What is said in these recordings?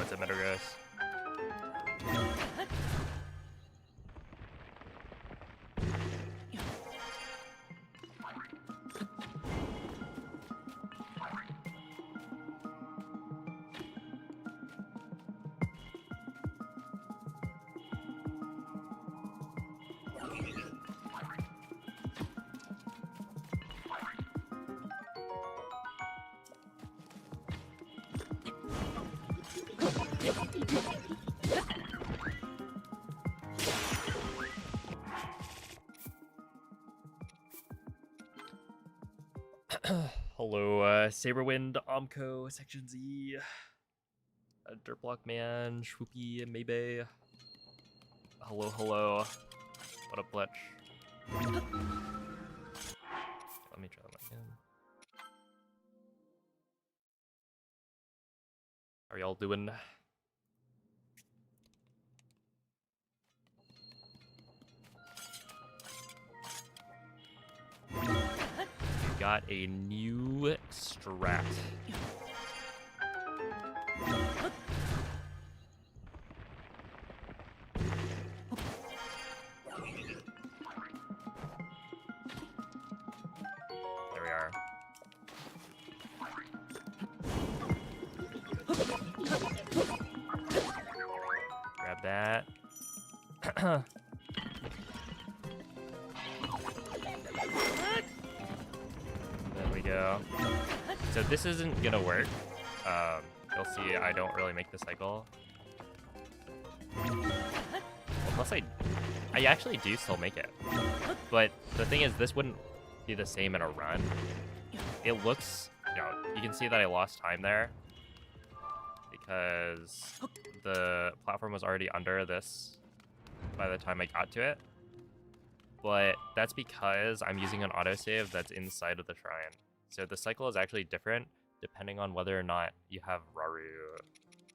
it's a Metagross. Hello, Saberwind, Omco, Section Z, Dirtblock Man, Swoopy, Maybe. Hello, hello. What up, Fletch? Let me try that again. How are y'all doing? Got a new strat. There we are. Grab that. There we go. So this isn't gonna work. You'll see I don't really make the cycle. Unless I actually do still make it. But the thing is, this wouldn't be the same in a run. It looks, you can see that I lost time there because the platform was already under this by the time I got to it. But that's because I'm using an autosave that's inside of the shrine. So the cycle is actually different depending on whether or not you have Raru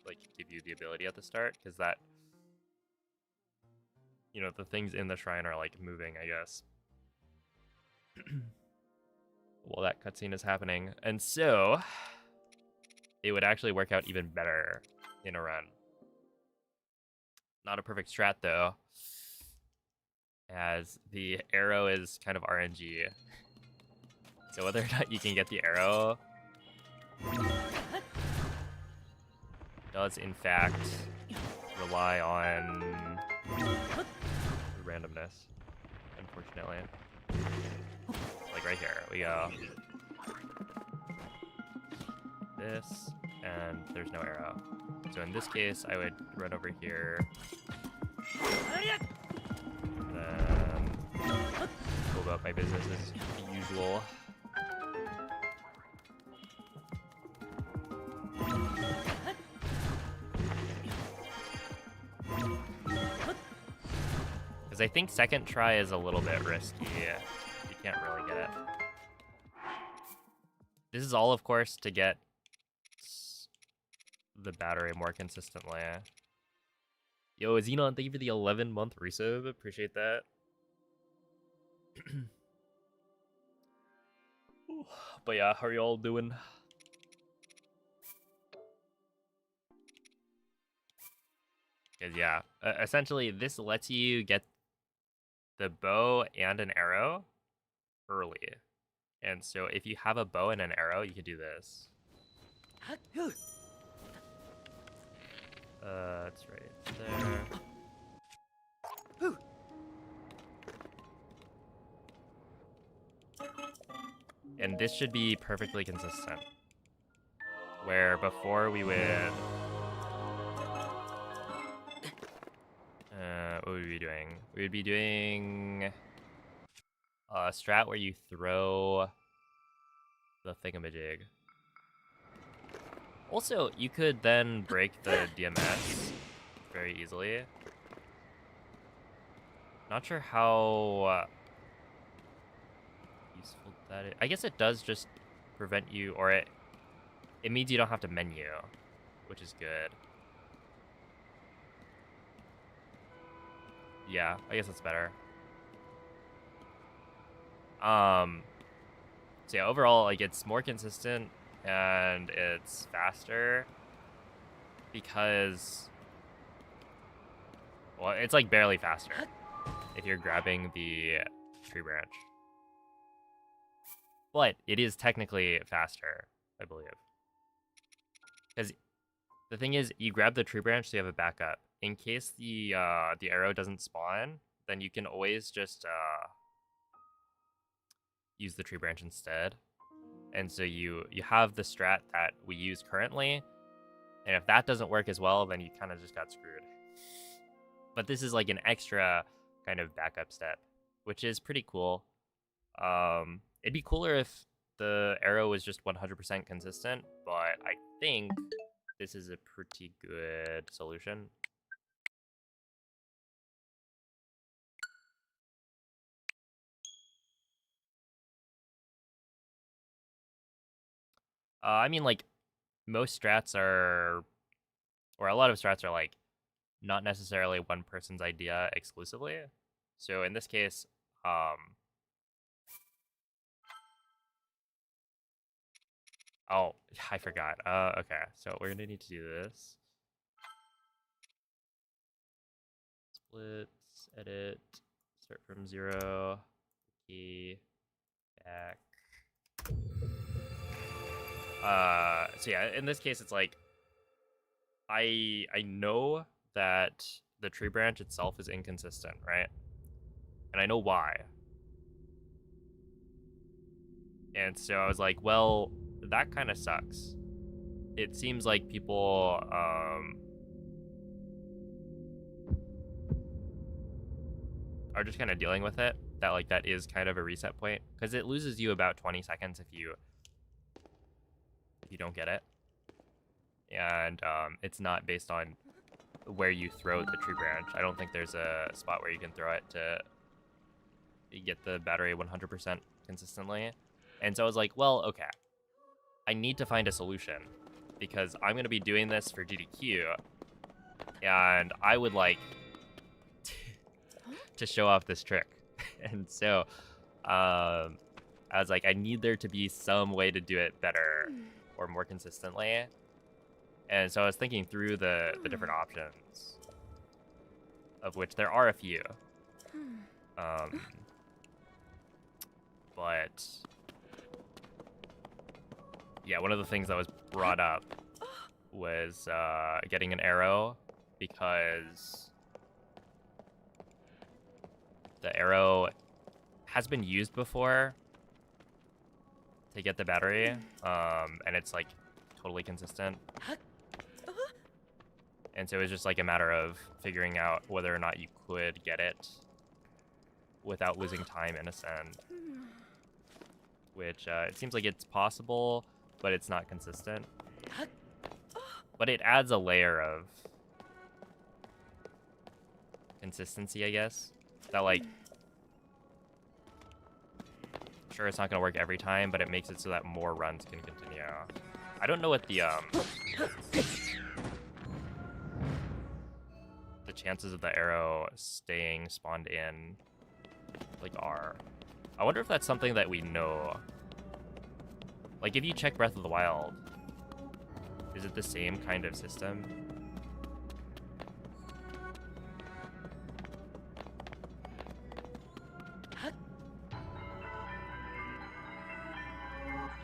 like give you the ability at the start, because that, the things in the shrine are like moving, I guess. Well, that cutscene is happening, and so it would actually work out even better in a run. Not a perfect strat though, as the arrow is kind of RNG. So whether or not you can get the arrow does in fact rely on randomness, unfortunately. Like right here, we go this, and there's no arrow. So in this case, I would run over here, then go about my business as usual. Because I think second try is a little bit risky. You can't really get it. This is all, of course, to get the battery more consistently. Yo, Xenon, thank you for the 11-month resub. Appreciate that. But yeah, how are y'all doing? Because yeah, essentially this lets you get the bow and an arrow early. And so if you have a bow and an arrow, you can do this. That's right there. And this should be perfectly consistent. Where before we would... what would we be doing? We would be doing a strat where you throw the thingamajig. Also, you could then break the DMS very easily. Not sure how useful that is. I guess it does just prevent you, or it means you don't have to menu, which is good. Yeah, I guess that's better. So yeah, overall, like, it's more consistent and it's faster because, well, it's like barely faster if you're grabbing the tree branch. But it is technically faster, I believe. Because the thing is, you grab the tree branch so you have a backup. In case the arrow doesn't spawn, then you can always just use the tree branch instead. And so you have the strat that we use currently, and if that doesn't work as well, then you kind of just got screwed. But this is like an extra kind of backup step, which is pretty cool. It'd be cooler if the arrow was just 100% consistent, but I think this is a pretty good solution. I mean, like, most strats are, or a lot of strats are, like, not necessarily one person's idea exclusively. So in this case, oh, I forgot. Okay, so we're gonna need to do this. Splits, edit, start from 0, key, back. So yeah, in this case, it's like, I know that the tree branch itself is inconsistent, right? And I know why. And so I was like, well, that kind of sucks. It seems like people are just kind of dealing with it. That like that is kind of a reset point, because it loses you about 20 seconds if you don't get it. And it's not based on where you throw the tree branch. I don't think there's a spot where you can throw it to get the battery 100% consistently. And so I was like, well, okay, I need to find a solution, because I'm going to be doing this for GDQ, and I would like to show off this trick. And so I was like, I need there to be some way to do it better or more consistently. And so I was thinking through the different options, of which there are a few. But yeah, one of the things that was brought up was getting an arrow, because the arrow has been used before to get the battery, and it's like totally consistent. And so it was just like a matter of figuring out whether or not you could get it without losing time in a send. Which it seems like it's possible, but it's not consistent. But it adds a layer of consistency, I guess. That like, sure, it's not gonna work every time, but it makes it so that more runs can continue. I don't know what the chances of the arrow staying spawned in like are. I wonder if that's something that we know. Like if you check Breath of the Wild, is it the same kind of system?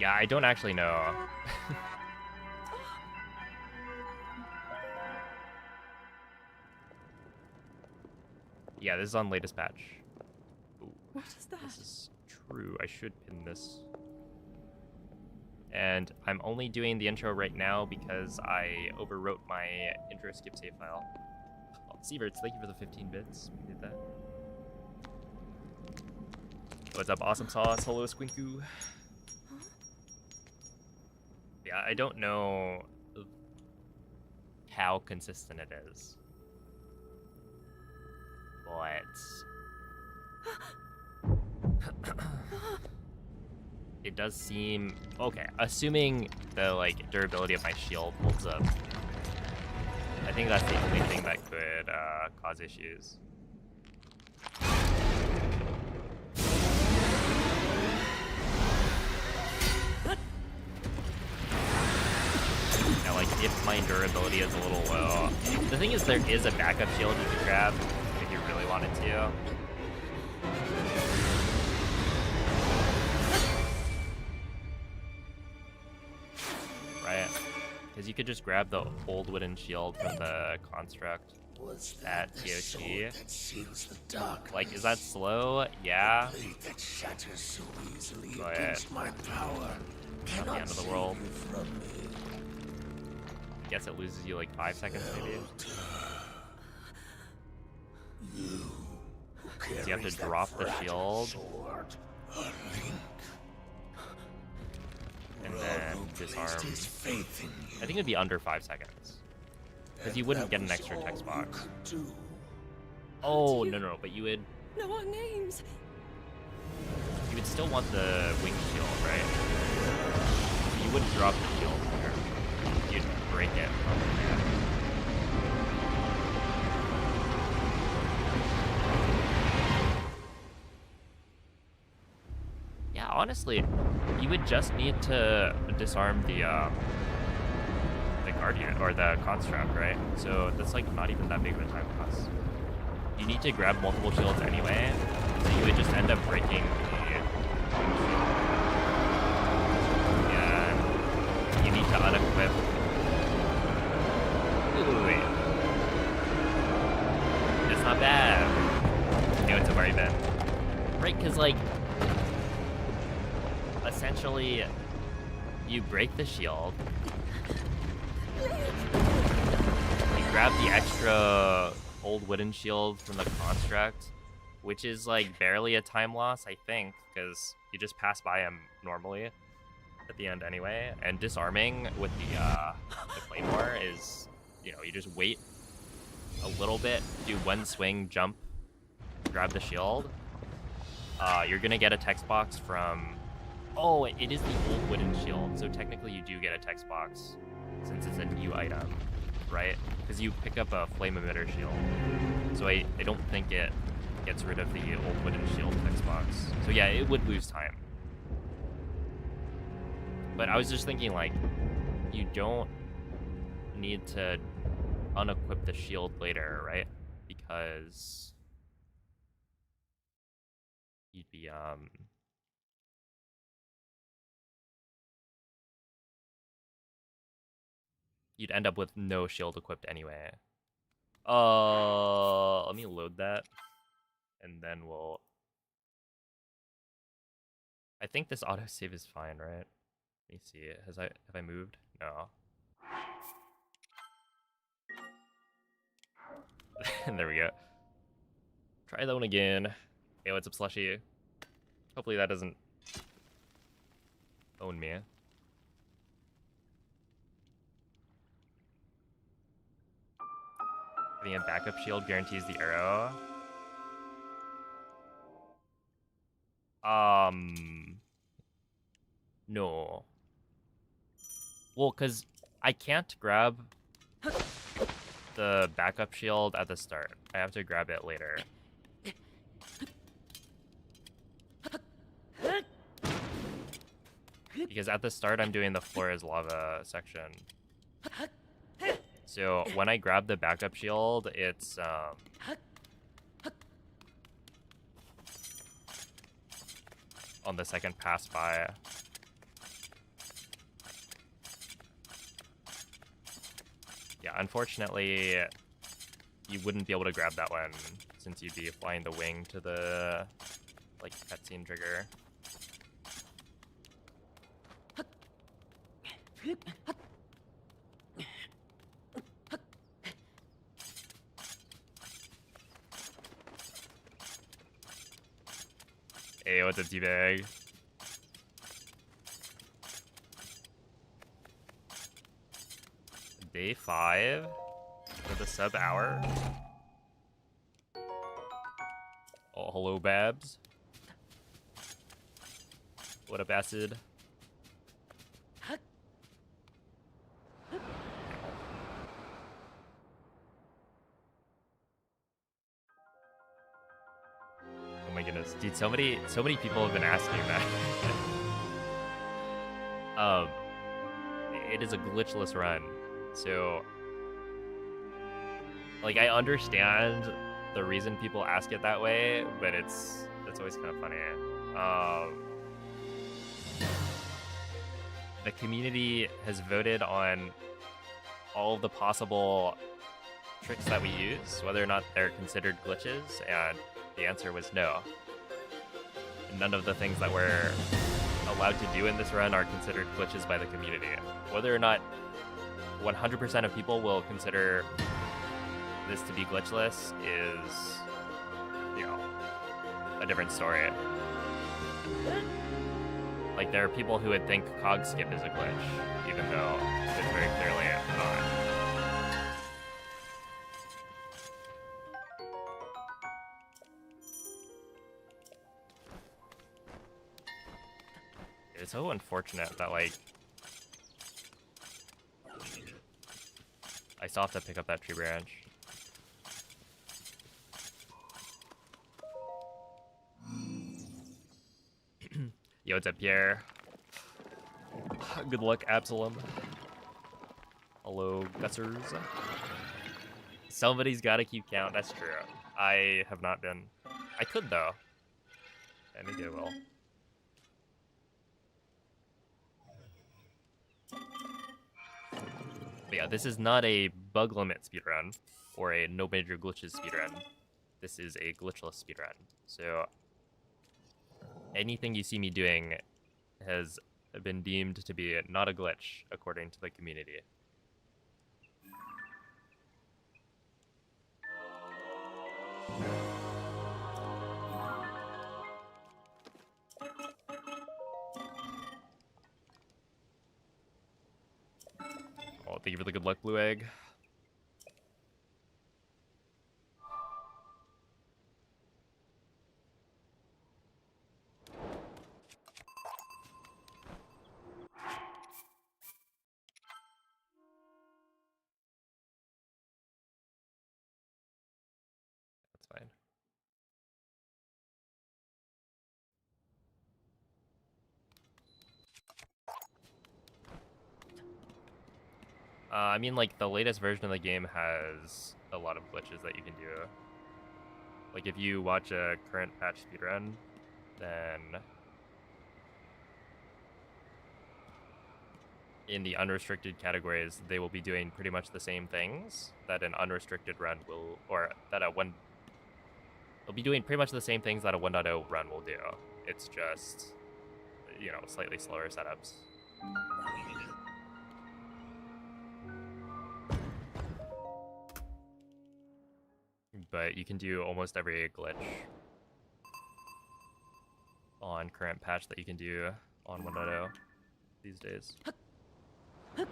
Yeah, I don't actually know. Yeah, this is on latest patch. Ooh, what is that? This is true. I should pin this. And I'm only doing the intro right now because I overwrote my intro skip save file. Oh, Sieverts, thank you for the 15 bits. We did that. What's up, Awesome Sauce? Hello, Squinku. Yeah, I don't know how consistent it is. But it does seem okay. Assuming the like durability of my shield holds up, I think that's the only thing that could cause issues. Now, like if my durability is a little low. The thing is, there is a backup shield you could grab if you really wanted to. Right? Because you could just grab the old wooden shield from the construct at TotK. Like, is that slow? Yeah. But not the end of the world. I guess it loses you like 5 seconds maybe. So you have to drop the shield. And then disarm. I think it'd be under 5 seconds. Because you wouldn't get an extra text box. Oh, no, but you would... No, our names. You would still want the wing shield, right? You wouldn't drop the shield there. You'd break it. Yeah, honestly, you would just need to disarm the guardian or the construct, right? So that's like not even that big of a time cost. You need to grab multiple shields anyway, so you would just end up breaking the shield. Yeah, you need to unequip. Wait. It's not bad. Okay, what's it already been? Right, because like essentially you break the shield. You grab the extra old wooden shield from the construct, which is like barely a time loss, I think, because you just pass by him normally at the end anyway. And disarming with the claymore is, you know, you just wait a little bit, do one swing, jump, grab the shield. You're gonna get a text box from... Oh, it is the old wooden shield, so technically you do get a text box since it's a new item, right? Because you pick up a flame emitter shield. So I don't think it gets rid of the old wooden shield text box. So yeah, it would lose time. But I was just thinking, like, you don't need to unequip the shield later, right? Because you'd be, you'd end up with no shield equipped anyway. Let me load that, and then we'll... I think this autosave is fine, right? Let me see. Have I moved? No. There we go. Try that one again. Hey, what's up, Slushy? Hopefully that doesn't own me. Having a backup shield guarantees the arrow. No. Well, because I can't grab the backup shield at the start. I have to grab it later. Because at the start, I'm doing the floor is lava section. So when I grab the backup shield, it's on the second pass by. Yeah, unfortunately, you wouldn't be able to grab that one since you'd be flying the wing to the like cutscene trigger. Hey, what's up, T-Bag? Day 5 for the sub hour. Oh, hello, Babs. What up, Acid? Oh my goodness, dude! So many people have been asking that. It is a glitchless run. So, like, I understand the reason people ask it that way, but it's always kind of funny. The community has voted on all of the possible tricks that we use, whether or not they're considered glitches, and the answer was no. None of the things that we're allowed to do in this run are considered glitches by the community. Whether or not 100% of people will consider this to be glitchless is, you know, a different story. Like, there are people who would think cog skip is a glitch, even though it's very clearly not. It's so unfortunate that, like, I still have to pick up that tree branch. Yo, what's up, Pierre? Good luck, Absalom. Hello, Gussers. Somebody's got to keep count. That's true. I have not been. I could, though. And maybe I will. But yeah, this is not a bug limit speedrun or a no major glitches speedrun. This is a glitchless speedrun. So anything you see me doing has been deemed to be not a glitch according to the community. Oh, thank you for the good luck, Blue Egg. That's fine. I mean, like, the latest version of the game has a lot of glitches that you can do. Like, if you watch a current patch speedrun, then in the unrestricted categories, they will be doing pretty much the same things that an unrestricted run will, or that they'll be doing pretty much the same things that a 1.0 run will do. It's just, you know, slightly slower setups. But you can do almost every glitch on current patch that you can do on 1.0 these days. You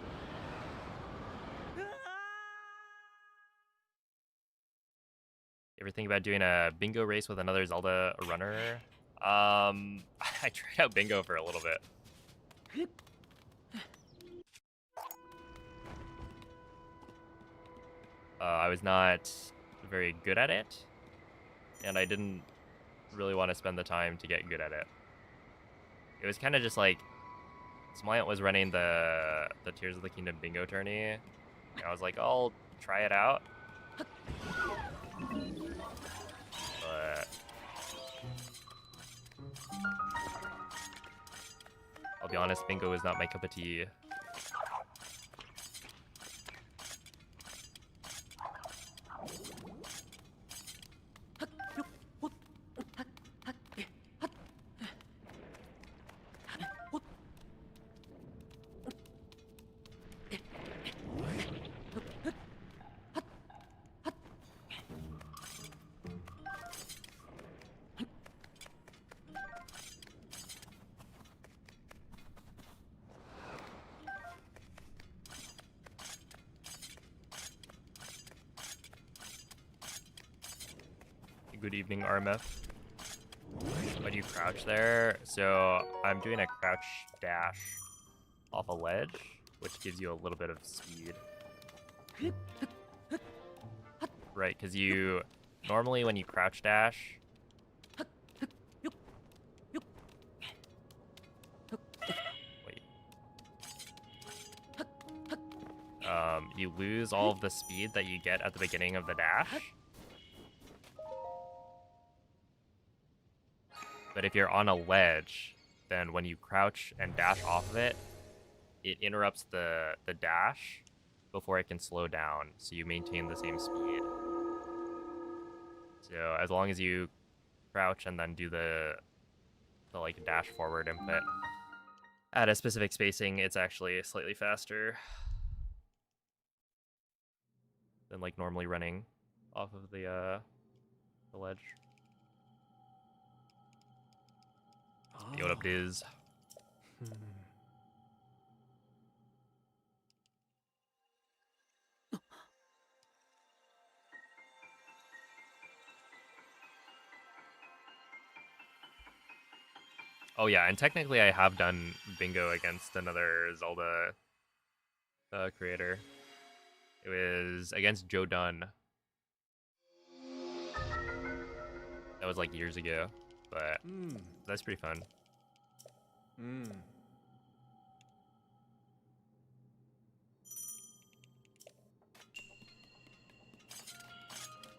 ever think about doing a bingo race with another Zelda runner? I tried out bingo for a little bit. I was not very good at it, and I didn't really want to spend the time to get good at it. It was kind of just like, Smoliant was running the Tears of the Kingdom bingo tourney, and I was like, I'll try it out. But I'll be honest, bingo is not my cup of tea. Good evening, RMF. Why do you crouch there? So I'm doing a crouch dash off a ledge, which gives you a little bit of speed. Right, because you normally when you crouch dash, you lose all of the speed that you get at the beginning of the dash. But if you're on a ledge, then when you crouch and dash off of it, it interrupts the dash before it can slow down, so you maintain the same speed. So as long as you crouch and then do the like dash forward input at a specific spacing, it's actually slightly faster than like normally running off of the ledge. Yo, what up, Diz? Oh yeah, and technically I have done bingo against another Zelda creator. It was against Joe Dunn. That was like years ago, but that's pretty fun.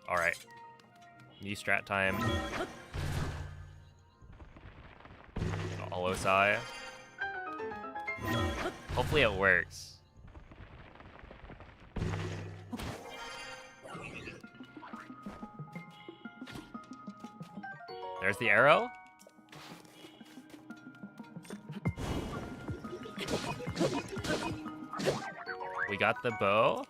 All right, new strat time. Olosai. Hopefully it works. There's the arrow. We got the bow.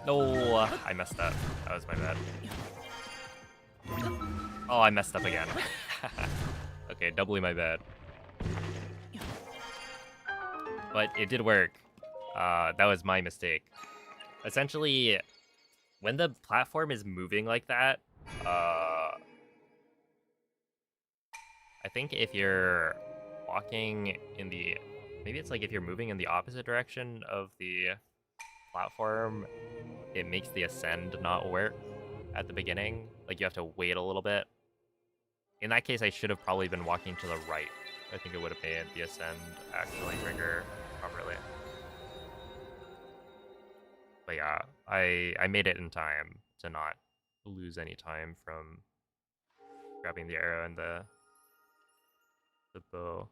No, I messed up. That was my bad. Oh, I messed up again. Okay, doubly my bad. But it did work. That was my mistake. Essentially, when the platform is moving like that, I think if you're walking in the... Maybe it's like if you're moving in the opposite direction of the platform, it makes the ascend not work at the beginning. Like, you have to wait a little bit. In that case, I should have probably been walking to the right. I think it would have made the ascend actually trigger properly. But yeah, I made it in time to not lose any time from grabbing the arrow and the bow.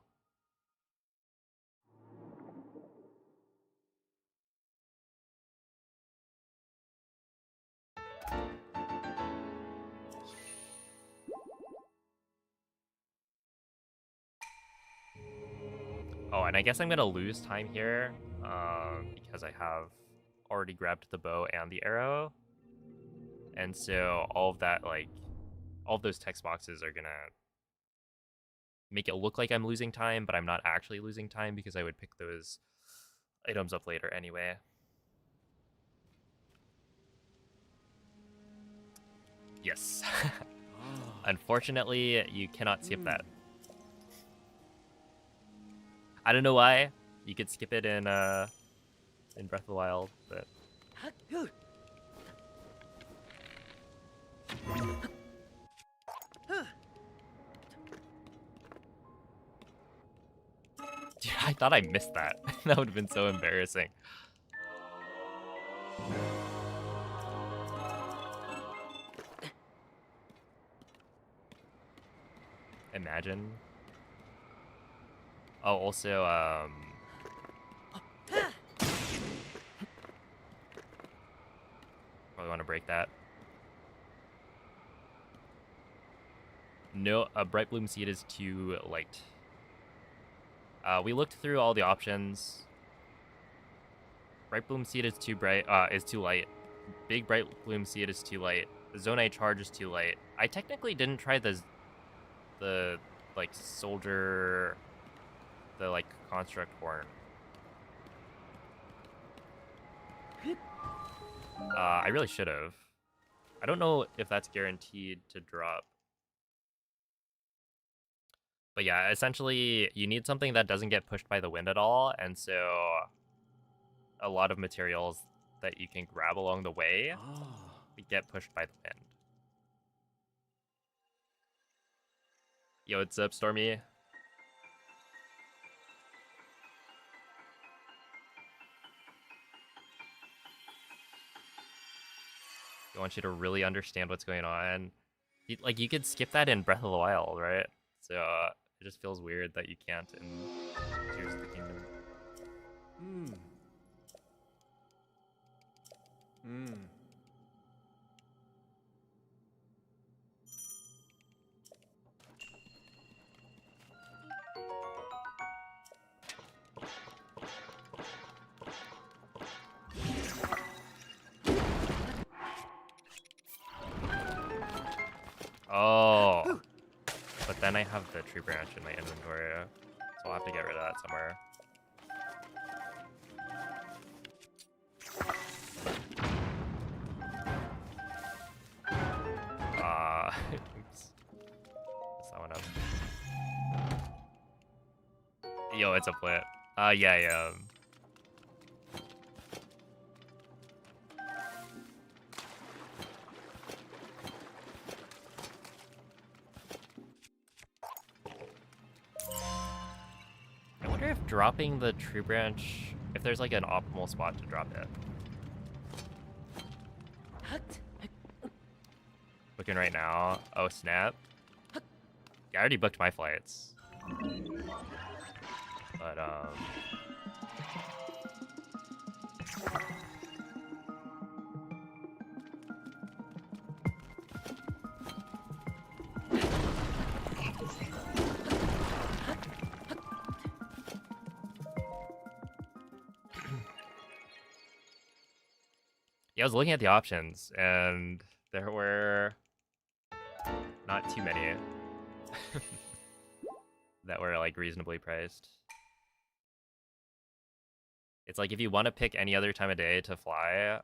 Oh, and I guess I'm gonna lose time here because I have already grabbed the bow and the arrow. And so all of that, like, all of those text boxes are gonna make it look like I'm losing time, but I'm not actually losing time because I would pick those items up later anyway. Yes. Unfortunately, you cannot skip that. I don't know why. You could skip it in Breath of the Wild, but... Dude, I thought I missed that. That would have been so embarrassing. Imagine. Oh, also, probably want to break that. No, a Bright Bloom Seed is too light. We looked through all the options. Bright Bloom Seed is too light. Big Bright Bloom Seed is too light. The Zonai Charge is too light. I technically didn't try the like soldier, the like construct horn. I really should have. I don't know if that's guaranteed to drop. But yeah, essentially, you need something that doesn't get pushed by the wind at all, and so a lot of materials that you can grab along the way get pushed by the wind. Yo, what's up, Stormy? I want you to really understand what's going on. Like, you could skip that in Breath of the Wild, right? So, it just feels weird that you can't in Tears of the Kingdom. Oh, but then I have the tree branch in my inventory, so I'll have to get rid of that somewhere. Oops. Messed that one up. Yo, it's a plant. Yeah. I wonder if dropping the tree branch, if there's like an optimal spot to drop it. Looking right now. Oh, snap. Yeah, I already booked my flights. But, yeah, I was looking at the options, and there were not too many that were, like, reasonably priced. It's like, if you want to pick any other time of day to fly,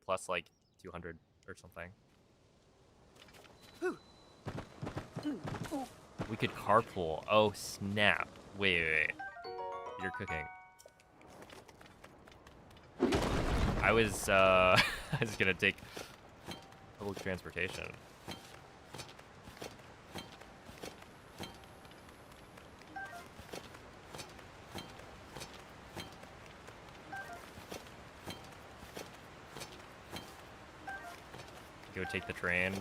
plus, like, 200 or something. We could carpool. Oh, snap. Wait. You're cooking. I was gonna take public transportation. Go take the train.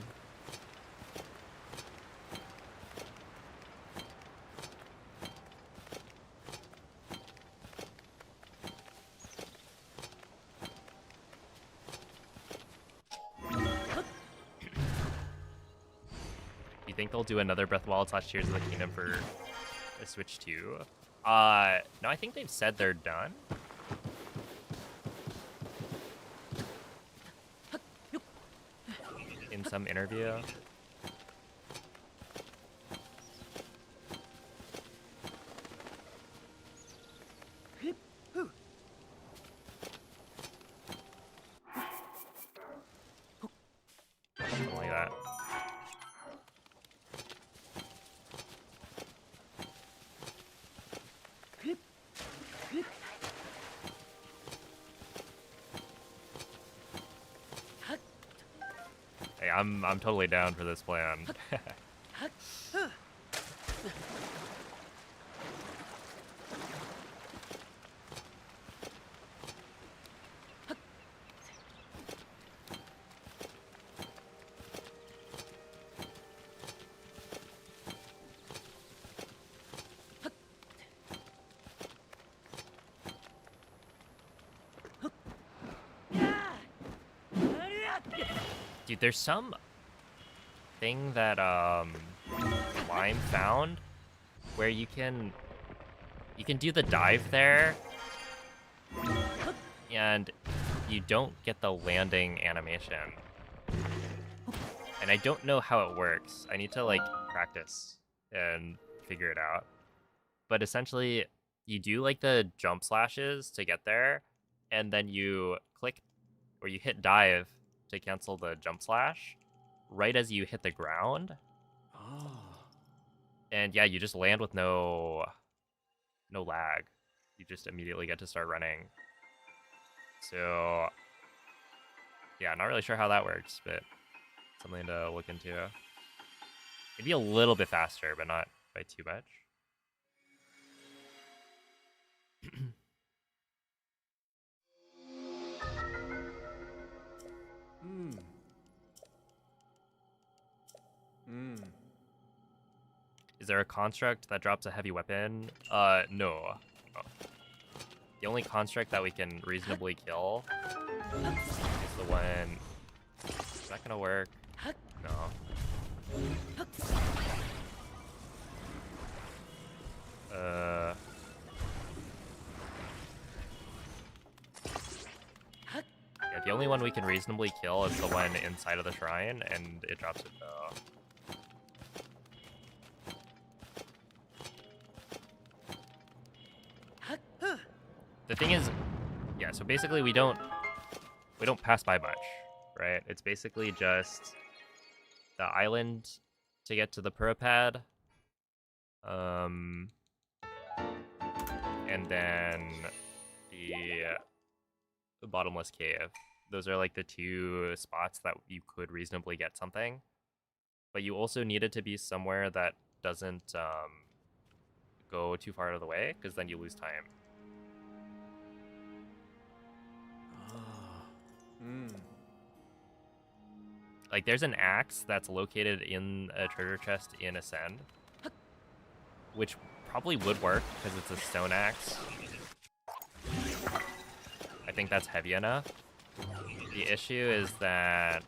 You think they'll do another Breath of the Wild / Tears of the Kingdom for a Switch 2? No, I think they've said they're done. In some interview. Something like that. Hey, I'm totally down for this plan. Dude, there's some thing that Lime found where you can do the dive there, and you don't get the landing animation. And I don't know how it works. I need to like practice and figure it out. But essentially, you do like the jump slashes to get there, and then you click or you hit dive to cancel the jump slash right as you hit the ground. And yeah, you just land with no lag. You just immediately get to start running. So, yeah, not really sure how that works, but something to look into. Maybe a little bit faster, but not by too much. Is there a construct that drops a heavy weapon? No. Oh. The only construct that we can reasonably kill is the one... Is that gonna work? No. Yeah, the only one we can reasonably kill is the one inside of the shrine, and it drops it though. The thing is, yeah, so basically we don't pass by much, right? It's basically just the island to get to the Purapad, and then the bottomless cave. Those are like the two spots that you could reasonably get something, but you also need it to be somewhere that doesn't go too far out of the way, because then you lose time. Like, there's an axe that's located in a treasure chest in Ascend, which probably would work because it's a stone axe. I think that's heavy enough. The issue is that...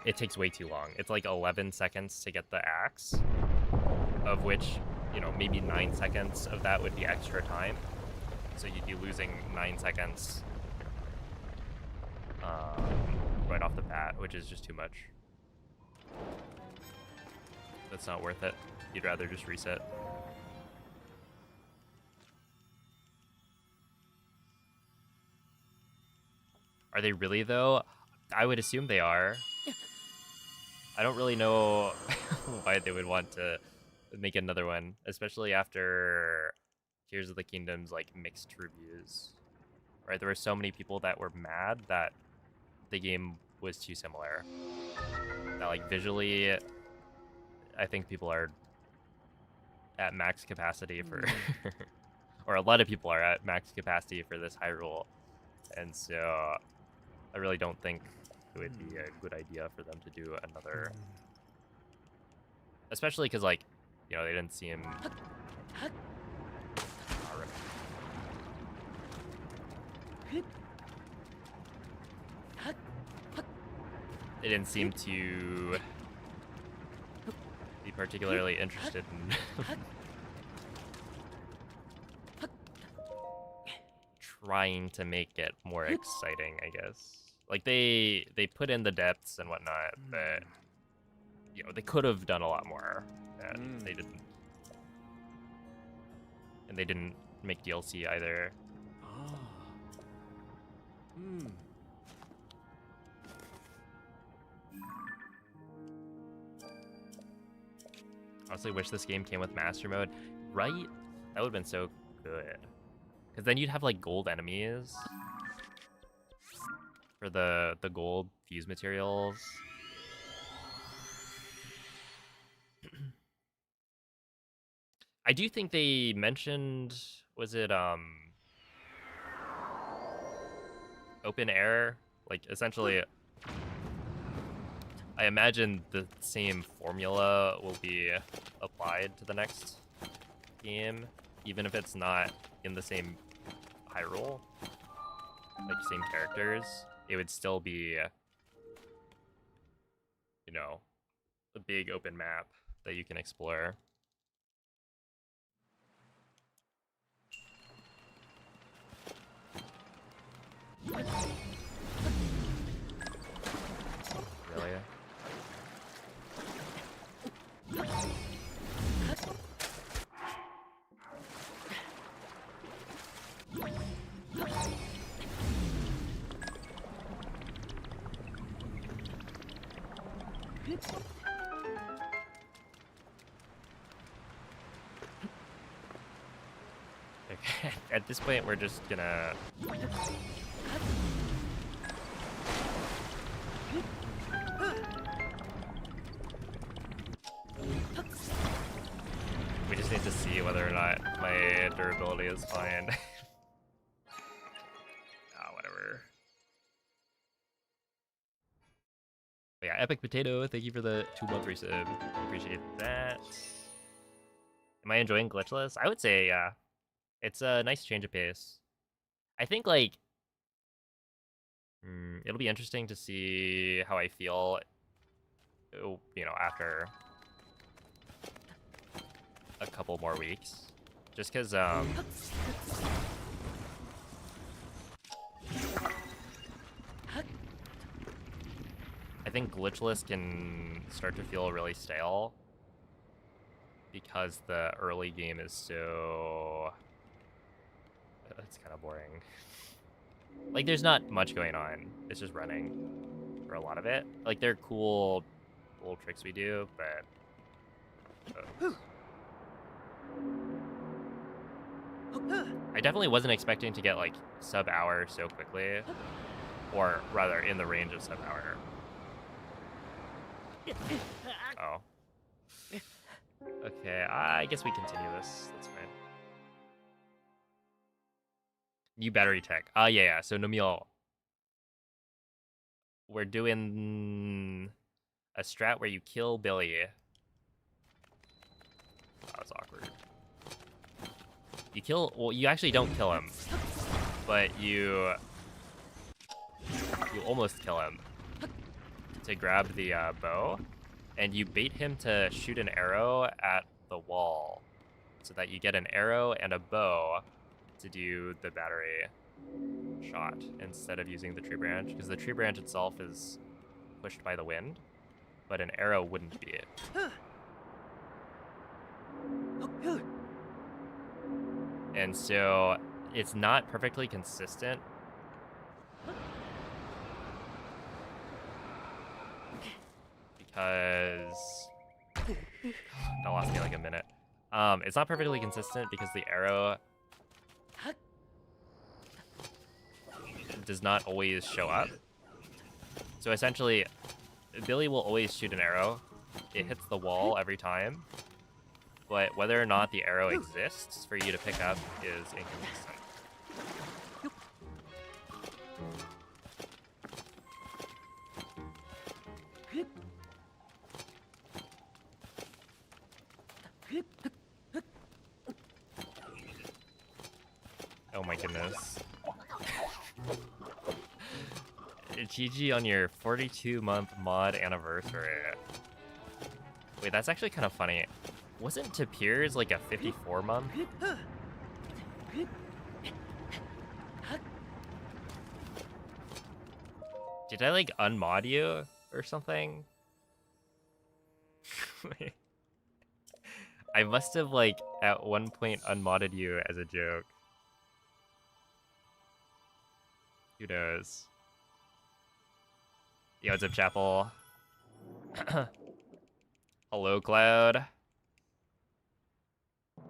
it takes way too long. It's like 11 seconds to get the axe, of which, you know, maybe 9 seconds of that would be extra time. So you'd be losing 9 seconds right off the bat, which is just too much. That's not worth it. You'd rather just reset. Are they really, though? I would assume they are. I don't really know why they would want to make another one, especially after Tears of the Kingdom's like mixed reviews. Right, there were so many people that were mad that the game was too similar. That like visually, I think people are at max capacity for, or a lot of people are at max capacity for this Hyrule, and so I really don't think it would be a good idea for them to do another, especially because, like, you know, they didn't seem they didn't seem to be particularly interested in trying to make it more exciting, I guess. Like, they put in the depths and whatnot, but, you know, they could have done a lot more, and they didn't. And they didn't make DLC either. Honestly, wish this game came with Master Mode. Right? That would have been so good. Because then you'd have, like, gold enemies for the gold fuse materials. I do think they mentioned, was it open air? Like, essentially, I imagine the same formula will be applied to the next game, even if it's not in the same Hyrule, like same characters. It would still be, you know, a big open map that you can explore. Really? Okay. At this point, we're just gonna... We just need to see whether or not my durability is fine. Whatever. But yeah, Epic Potato, thank you for the 2-month resub. Appreciate that. Am I enjoying Glitchless? I would say, yeah. It's a nice change of pace. I think, like, it'll be interesting to see how I feel, you know, after a couple more weeks. Just because, I think Glitchless can start to feel really stale because the early game is so... It's kind of boring. Like, there's not much going on. It's just running for a lot of it. Like, they're cool little tricks we do, but... I definitely wasn't expecting to get, like, sub-hour so quickly. Or, rather, in the range of sub-hour. Oh. Okay, I guess we continue this. That's fine. New battery tech. Yeah. So, Nomil, we're doing a strat where you kill Billy. That was awkward. You kill... Well, you actually don't kill him. But you almost kill him to grab the bow. And you bait him to shoot an arrow at the wall. So that you get an arrow and a bow to do the battery shot instead of using the tree branch. Because the tree branch itself is pushed by the wind. But an arrow wouldn't be it. And so it's not perfectly consistent. Because that lost me like a minute. It's not perfectly consistent because the arrow does not always show up. So essentially, Billy will always shoot an arrow. It hits the wall every time. But whether or not the arrow exists for you to pick up is inconsistent. Oh my goodness. GG on your 42-month mod anniversary. Wait, that's actually kind of funny. Wasn't Tapir's like a 54-month? Did I like unmod you or something? I must have like at one point unmodded you as a joke. Who knows? Yo, what's up, Chapel? Hello, Cloud.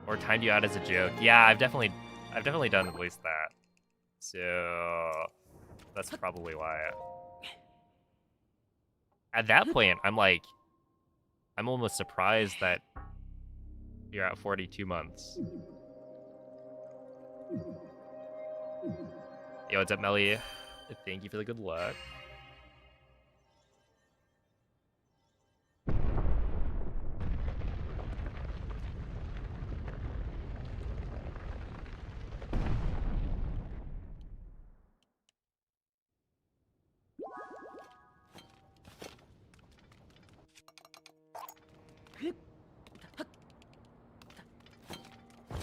Or timed you out as a joke. Yeah, I've definitely done at least that. So that's probably why. At that point, I'm almost surprised that you're at 42 months. Yo, what's up, Melly? Thank you for the good luck.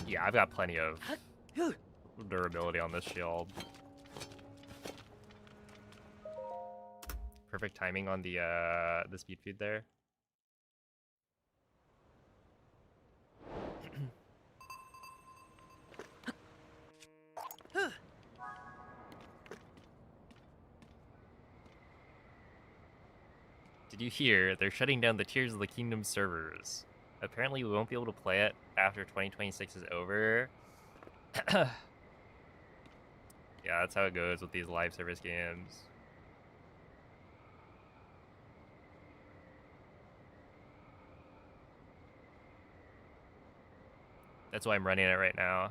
Yeah, I've got plenty of durability on this shield. Perfect timing on the speed feed there. Did you hear? They're shutting down the Tears of the Kingdom servers. Apparently we won't be able to play it after 2026 is over. Yeah, that's how it goes with these live service games. That's why I'm running it right now.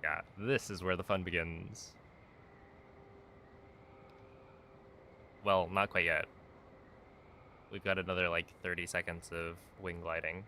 Yeah, this is where the fun begins. Well, not quite yet. We've got another like 30 seconds of wing gliding.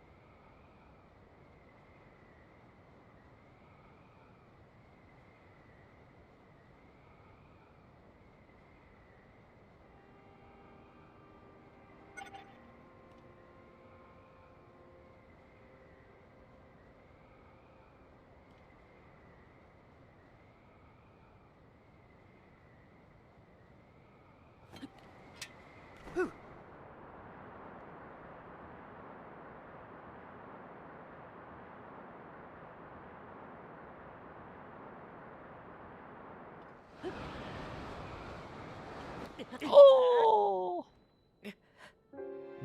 Oh!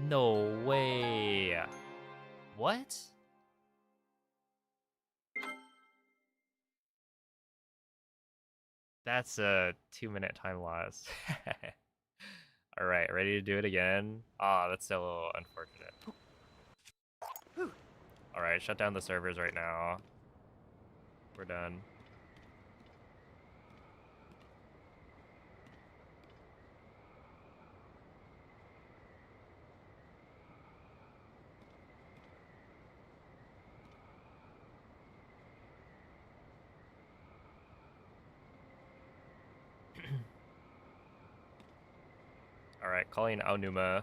No way. What? That's a 2-minute time loss. All right, ready to do it again? Ah, that's so unfortunate. All right, shut down the servers right now. We're done. All right, calling Aonuma.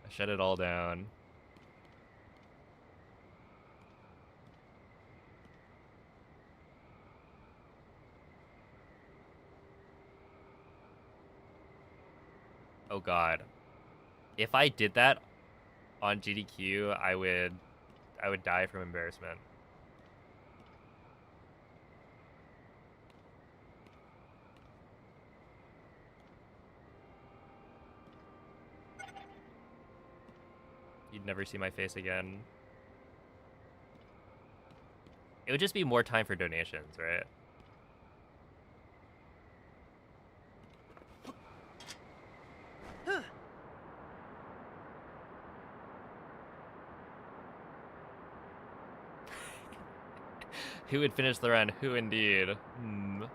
I shut it all down. Oh god. If I did that on GDQ, I would die from embarrassment. You'd never see my face again. It would just be more time for donations, right? Who would finish the run? Who indeed? Can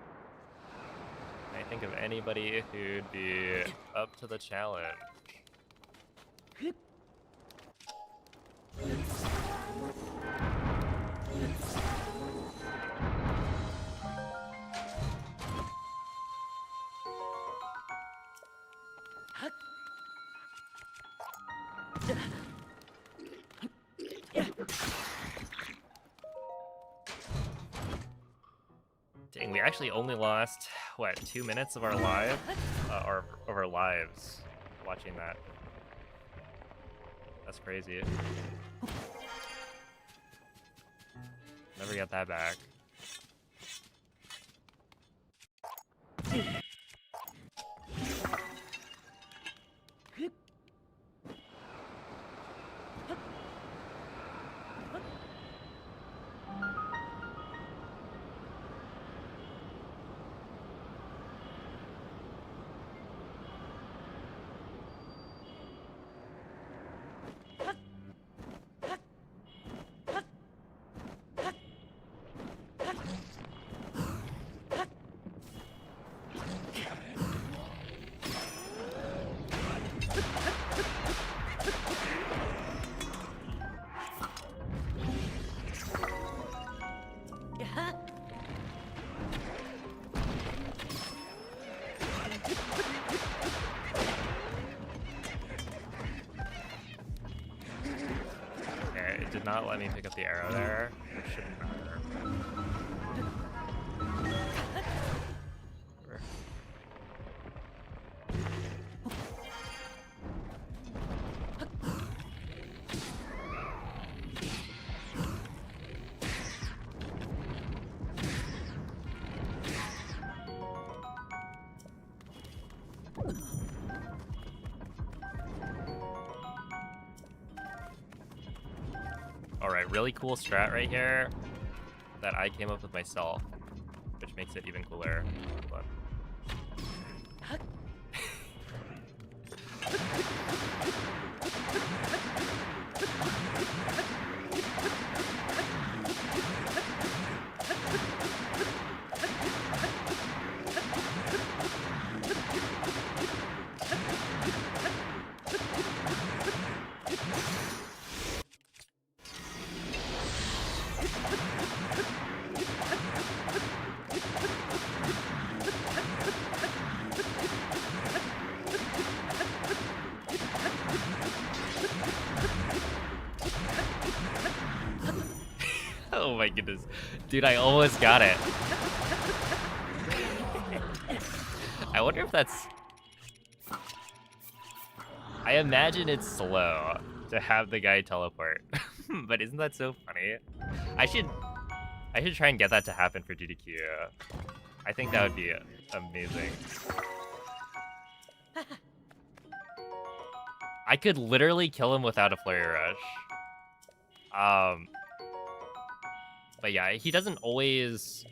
I think of anybody who'd be up to the challenge? Dang, we actually only lost, what, 2 minutes of our live? Or of our lives watching that. That's crazy. Never get that back. Did not let me pick up the arrow there. It shouldn't matter. Alright, really cool strat right here that I came up with myself, which makes it even cooler. Hold on. Oh my goodness. Dude, I almost got it. I wonder if that's... I imagine it's slow to have the guy teleport. But isn't that so funny? I should try and get that to happen for DDQ. I think that would be amazing. I could literally kill him without a flurry rush. But yeah, he doesn't always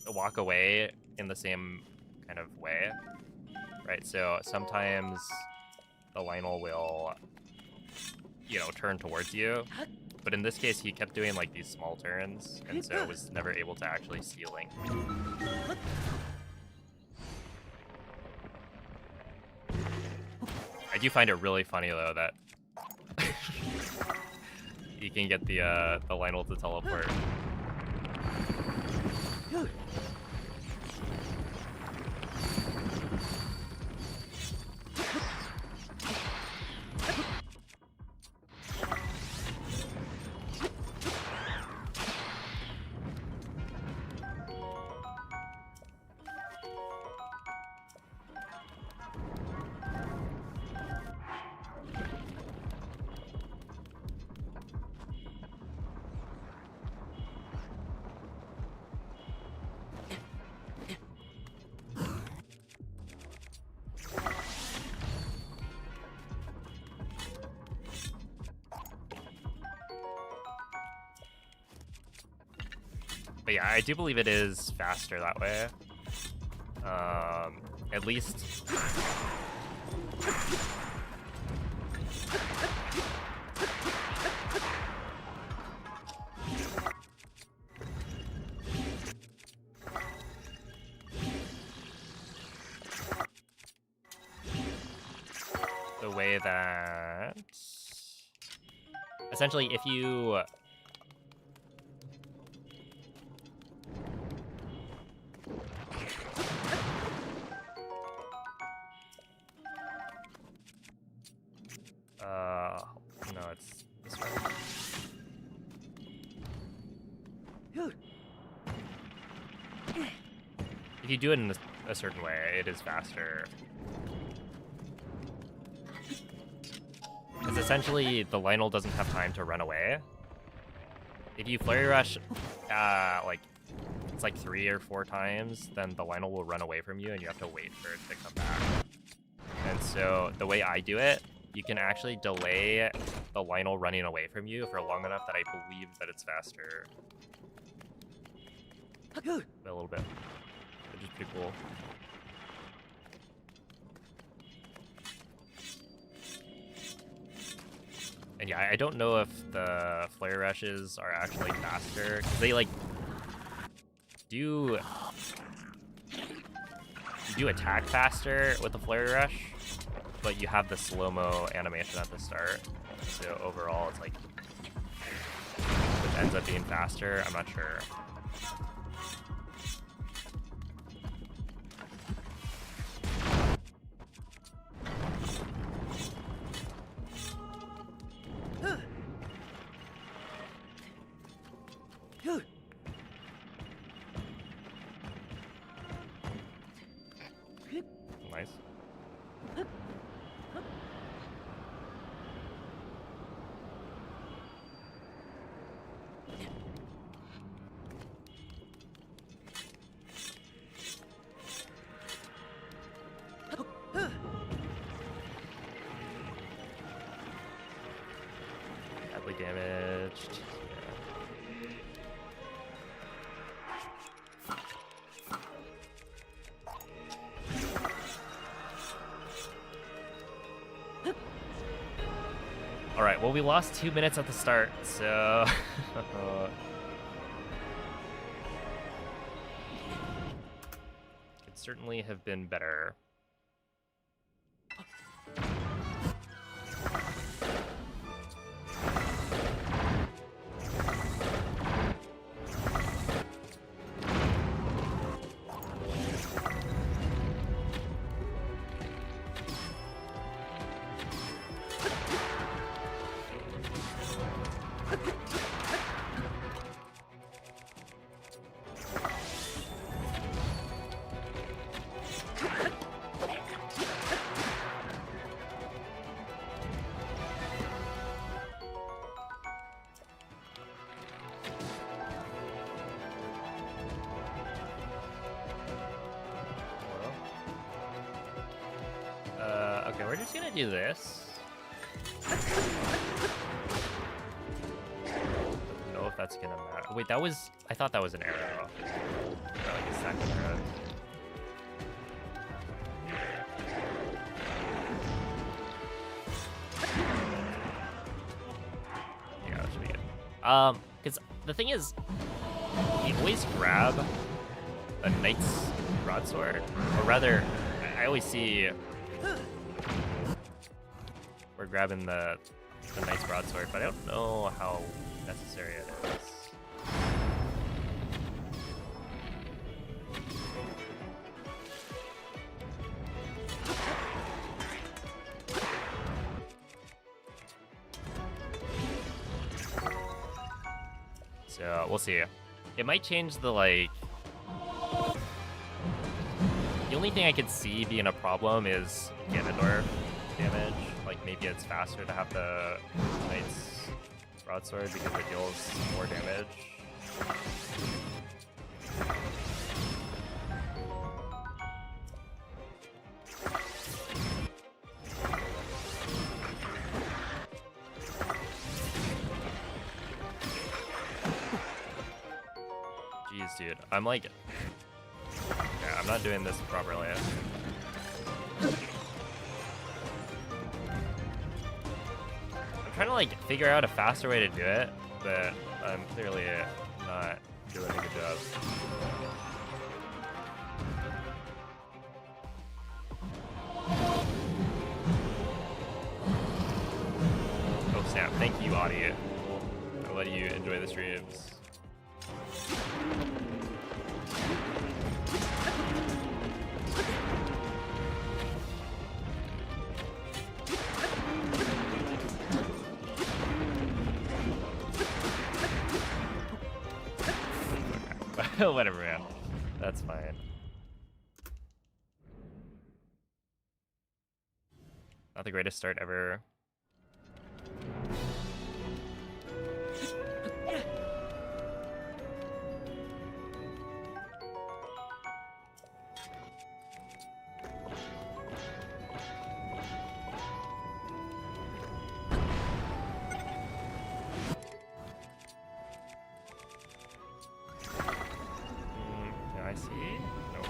walk away in the same kind of way, right? So sometimes the Lionel will, you know, turn towards you. But in this case, he kept doing like these small turns, and so was never able to actually see Link. I do find it really funny though that you can get the Lionel to teleport. But yeah, I do believe it is faster that way. At least... the way that... Essentially, if you... no, it's this way. If you do it in a certain way, it is faster. Because essentially, the Lionel doesn't have time to run away. If you flurry rush, like, it's like 3 or 4 times, then the Lionel will run away from you and you have to wait for it to come back. And so, the way I do it, you can actually delay the Lionel running away from you for long enough that I believe that it's faster. A little bit, which is pretty cool. And yeah, I don't know if the flare rushes are actually faster, because they like do attack faster with the flare rush, but you have the slow-mo animation at the start. So overall, it's like it ends up being faster. I'm not sure. Nice. Badly damaged. Yeah. well, we lost 2 minutes at the start, so... Could certainly have been better. Okay, we're just gonna do this. I don't know if that's gonna matter. Wait, that was... I thought that was an arrow. Or like a second arrow. Yeah, that should be good. Because the thing is, you always grab a knight's broadsword. Or rather, I always see... We're grabbing the knight's broadsword, but I don't know how necessary it is. So we'll see. It might change the like. The only thing I could see being a problem is Ganondorf damage. Like maybe it's faster to have the knight's broadsword because it deals more damage. Jeez, dude, I'm like, yeah, I'm not doing this properly. I'm trying to like figure out a faster way to do it, but I'm clearly not doing a good job. Oh snap, thank you, Audie. I'll let you enjoy the streams. Whatever, man. That's fine. Not the greatest start ever. I see. Nope.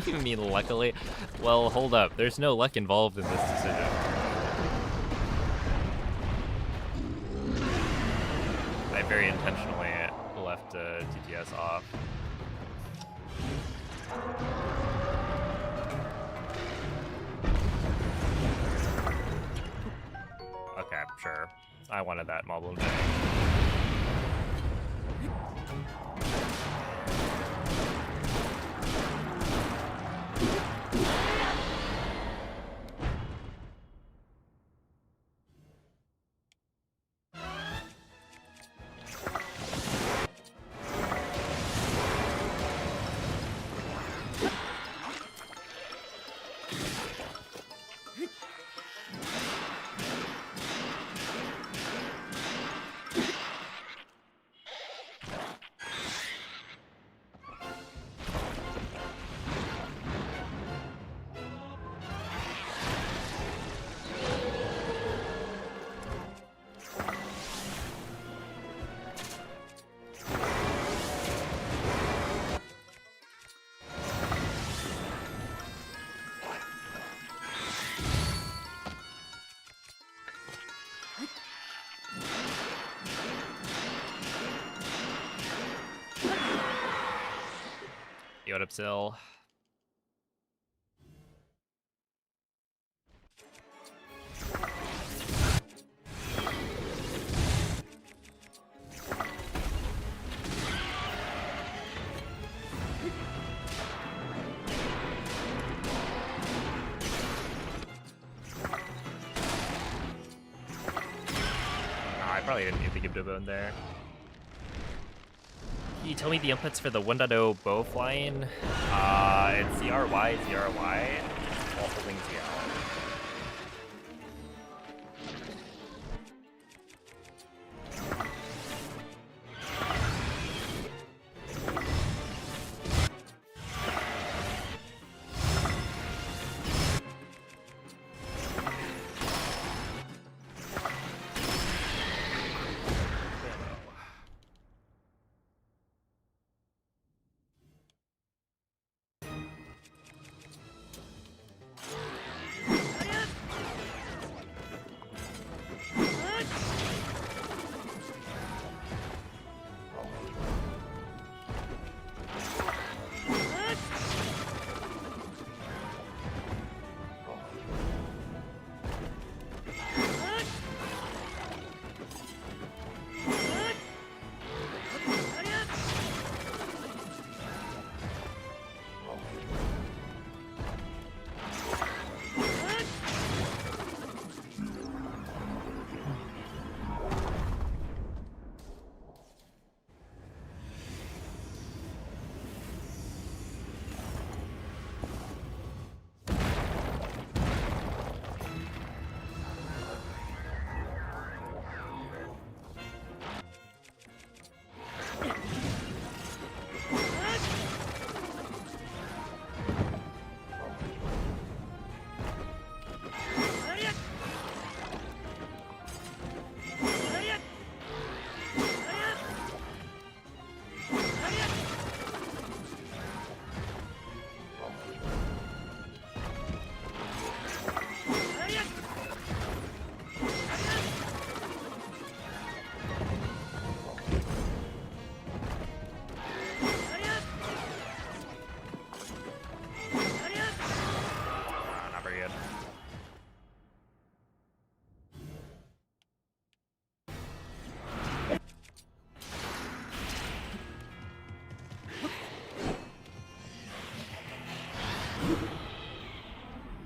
You mean luckily? Well, hold up. There's no luck involved in this decision. I very intentionally left TTS off. Okay, sure. I wanted that marble. Yo, what up, Sil? I probably didn't need to give Dubone there. Can you tell me the inputs for the 1.0 bow flying? It's ZRY, while holding ZL.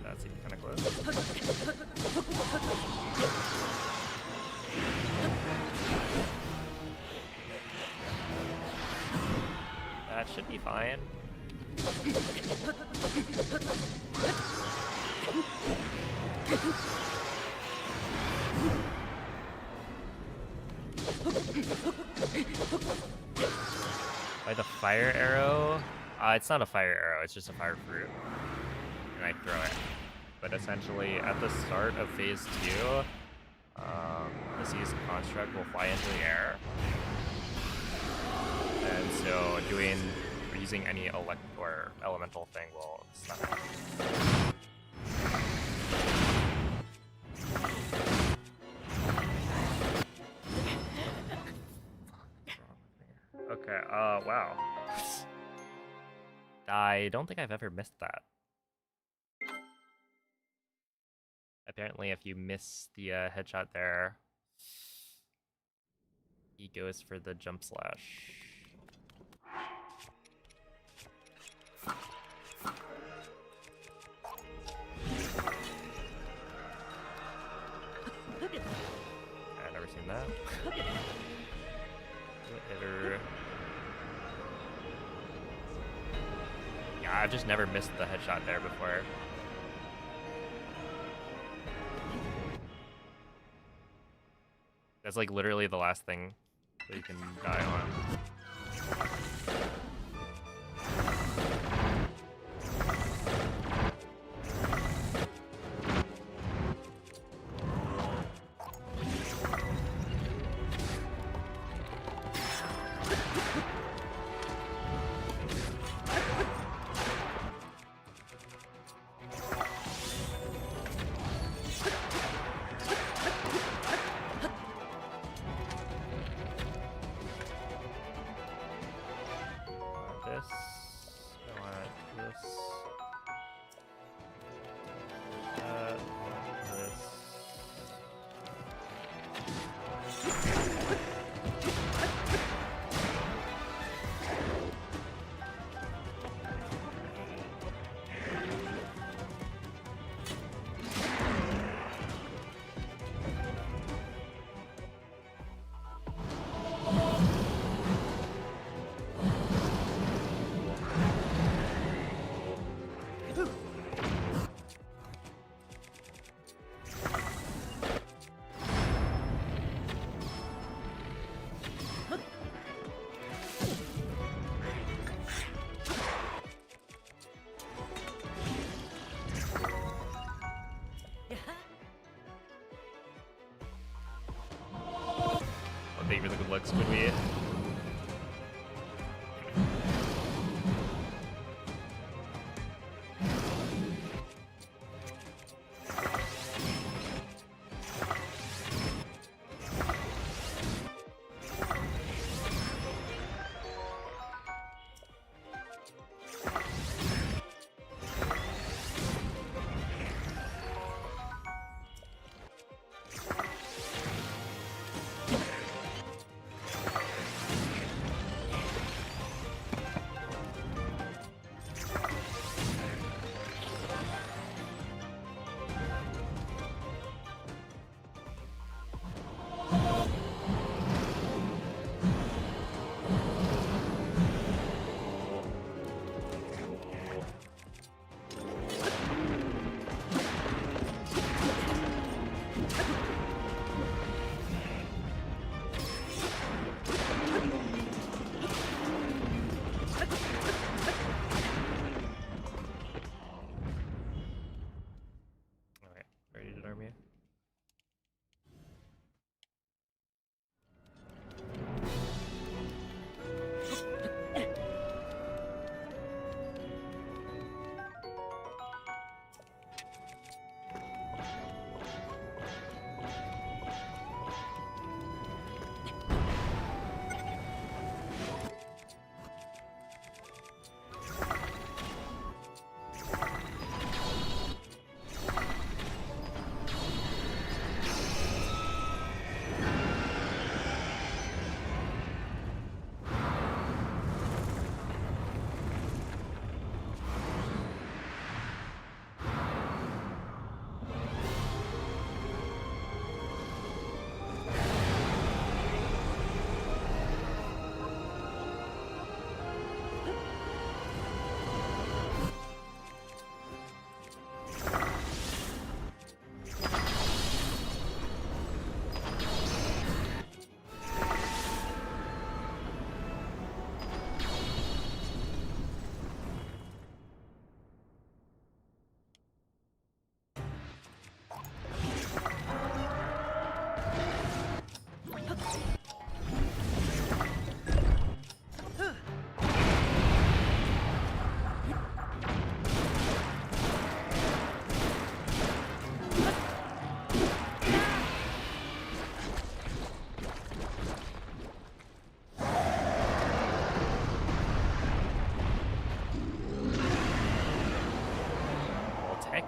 That seemed kind of close. That should be fine. By the fire arrow? It's not a fire arrow, it's just a fire fruit. And I throw it. But essentially, at the start of phase 2, the Sea's construct will fly into the air. And so using any or elemental thing will stun it. Okay, wow. I don't think I've ever missed that. Apparently, if you miss the headshot there, he goes for the jump slash. I've never seen that. Whatever. Yeah, I've just never missed the headshot there before. That's like literally the last thing that you can die on. Thank you for the good luck, Squidward.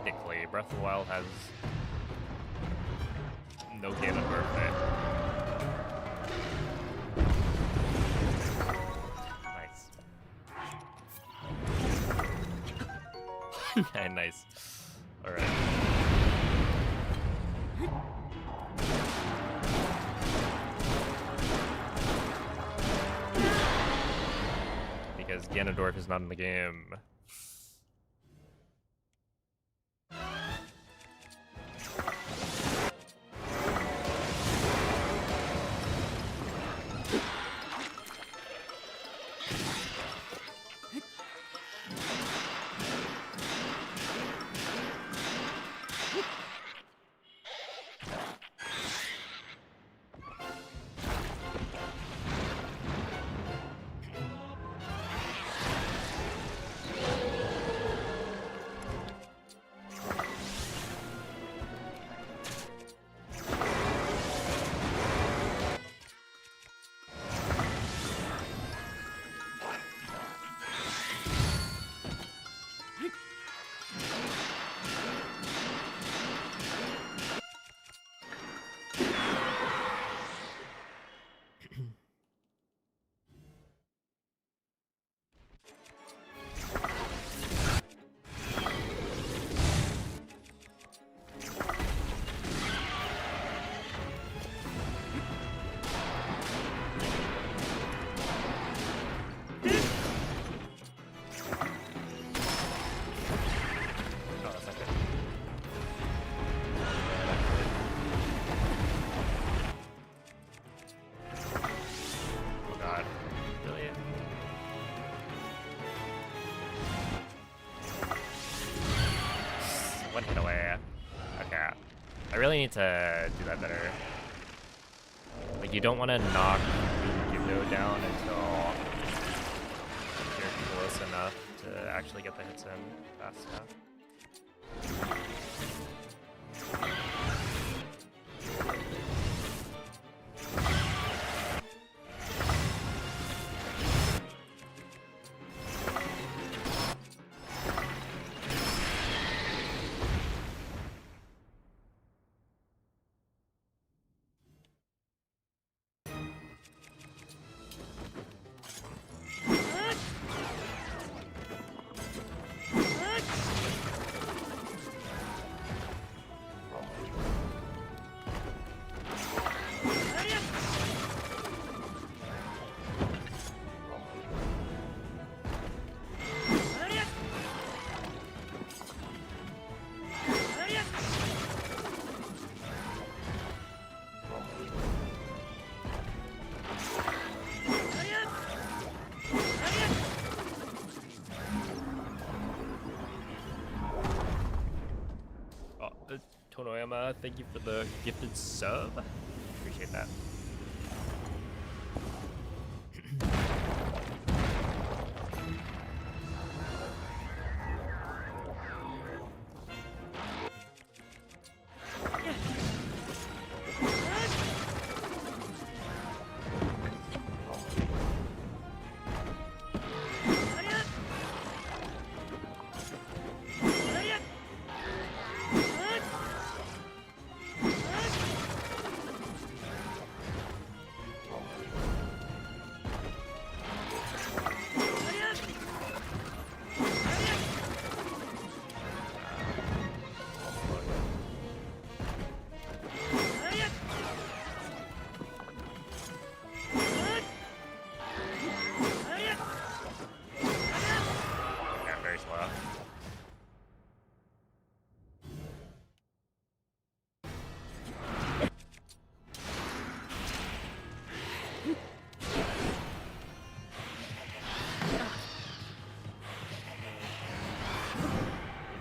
technically, Breath of the Wild has no Ganondorf fit. Nice. Yeah, nice. Alright. Because Ganondorf is not in the game. One hit away. Okay. I really need to do that better. Like, you don't want to knock Yugo down until you're close enough to actually get the hits in fast enough. Tonoyama, thank you for the gifted sub. Appreciate that.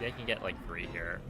Maybe I can get like 3 here.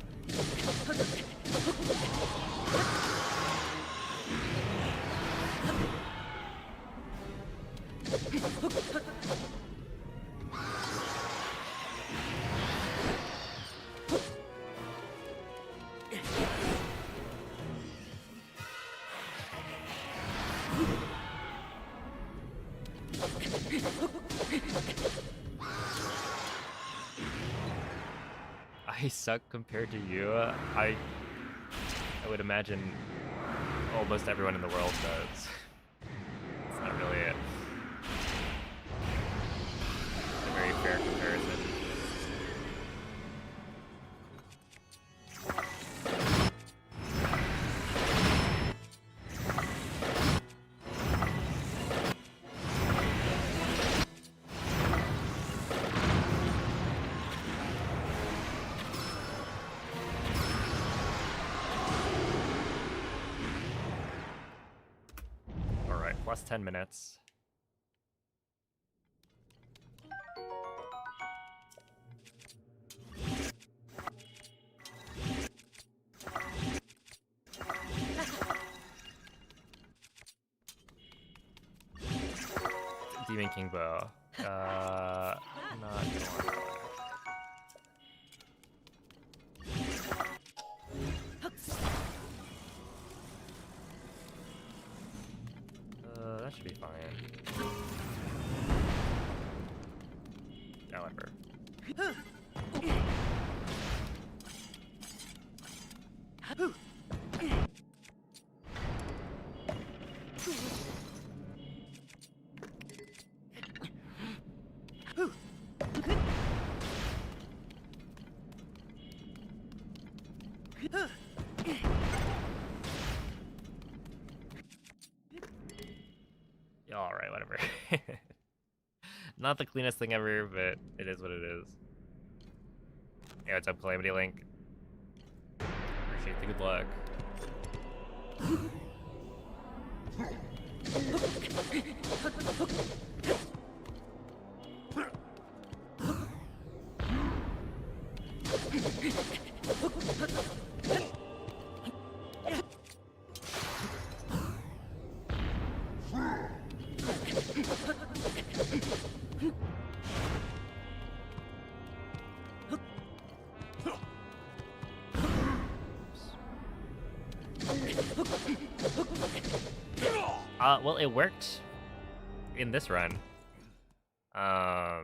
I suck compared to you. I would imagine almost everyone in the world does. It's not really a very fair comparison. Plus 10 minutes. Demon King Bow. Not going on. That should be fine. However. Alright, whatever. Not the cleanest thing ever, but it is what it is. Hey, what's up, Calamity Link? Appreciate the good luck. Well, it worked in this run. So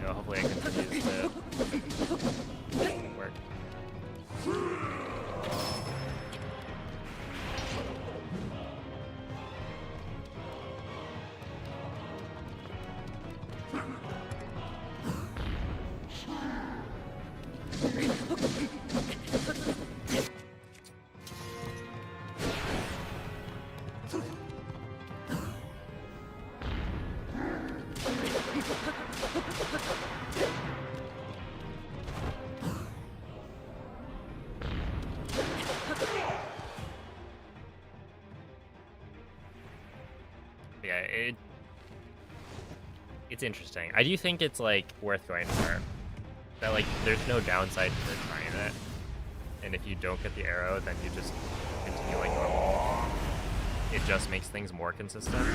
hopefully it continues to work. Yeah, it's interesting. I do think it's like worth going for. That like there's no downside to trying it, and if you don't get the arrow, then you just continue like normal. It just makes things more consistent.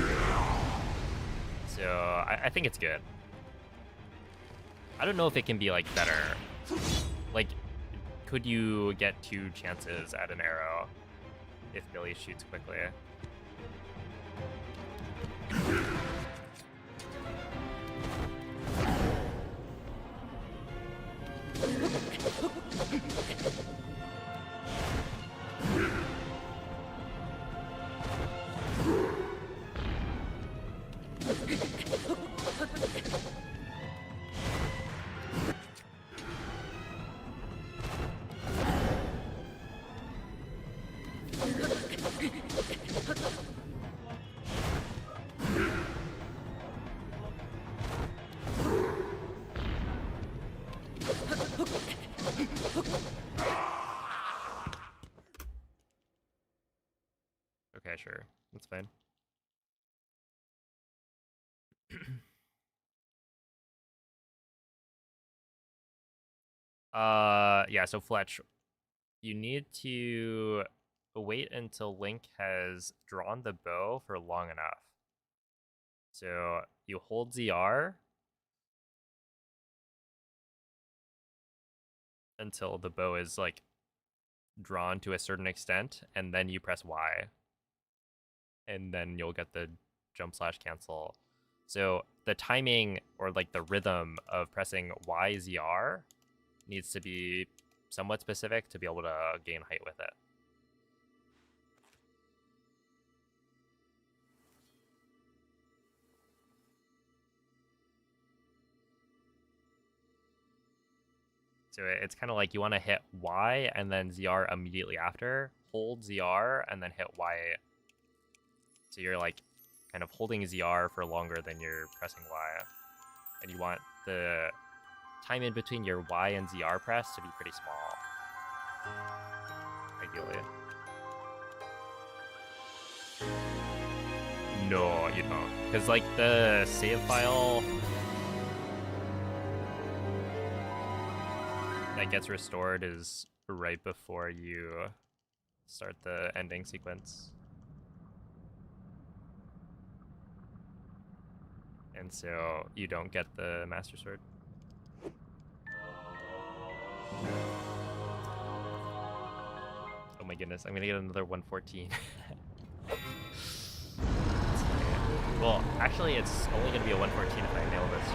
So I think it's good. I don't know if it can be like better. Like, could you get 2 chances at an arrow if Billy shoots quickly? Okay, sure. That's fine. Yeah, so Fletch, you need to wait until Link has drawn the bow for long enough. So you hold ZR until the bow is like drawn to a certain extent, and then you press Y. And then you'll get the jump slash cancel So the timing or like the rhythm of pressing YZR needs to be somewhat specific to be able to gain height with it. So it's kind of like you want to hit Y and then ZR immediately after, hold ZR and then hit Y. So you're like kind of holding ZR for longer than you're pressing Y. And you want the time in between your Y and ZR press to be pretty small, ideally. No, you don't. Because like the save file that gets restored is right before you start the ending sequence. And so you don't get the Master Sword. Oh my goodness, I'm gonna get another 114. Well, actually it's only gonna be a 114 if I nail this.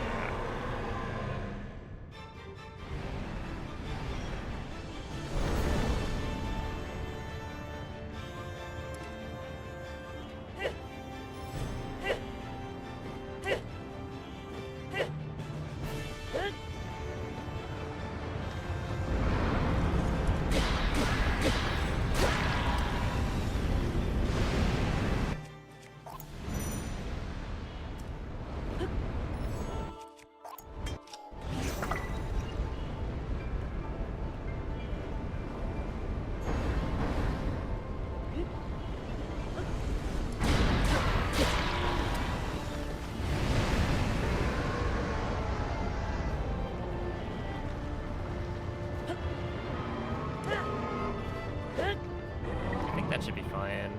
That should be fine.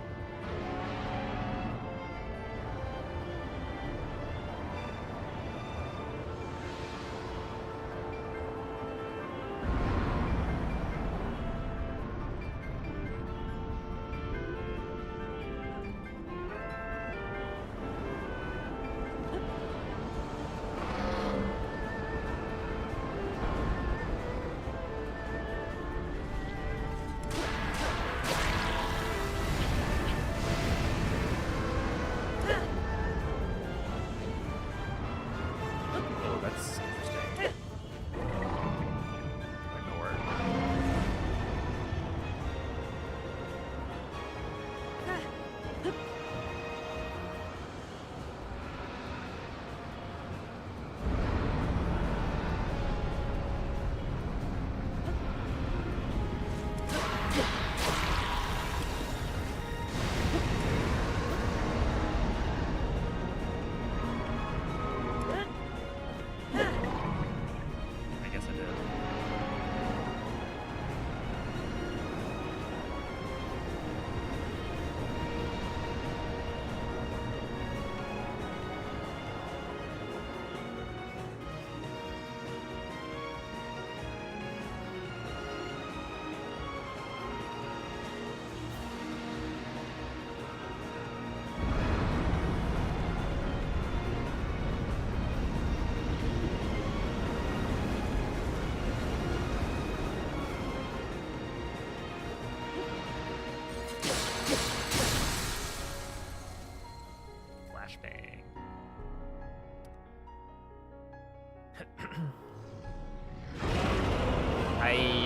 Flashbang.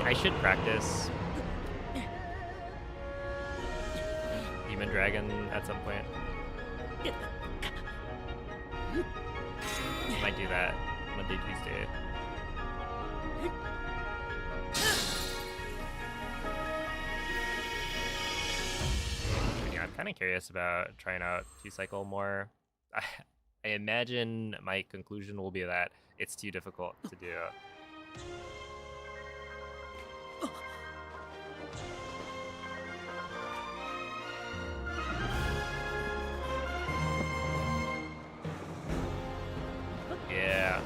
I should practice Demon Dragon at some point. Might do that Monday, Tuesday. Yeah, I'm kind of curious about trying out Q-Cycle more. I imagine my conclusion will be that it's too difficult to do. Yeah.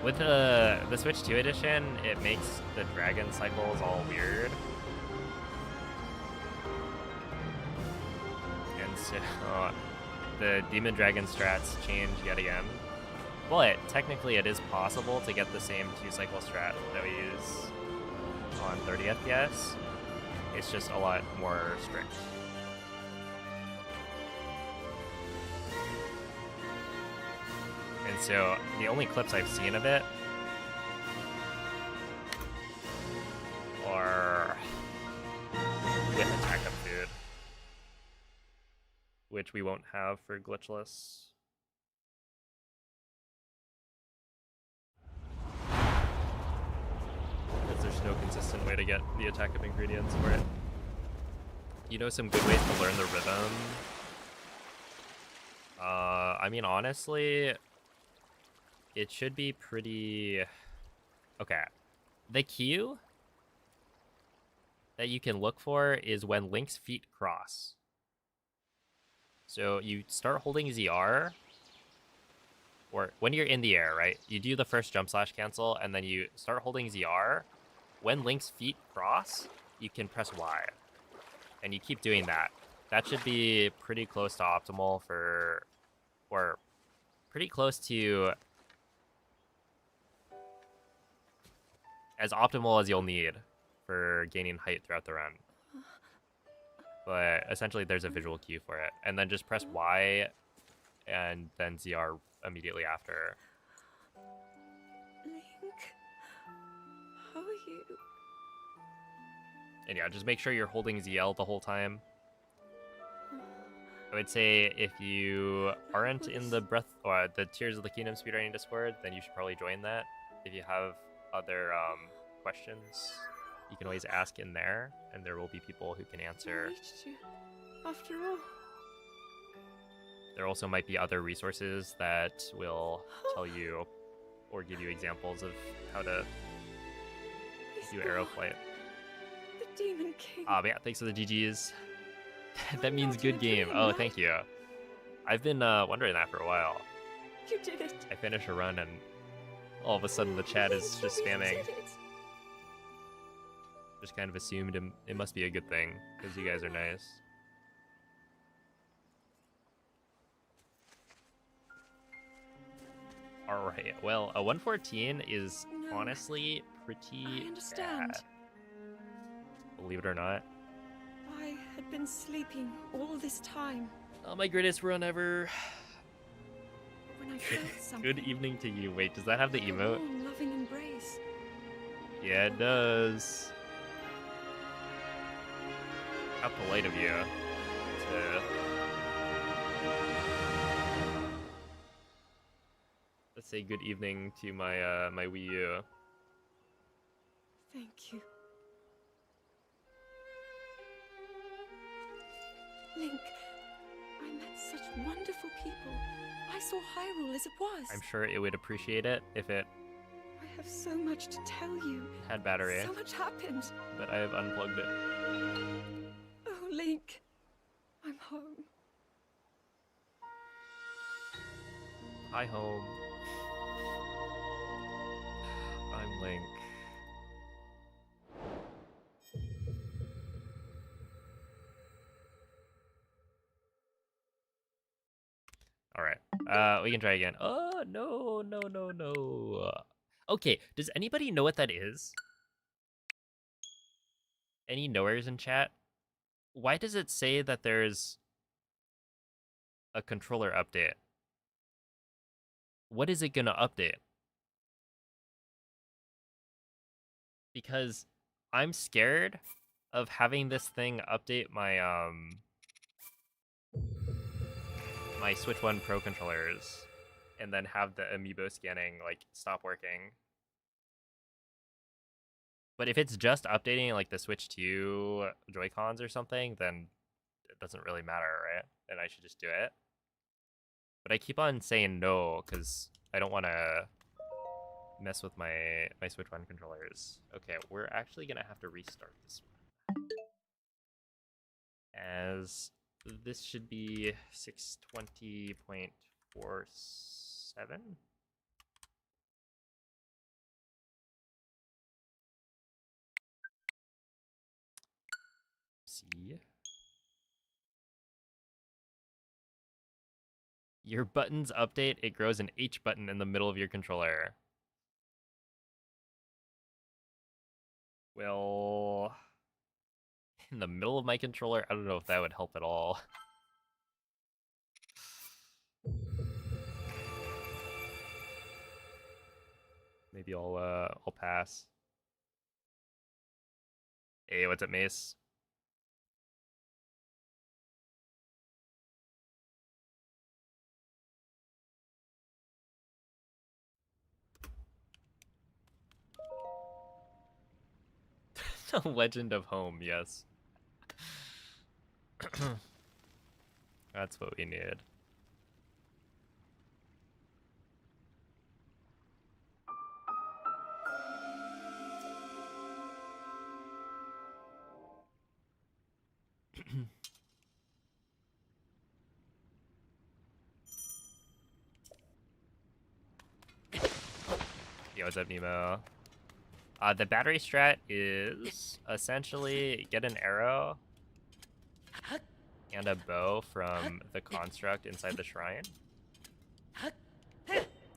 With the Switch 2 edition, it makes the dragon cycles all weird. And so the Demon Dragon strats change yet again. But technically it is possible to get the same 2-cycle strat that we use on 30 FPS. It's just a lot more strict. And so the only clips I've seen of it are with attack up food, which we won't have for glitchless. Because there's no consistent way to get the attack up ingredients for it. You know some good ways to learn the rhythm? I mean, honestly, it should be pretty... Okay. The cue that you can look for is when Link's feet cross. So you start holding ZR, or when you're in the air, right? You do the first jump slash cancel, and then you start holding ZR. When Link's feet cross, you can press Y. And you keep doing that. That should be pretty close to optimal for... or pretty close to as optimal as you'll need for gaining height throughout the run. But essentially there's a visual cue for it. And then just press Y and then ZR immediately after. Link, how are you? And yeah, just make sure you're holding ZL the whole time. I would say if you aren't in the Breath or the Tears of the Kingdom speedrunning Discord, then you should probably join that. If you have other questions, you can always ask in there, and there will be people who can answer. I reached you, after all. There also might be other resources that will tell you or give you examples of how to do arrow flight. The Demon King. But yeah, thanks for the GGs. That I'm means not good your game. dream, Oh, right? thank you. I've been wondering that for a while. You did it. I finish a run and all of a sudden the chat is just You really spamming. did it. Just kind of assumed it must be a good thing because you guys are nice. Alright, well, a 114 is No, honestly pretty I understand. bad. Believe it or not. I had been sleeping all this time. Oh, my greatest run ever. When I felt something. Good evening to you. Wait, does that have the like a emote? warm, loving embrace. Yeah, it does. How polite of you to... Let's say good evening to my my Wii U. Thank you. Link, I met such wonderful people. I saw Hyrule as it was. I'm sure it would appreciate it if it I have so much to tell you. had battery, So much happened. but I have unplugged it. Oh, Link, I'm home. Hi, home. I'm Link. Alright, we can try again. Oh, no. Okay, does anybody know what that is? Any knowers in chat? Why does it say that there's a controller update? What is it gonna update? Because I'm scared of having this thing update my my Switch 1 Pro controllers and then have the amiibo scanning like stop working. But if it's just updating like the Switch 2 Joy-Cons or something, then it doesn't really matter, right? And I should just do it. But I keep on saying no because I don't want to mess with my Switch 1 controllers. Okay, we're actually gonna have to restart this one, as this should be 620.47. See. Your buttons update, it grows an H button in the middle of your controller. Well, in the middle of my controller, I don't know if that would help at all. Maybe I'll pass. Hey, what's up, Mace? The Legend of Home, yes. That's what we need. Yo, what's up, Nemo? The battery strat is essentially get an arrow and a bow from the construct inside the shrine.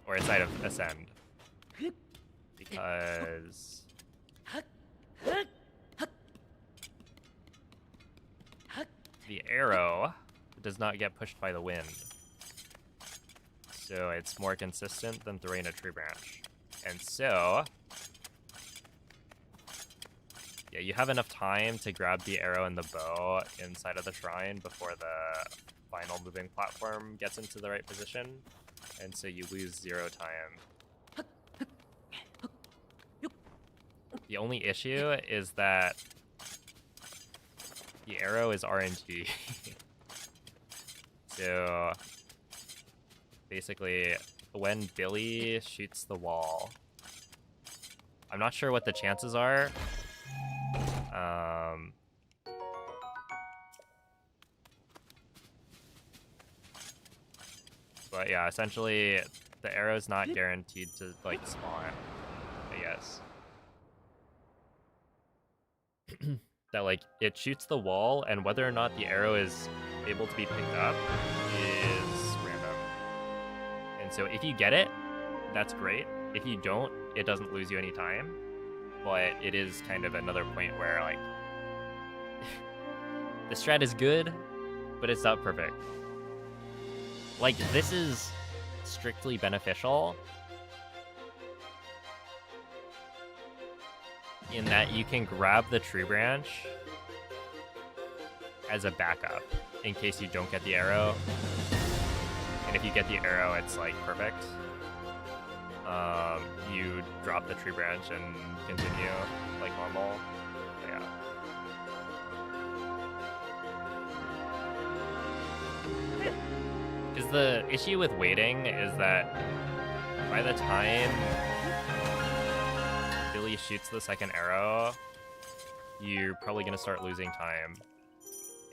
Or inside of Ascend. Because the arrow does not get pushed by the wind. So it's more consistent than throwing a tree branch. And so, yeah, you have enough time to grab the arrow and the bow inside of the shrine before the final moving platform gets into the right position. And so you lose 0 time. The only issue is that the arrow is RNG. So basically, when Billy shoots the wall, I'm not sure what the chances are. But yeah, essentially, the arrow's not guaranteed to like spawn, I guess. That like it shoots the wall, and whether or not the arrow is able to be picked up is random. And so if you get it, that's great. If you don't, it doesn't lose you any time. But it is kind of another point where like the strat is good, but it's not perfect. Like, this is strictly beneficial in that you can grab the tree branch as a backup in case you don't get the arrow. And if you get the arrow, it's like perfect. You drop the tree branch and continue like normal. Yeah. Because the issue with waiting is that by the time Billy shoots the second arrow, you're probably going to start losing time.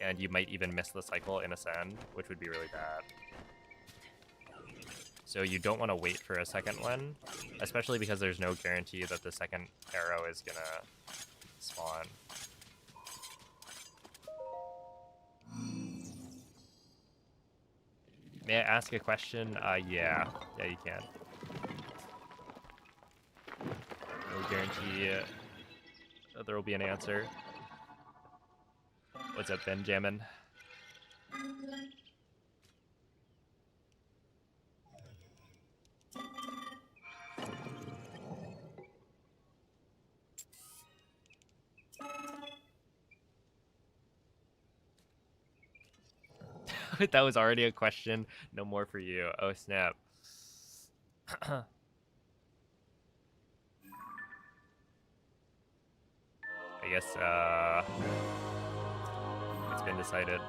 And you might even miss the cycle in Ascend, which would be really bad. So you don't want to wait for a second one, especially because there's no guarantee that the second arrow is going to spawn. May I ask a question? Yeah, you can. No guarantee that there will be an answer. What's up, Benjamin? That was already a question. No more for you. Oh, snap. I guess, it's been decided.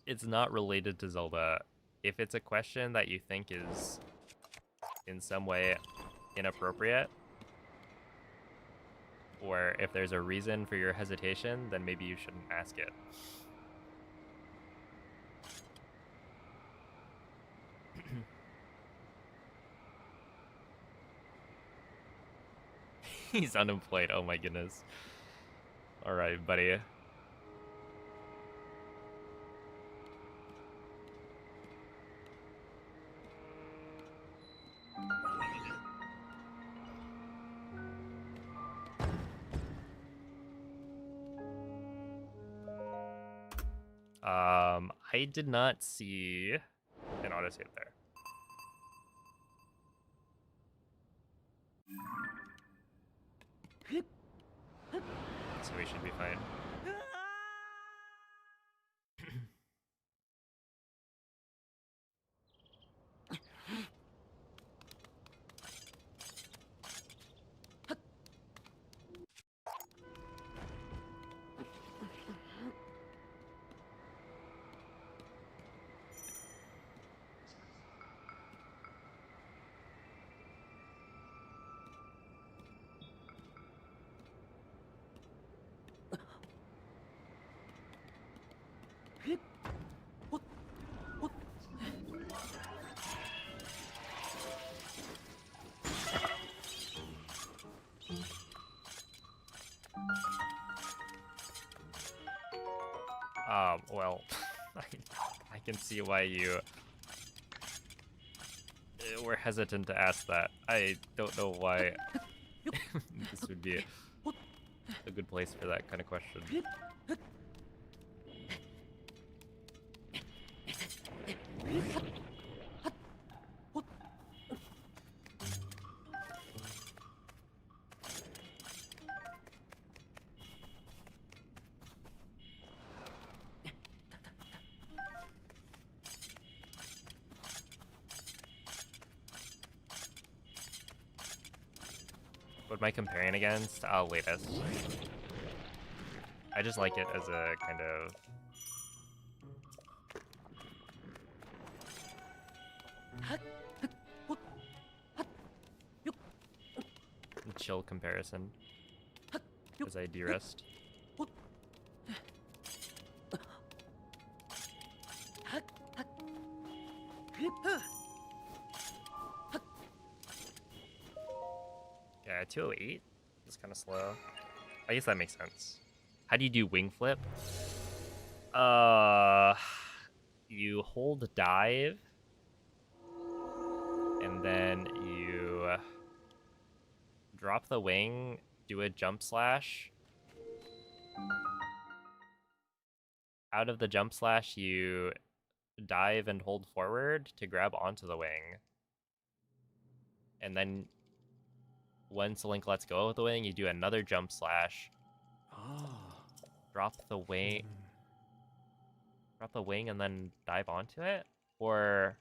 It's not related to Zelda. If it's a question that you think is in some way inappropriate, or if there's a reason for your hesitation, then maybe you shouldn't ask it. He's unemployed. Oh my goodness. All right, buddy. I did not see an autosave there. So we should be fine. Well, I can see why you were hesitant to ask that. I don't know why this would be a good place for that kind of question. What am I comparing against? Latest. I just like it as a kind of chill comparison as I de-rest. Yeah, 208 is kind of slow. I guess that makes sense. How do you do wing flip? You hold dive, and then you drop the wing, do a jump slash. Out of the jump slash, you dive and hold forward to grab onto the wing. And then once Link lets go of the wing, you do another jump slash. Drop the wing. Drop the wing and then dive onto it? Or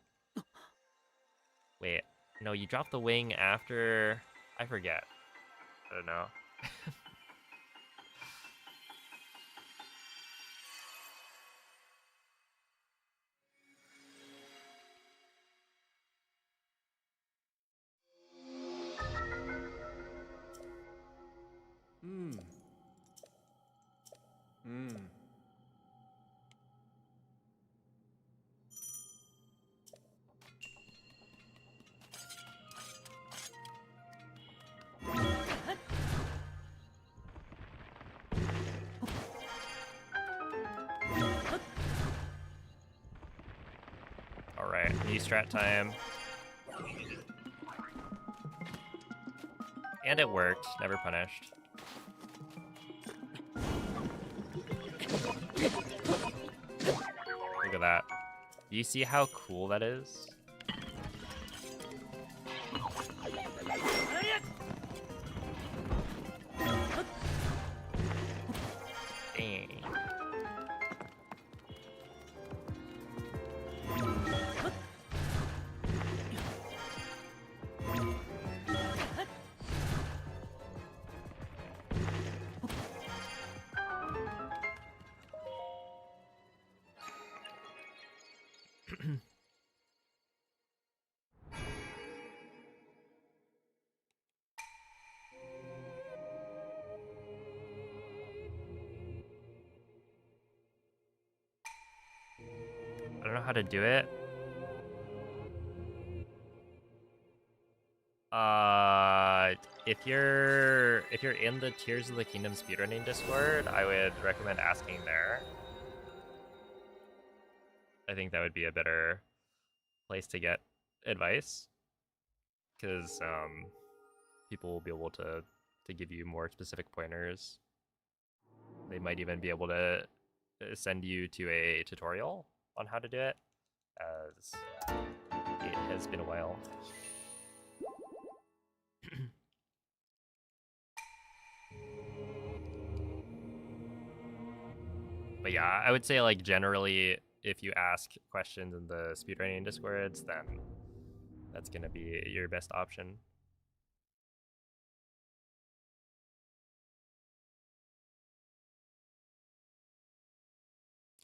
wait, no, you drop the wing after, I forget. I don't know. Alright, new strat time. And it worked, never punished. Look at that. Do you see how cool that is? Dang. I don't know how to do it. if you're in the Tears of the Kingdom speedrunning Discord, I would recommend asking there. I think that would be a better place to get advice, because people will be able to give you more specific pointers. They might even be able to send you to a tutorial on how to do it, as it has been a while. But yeah, I would say, like, generally, if you ask questions in the speedrunning Discords, then that's gonna be your best option.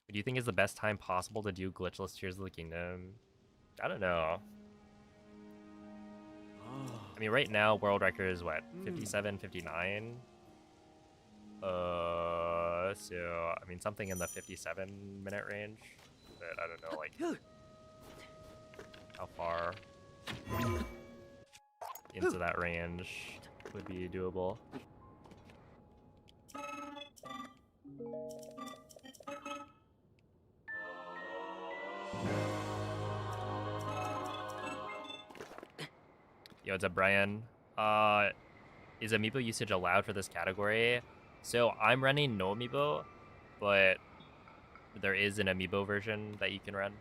Do you think is the best time possible to do glitchless Tears of the Kingdom? I don't know. I mean, right now, world record is what, 57, 59? So, I mean, something in the 57-minute range. But I don't know, like, how far into that range would be doable. Yo, what's up, Brian? Is amiibo usage allowed for this category? So I'm running no amiibo, but there is an amiibo version that you can run.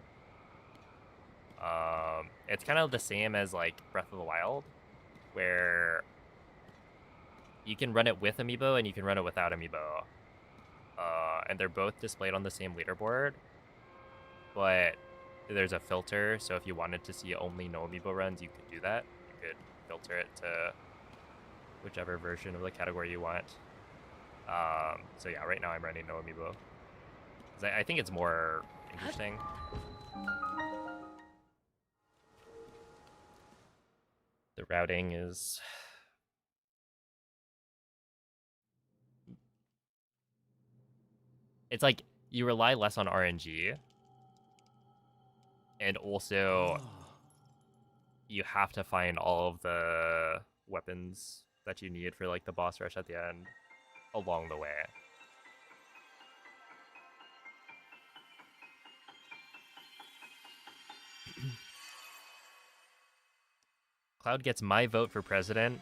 It's kind of the same as like Breath of the Wild, where you can run it with amiibo and you can run it without amiibo. And they're both displayed on the same leaderboard, but there's a filter, so if you wanted to see only no amiibo runs, you could do that. You could filter it to whichever version of the category you want. So yeah, right now I'm running no amiibo. I think it's more interesting. The routing is... It's like you rely less on RNG, and also you have to find all of the weapons that you need for like the boss rush at the end along the way. Cloud gets my vote for president.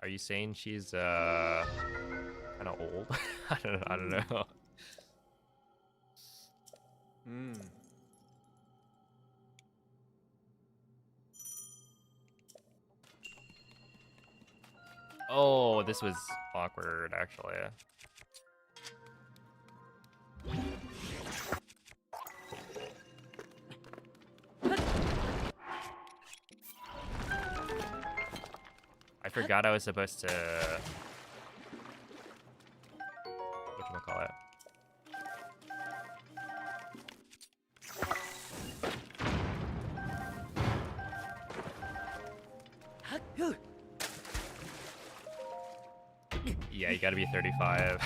Are you saying she's kind of old? I don't know. Oh, this was awkward, actually. I forgot I was supposed to... whatchamacallit? Yeah, you gotta be 35.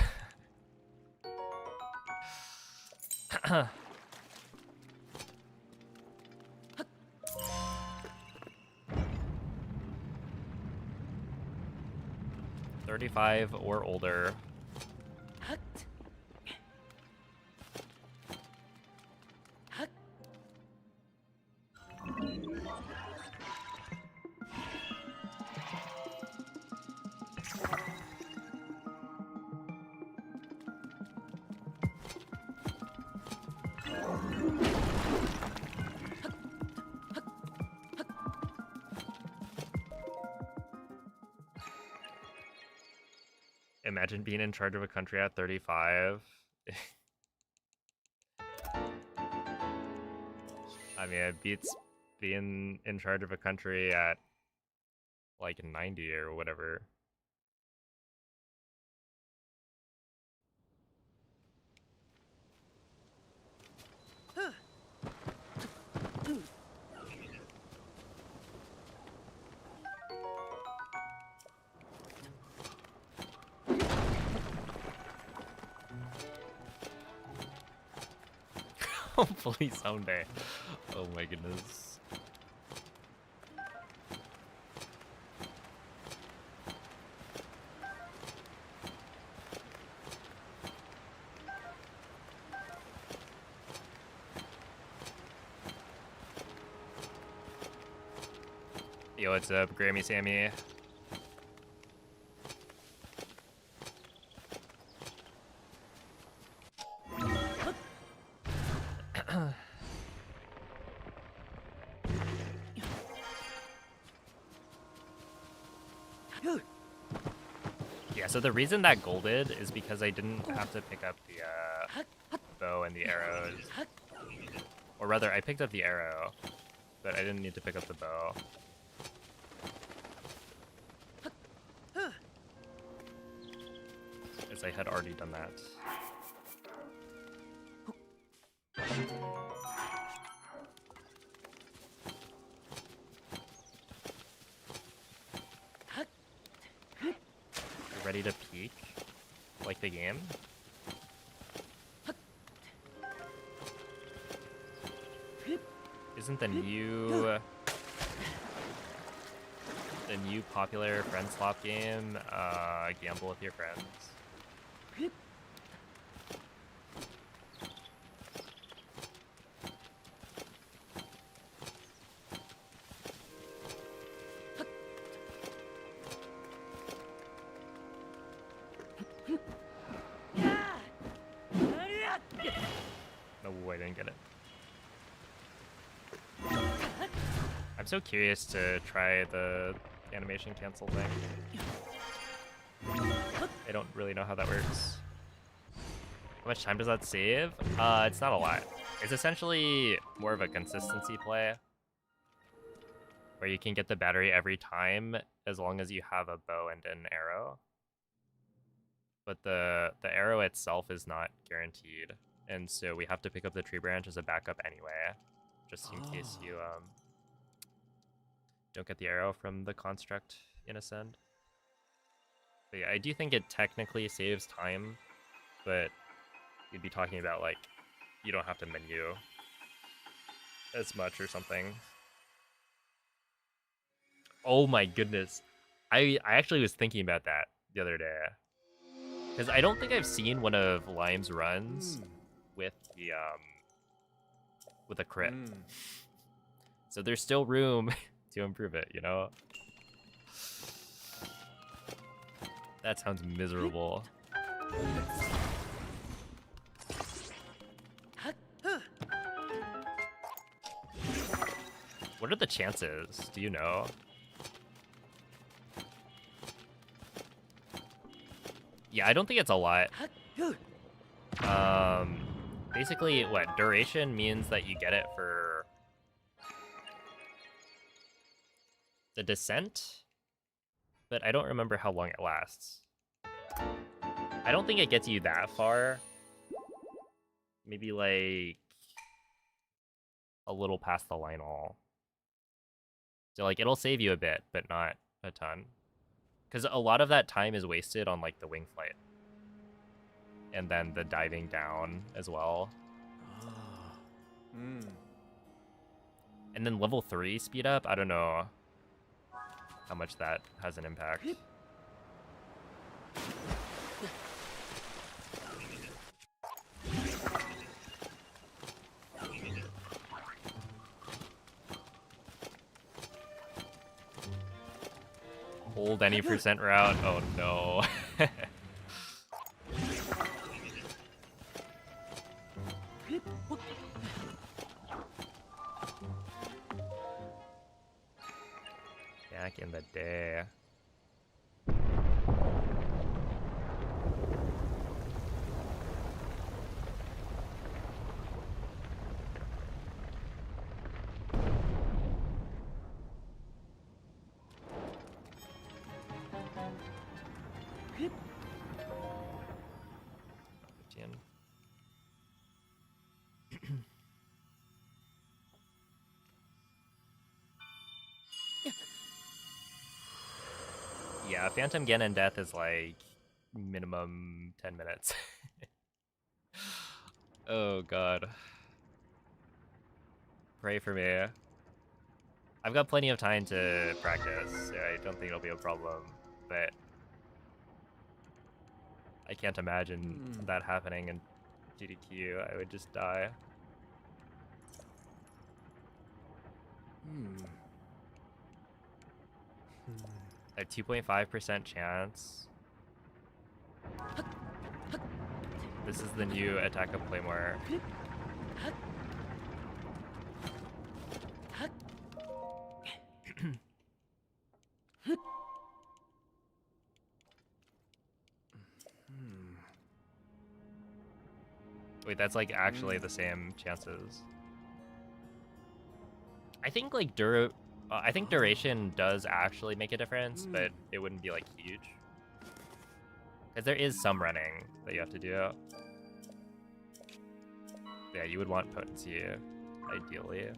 $35 or older. Imagine being in charge of a country at 35. I mean, it beats being in charge of a country at like 90 or whatever. Hopefully someday. Oh my goodness. Yo, what's up, Grammy Sammy? Yeah, so the reason that golded is because I didn't have to pick up the bow and the arrows. Or rather, I picked up the arrow, but I didn't need to pick up the bow. As I had already done that. You ready to peek? Like the game? Isn't the new popular friend swap game Gamble with your friends? No, I didn't get it. I'm so curious to try the animation cancel thing. I don't really know how that works. How much time does that save? It's not a lot. It's essentially more of a consistency play, where you can get the battery every time as long as you have a bow and an arrow. But the arrow itself is not guaranteed, and so we have to pick up the tree branch as a backup anyway, just in case you don't get the arrow from the construct in Ascend. But yeah, I do think it technically saves time, but you'd be talking about, like, you don't have to menu as much or something. Oh my goodness. I actually was thinking about that the other day. Because I don't think I've seen one of Lime's runs with the with a crit. So there's still room to improve it, you know? That sounds miserable. What are the chances? Do you know? Yeah, I don't think it's a lot. Basically, what? Duration means that you get it for the descent? But I don't remember how long it lasts. I don't think it gets you that far. Maybe like a little past the line all. So like it'll save you a bit, but not a ton. Because a lot of that time is wasted on like the wing flight. And then the diving down as well. And then level 3 speed up, I don't know how much that has an impact. Hold any percent route. Oh no. Back in the day. Yeah, Phantom Ganon death is like minimum 10 minutes. Oh god. Pray for me. I've got plenty of time to practice, so I don't think it'll be a problem, but I can't imagine that happening in GDQ. I would just die. A 2.5% chance. This is the new attack of Claymore. Wait, that's like actually the same chances. I think like I think duration does actually make a difference, but it wouldn't be like huge. Because there is some running that you have to do. Yeah, you would want potency, ideally.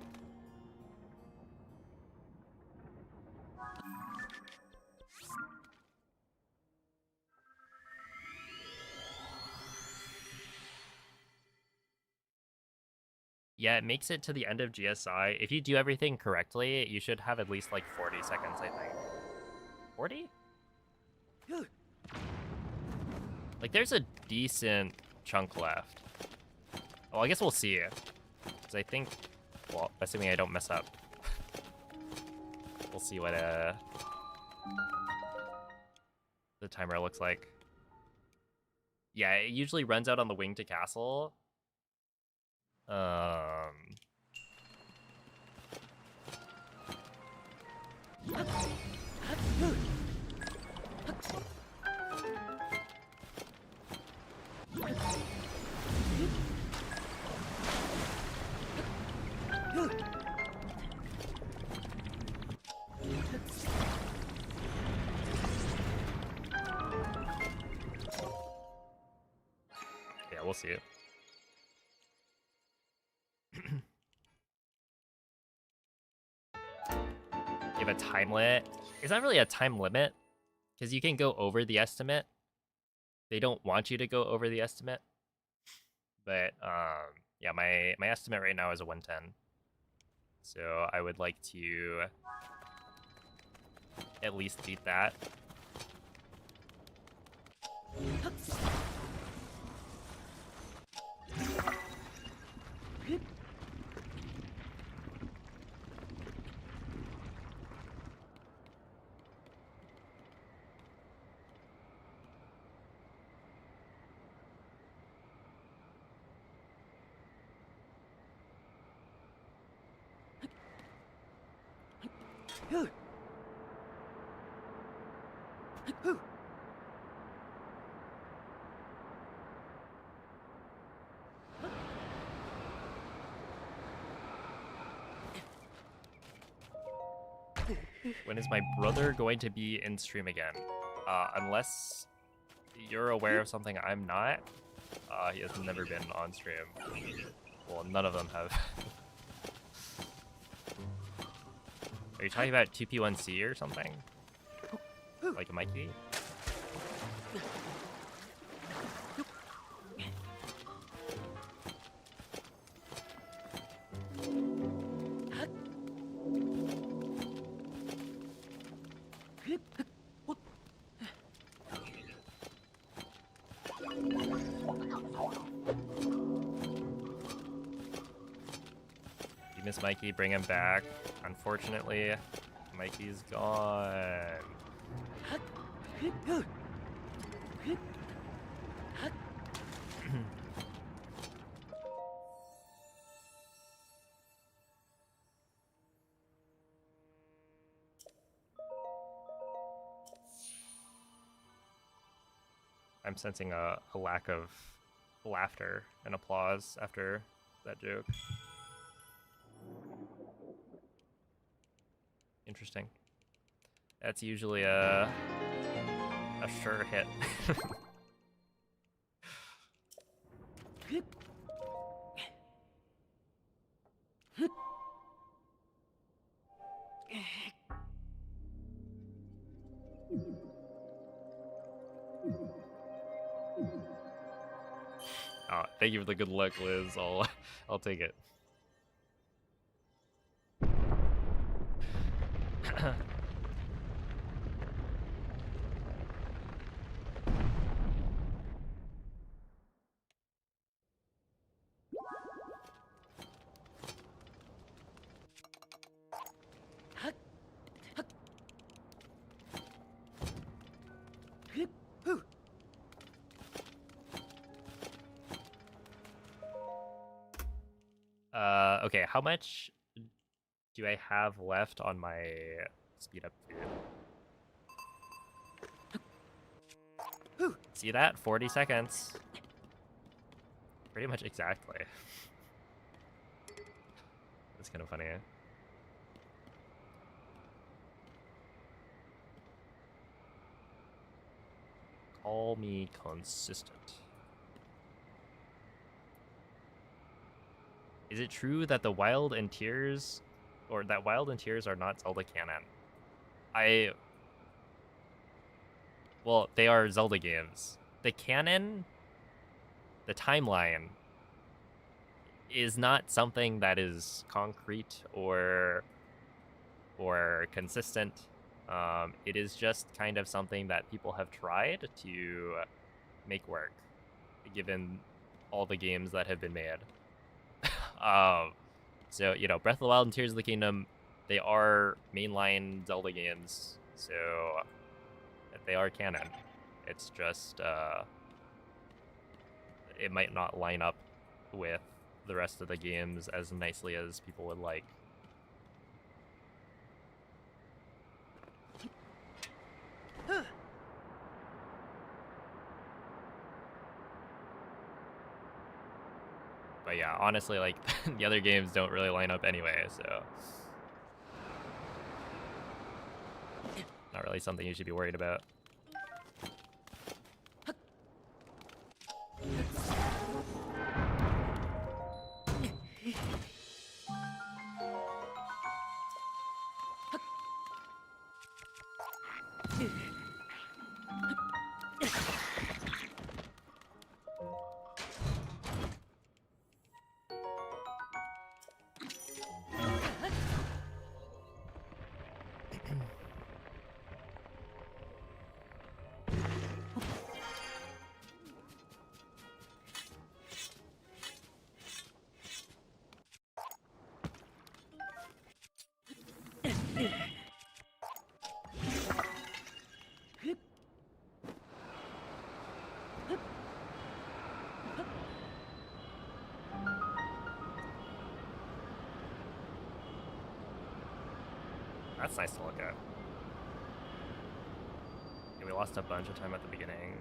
Yeah, it makes it to the end of GSI. If you do everything correctly, you should have at least like 40 seconds, I think. 40? Like, there's a decent chunk left. Oh, I guess we'll see. Because I think, well, assuming I don't mess up. We'll see what the timer looks like. Yeah, it usually runs out on the wing to castle. Yeah, we'll see it. You have a time limit. It's not really a time limit, because you can go over the estimate. They don't want you to go over the estimate. But yeah, my estimate right now is a 110. So I would like to at least beat that. When is my brother going to be in stream again? Unless you're aware of something I'm not, he has never been on stream. Well, none of them have. Are you talking about 2P1C or something? Like a Mikey? You miss Mikey, bring him back. Unfortunately, Mikey's gone. I'm sensing a lack of laughter and applause after that joke. Interesting. That's usually a sure hit. Oh, thank you for the good luck, Liz. I'll take it. Okay, how much do I have left on my speed up food? See that? 40 seconds. Pretty much exactly. That's kind of funny. Call me consistent. Is it true that the Wild and Tears, or that Wild and Tears are not Zelda canon? Well, they are Zelda games. The canon, the timeline, is not something that is concrete or consistent. It is just kind of something that people have tried to make work, given all the games that have been made. So, you know, Breath of the Wild and Tears of the Kingdom, they are mainline Zelda games, so they are canon. It's just, it might not line up with the rest of the games as nicely as people would like. But yeah, honestly, like, the other games don't really line up anyway, so not really something you should be worried about. That's nice to look at. Yeah, we lost a bunch of time at the beginning.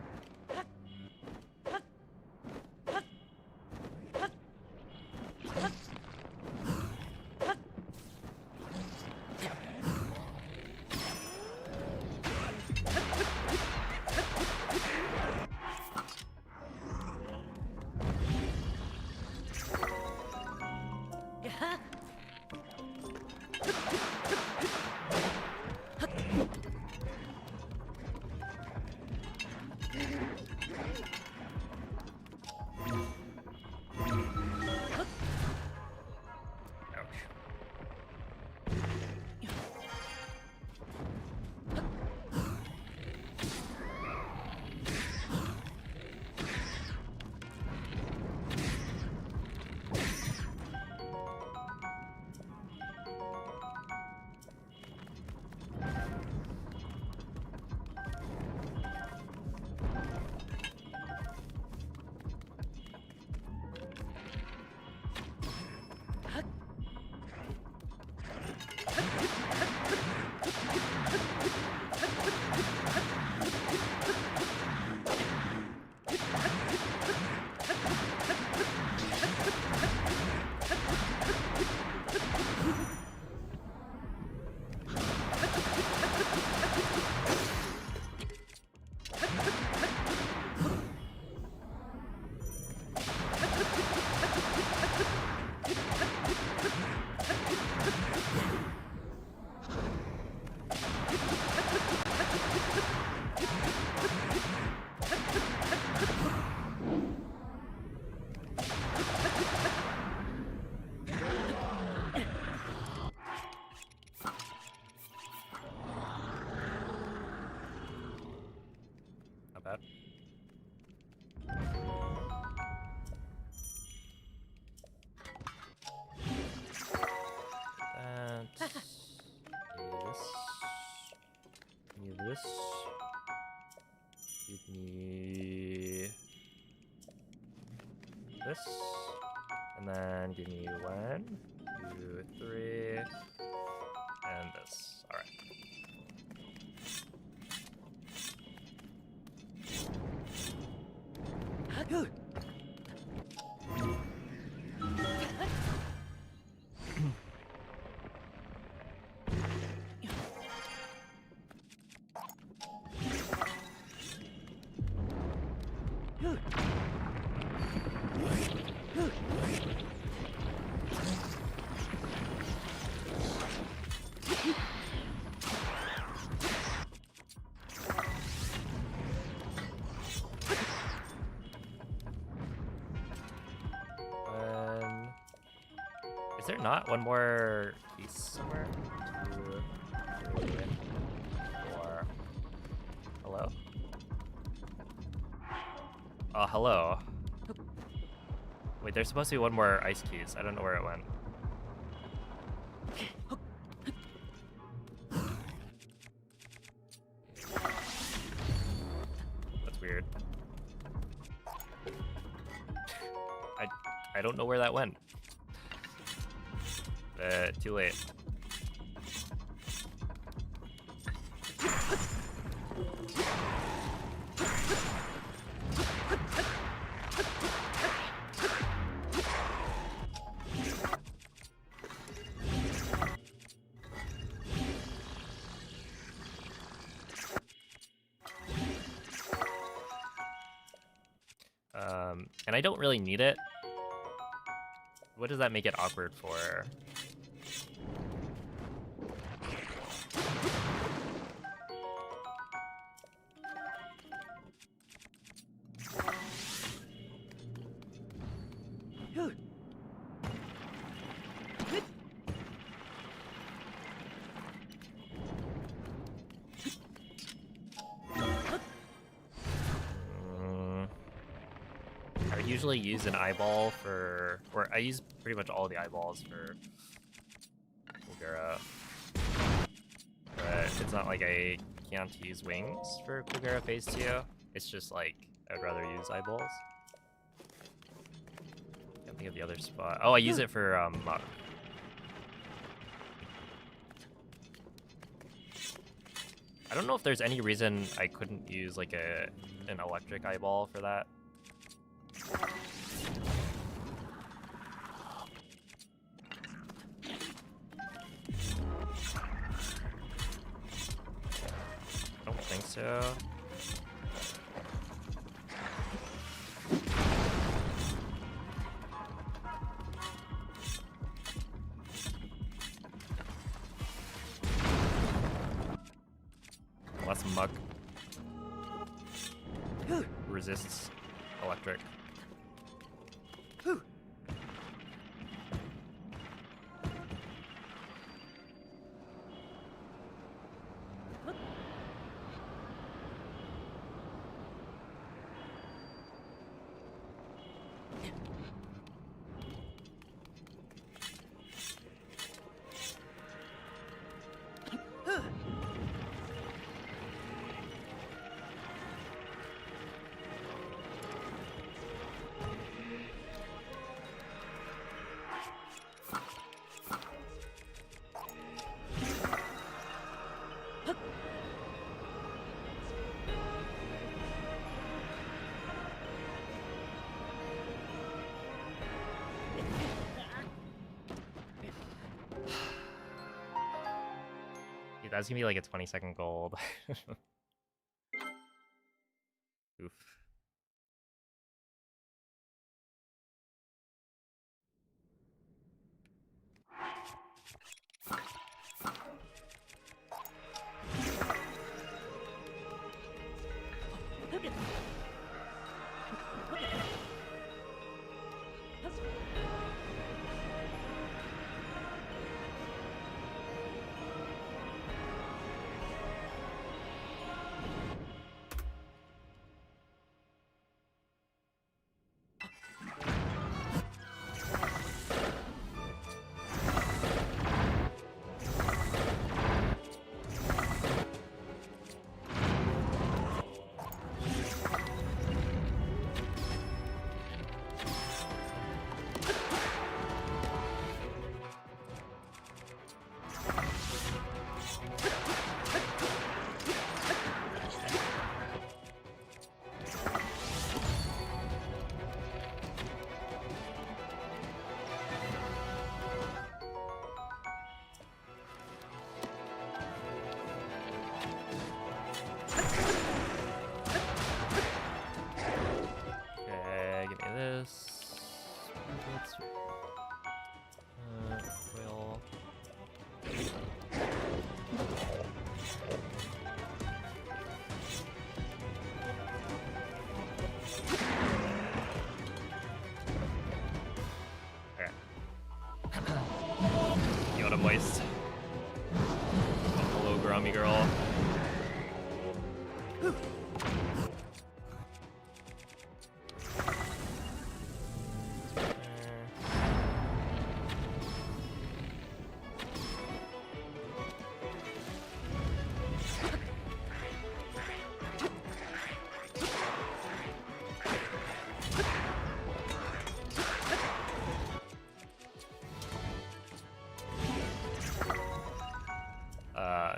Not bad. Give me this. Give me this. And then give me one. 2, 3, and this. All right. Is there not one more piece somewhere? 2, 3, 4. Hello? Oh, hello. Wait, there's supposed to be one more ice cube. I don't know where it went. That's weird. I don't know where that went. Too late. And I don't really need it. What does that make it awkward for? I usually use an eyeball for, or I use pretty much all the eyeballs for Kugura. But it's not like I can't use wings for Kugura Phase 2. It's just like, I'd rather use eyeballs. Can't think of the other spot. Oh, I use it for Muck. I don't know if there's any reason I couldn't use like an electric eyeball for that. I don't think so. Unless Muck resists electric. That's gonna be like a 20-second gold. Oof.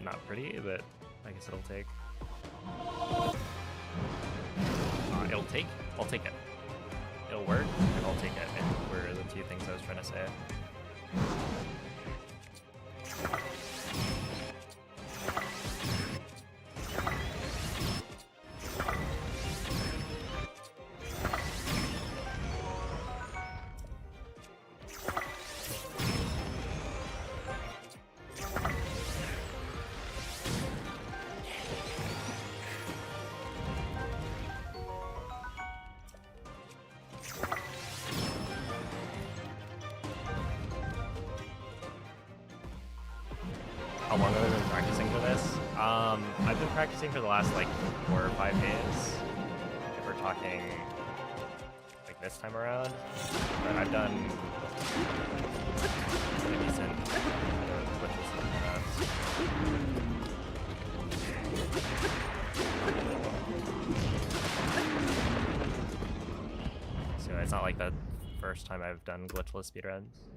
Not pretty, but I guess it'll take. It'll take. I'll take it. It'll work, and I'll take it. I think were the two things I was trying to say. How long have I been practicing for this? I've been practicing for the last like 4 or 5 days. If we're talking like this time around, but I've done a decent glitches in the past. So it's not like the first time I've done glitchless speedruns.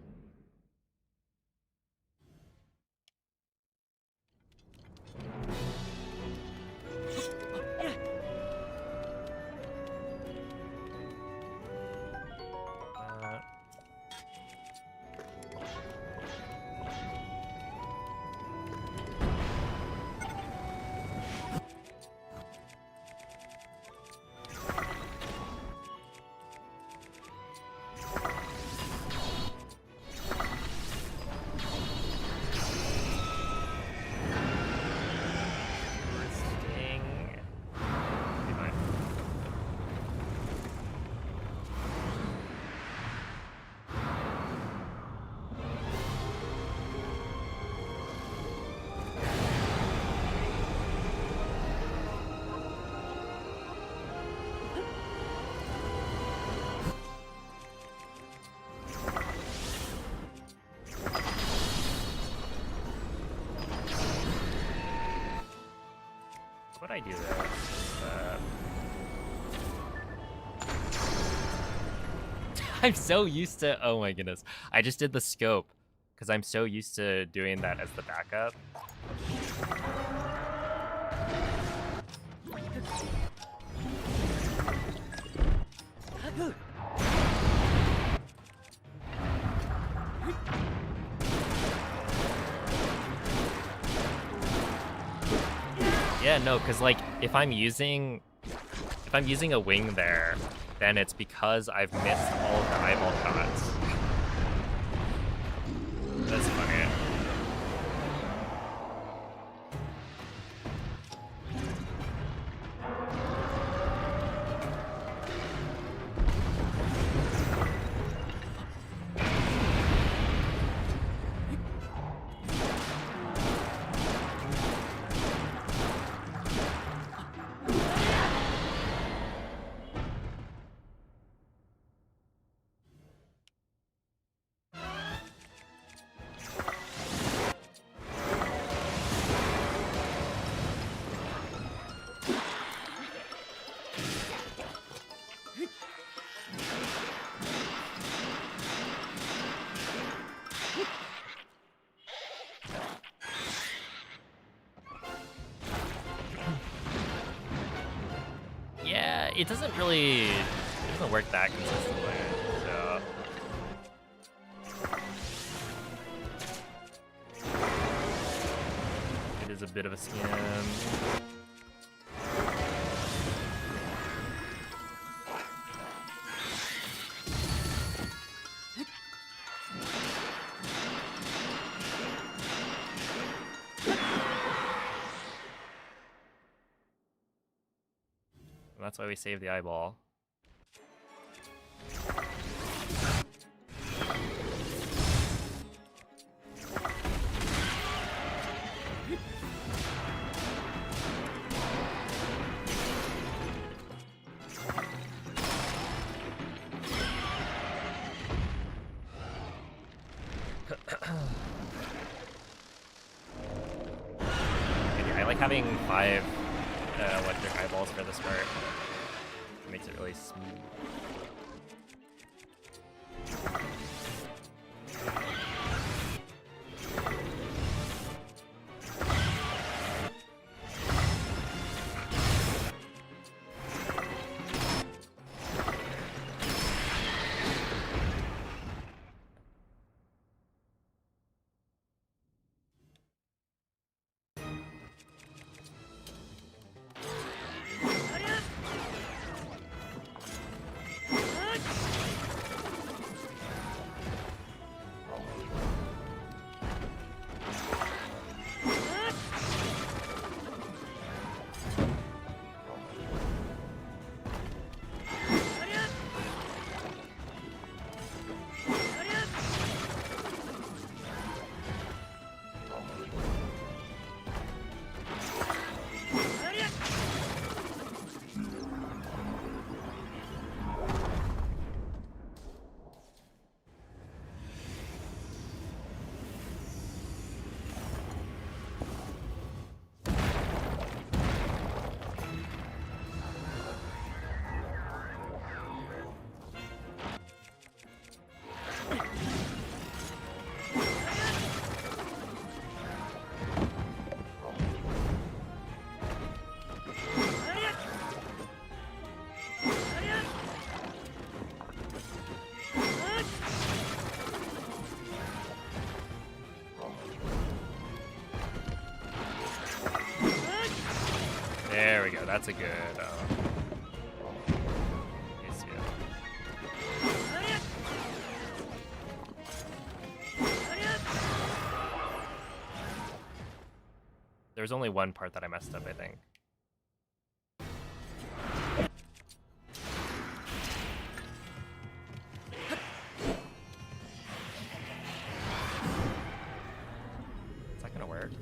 What I do there? I'm so used to. Oh my goodness! I just did the scope because I'm so used to doing that as the backup. Yeah, no, because like if I'm using a wing there, then it's because I've missed all of the eyeball shots. That's funny. Yeah, it doesn't work that consistently, so. It is a bit of a scam. That's why we save the eyeball. like having 5 electric eyeballs for this part. It makes it really smooth. There we go. That's a good. There's only one part that I messed up, I think. Is that gonna work?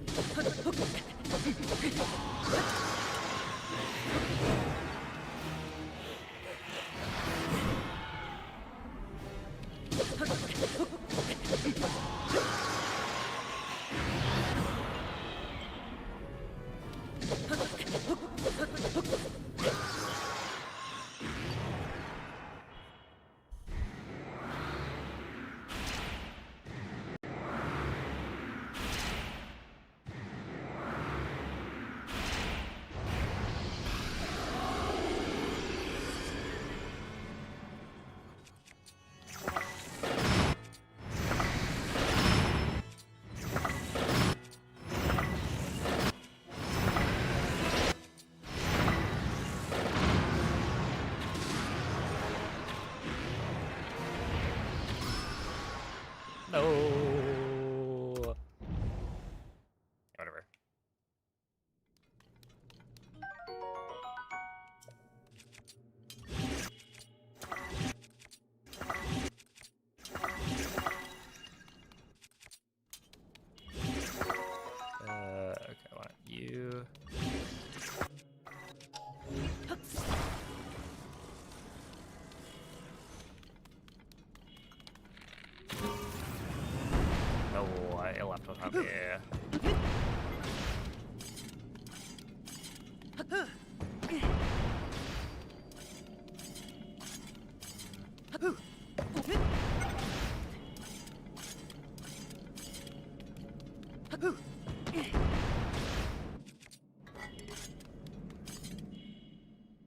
No. Whatever. Okay, I want you. No, I left without here.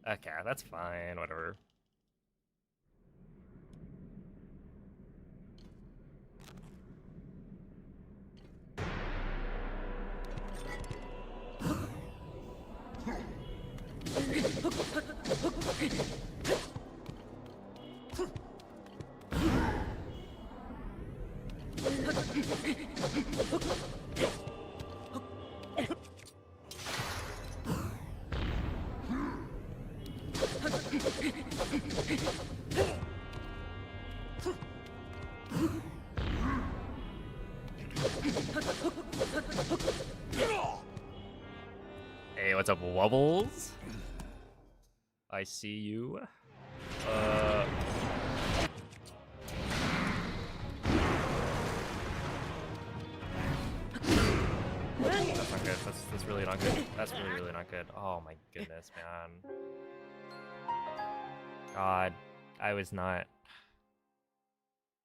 Okay, that's fine, whatever. Hey, what's up, Wubbles? I see you. That's not good. good. That's really not good. That's really not good. Oh my goodness, man. God, I was not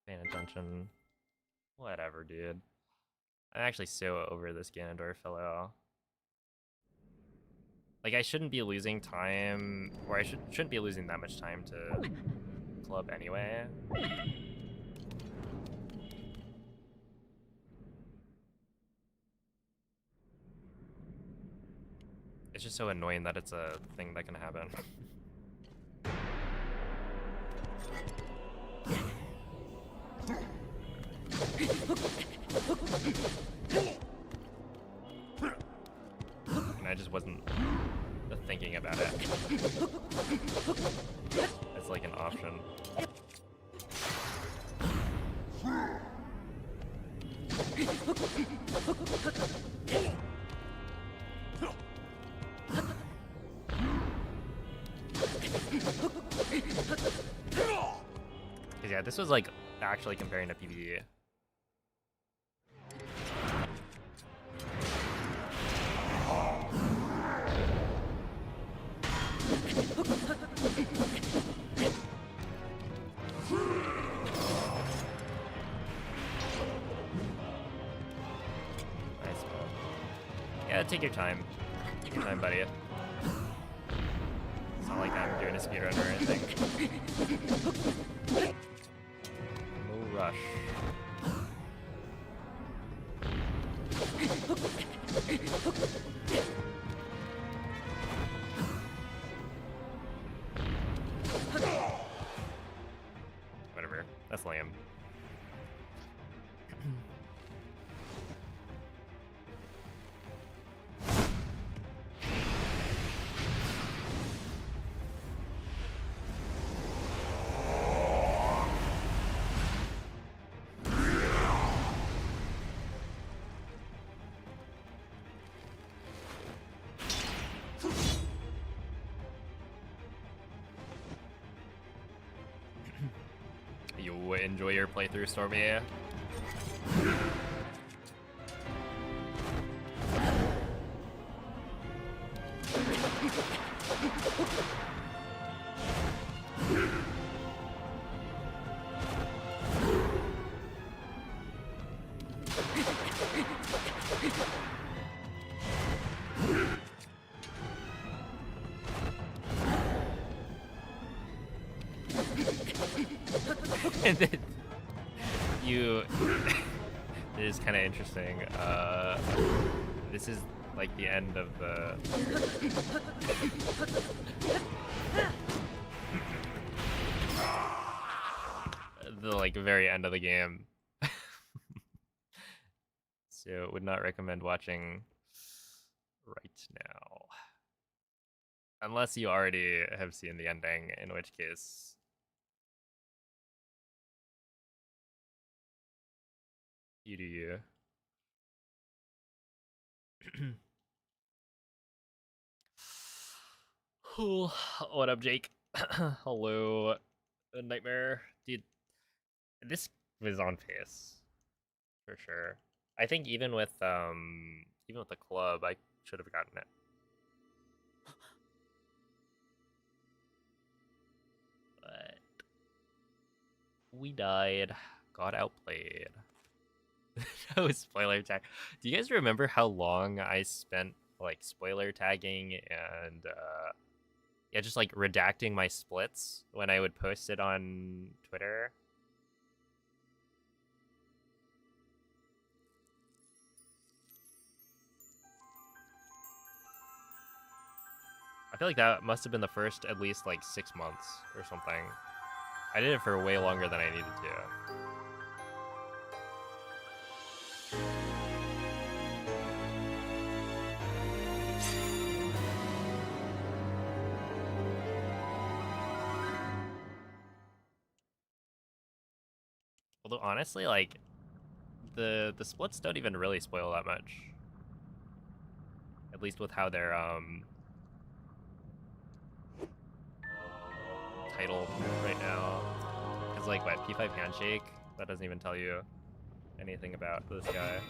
paying attention. Whatever, dude. I'm actually so over this Ganondorf fellow. Like, I shouldn't be losing time, or I shouldn't be losing that much time to club anyway. It's just so annoying that it's a thing that can happen. And I just wasn't thinking about it. It's like an option. Cause yeah, this was like actually comparing to PvE. Nice, man. Yeah, take your time. Take your time, buddy. It's not like I'm doing a speedrun or anything. No rush. Whatever. That's lame. You enjoy your playthrough, Stormy? And then you, it is kind of interesting. This is like the end of the. The like very end of the game. So would not recommend watching right now. Unless you already have seen the ending, in which case you do you. What up, Jake? Hello, Nightmare. Dude, this was on pace for sure. I think even with the club, I should have gotten it. But we died. Got outplayed. That was spoiler tag. Do you guys remember how long I spent like spoiler tagging and yeah, just like redacting my splits when I would post it on Twitter? I feel like that must have been the first at least like 6 months or something. I did it for way longer than I needed to. Although honestly, like the splits don't even really spoil that much. At least with how they're titled right now. Cause like what, P5 handshake? That doesn't even tell you anything about this guy.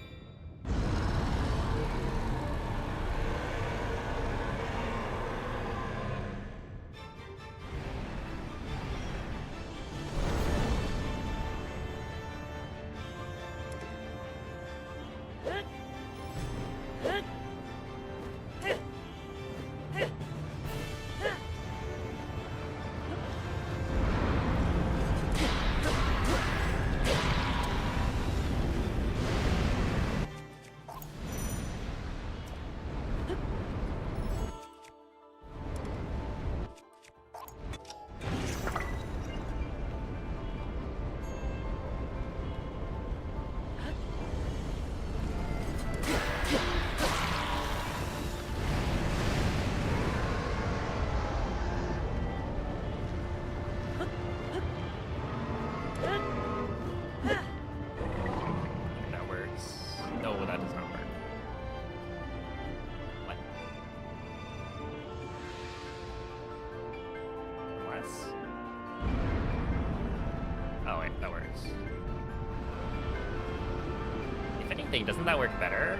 If anything, doesn't that work better?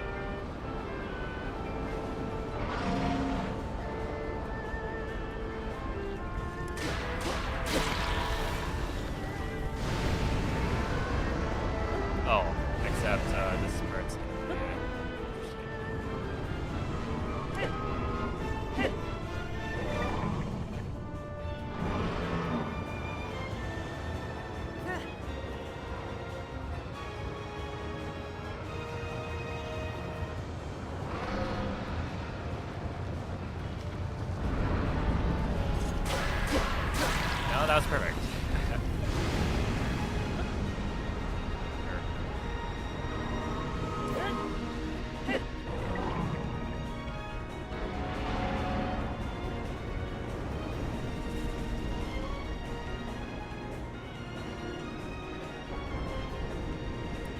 Oh, except this part's no, that was perfect.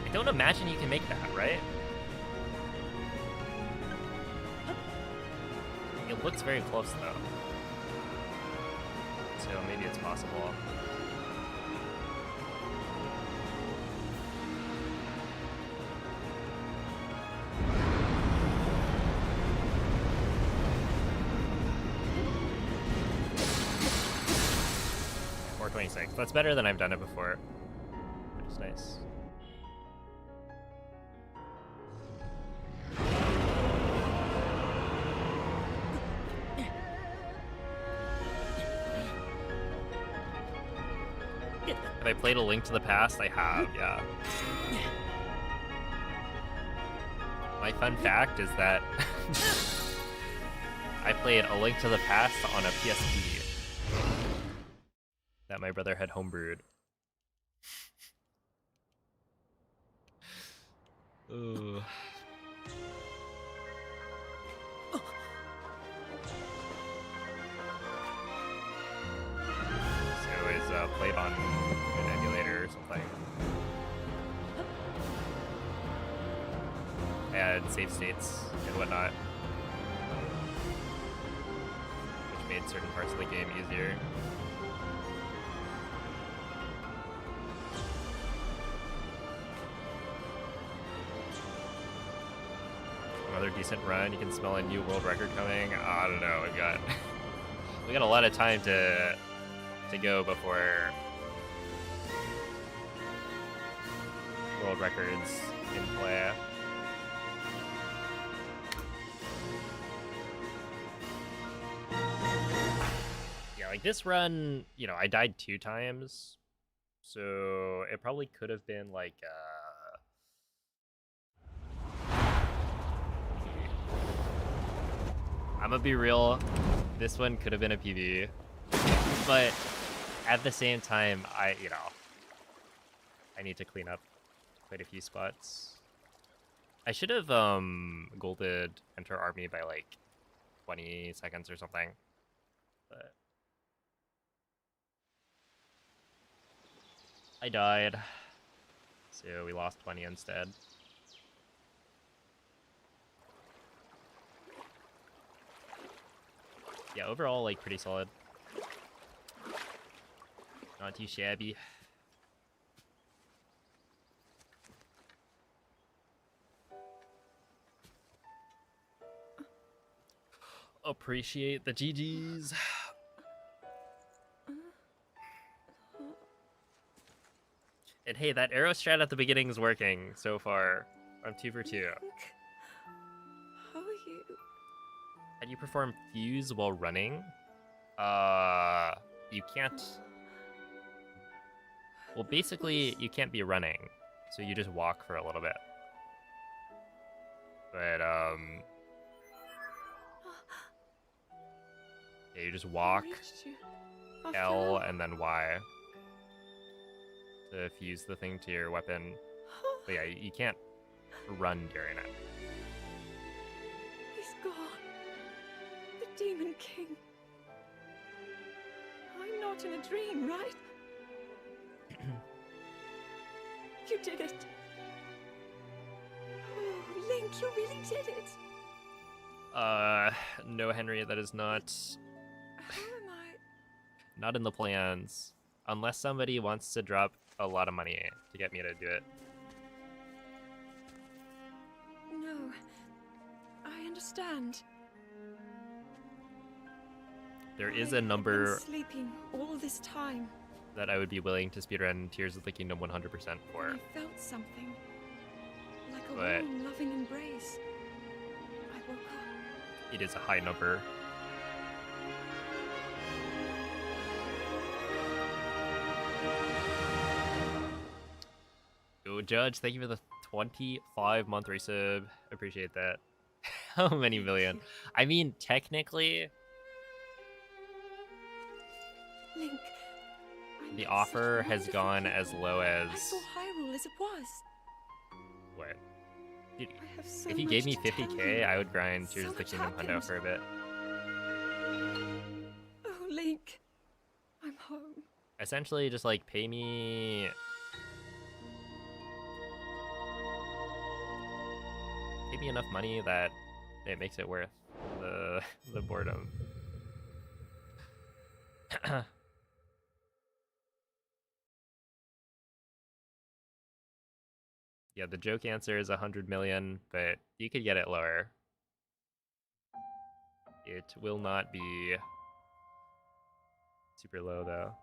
I don't imagine you can make that, right? It looks very close though. So maybe it's possible. Yeah, 426. That's better than I've done it before. Which is nice. Have I played A Link to the Past? I have, yeah. My fun fact is that I played A Link to the Past on a PSP that my brother had homebrewed. Ooh. So it's played on an emulator or something. I had save states and whatnot, which made certain parts of the game easier. Another decent run. You can smell a new world record coming. I don't know. We got a lot of time to go before world records in play. Yeah, like this run, you know, I died 2 times, so it probably could have been like I'm gonna be real, this one could have been a PB, but at the same time, I need to clean up quite a few spots. I should have golded Enter Army by like 20 seconds or something, but I died, so we lost 20 instead. Yeah, overall, like, pretty solid. Not too shabby. Appreciate the GGs. And hey, that arrow strat at the beginning is working so far. I'm 2 for 2. Link, how are you? How do you perform fuse while running? You can't. Well, basically, you can't be running, so you just walk for a little bit. But yeah, you just walk L and then Y to fuse the thing to your weapon. But yeah, you can't run during it. He's gone. The Demon King. I'm not in a dream, right? You did it. Oh, Link, you really did it. No, Henry, that is not How am I? not in the plans. Unless somebody wants to drop a lot of money to get me to do it. No, I understand. There is a I've number been sleeping all this time. that I would be willing to speedrun Tears of the Kingdom 100% for. I felt something, like a But- warm, loving embrace. I woke up. It is a high number. Yo, Judge, thank you for the 25-month resub. Appreciate that. How many million? I mean, technically, Link, I the met offer such has wonderful gone people. as low as... I saw Hyrule as it was. What? Dude, I have so if you much gave me to tell 50k, you. I would grind So Tears of the much Kingdom hundo happened. for a bit. Oh, Link, I'm home. Essentially, just like pay me enough money that it makes it worth the boredom. Yeah, the joke answer is 100 million, but you could get it lower. It will not be super low though.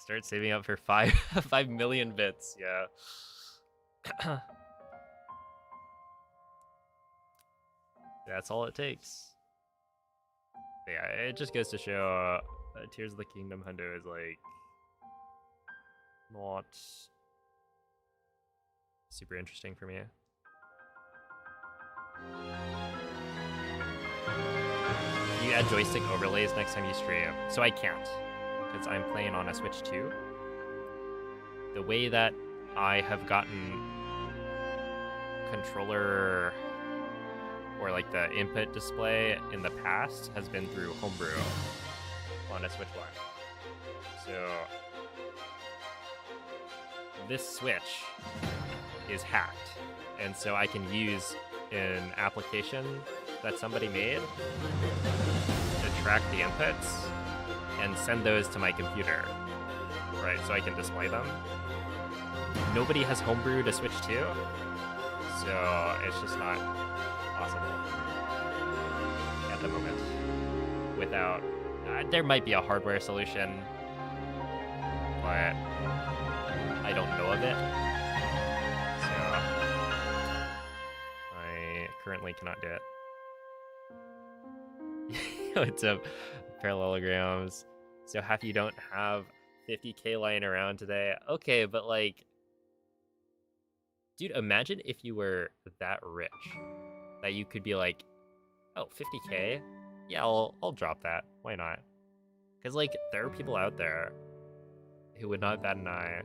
Start saving up for 5 million bits, yeah. That's all it takes. Yeah, it just goes to show Tears of the Kingdom hundo is like not super interesting for me. You add joystick overlays next time you stream. So I can't, because I'm playing on a Switch 2. The way that I have gotten controller or like the input display in the past has been through homebrew on a Switch 1. So this Switch is hacked, and so I can use an application that somebody made to track the inputs and send those to my computer, right? So I can display them. Nobody has homebrewed a Switch 2, so it's just not possible at the moment. Without, there might be a hardware solution, but I don't know of it. So I currently cannot do it. It's a parallelograms. So happy you don't have 50k lying around today. Okay, but like, dude, imagine if you were that rich that you could be like, oh, 50k? Yeah, I'll drop that. Why not? Because like, there are people out there who would not bat an eye.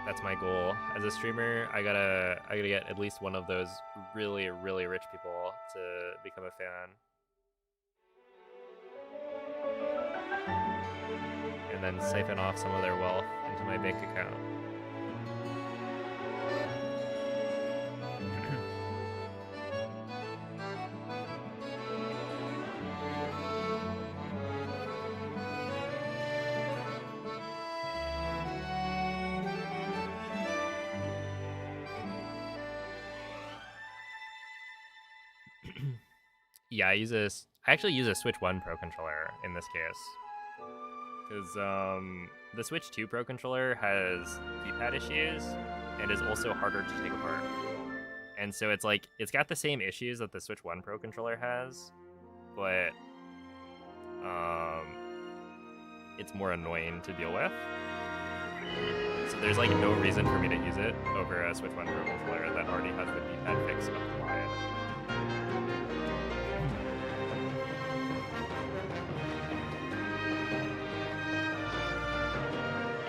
That's my goal as a streamer. I gotta get at least one of those really, really rich people to become a fan, and then siphon off some of their wealth into my bank account. Yeah, I actually use a Switch 1 Pro controller in this case. Because the Switch 2 Pro controller has D-pad issues and is also harder to take apart. And so it's like, it's got the same issues that the Switch 1 Pro controller has, but it's more annoying to deal with. So there's like no reason for me to use it over a Switch 1 Pro controller that already has the D-pad fix applied.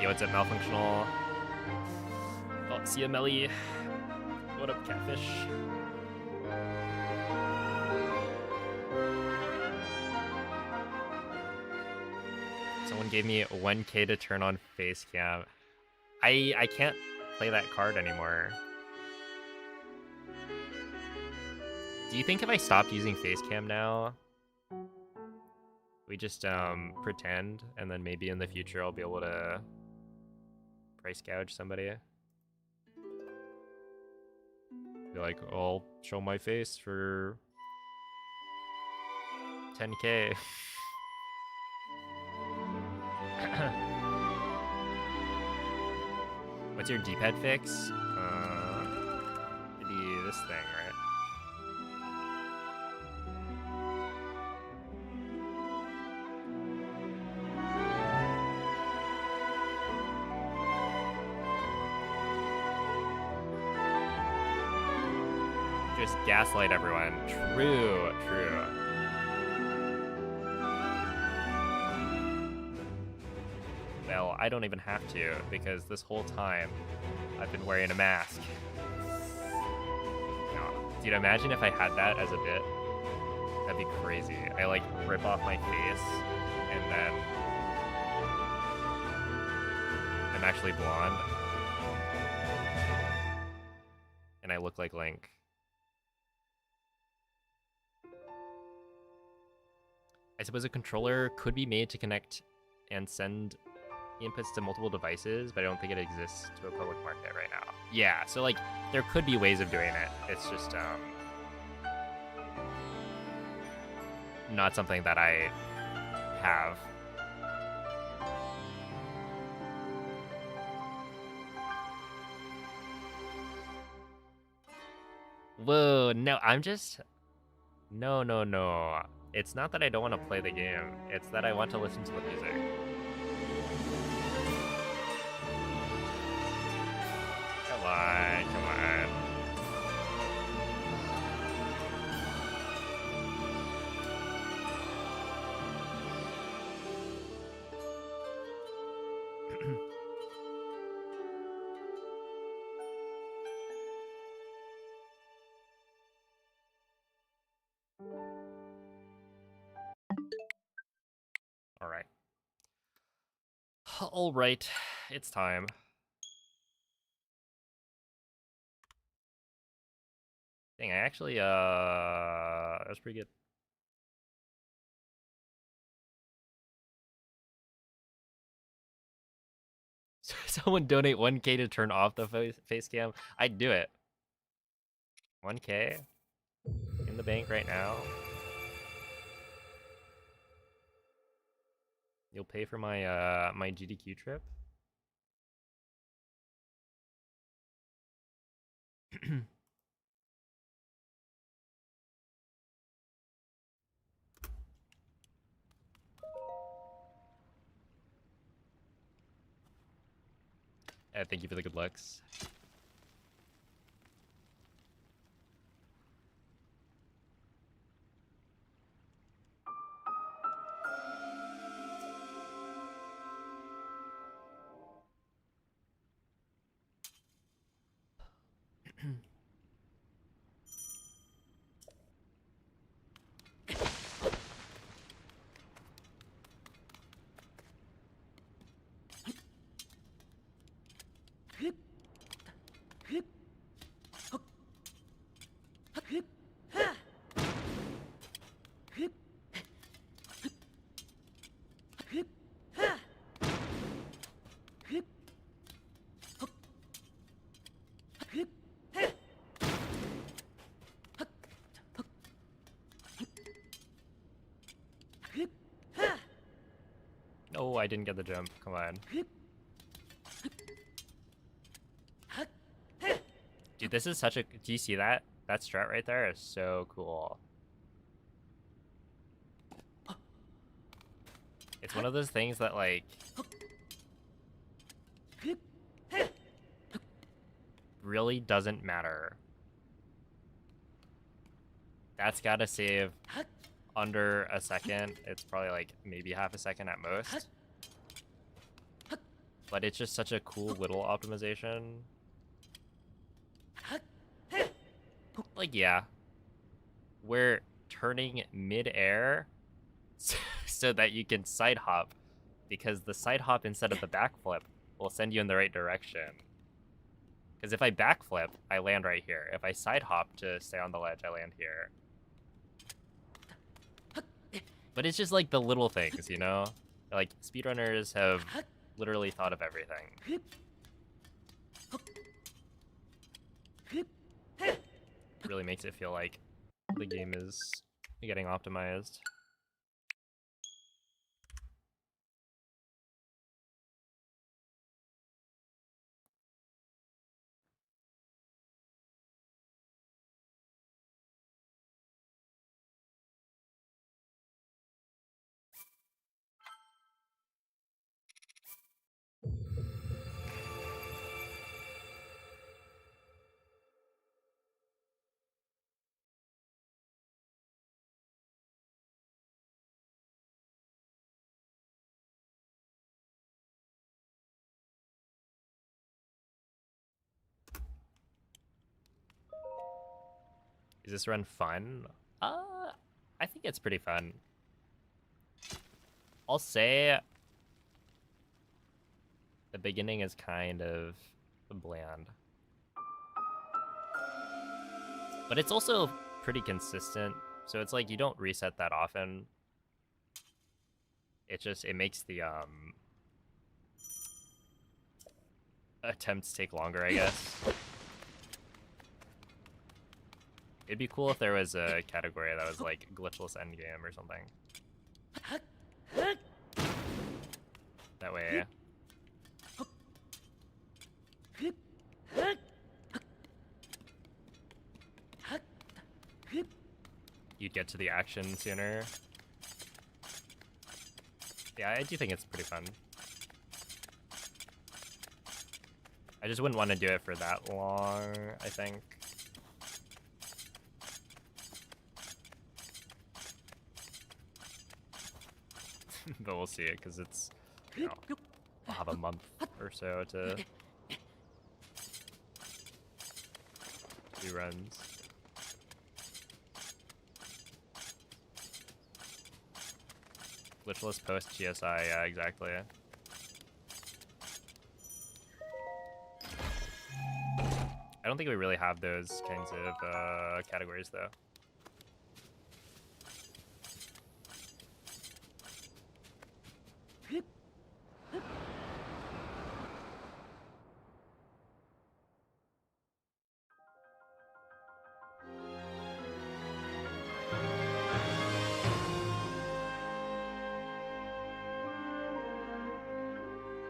Yo, what's up, Malfunctional? Oh, see ya, Melly. What up, Catfish? Someone gave me 1K to turn on face cam. I can't play that card anymore. Do you think if I stopped using face cam now, we just pretend, and then maybe in the future I'll be able to price gouge somebody? Be like, I'll show my face for 10K. What's your D-pad fix? Maybe this thing, right? Just gaslight everyone. True, true. Well, I don't even have to, because this whole time I've been wearing a mask. No. Dude, imagine if I had that as a bit. That'd be crazy. I like rip off my face, and then I'm actually blonde. And I look like Link. I suppose a controller could be made to connect and send inputs to multiple devices, but I don't think it exists to a public market right now. Yeah, so like there could be ways of doing it. It's just not something that I have. Whoa, no, I'm just no. It's not that I don't want to play the game. It's that I want to listen to the music. Come on, come on. Alright. Alright, it's time. Dang, I actually, that was pretty good. Someone donate 1K to turn off the face cam. I'd do it. 1K in the bank right now. You'll pay for my my GDQ trip. Thank you for the good looks. Oh, I didn't get the jump. Come on. Dude, this is such a... Do you see that? That strat right there is so cool. It's one of those things that, like... really doesn't matter. That's gotta save under a second. It's probably like maybe half a second at most. But it's just such a cool little optimization. Like, yeah. We're turning mid-air so that you can side hop because the side hop instead of the backflip will send you in the right direction. Because if I backflip, I land right here. If I side hop to stay on the ledge, I land here. But it's just like the little things, you know? Like, speedrunners have literally thought of everything. It really makes it feel like the game is getting optimized. Is this run fun? I think it's pretty fun. I'll say the beginning is kind of bland. But it's also pretty consistent, so it's like you don't reset that often. It makes the attempts take longer, I guess. It'd be cool if there was a category that was like glitchless endgame or something. That way you'd get to the action sooner. Yeah, I do think it's pretty fun. I just wouldn't want to do it for that long, I think. But we'll see it, because it's, you know, I'll have a month or so to do runs. Glitchless post GSI, yeah, exactly. I don't think we really have those kinds of categories, though.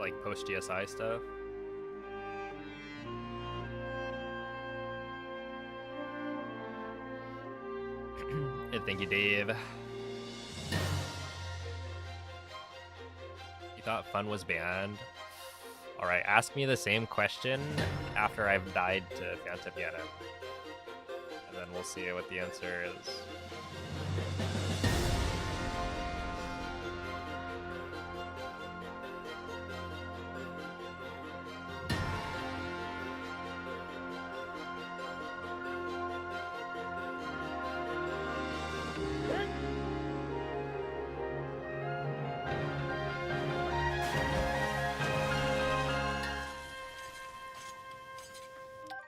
Like post GSI stuff. Thank you, Dave. You thought fun was banned? Alright, ask me the same question after I've died to Phantom Ganon. And then we'll see what the answer is.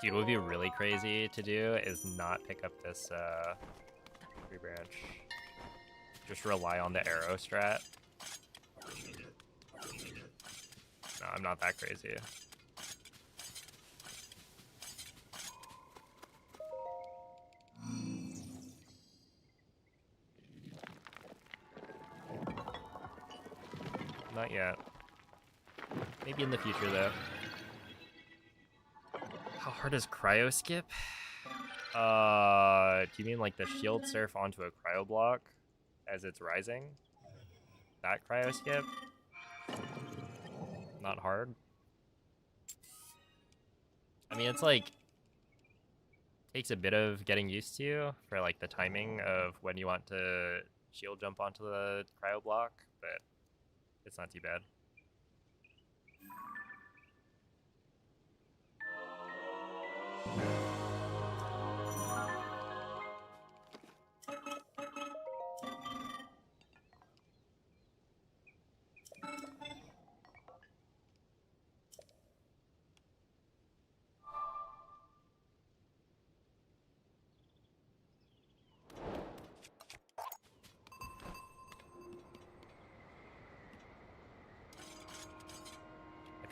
Dude, what would be really crazy to do is not pick up this tree branch. Just rely on the arrow strat. No, I'm not that crazy. Not yet. Maybe in the future, though. How hard is cryo skip? Do you mean like the shield surf onto a cryo block as it's rising? That cryo skip? Not hard. I mean, it's like takes a bit of getting used to for like the timing of when you want to shield jump onto the cryo block, but it's not too bad.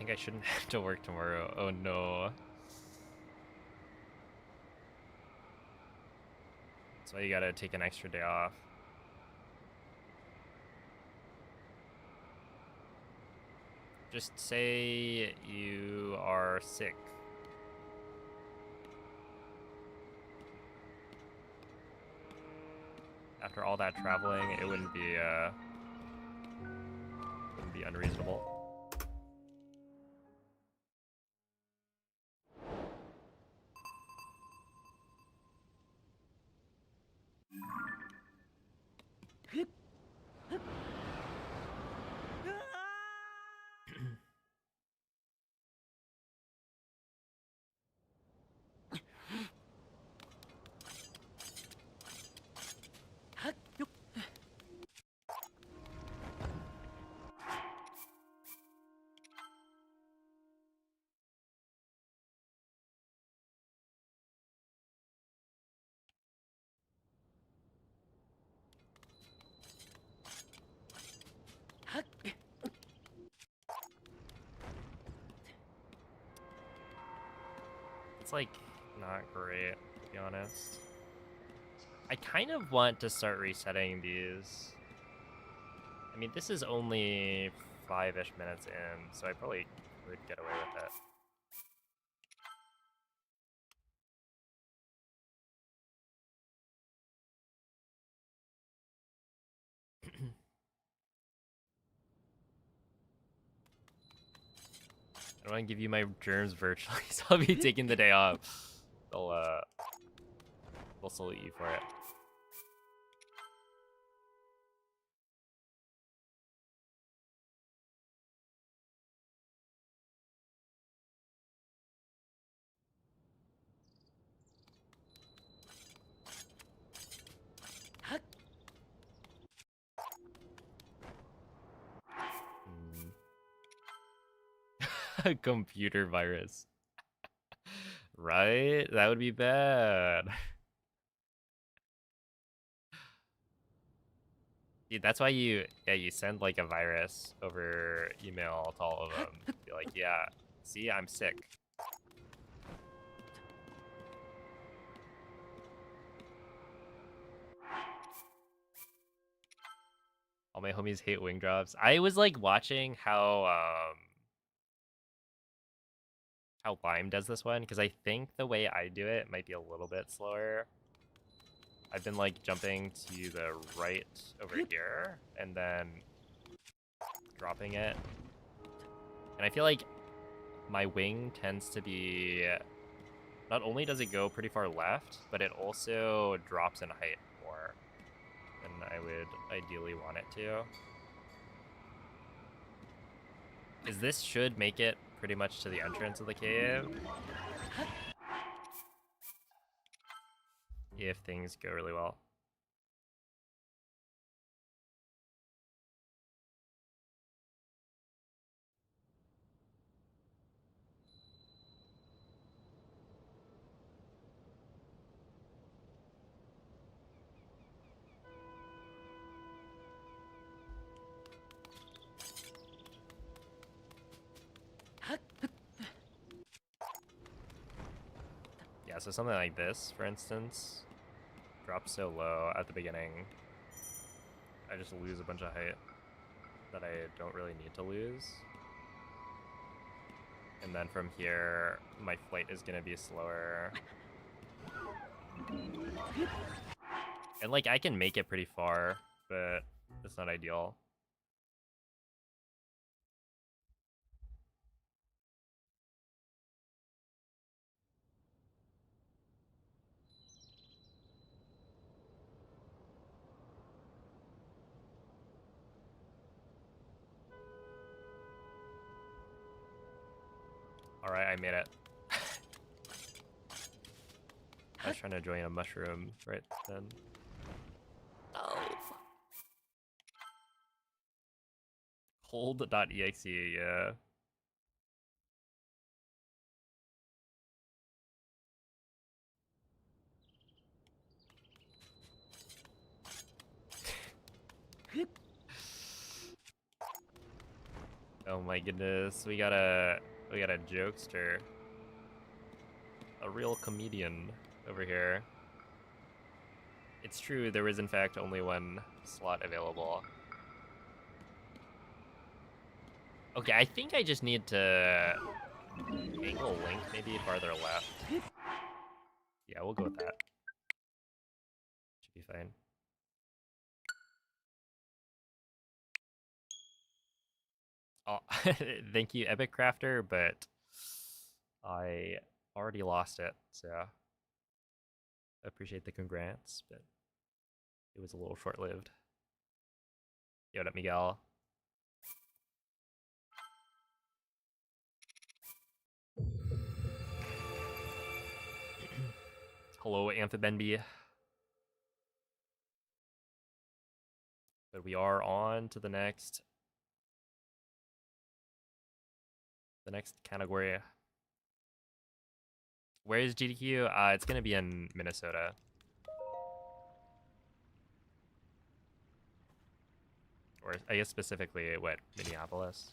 think I shouldn't have to work tomorrow. Oh no. That's why you gotta take an extra day off. Just say you are sick. After all that traveling, it wouldn't be unreasonable. It's like not great, to be honest. I kind of want to start resetting these. I mean, this is only 5-ish minutes in, so I probably would get away with it. I don't want to give you my germs virtually, so I'll be taking the day off. They'll salute you for it. Computer virus. Right? That would be bad. Dude, that's why you send like a virus over email to all of them. Be like, yeah, see, I'm sick. All my homies hate wing drops. I was like watching how Lime does this one, because I think the way I do it might be a little bit slower. I've been like jumping to the right over here and then dropping it. And I feel like my wing tends to be, not only does it go pretty far left, but it also drops in height more than I would ideally want it to. Because this should make it pretty much to the entrance of the cave. If things go really well. Yeah, so something like this, for instance, drops so low at the beginning, I just lose a bunch of height that I don't really need to lose. And then from here, my flight is gonna be slower. And like, I can make it pretty far, but it's not ideal. Alright, I made it. I was trying to join a mushroom right then. Oh. Cold.exe, yeah. Oh my goodness, we got a jokester. A real comedian over here. It's true, there is in fact only one slot available. Okay, I think I just need to angle Link maybe farther left. Yeah, we'll go with that. Should be fine. Oh, thank you, Epic Crafter, but I already lost it, so I appreciate the congrats, but it was a little short-lived. Yo, what up, Miguel? Hello, Amphibenby. But we are on to the next category. Where is GDQ? It's gonna be in Minnesota. Or I guess specifically, what, Minneapolis?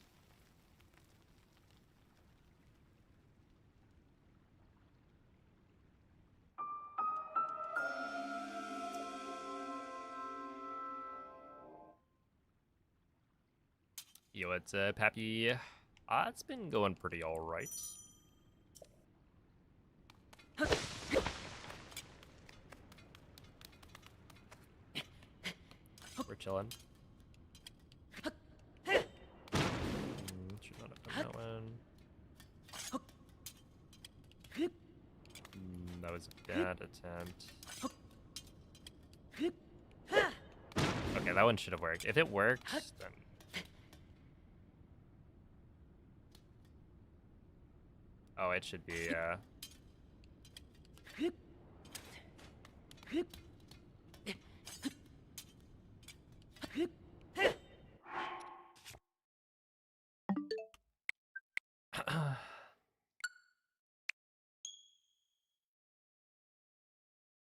Yo, it's Pappy. It's been going pretty alright. We're chilling. Should not have done that one. That was a bad attempt. Okay, that one should have worked. If it worked, then... Oh, it should be,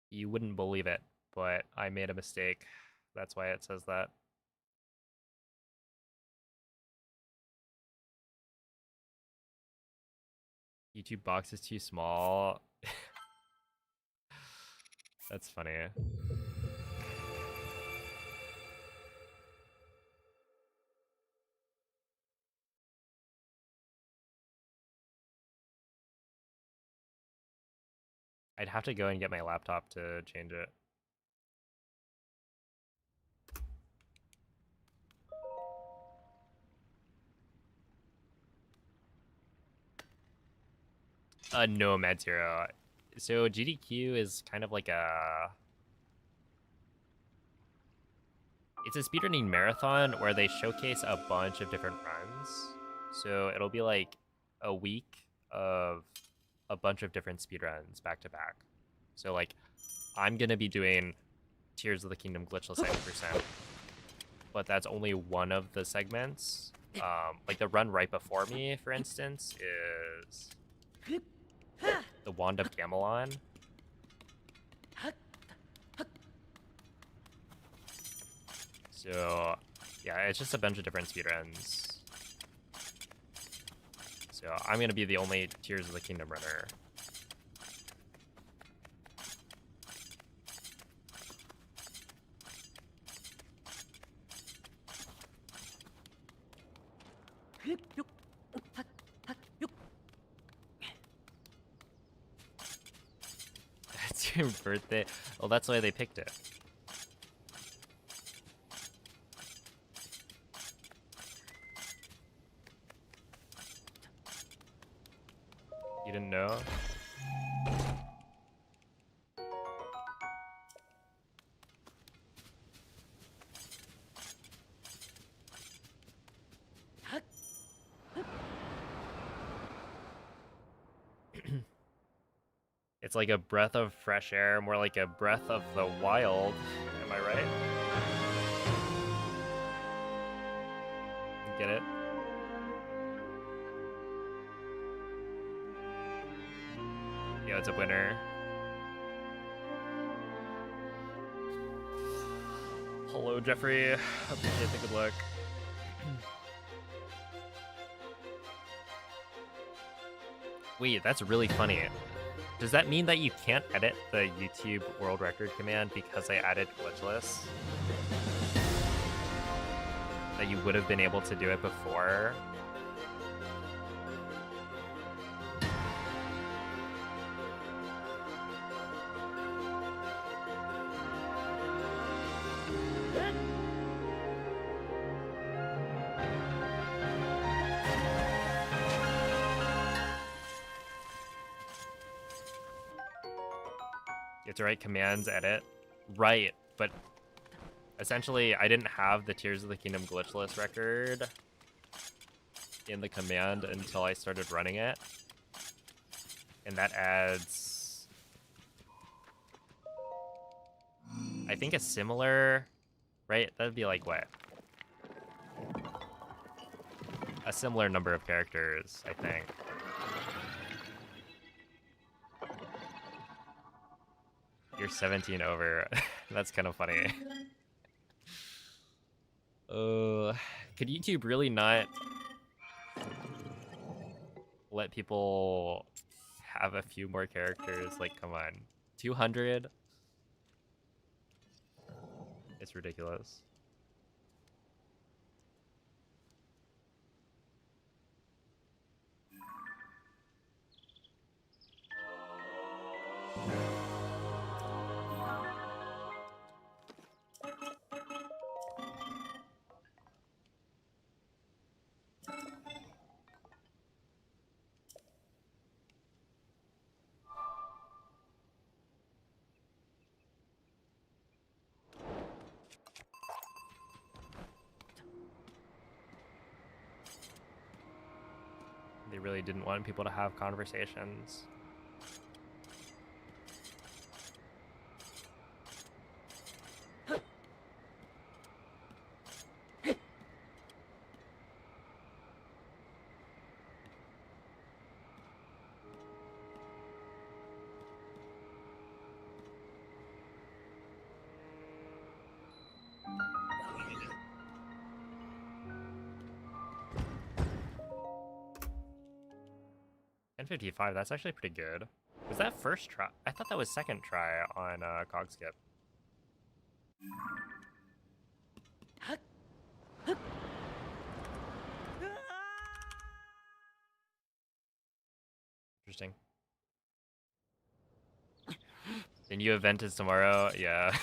You wouldn't believe it, but I made a mistake. That's why it says that. YouTube box is too small. That's funny. I'd have to go and get my laptop to change it. No, Mad Zero. So GDQ is kind of like a... It's a speedrunning marathon where they showcase a bunch of different runs. So it'll be like a week of a bunch of different speedruns back to back. So like, I'm gonna be doing Tears of the Kingdom Glitchless 90%, but that's only one of the segments. Like the run right before me, for instance, is the Wand of Gamelon. So yeah, it's just a bunch of different speedruns. So I'm gonna be the only Tears of the Kingdom runner. That's your birthday? Well, that's why they picked it. You didn't know? It's like a breath of fresh air, more like a breath of the wild. Am I right? Get it? Yeah, it's a winner. Hello, Jeffrey. Appreciate the good luck. Wait, that's really funny. Does that mean that you can't edit the YouTube world record command because I added glitchless? That you would have been able to do it before? You have to write commands, edit. Right, but essentially I didn't have the Tears of the Kingdom glitchless record in the command until I started running it. And that adds, I think, a similar, right? That'd be like what? A similar number of characters, I think. You're 17 over. That's kind of funny. Could YouTube really not let people have a few more characters? Like, come on. 200? It's ridiculous. They really didn't want people to have conversations. N55, that's actually pretty good. Was that first try? I thought that was second try on Cogskip. Interesting. The new event is tomorrow? Yeah.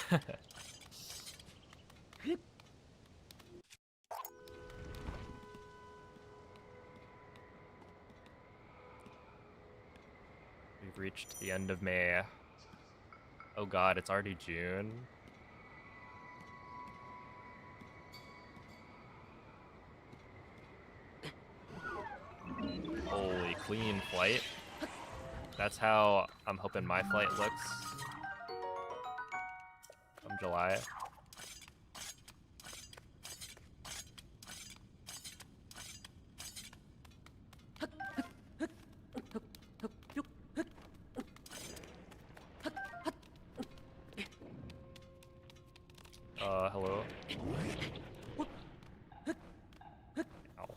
We've reached the end of May. Oh god, it's already June. Holy clean flight. That's how I'm hoping my flight looks from July. Hello? Ow.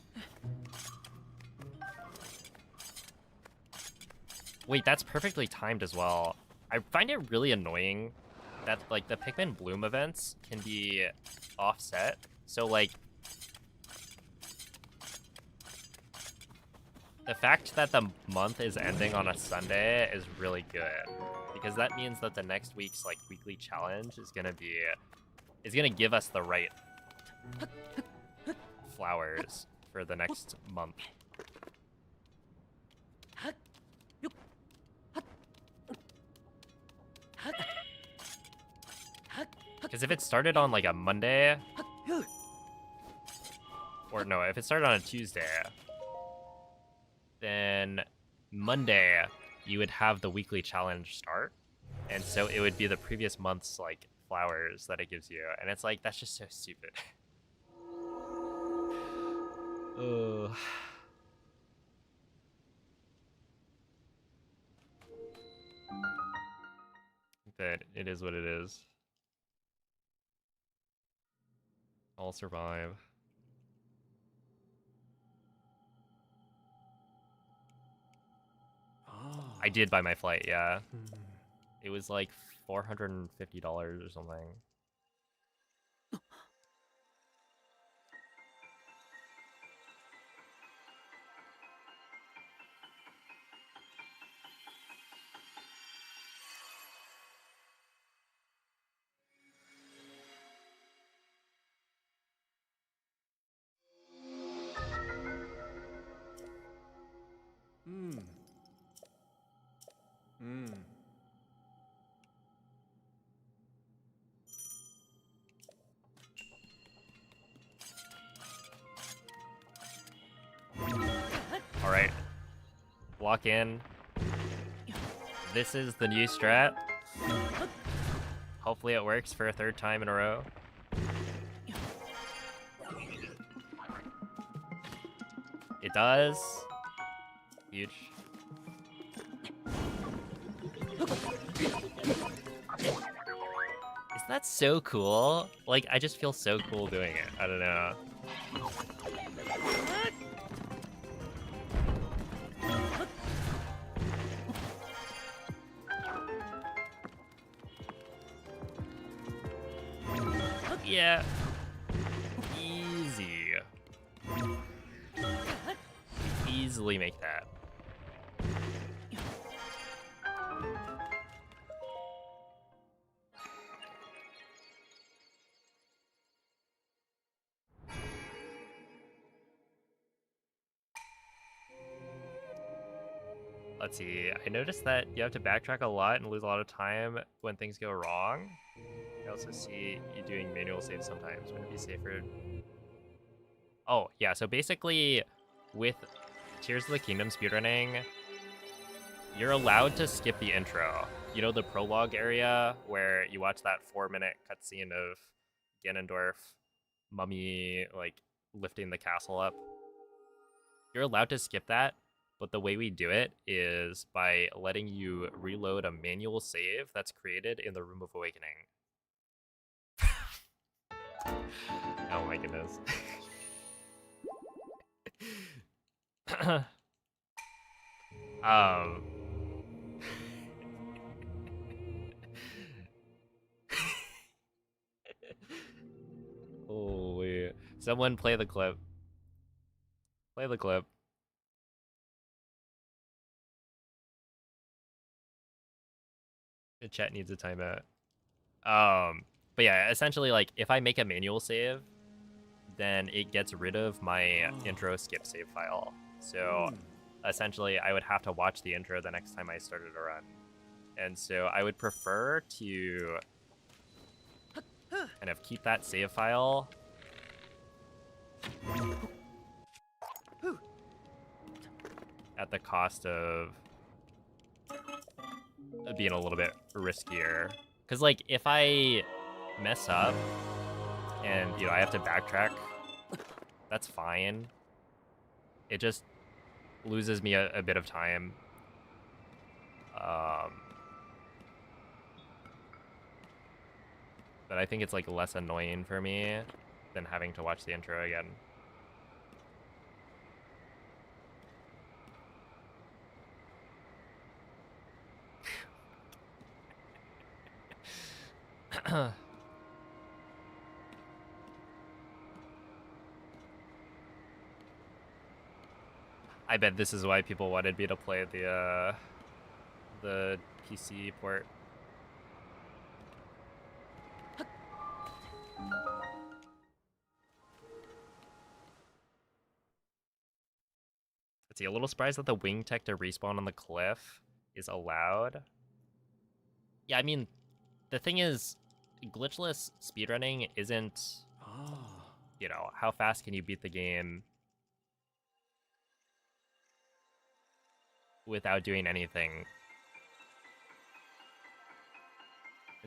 Wait, that's perfectly timed as well. I find it really annoying that, like, the Pikmin Bloom events can be offset. So, like, the fact that the month is ending on a Sunday is really good, because that means that the next week's, like, weekly challenge is gonna give us the right flowers for the next month. Because if it started on, like, a Monday, or no, if it started on a Tuesday, then Monday you would have the weekly challenge start, and so it would be the previous month's, like, flowers that it gives you, and it's like, that's just so stupid. Ugh. But it is what it is. I'll survive. I did buy my flight, yeah. It was like $450 or something. All right, lock in. This is the new strat. Hopefully it works for a third time in a row. It does. Huge. Isn't that so cool? Like, I just feel so cool doing it. I don't know. Yeah. Easy. Easily make that. Let's see. I noticed that you have to backtrack a lot and lose a lot of time when things go wrong. I also see you doing manual saves sometimes. Wouldn't it be safer? Oh, yeah. So basically, with Tears of the Kingdom speedrunning, you're allowed to skip the intro. You know, the prologue area where you watch that 4-minute cutscene of Ganondorf, Mummy, like, lifting the castle up. You're allowed to skip that, but the way we do it is by letting you reload a manual save that's created in the Room of Awakening. Oh my goodness. um... Holy. Someone play the clip. Play the clip. The chat needs a timeout. But yeah, essentially, like, if I make a manual save, then it gets rid of my intro skip save file. So essentially, I would have to watch the intro the next time I started a run. And so I would prefer to kind of keep that save file at the cost of being a little bit riskier. Because, like, if I mess up and, you know, I have to backtrack, that's fine. It just loses me a bit of time. But I think it's, like, less annoying for me than having to watch the intro again. I bet this is why people wanted me to play the PC port. Let's see, a little surprised that the wing tech to respawn on the cliff is allowed. Yeah, I mean, the thing is, glitchless speedrunning isn't, you know, how fast can you beat the game without doing anything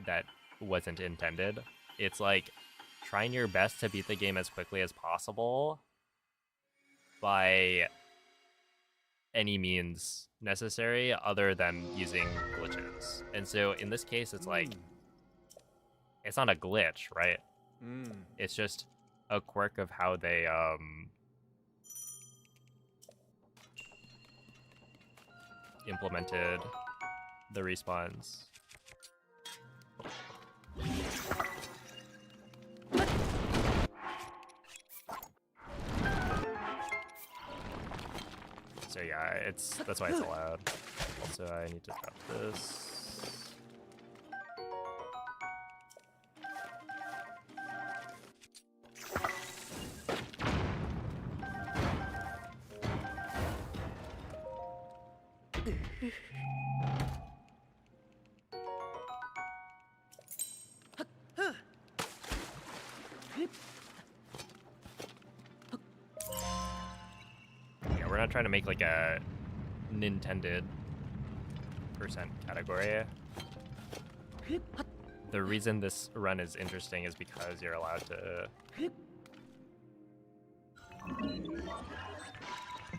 that wasn't intended. It's like trying your best to beat the game as quickly as possible by any means necessary other than using glitches. And so in this case, it's like, it's not a glitch, right? It's just a quirk of how they, implemented the respawns. So yeah, that's why it's allowed. Also, I need to drop this. Yeah, we're not trying to make like a Nintended percent category. The reason this run is interesting is because you're allowed to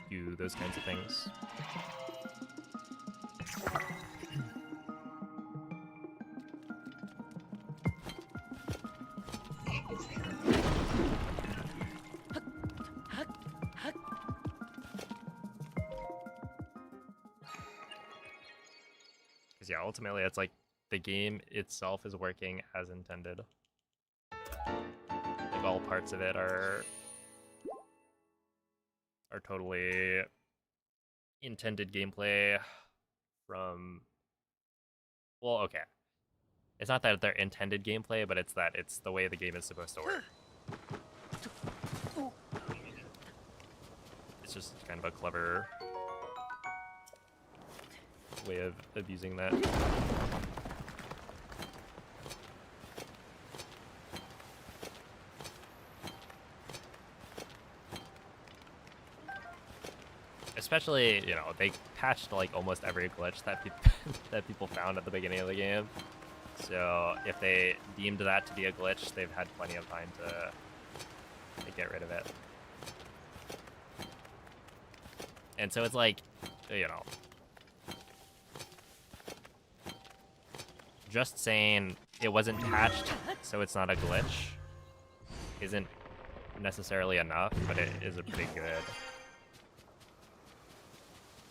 do those kinds of things. Because yeah, ultimately it's like the game itself is working as intended. Like all parts of it are totally intended gameplay from, well, okay. It's not that they're intended gameplay, but it's that it's the way the game is supposed to work. It's just kind of a clever way of abusing that. Especially, you know, they patched like almost every glitch that that people found at the beginning of the game. So if they deemed that to be a glitch, they've had plenty of time to get rid of it. And so it's like, you know, just saying it wasn't patched, so it's not a glitch, isn't necessarily enough, but it is a pretty good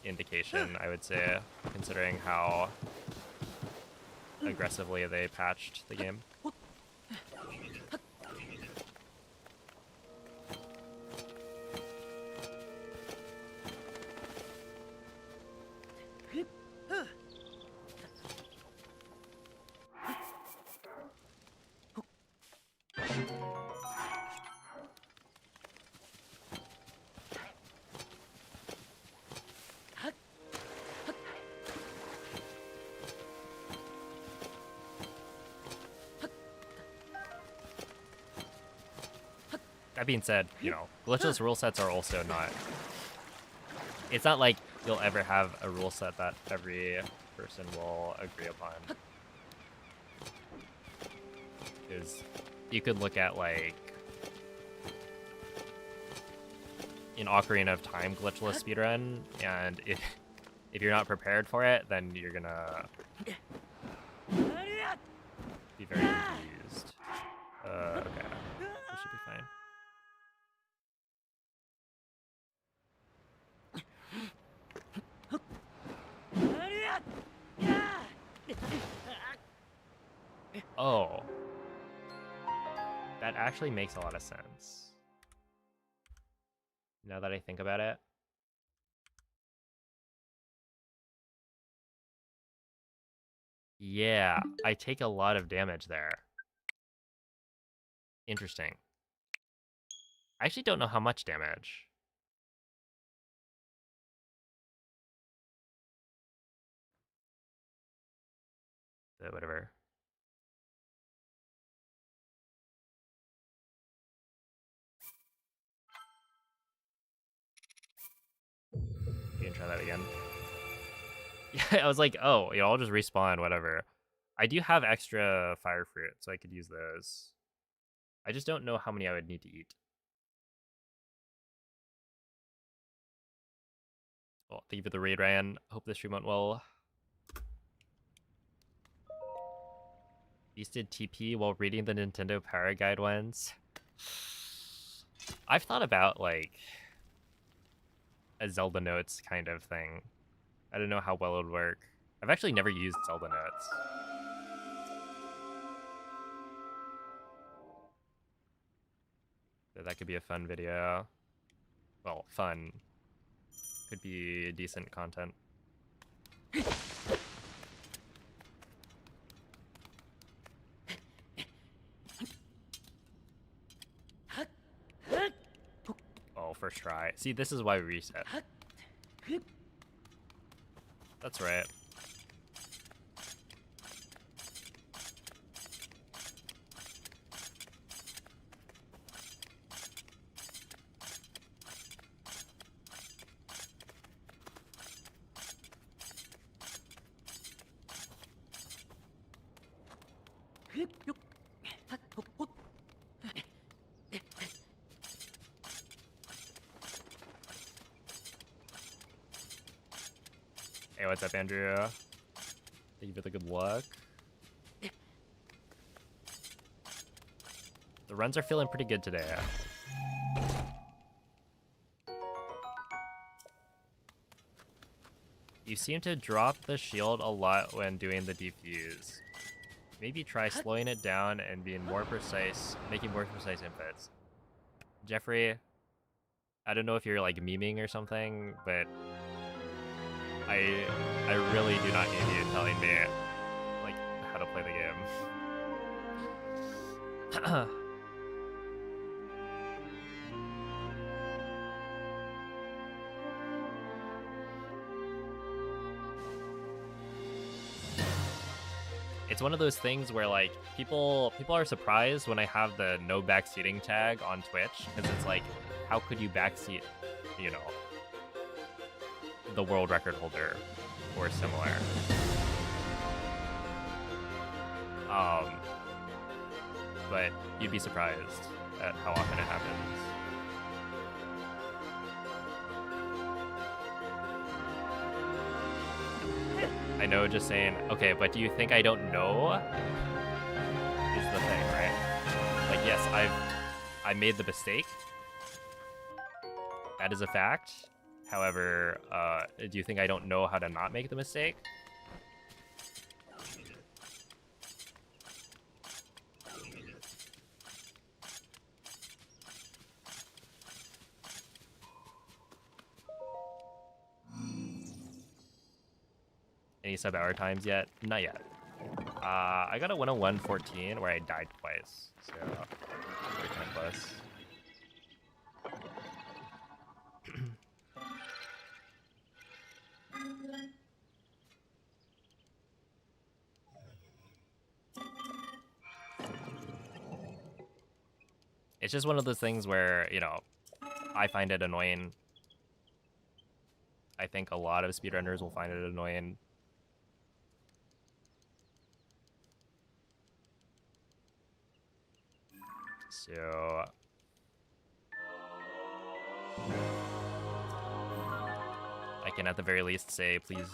indication, I would say, considering how aggressively they patched the game. That being said, you know, glitchless rule sets are also not... It's not like you'll ever have a rule set that every person will agree upon. Because you could look at, like, an Ocarina of Time glitchless speedrun, and if you're not prepared for it, then you're gonna be very confused. Okay. This should be fine. Oh. That actually makes a lot of sense. Now that I think about it. Yeah, I take a lot of damage there. Interesting. I actually don't know how much damage. So whatever. You can try that again. Yeah, I was like, oh, you know, I'll just respawn, whatever. I do have extra fire fruit, so I could use those. I just don't know how many I would need to eat. Well, thank you for the raid, Ryan. Hope this stream went well. Beasted TP while reading the Nintendo Power Guide once. I've thought about, like, a Zelda Notes kind of thing. I don't know how well it would work. I've actually never used Zelda notes. So that could be a fun video. Well, fun. Could be decent content. Oh, first try. See, this is why we reset. That's right. Hey, what's up, Andrew? Thank you for the good luck. The runs are feeling pretty good today. You seem to drop the shield a lot when doing the defuse. Maybe try slowing it down and being more precise, making more precise inputs. Jeffrey, I don't know if you're like memeing or something, but I really do not need you telling me like how to play the game. It's one of those things where like people are surprised when I have the no backseating tag on Twitch, because it's like, how could you backseat, you know, the world record holder or similar? But you'd be surprised at how often it happens. I know, just saying, okay, but do you think I don't know? Is the thing, right? Like, yes, I made the mistake. That is a fact. However, do you think I don't know how to not make the mistake? Any sub-hour times yet? Not yet. I got a 101.14 where I died twice, so we're kind of close. It's just one of those things where, you know, I find it annoying. I think a lot of speedrunners will find it annoying. So I can at the very least say, please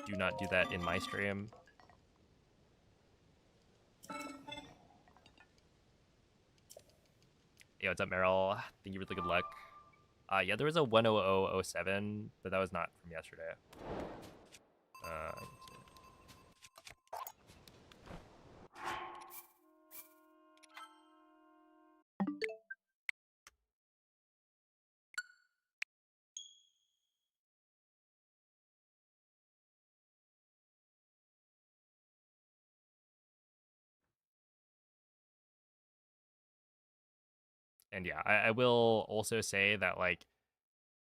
do not do that in my stream. Hey, what's up, Meryl? Thank you for the good luck. Yeah, there was a 10007, but that was not from yesterday. And yeah, I will also say that, like,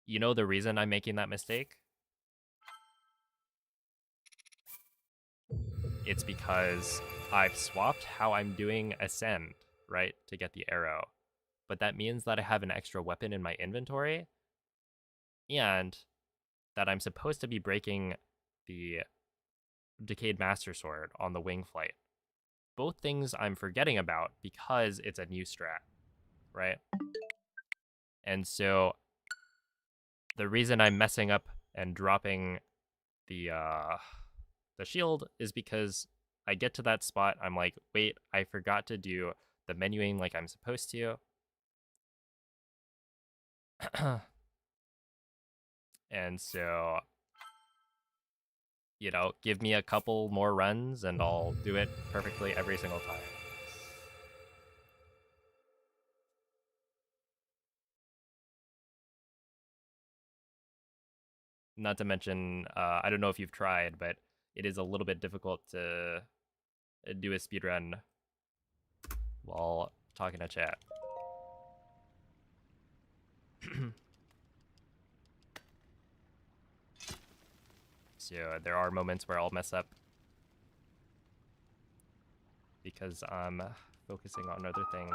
you know the reason I'm making that mistake? It's because I've swapped how I'm doing Ascend, right, to get the arrow. But that means that I have an extra weapon in my inventory, and that I'm supposed to be breaking the Decayed Master Sword on the wing flight. Both things I'm forgetting about because it's a new strat, right? And so the reason I'm messing up and dropping the shield is because I get to that spot, I'm like, wait, I forgot to do the menuing like I'm supposed to. And so you know, give me a couple more runs and I'll do it perfectly every single time. Not to mention, I don't know if you've tried, but it is a little bit difficult to do a speedrun while talking to chat. So there are moments where I'll mess up because I'm focusing on other things.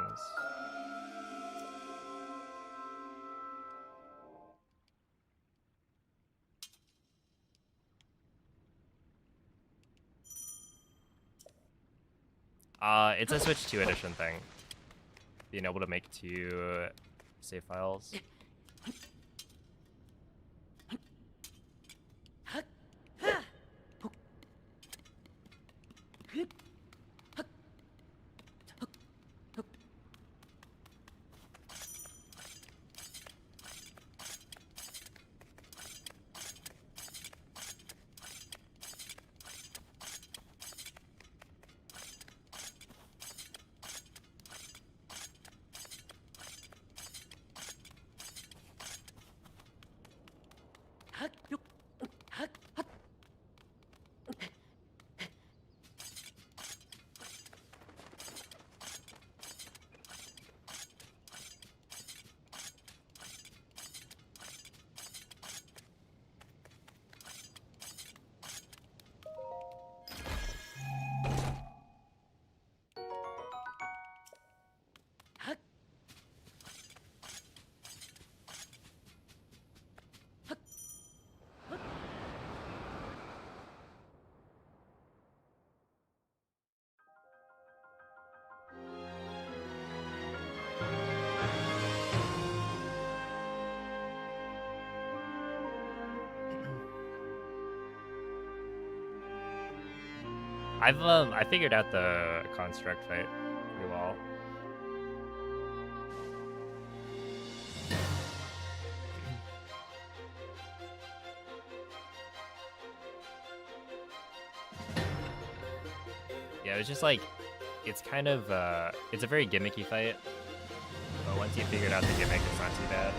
It's a Switch 2 edition thing. Being able to make 2 save files. I figured out the construct fight pretty well. Yeah, it's just like, it's kind of, it's a very gimmicky fight. But once you figured out the gimmick, it's not too bad.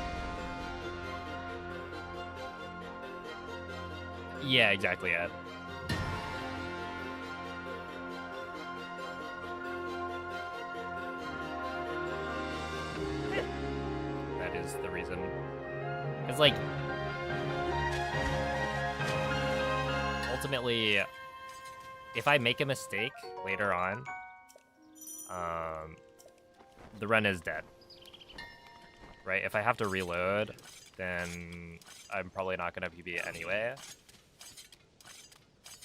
Yeah, exactly, Ed. That is the reason. It's like, ultimately, if I make a mistake later on, the run is dead. Right? If I have to reload, then I'm probably not gonna PB it anyway.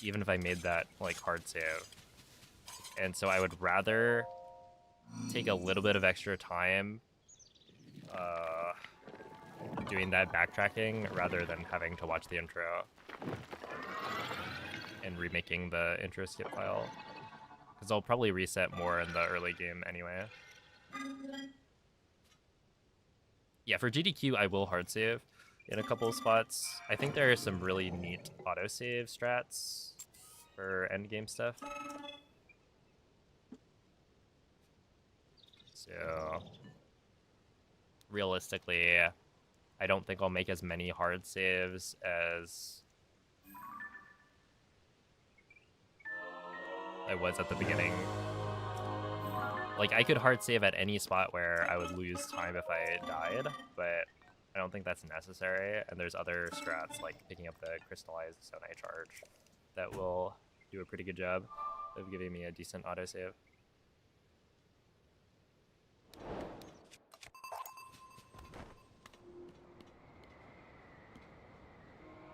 Even if I made that, like, hard save. And so I would rather take a little bit of extra time doing that backtracking rather than having to watch the intro and remaking the intro skip file. Because I'll probably reset more in the early game anyway. Yeah, for GDQ, I will hard save in a couple of spots. I think there are some really neat autosave strats for endgame stuff. So, realistically, I don't think I'll make as many hard saves as I was at the beginning. Like, I could hard save at any spot where I would lose time if I died, but I don't think that's necessary. And there's other strats, like picking up the crystallized Sonai charge, that will do a pretty good job of giving me a decent autosave.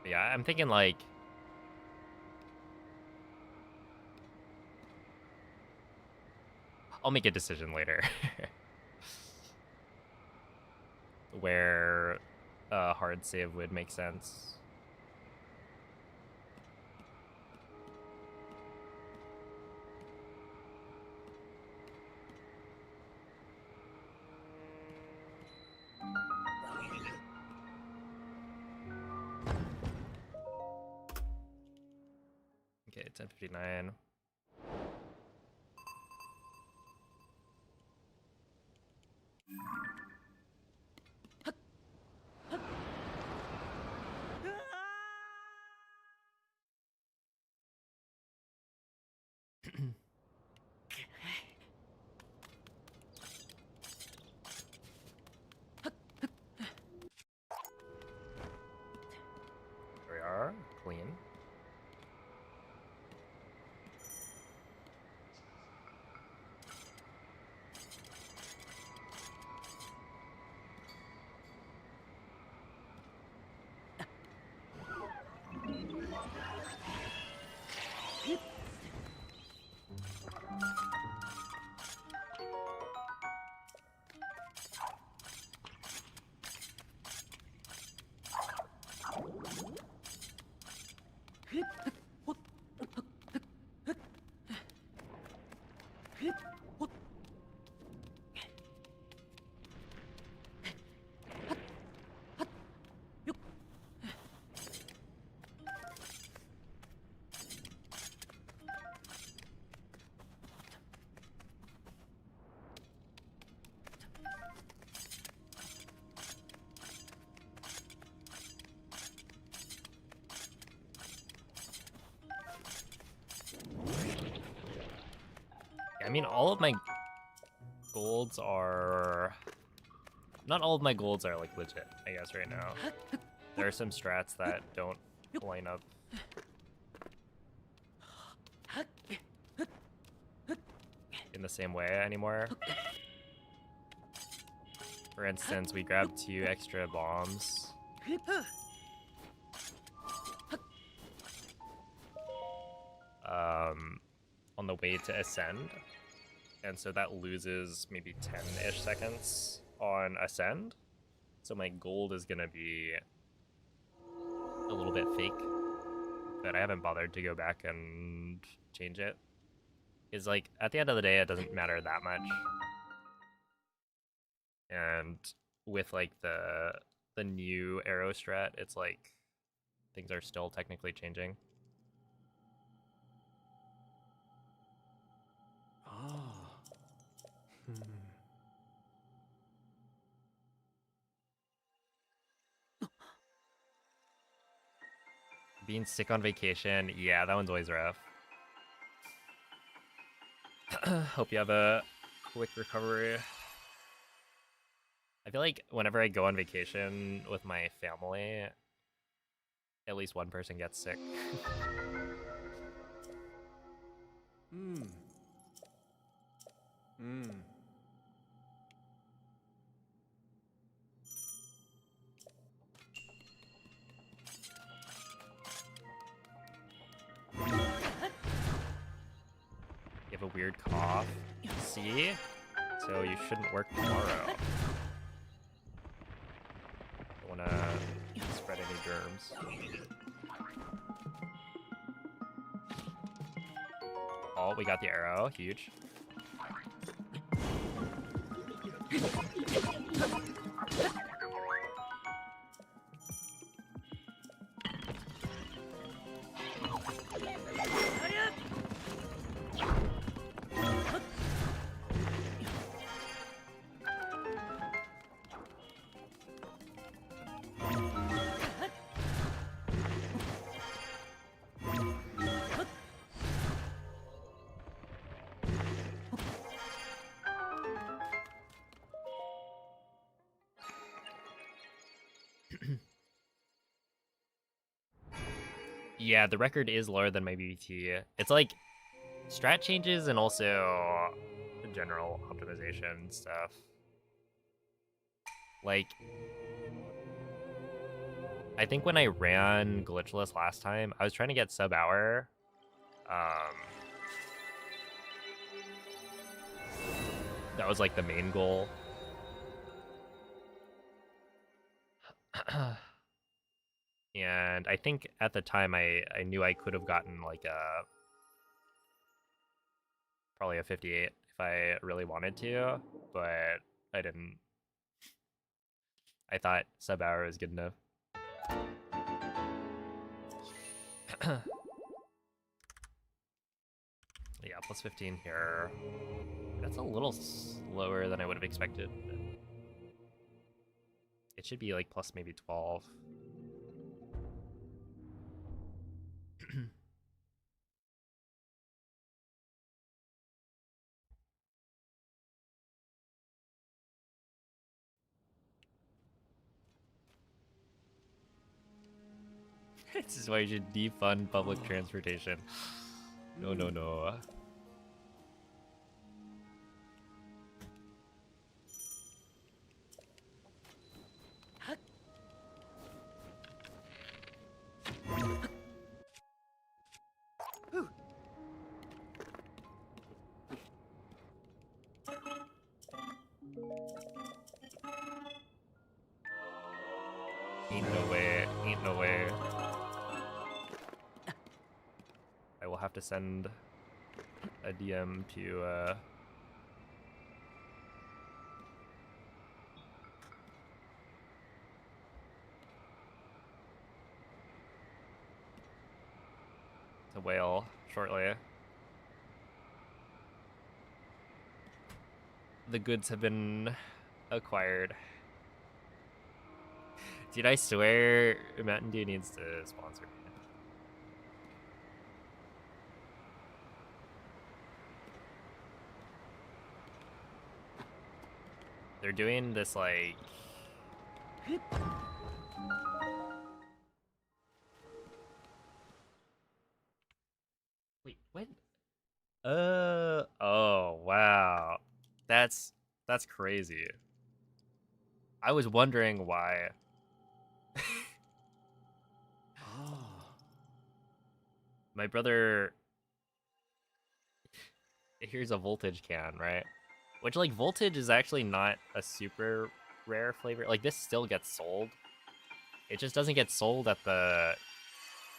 But yeah, I'm thinking like, I'll make a decision later where a hard save would make sense. Okay, 10:59. There we are, clean. I mean, all of my golds are... Not all of my golds are, like, legit, I guess, right now. There are some strats that don't line up in the same way anymore. For instance, we grabbed 2 extra bombs. On the way to ascend. And so that loses maybe 10-ish seconds on ascend. So my gold is gonna be a little bit fake. But I haven't bothered to go back and change it. Is like, at the end of the day, it doesn't matter that much. And with like the new arrow strat, it's like things are still technically changing. Being sick on vacation, yeah, that one's always rough. Hope you have a quick recovery. I feel like whenever I go on vacation with my family, at least one person gets sick. You have a weird cough. See? So you shouldn't work tomorrow. Don't wanna spread any germs. Oh, we got the arrow. Huge. Yeah, the record is lower than my BBT. It's like strat changes and also general optimization stuff. Like, I think when I ran Glitchless last time, I was trying to get sub-hour. That was like the main goal. And I think at the time I knew I could have gotten like probably a 58 if I really wanted to, but I didn't. I thought sub-hour was good enough. plus 15 here. That's a little slower than I would have expected. It should be like plus maybe 12. This is why you should defund public transportation. No, no, no. Ain't no way, ain't no way. I will have to send a DM to Whale shortly. The goods have been acquired. Dude, I swear Mountain Dew needs to sponsor me. They're doing this like wait, what? Oh wow. That's crazy. I was wondering why. My brother, here's a voltage can, right? Which, like, voltage is actually not a super rare flavor. Like, this still gets sold. It just doesn't get sold at the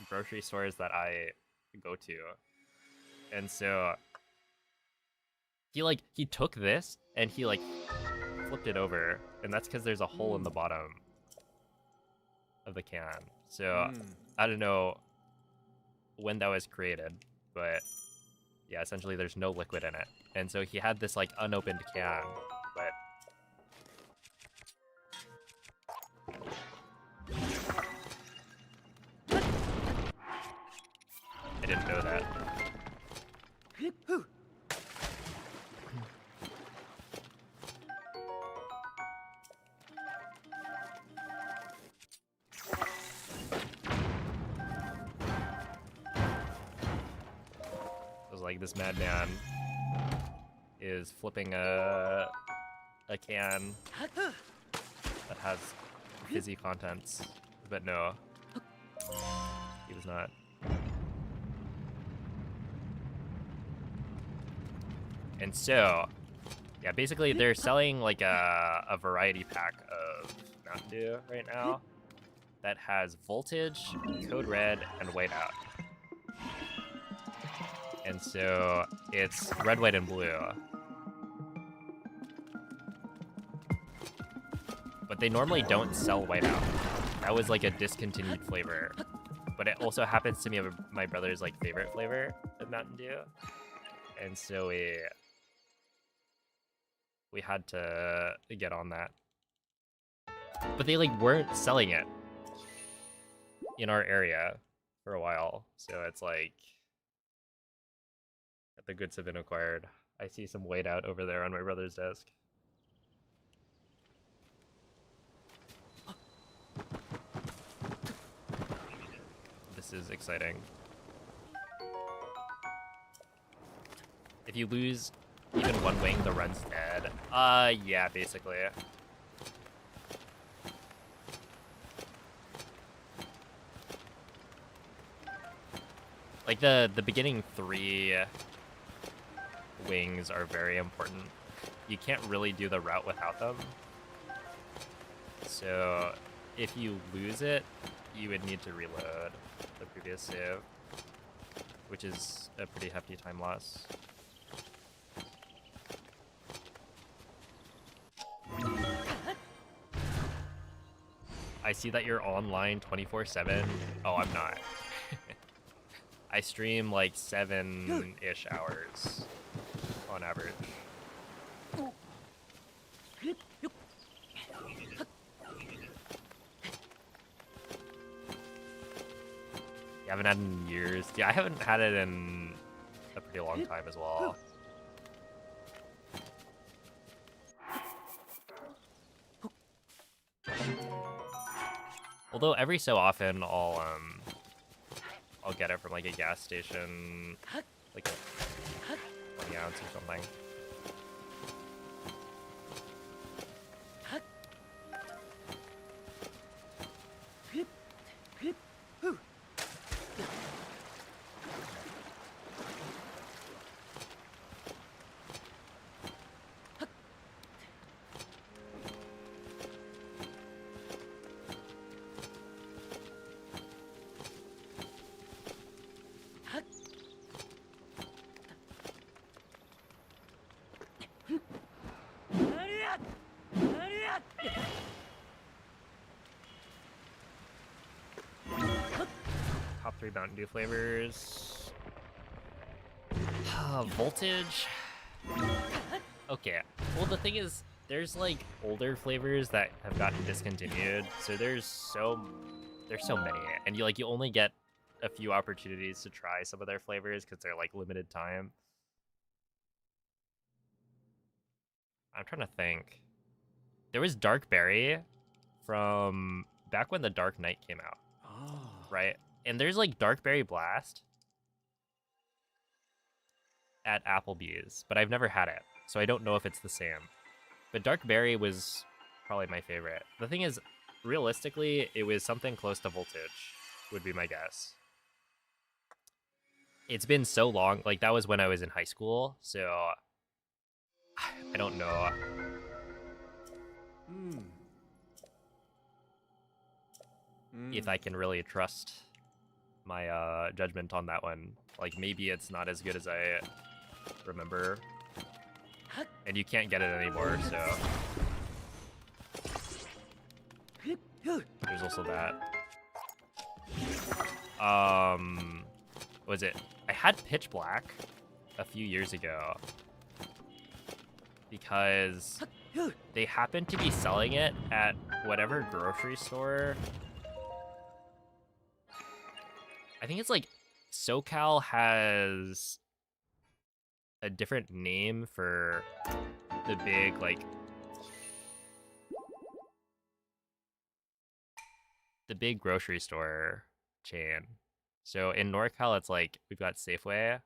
grocery stores that I go to. And so he took this and he like flipped it over, and that's because there's a hole in the bottom of the can. So I don't know when that was created, but yeah, essentially there's no liquid in it. And so he had this like unopened can, but I didn't know that. Like this madman is flipping a can that has fizzy contents, but no, he was not. And so, yeah, basically they're selling like a variety pack of Mountain Dew right now that has voltage, code red, and whiteout. And so it's red, white, and blue. But they normally don't sell whiteout. That was like a discontinued flavor. But it also happens to be my brother's like favorite flavor of Mountain Dew. And so we had to get on that. But they like weren't selling it in our area for a while. So it's like the goods have been acquired. I see some whiteout over there on my brother's desk. This is exciting. If you lose even one wing, the run's dead. Yeah, basically. Like the beginning 3 wings are very important. You can't really do the route without them. So if you lose it, you would need to reload the previous save, which is a pretty hefty time loss. I see that you're online 24/7. Oh, I'm not. I stream like 7-ish hours on average. You haven't had it in years? Yeah, I haven't had it in a pretty long time as well. Although every so often I'll get it from like a gas station, like a 20 ounce or something. Top 3 Mountain Dew flavors. Voltage. Okay. Well, the thing is, there's like older flavors that have gotten discontinued, so there's so many, and you only get a few opportunities to try some of their flavors because they're like limited time. I'm trying to think. There was Dark Berry from back when the Dark Knight came out, right? And there's like Dark Berry Blast at Applebee's, but I've never had it, so I don't know if it's the same. But Dark Berry was probably my favorite. The thing is, realistically, it was something close to Voltage, would be my guess. It's been so long, like that was when I was in high school, so I don't know. If I can really trust my judgment on that one. Like maybe it's not as good as I remember. And you can't get it anymore, so there's also that. What was it? I had Pitch Black a few years ago because they happened to be selling it at whatever grocery store. I think it's like SoCal has a different name for the big the big grocery store chain. So in NorCal, it's like we've got Safeway,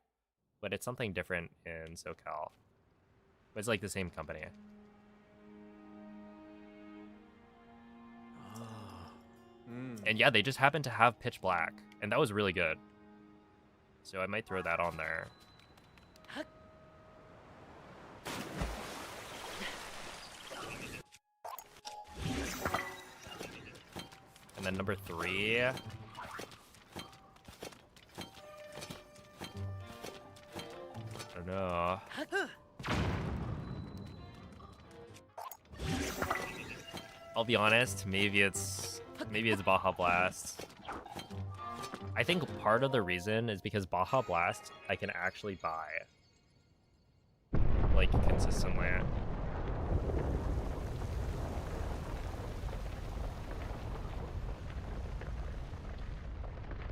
but it's something different in SoCal. But it's like the same company. And yeah, they just happened to have Pitch Black, and that was really good. So I might throw that on there. And then number 3. I don't know. I'll be honest, maybe it's Baja Blast. I think part of the reason is because Baja Blast I can actually buy like consistently.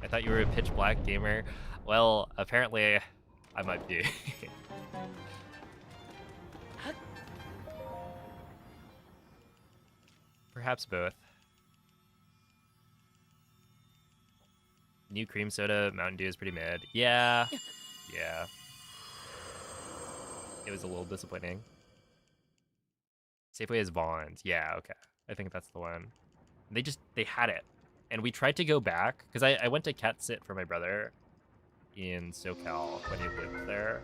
I thought you were a Pitch Black gamer. Well, apparently I might be. Perhaps both. New cream soda Mountain Dew is pretty mid. Yeah. Yeah. It was a little disappointing. Safeway is Vaughn's. Yeah, okay. I think that's the one. They had it. And we tried to go back, because I went to cat sit for my brother in SoCal when he lived there.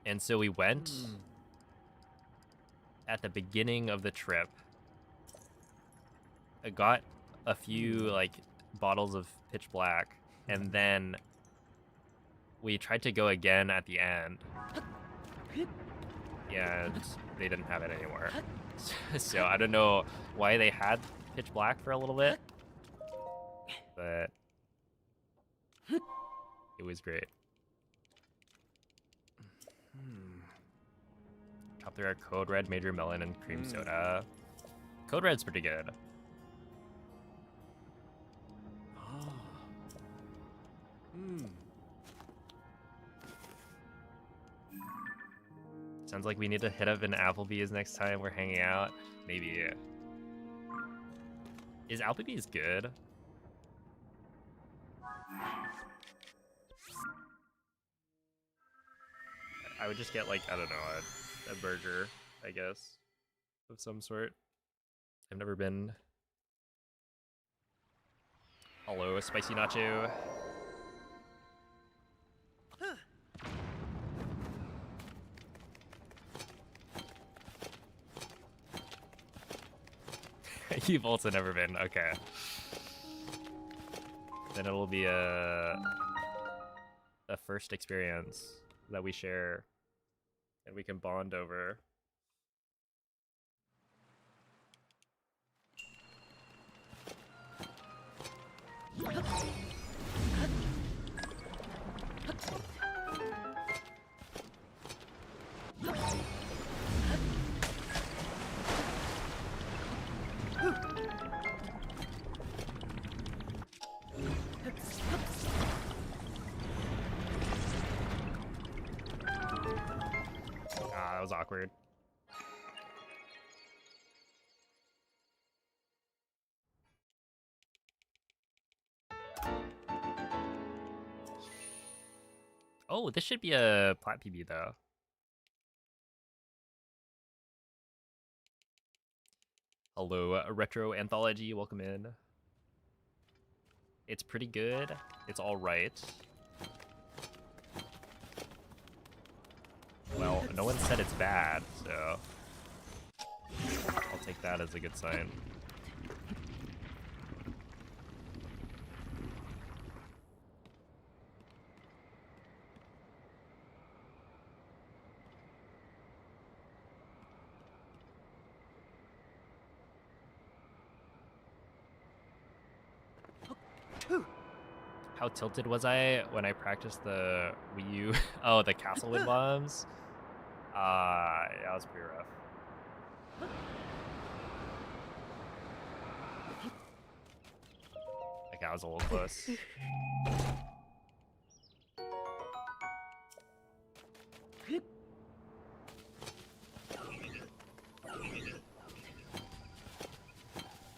And so we went at the beginning of the trip. I got a few bottles of Pitch Black, and then we tried to go again at the end. Yeah, they didn't have it anymore. So I don't know why they had Pitch Black for a little bit, but it was great. Top 3 are Code Red, Major Melon, and Cream Soda. Code Red's pretty good. Sounds like we need to hit up an Applebee's next time we're hanging out. Maybe. Is Applebee's good? I would just get, like, I don't know, a burger, I guess, of some sort. I've never been. Hello, spicy nacho. You've also never been, okay. Then it'll be a first experience that we share and we can bond over. That was awkward. Oh, this should be a plat PB though. Hello, Retro Anthology, welcome in. It's pretty good. It's all right. Well, no one said it's bad, so I'll take that as a good sign. How tilted was I when I practiced the Wii U? Oh, the castle wind bombs? Yeah, that was pretty rough. Like, I was a little close.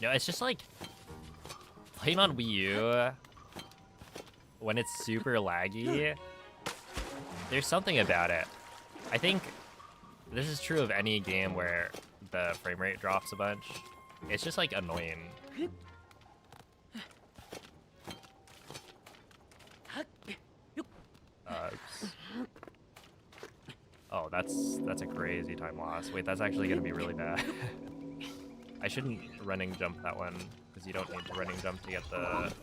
No, it's just like playing on Wii U when it's super laggy. There's something about it. I think this is true of any game where the frame rate drops a bunch. It's just like annoying. Oops. Oh, that's a crazy time loss. Wait, that's actually gonna be really bad. I shouldn't running jump that one, because you don't need to running jump to get the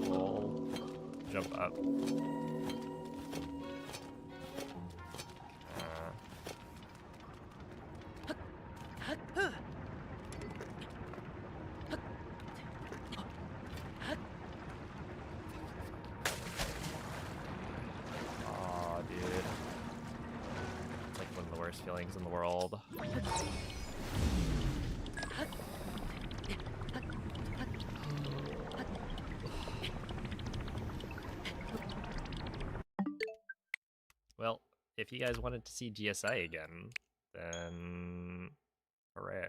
full jump up. Aw, dude. It's like one of the worst feelings in the world. Well, if you guys wanted to see GSI again, then hooray.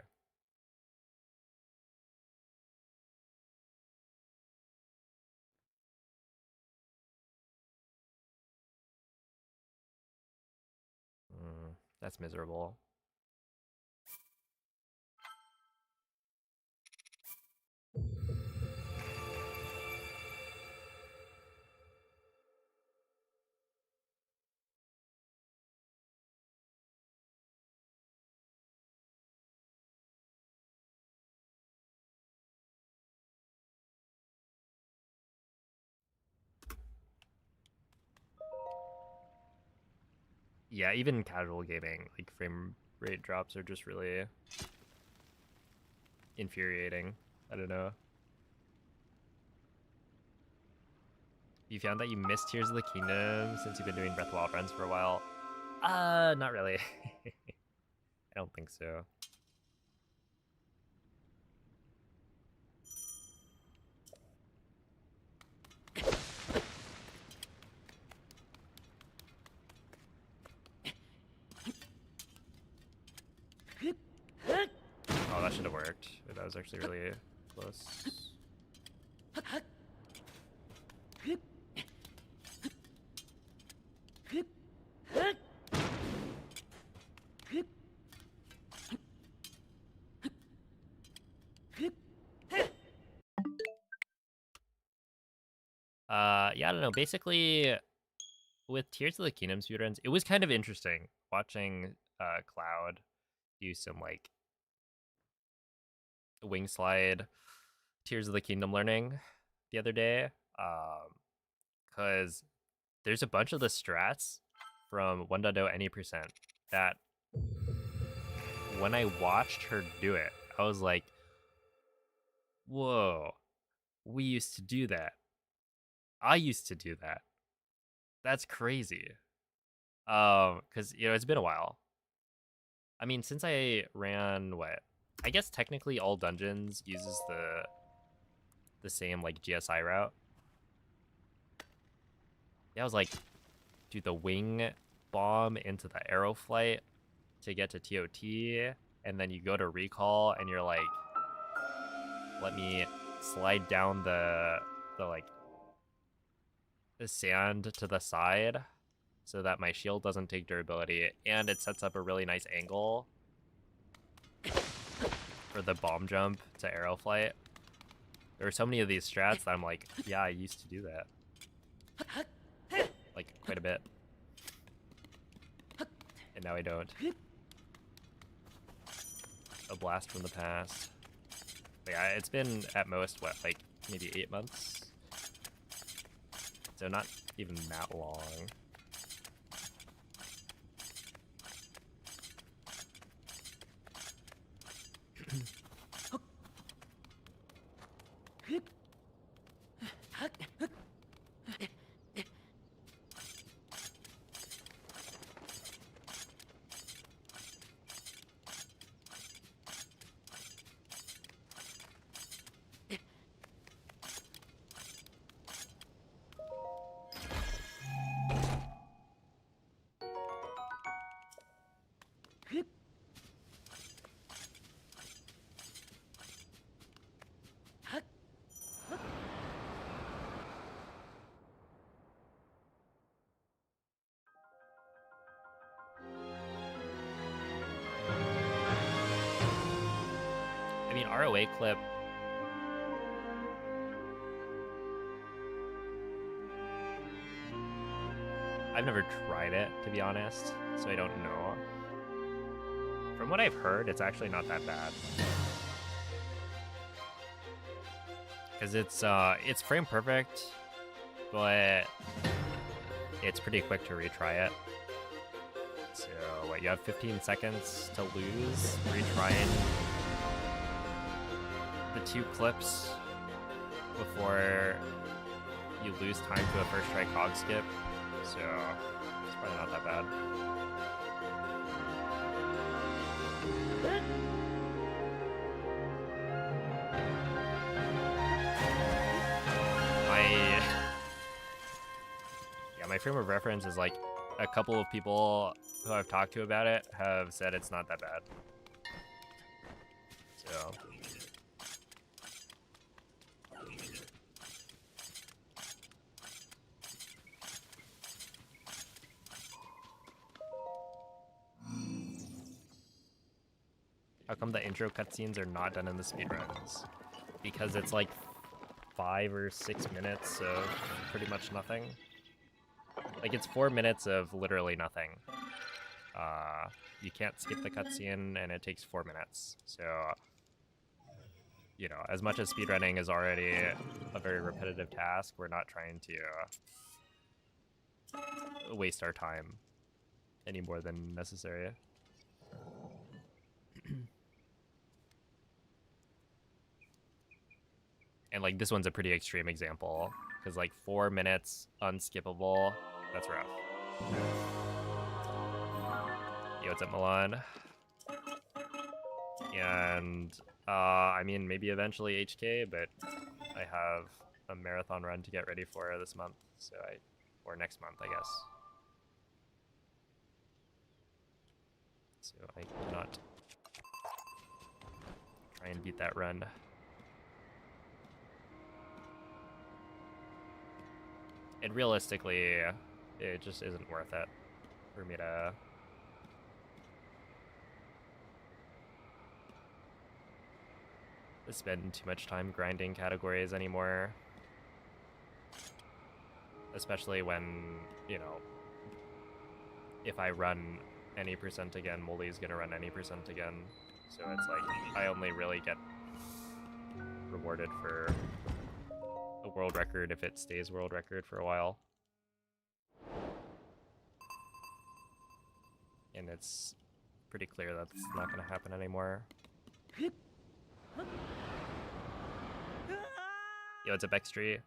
That's miserable. Yeah, even casual gaming, like frame rate drops are just really infuriating. I don't know. You found that you missed Tears of the Kingdom since you've been doing Breath of the Wild runs for a while? Not really. I don't think so. Oh, that should have worked. That was actually really close. Yeah, I don't know. Basically, with Tears of the Kingdom speedruns, it was kind of interesting watching Cloud do some like wing slide Tears of the Kingdom learning the other day. Because there's a bunch of the strats from 1.0 any percent that when I watched her do it, I was like, whoa, we used to do that. I used to do that. That's crazy. Because it's been a while. I mean, since I ran what? I guess technically all dungeons uses the same like GSI route. Yeah, I was like, do the wing bomb into the arrow flight to get to TOT, and then you go to recall and you're like, let me slide down the like the sand to the side so that my shield doesn't take durability, and it sets up a really nice angle for the bomb jump to arrow flight. There are so many of these strats that I'm like, yeah, I used to do that. Like, quite a bit. And now I don't. A blast from the past. But yeah, it's been at most, what, like, maybe 8 months? So not even that long. I mean, ROA clip. I've never tried it, to be honest, so I don't know. From what I've heard, it's actually not that bad. Because it's frame perfect, but it's pretty quick to retry it. So, what, you have 15 seconds to lose, retrying the 2 clips before you lose time to a first try cog skip. So, it's probably not that bad. My frame of reference is like a couple of people who I've talked to about it have said it's not that bad. So. How come the intro cutscenes are not done in the speedruns? Because it's like 5 or 6 minutes of pretty much nothing. Like, it's 4 minutes of literally nothing. You can't skip the cutscene, and it takes 4 minutes. So, as much as speedrunning is already a very repetitive task, we're not trying to waste our time any more than necessary. And, like, this one's a pretty extreme example. Because like 4 minutes unskippable, that's rough. Yo, what's up, Milan? And I mean, maybe eventually HK, but I have a marathon run to get ready for this month, so or next month, I guess. So I cannot try and beat that run. And realistically, it just isn't worth it for me to spend too much time grinding categories anymore. Especially when, you know, if I run any percent again, Molly's gonna run any percent again. So it's like, I only really get rewarded for a world record if it stays world record for a while. And it's pretty clear that's not gonna happen anymore. Yo, it's a Bextree.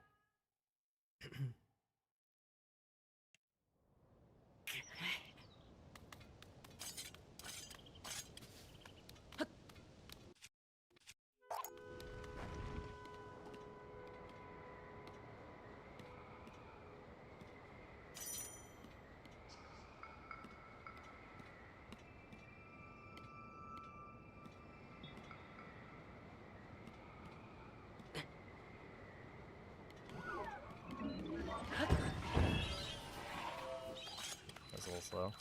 That's a little slow.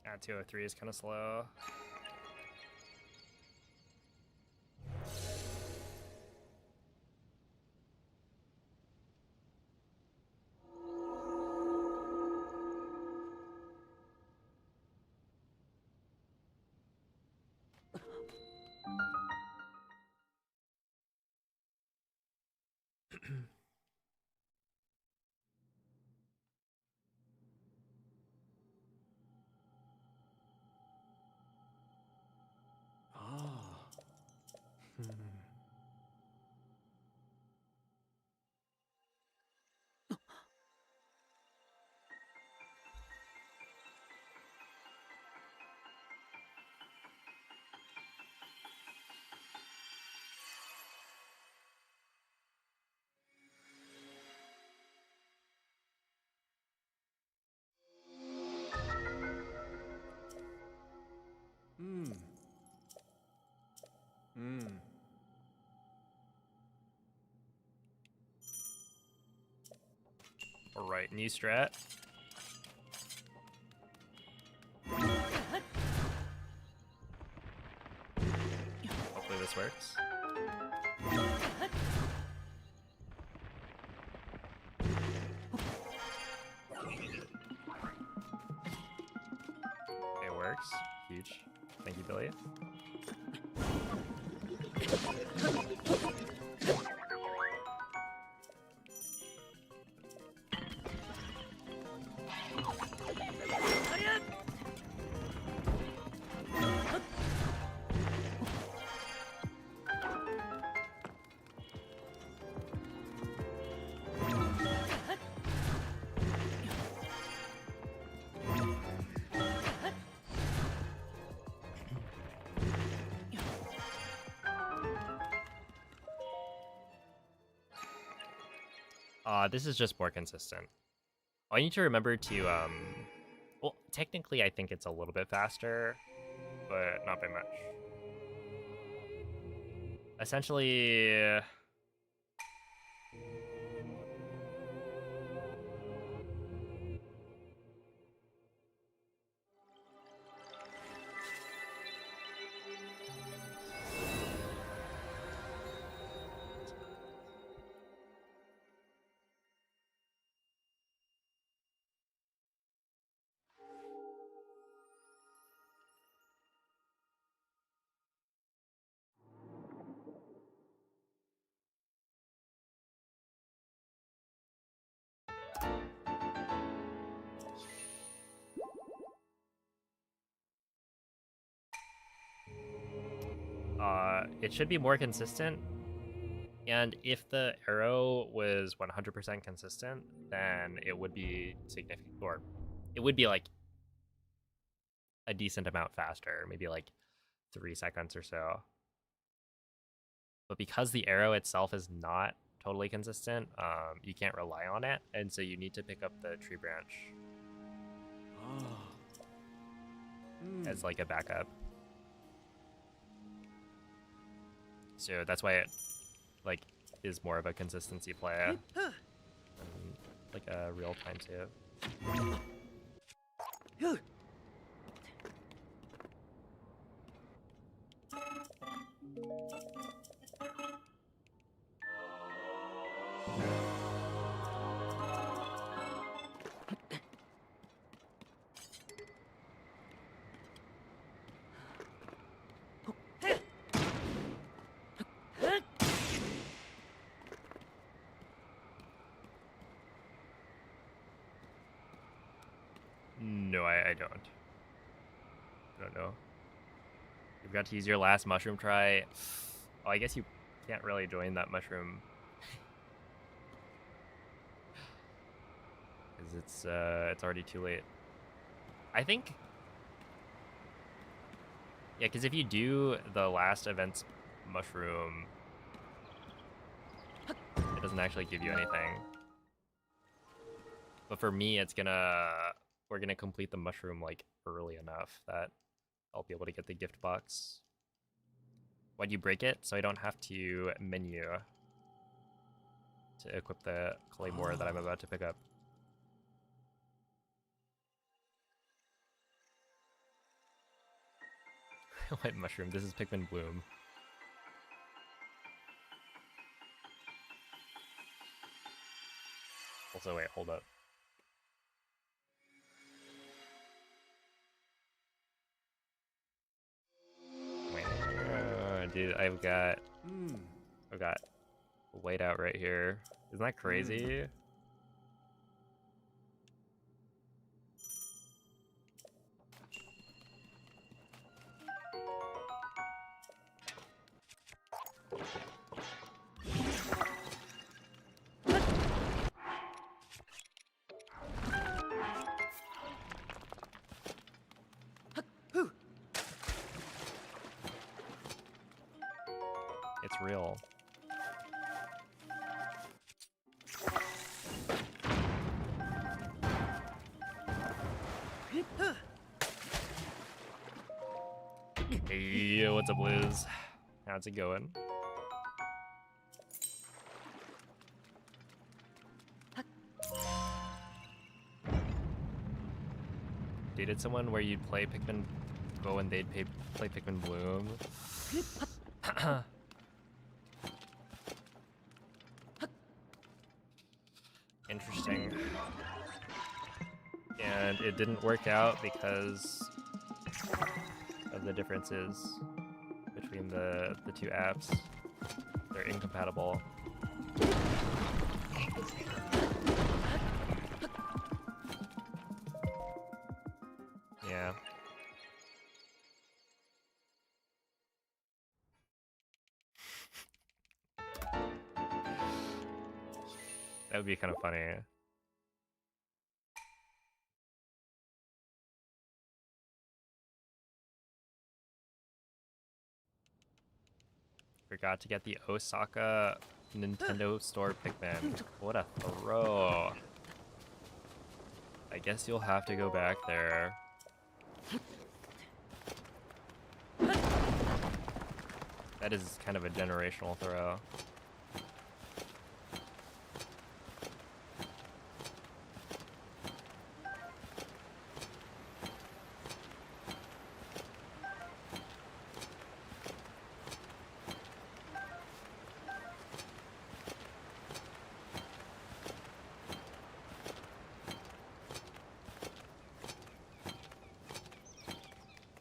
Yeah, 203 is kind of slow. All right, new strat. Hopefully this works. It works. Huge. Thank you, Billy. This is just more consistent. I need to remember to, well, technically I think it's a little bit faster, but not by much. Essentially, it should be more consistent. And if the arrow was 100% consistent, then it would be significant, or it would be like a decent amount faster, maybe like 3 seconds or so. But because the arrow itself is not totally consistent, you can't rely on it, and so you need to pick up the tree branch as like a backup. So that's why it like is more of a consistency play than like a real time save. No, I don't. I don't know. You've got to use your last mushroom try. Oh, I guess you can't really join that mushroom. Because it's already too late. I think... Yeah, because if you do the last event's mushroom, it doesn't actually give you anything. But for me, it's gonna... We're gonna complete the mushroom, like, early enough that I'll be able to get the gift box. Why'd you break it? So I don't have to menu to equip the claymore that I'm about to pick up. White mushroom. This is Pikmin Bloom. Also, wait, hold up. Wait, dude, I've got whiteout right here. Isn't that crazy? It's real. Hey, what's up, Liz? How's it going? Dated someone where you'd play Pikmin Go and they'd play Pikmin Bloom? Interesting. And it didn't work out because of the differences between the two apps. They're incompatible. Yeah. That would be kind of funny. Forgot to get the Osaka Nintendo Store Pikmin. What a throw. I guess you'll have to go back there. That is kind of a generational throw.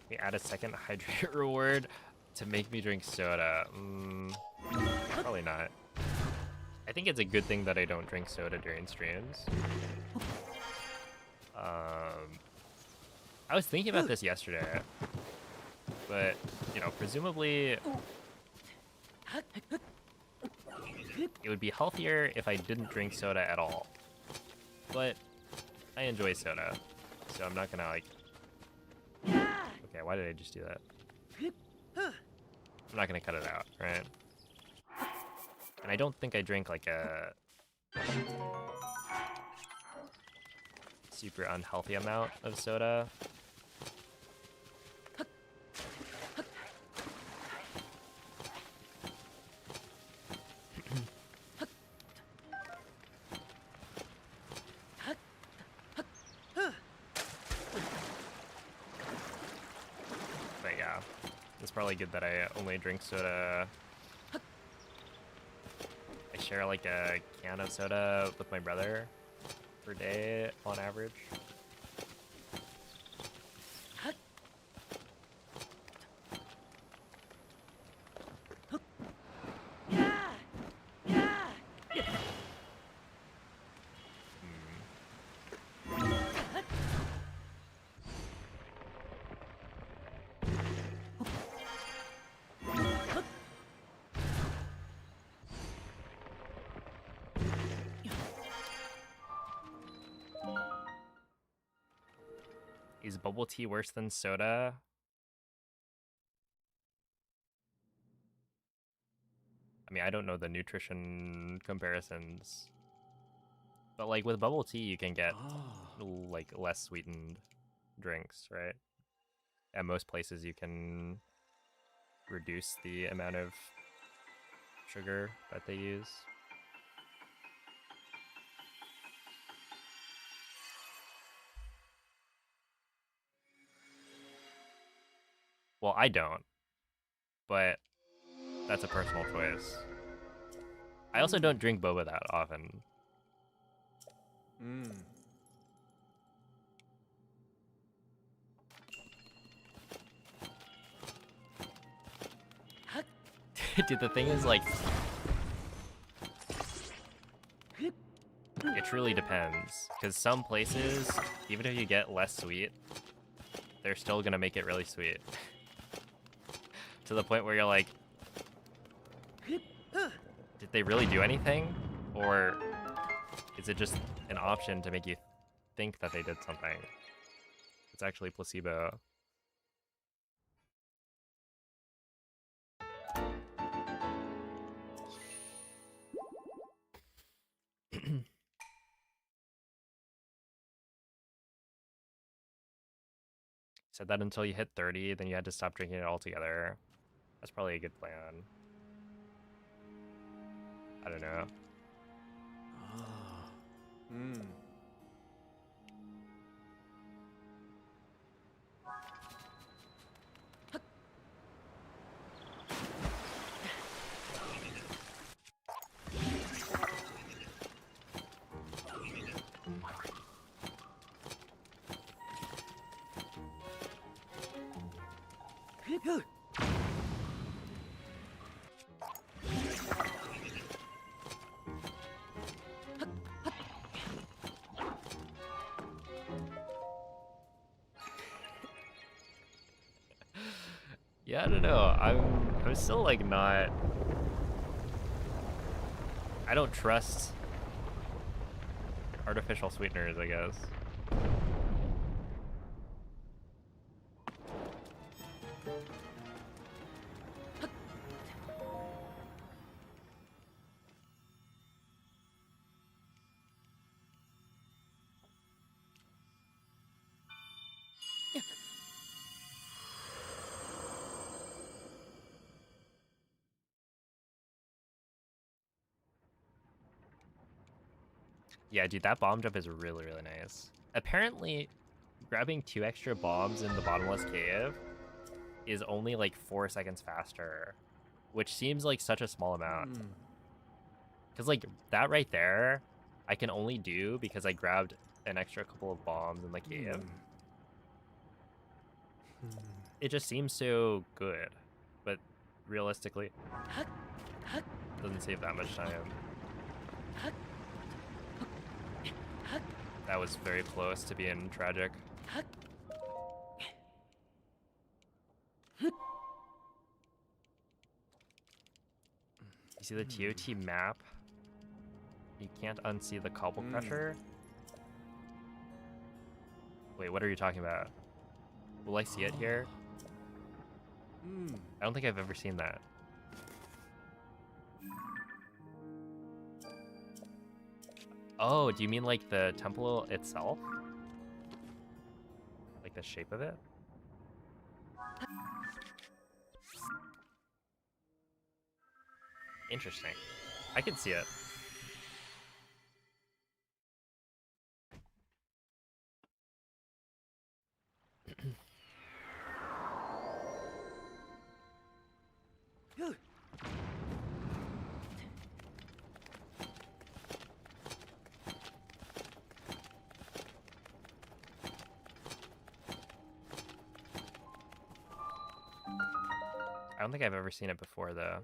We add a second hydrate reward to make me drink soda. Probably not. I think it's a good thing that I don't drink soda during streams. I was thinking about this yesterday, but, you know, presumably it would be healthier if I didn't drink soda at all. But I enjoy soda, so I'm not gonna, like... Okay, why did I just do that? I'm not gonna cut it out, right? And I don't think I drink like a super unhealthy amount of soda. But yeah, it's probably good that I only drink soda. I share like a can of soda with my brother per day on average. Is bubble tea worse than soda? I mean, I don't know the nutrition comparisons. But like with bubble tea, you can get like less sweetened drinks, right? At most places you can reduce the amount of sugar that they use. Well, I don't, but that's a personal choice. I also don't drink boba that often. Dude, the thing is, like, it truly depends. Because some places, even if you get less sweet, they're still gonna make it really sweet. To the point where you're like, did they really do anything? Or is it just an option to make you think that they did something? It's actually placebo. Said that until you hit 30, then you had to stop drinking it altogether. That's probably a good plan. I don't know. Yeah, I don't know. I'm still like not. I don't trust artificial sweeteners, I guess. Yeah, dude, that bomb jump is really, really nice. Apparently, grabbing 2 extra bombs in the bottomless cave is only like 4 seconds faster, which seems like such a small amount. Because like that right there, I can only do because I grabbed an extra couple of bombs in the cave. It just seems so good, but realistically, doesn't save that much time. That was very close to being tragic. You see the TOT map? You can't unsee the cobble crusher? Wait, what are you talking about? Will I see it here? I don't think I've ever seen that. Oh, do you mean like the temple itself? Like the shape of it? Interesting. I can see it. I don't think I've ever seen it before, though.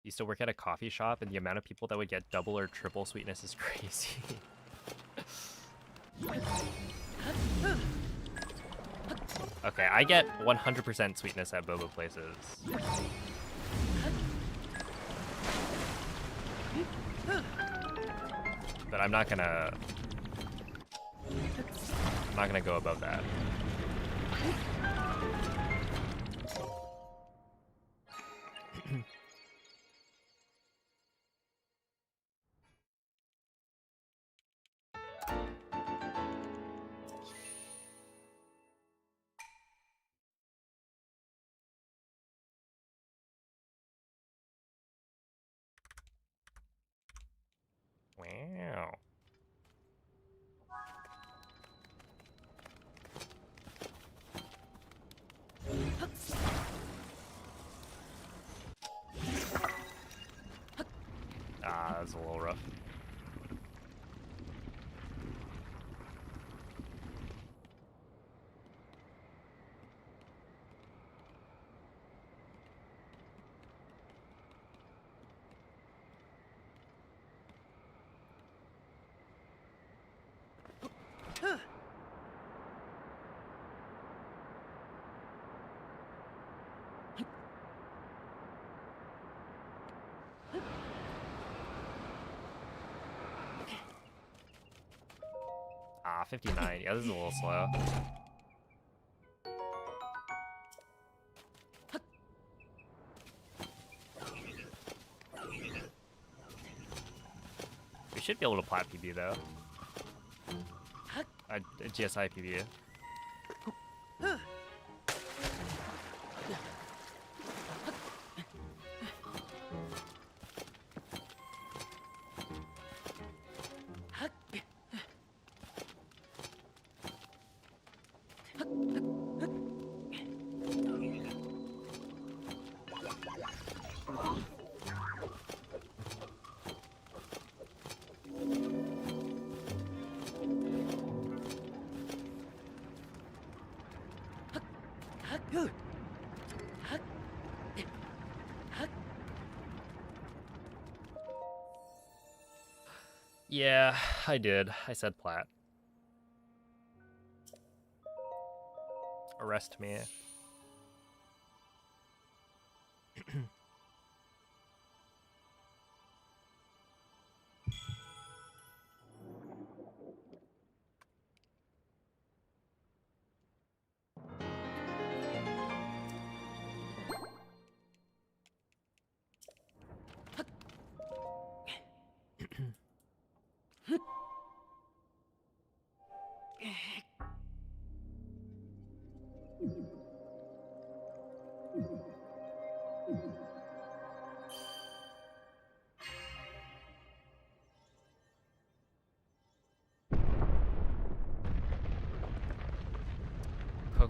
Used to work at a coffee shop, and the amount of people that would get double or triple sweetness is crazy. Okay, I get 100% sweetness at boba places. But I'm not gonna go above that. Wow. Ah, that's a little rough. Ah, 59. Yeah, this is a little slow. We should be able to plat PB though. GSI PB. Yeah, I did. I said plat. Arrest me.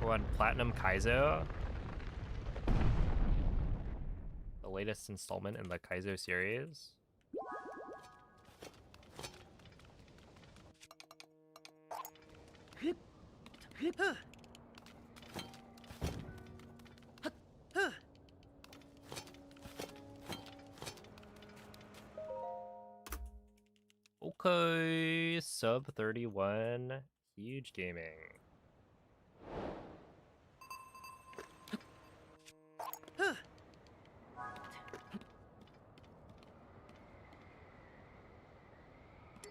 Pokemon Platinum Kaizo. The latest installment in the Kaizo series. Okay, sub 31, huge gaming.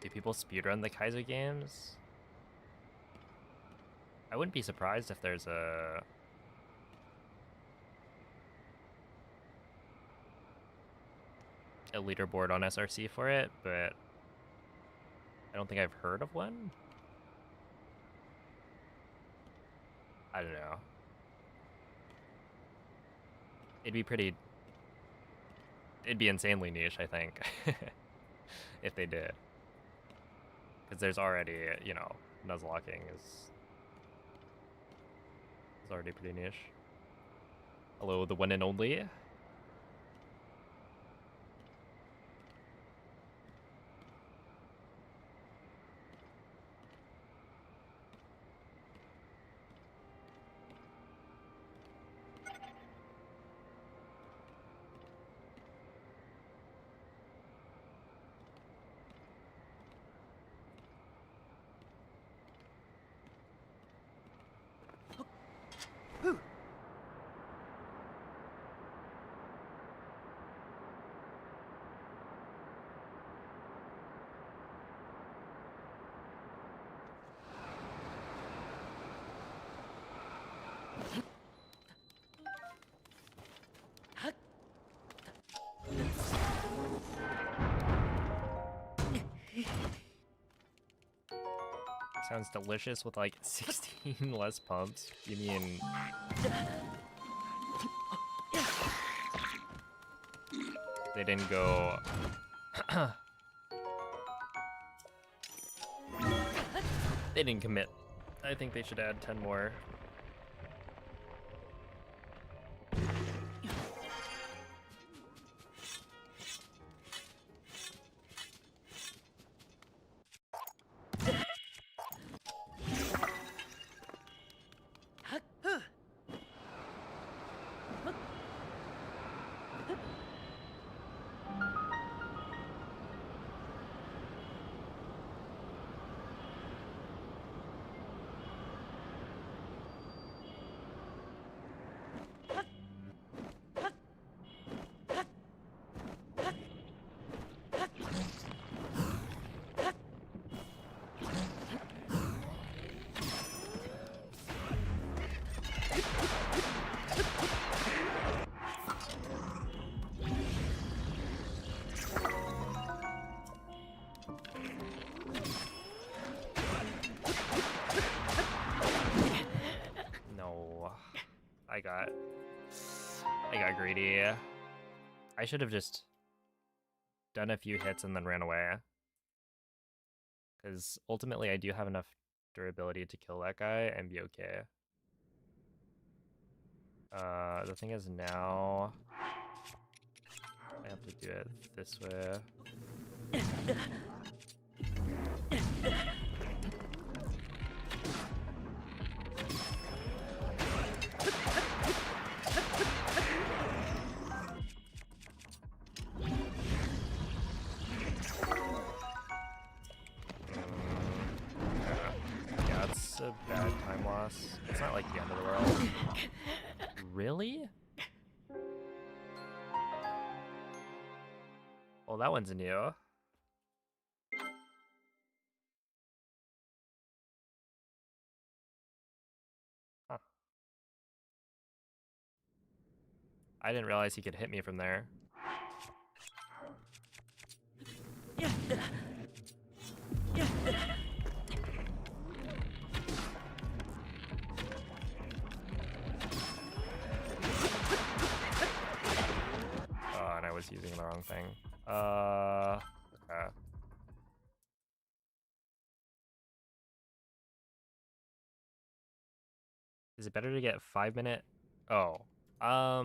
Do people speedrun the Kaizo games? I wouldn't be surprised if there's a leaderboard on SRC for it, but I don't think I've heard of one. I don't know. It'd be insanely niche, I think, if they did. Because there's already, you know, Nuzlocking is already pretty niche. Hello, the one and only. Sounds delicious with like 16 less pumps. You mean they didn't go they didn't commit. I think they should add 10 more. I got greedy. I should have just done a few hits and then ran away. Because ultimately I do have enough durability to kill that guy and be okay. The thing is now I have to do it this way. A bad time loss. It's not like the end of the world. Really? Well, that one's new. Huh. I didn't realize he could hit me from there. Using the wrong thing. Okay. Is it better to get 5-minute? Oh, I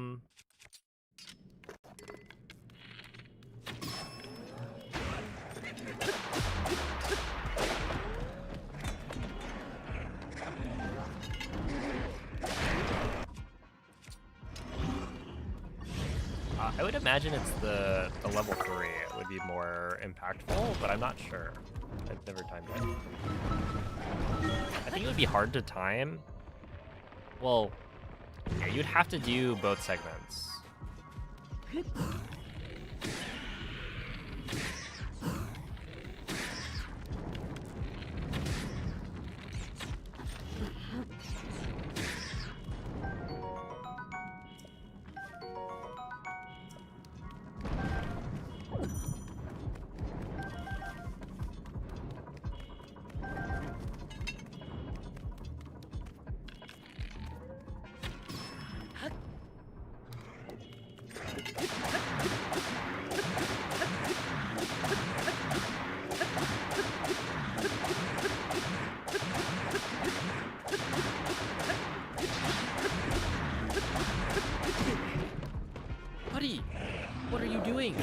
would imagine it's the level 3. It would be more impactful, but I'm not sure. I've never timed it. I think it would be hard to time. Well, yeah, you'd have to do both segments. Buddy, what are you doing?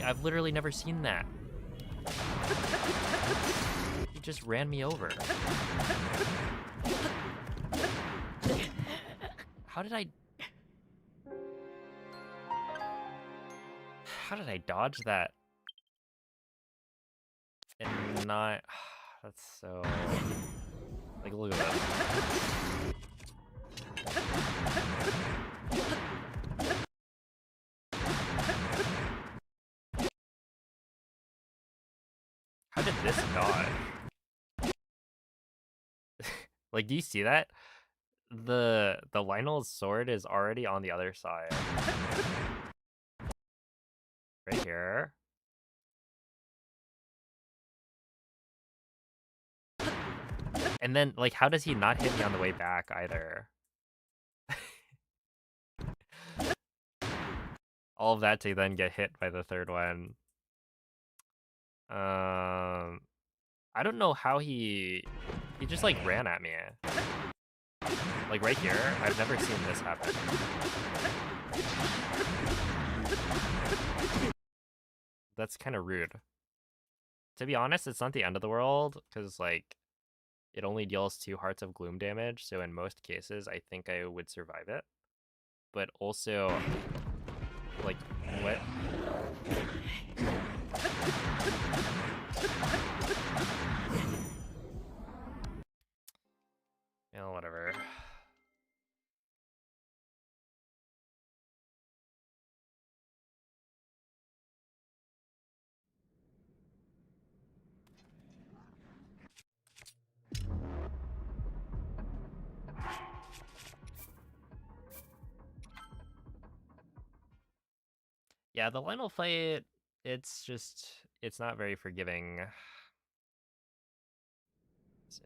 I've literally never seen that. He just ran me over. How did I dodge that? And not... That's so... Like, look at that. How did this dodge? Like, do you see that? The Lionel's sword is already on the other side. Right here. And then, like, how does he not hit me on the way back either? All of that to then get hit by the third one. I don't know how he just like ran at me. Like right here, I've never seen this happen. That's kind of rude. To be honest, it's not the end of the world, because like it only deals 2 Hearts of Gloom damage, so in most cases I think I would survive it. But also, like, what? Yeah, whatever. Yeah, the Lionel fight, it's not very forgiving. So...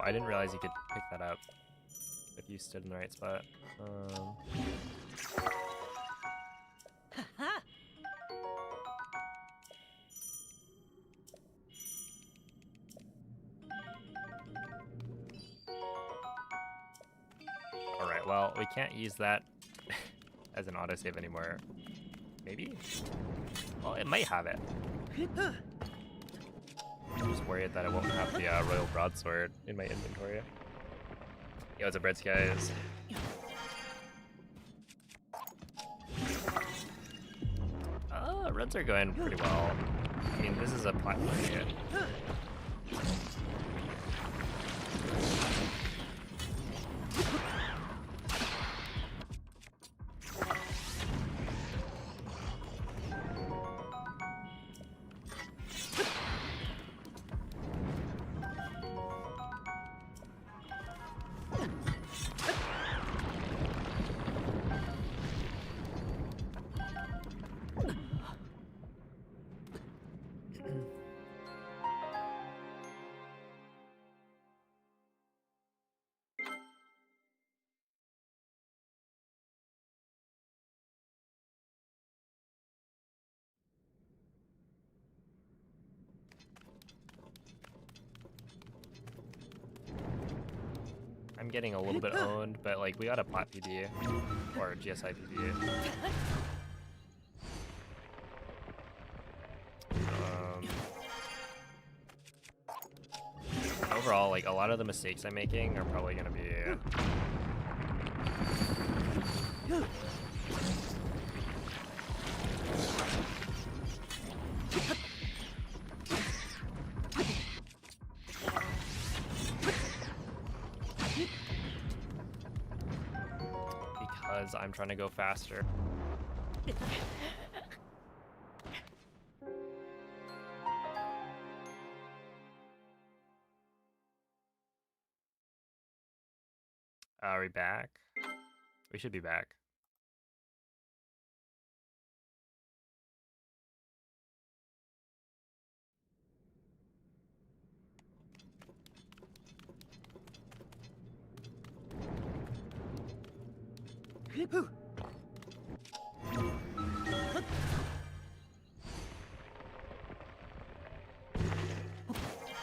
I didn't realize you could pick that up if you stood in the right spot. Alright, well, we can't use that as an autosave anymore. Maybe? Well, it might have it. I'm just worried that I won't have the Royal Broadsword in my inventory. Yo, what's up, Reds, guys? Runs are going pretty well. I mean, this is a platform game. I'm getting a little bit owned, but like we got a plat PB or GSI PB. Overall, like a lot of the mistakes I'm making are probably gonna be because I'm trying to go faster. Are we back? We should be back.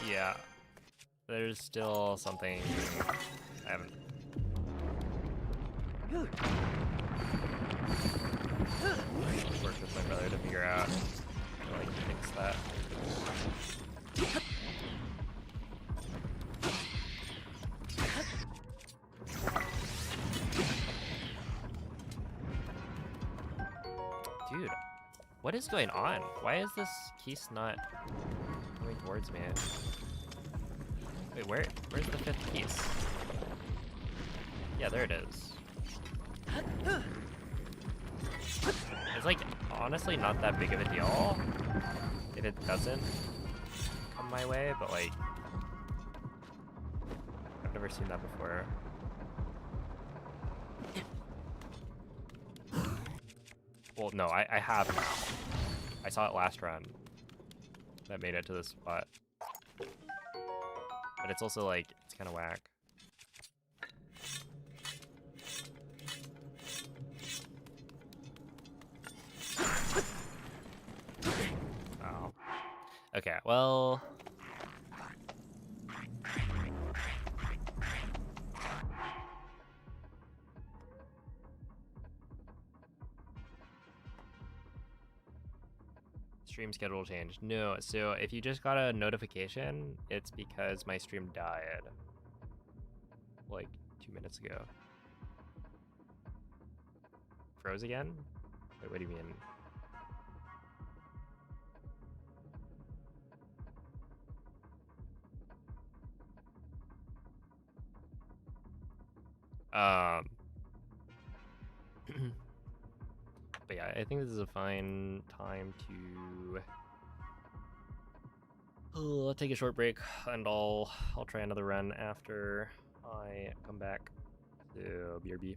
Yeah, there's still something I haven't. Worked with my brother to figure out how to like fix that. Dude, what is going on? Why is this keys not coming towards me? Wait, where's the 5th piece? Yeah, there it is. It's like honestly not that big of a deal if it doesn't come my way, but like I've never seen that before. Well, no, I have now. I saw it last run. That made it to this spot. But it's also like, it's kind of whack. Oh. Okay, well... Stream schedule changed. No, so if you just got a notification, it's because my stream died. Like 2 minutes ago. Froze again? Wait, what do you mean? But yeah, I think this is a fine time to take a short break, and I'll try another run after I come back to BRB.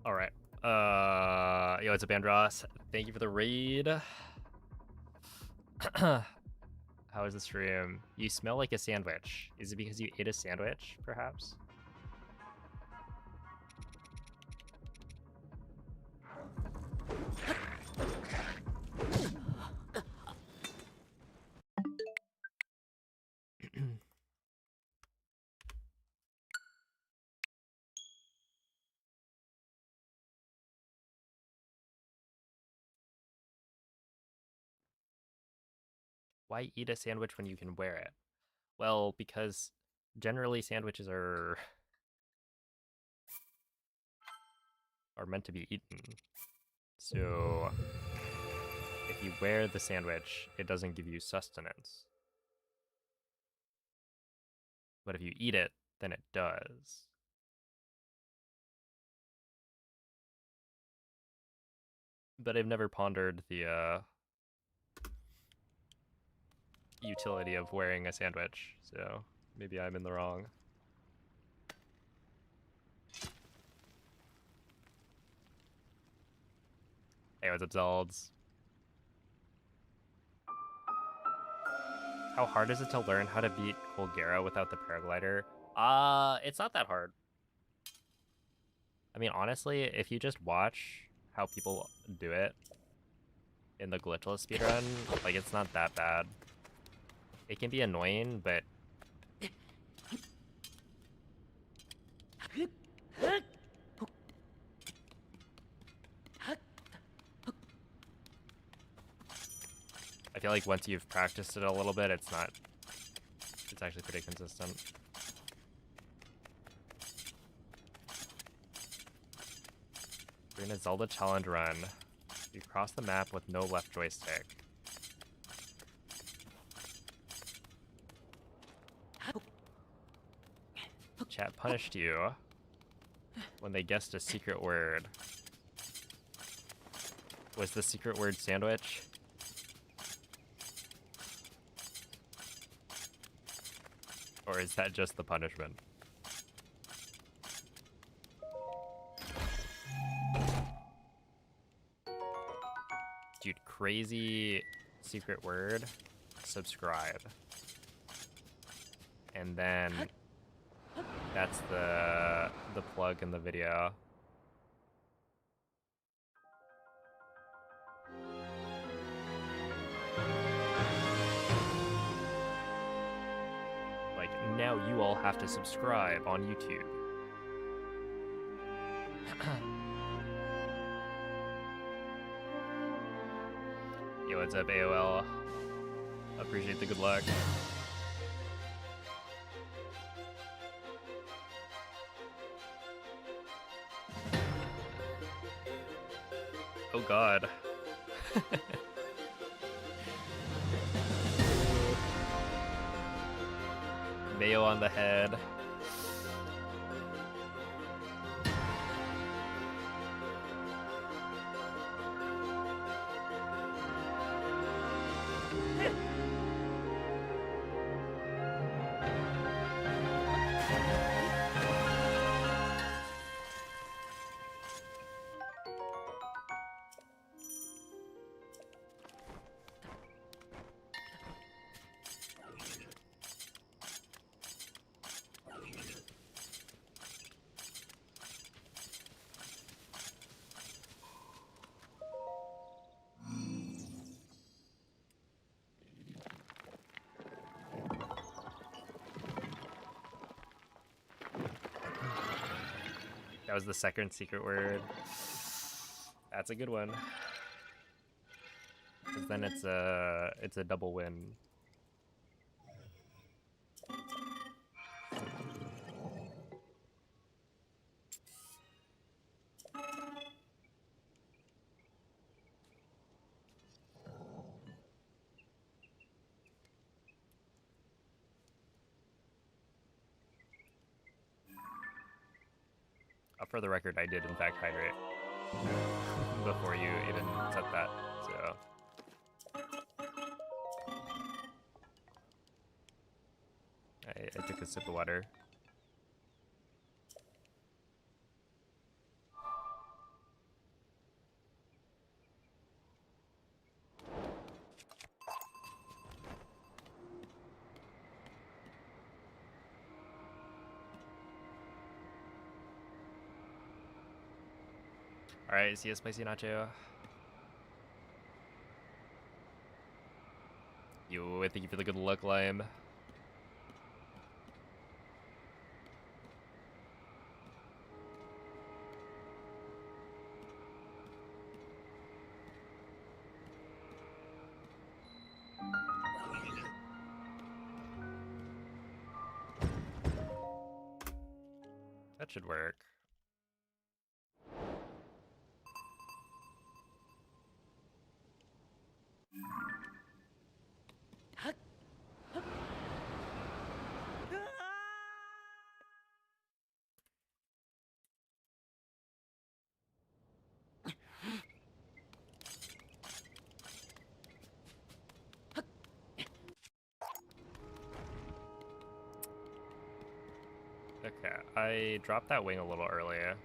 All right. Yo, it's a Bandross. Thank you for the raid. How is the stream? You smell like a sandwich. Is it because you ate a sandwich, perhaps? Why eat a sandwich when you can wear it? Well, because generally sandwiches are meant to be eaten. So if you wear the sandwich, it doesn't give you sustenance. But if you eat it, then it does. But I've never pondered the utility of wearing a sandwich, so maybe I'm in the wrong. Hey, what's up, Zelds? How hard is it to learn how to beat Colgera without the paraglider? It's not that hard. I mean, honestly, if you just watch how people do it in the glitchless speedrun, like, it's not that bad. It can be annoying, but I feel like once you've practiced it a little bit, it's actually pretty consistent. We're in a Zelda challenge run. You cross the map with no left joystick. Chat punished you when they guessed a secret word. Was the secret word sandwich? Or is that just the punishment? Dude, crazy secret word. Subscribe. And then that's the plug in the video. Like, now you all have to subscribe on YouTube. Yo, what's up, AOL? Appreciate the good luck. Oh god. Mayo on the head. That was the second secret word. That's a good one. Because then it's a double win. For the record, I did in fact hydrate before you even said that, so. I took a sip of water. Alright, see you, Spicy Nacho. Yo, I think you feel a good luck, Lime. That should work. Okay, I dropped that wing a little earlier.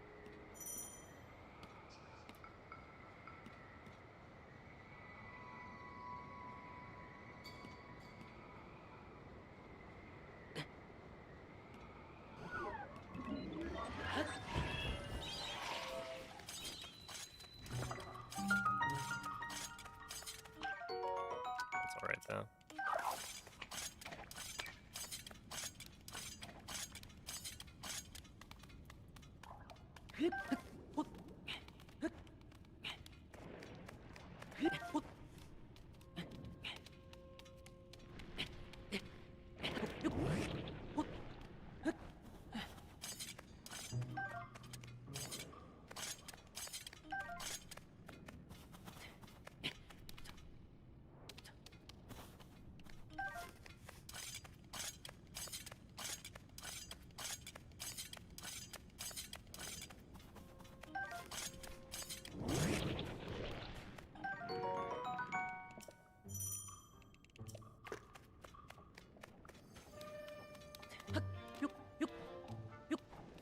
That's alright though.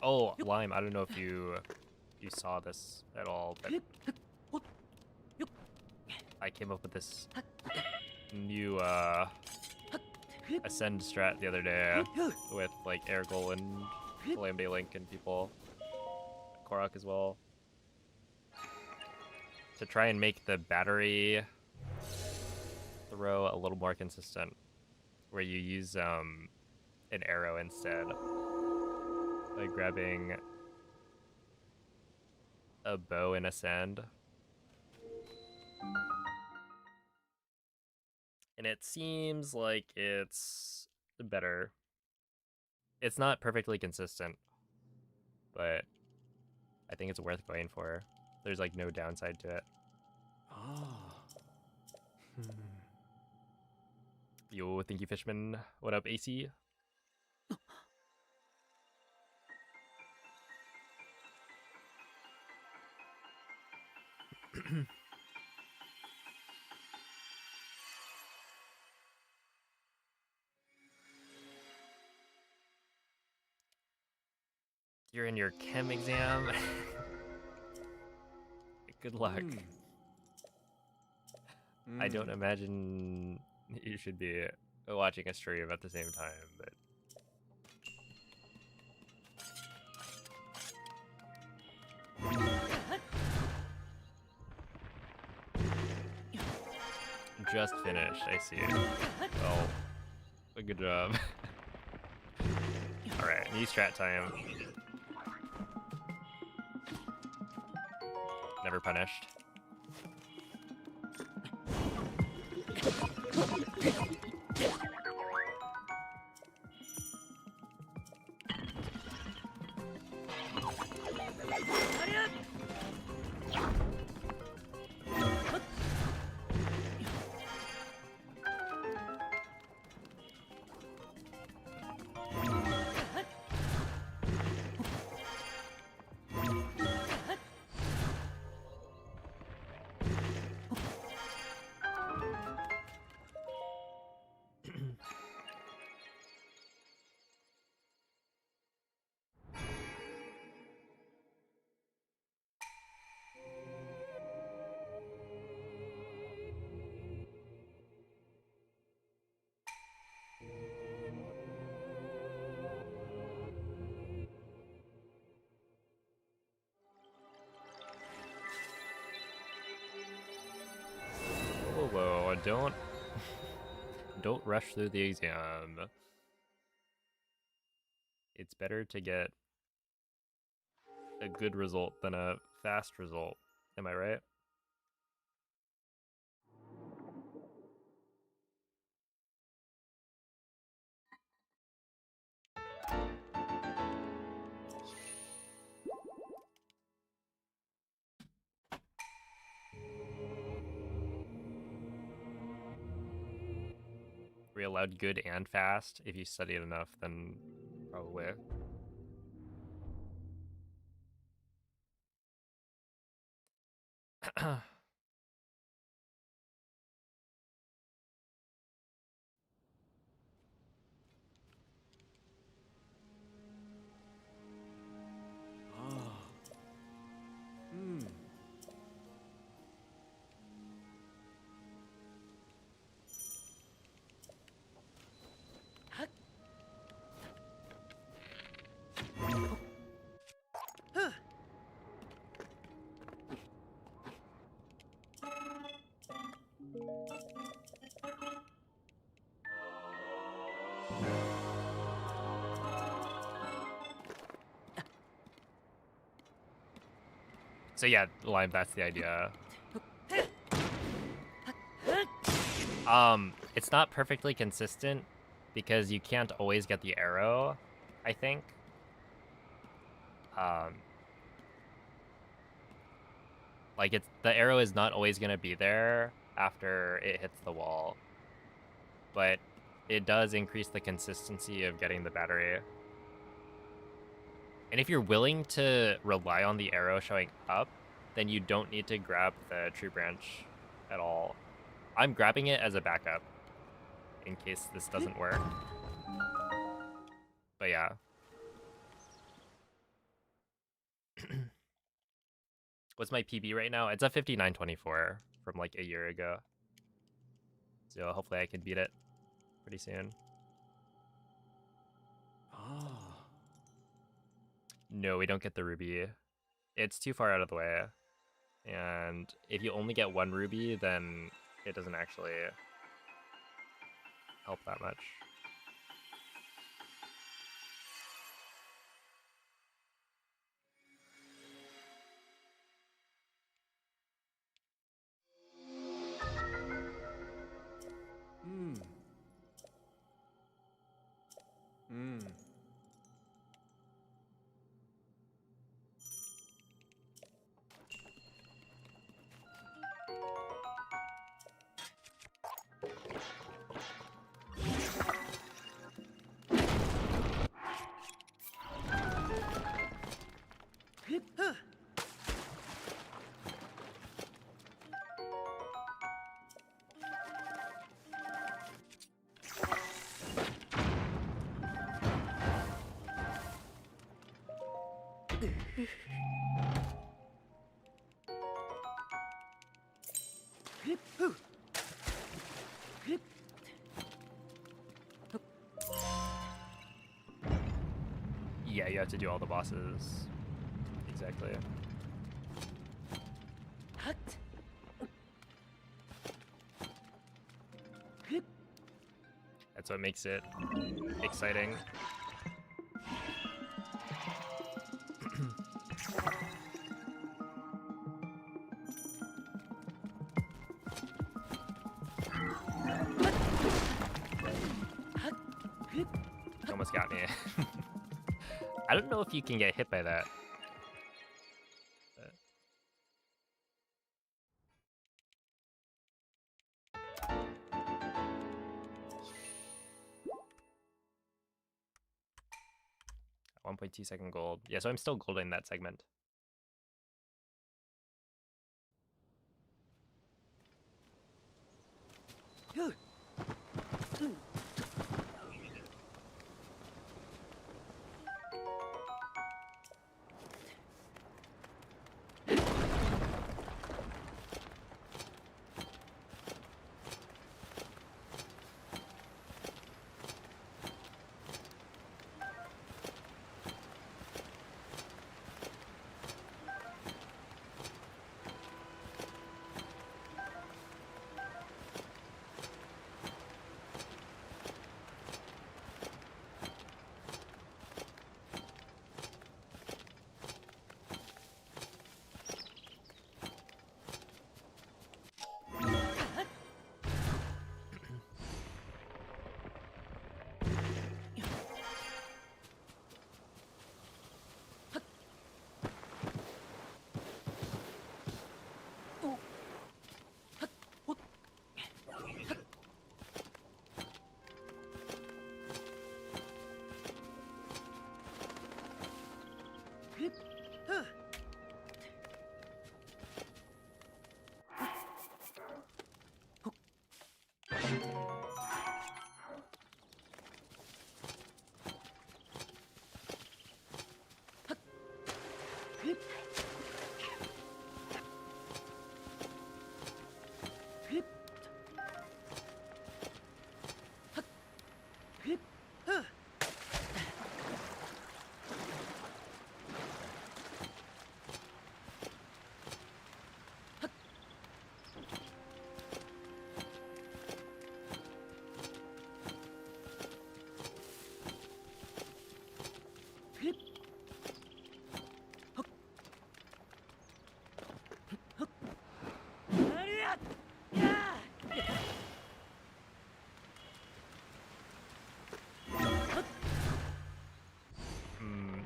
Oh, Lime, I don't know if you saw this at all, but I came up with this new Ascend strat the other day with like Ergol and Calamity Link and people, Korok as well, to try and make the battery throw a little more consistent, where you use an arrow instead, like grabbing a bow and Ascend. And it seems like it's better. It's not perfectly consistent, but I think it's worth going for. There's like no downside to it. Yo, thank you, Fishman. What up, AC? You're in your chem exam. Good luck. I don't imagine you should be watching a stream at the same time, but just finished. I see. Well, a good job. All right, new strat time. Never punished. don't rush through the exam. It's better to get a good result than a fast result. Am I right? Are we allowed good and fast? If you study it enough, then probably. So yeah, Lime, that's the idea. It's not perfectly consistent because you can't always get the arrow, I think. Like the arrow is not always gonna be there after it hits the wall, but it does increase the consistency of getting the battery. And if you're willing to rely on the arrow showing up, then you don't need to grab the tree branch at all. I'm grabbing it as a backup in case this doesn't work. But yeah. What's my PB right now? It's a 59.24 from like a year ago. So hopefully I can beat it pretty soon. No, we don't get the ruby. It's too far out of the way. And if you only get one ruby, then it doesn't actually help that much. Yeah, you have to do all the bosses. Exactly. That's what makes it exciting. Almost got me. I don't know if you can get hit by that. But... 1.2 second gold. Yeah, so I'm still golding that segment.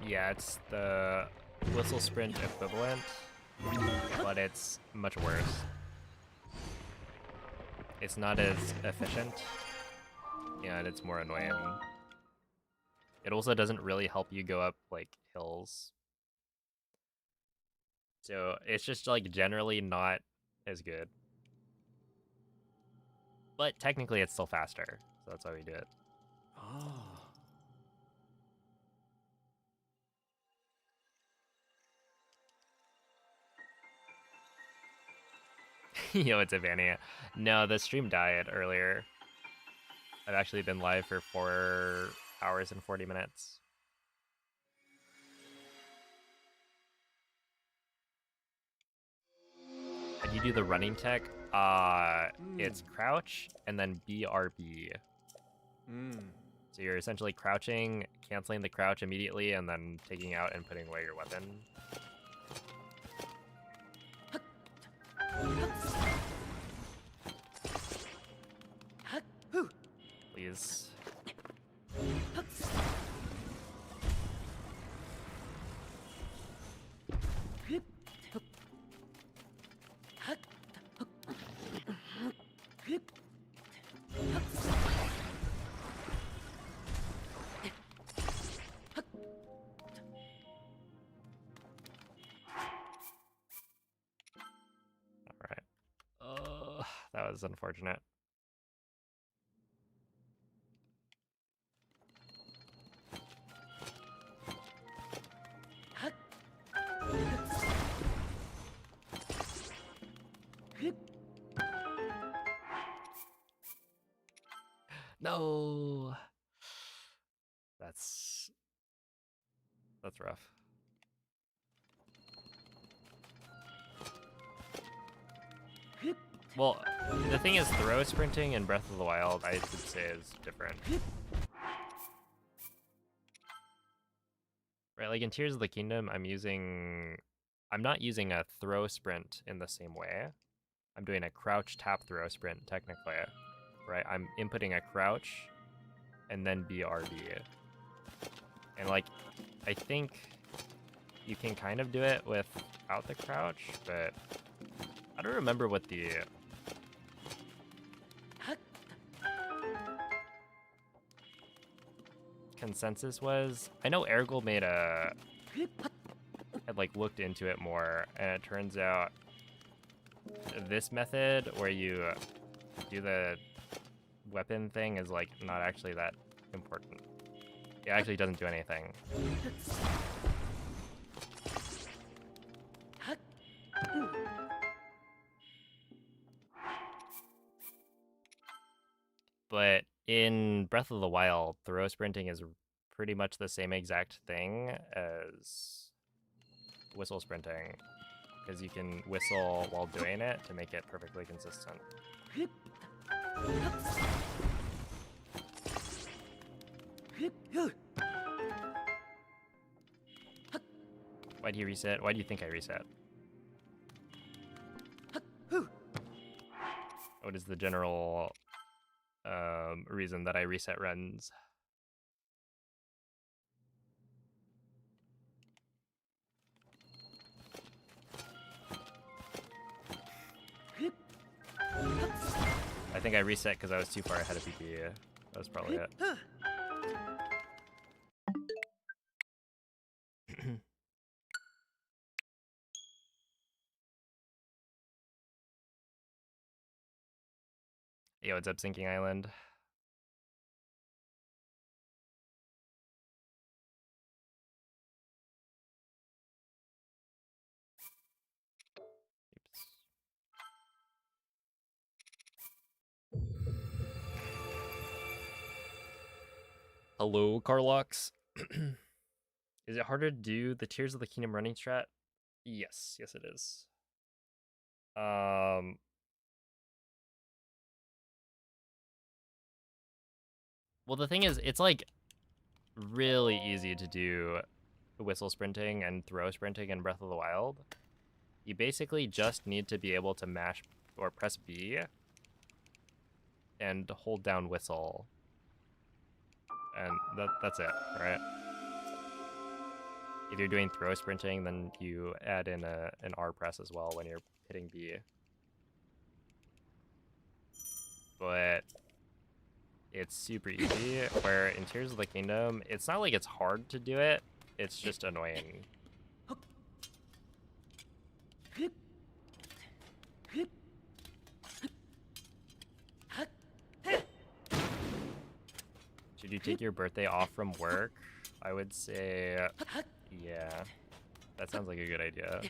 Yeah, it's the whistle sprint equivalent, but it's much worse. It's not as efficient, and it's more annoying. It also doesn't really help you go up, like, hills. So it's just, like, generally not as good. But technically it's still faster, so that's why we do it. Oh. Yo, it's Avania. No, the stream died earlier. I've actually been live for 4 hours and 40 minutes. How do you do the running tech? It's crouch and then BRB. So you're essentially crouching, canceling the crouch immediately, and then taking out and putting away your weapon. Please. Alright. That was unfortunate. No. That's rough. Well, the thing is, throw sprinting in Breath of the Wild, I would say, is different. Right, like in Tears of the Kingdom, I'm not using a throw sprint in the same way. I'm doing a crouch tap throw sprint, technically. Right, I'm inputting a crouch and then BRB. And like, I think you can kind of do it without the crouch, but I don't remember what the consensus was. I know Ergol had like looked into it more, and it turns out this method where you do the weapon thing is like not actually that important. It actually doesn't do anything. But in Breath of the Wild, throw sprinting is pretty much the same exact thing as whistle sprinting, because you can whistle while doing it to make it perfectly consistent. Why do you reset? Why do you think I reset? What is the general reason that I reset runs? I think I reset because I was too far ahead of PP. That was probably it. Yo, what's up, Sinking Island? Oops. Hello, Carlox. Is it harder to do the Tears of the Kingdom running strat? Yes, yes it is. Well, the thing is, it's like really easy to do whistle sprinting and throw sprinting in Breath of the Wild. You basically just need to be able to mash or press B and hold down whistle. And that's it, right? If you're doing throw sprinting, then you add in an R press as well when you're hitting B. But it's super easy, where in Tears of the Kingdom, it's not like it's hard to do it, it's just annoying. Should you take your birthday off from work? I would say, yeah, that sounds like a good idea.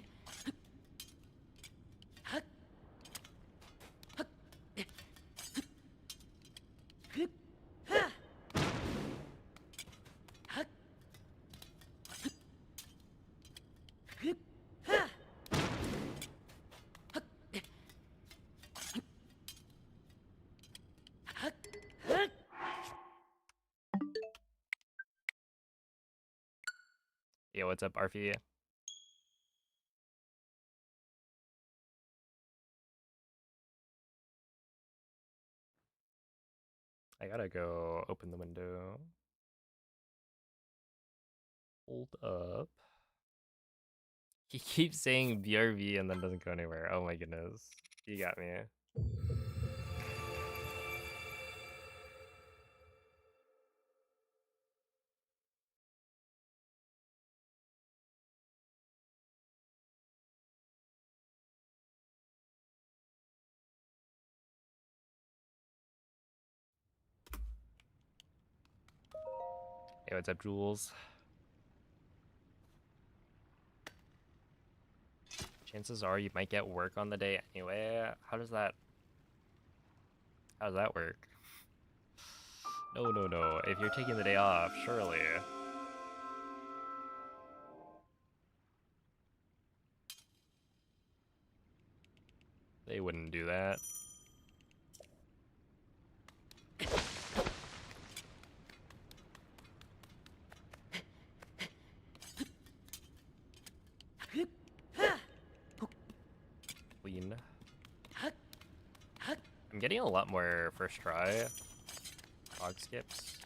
Yeah, what's up, Arfie? I gotta go open the window. Hold up. He keeps saying BRV and then doesn't go anywhere. Oh my goodness. You got me. Hey, what's up, Jules? Chances are you might get work on the day anyway. How does that work? No, no, no. If you're taking the day off, surely. They wouldn't do that. Clean. I'm getting a lot more first try hog skips.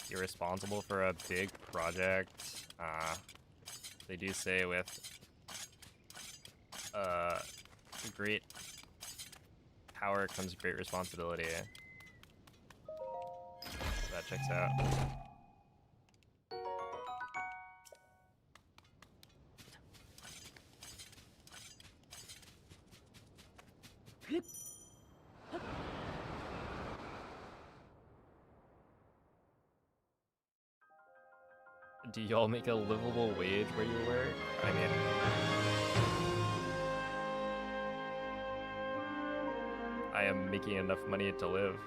You're responsible for a big project. They do say with great power comes great responsibility. So that checks out. Do y'all make a livable wage where you work? I mean, I am making enough money to live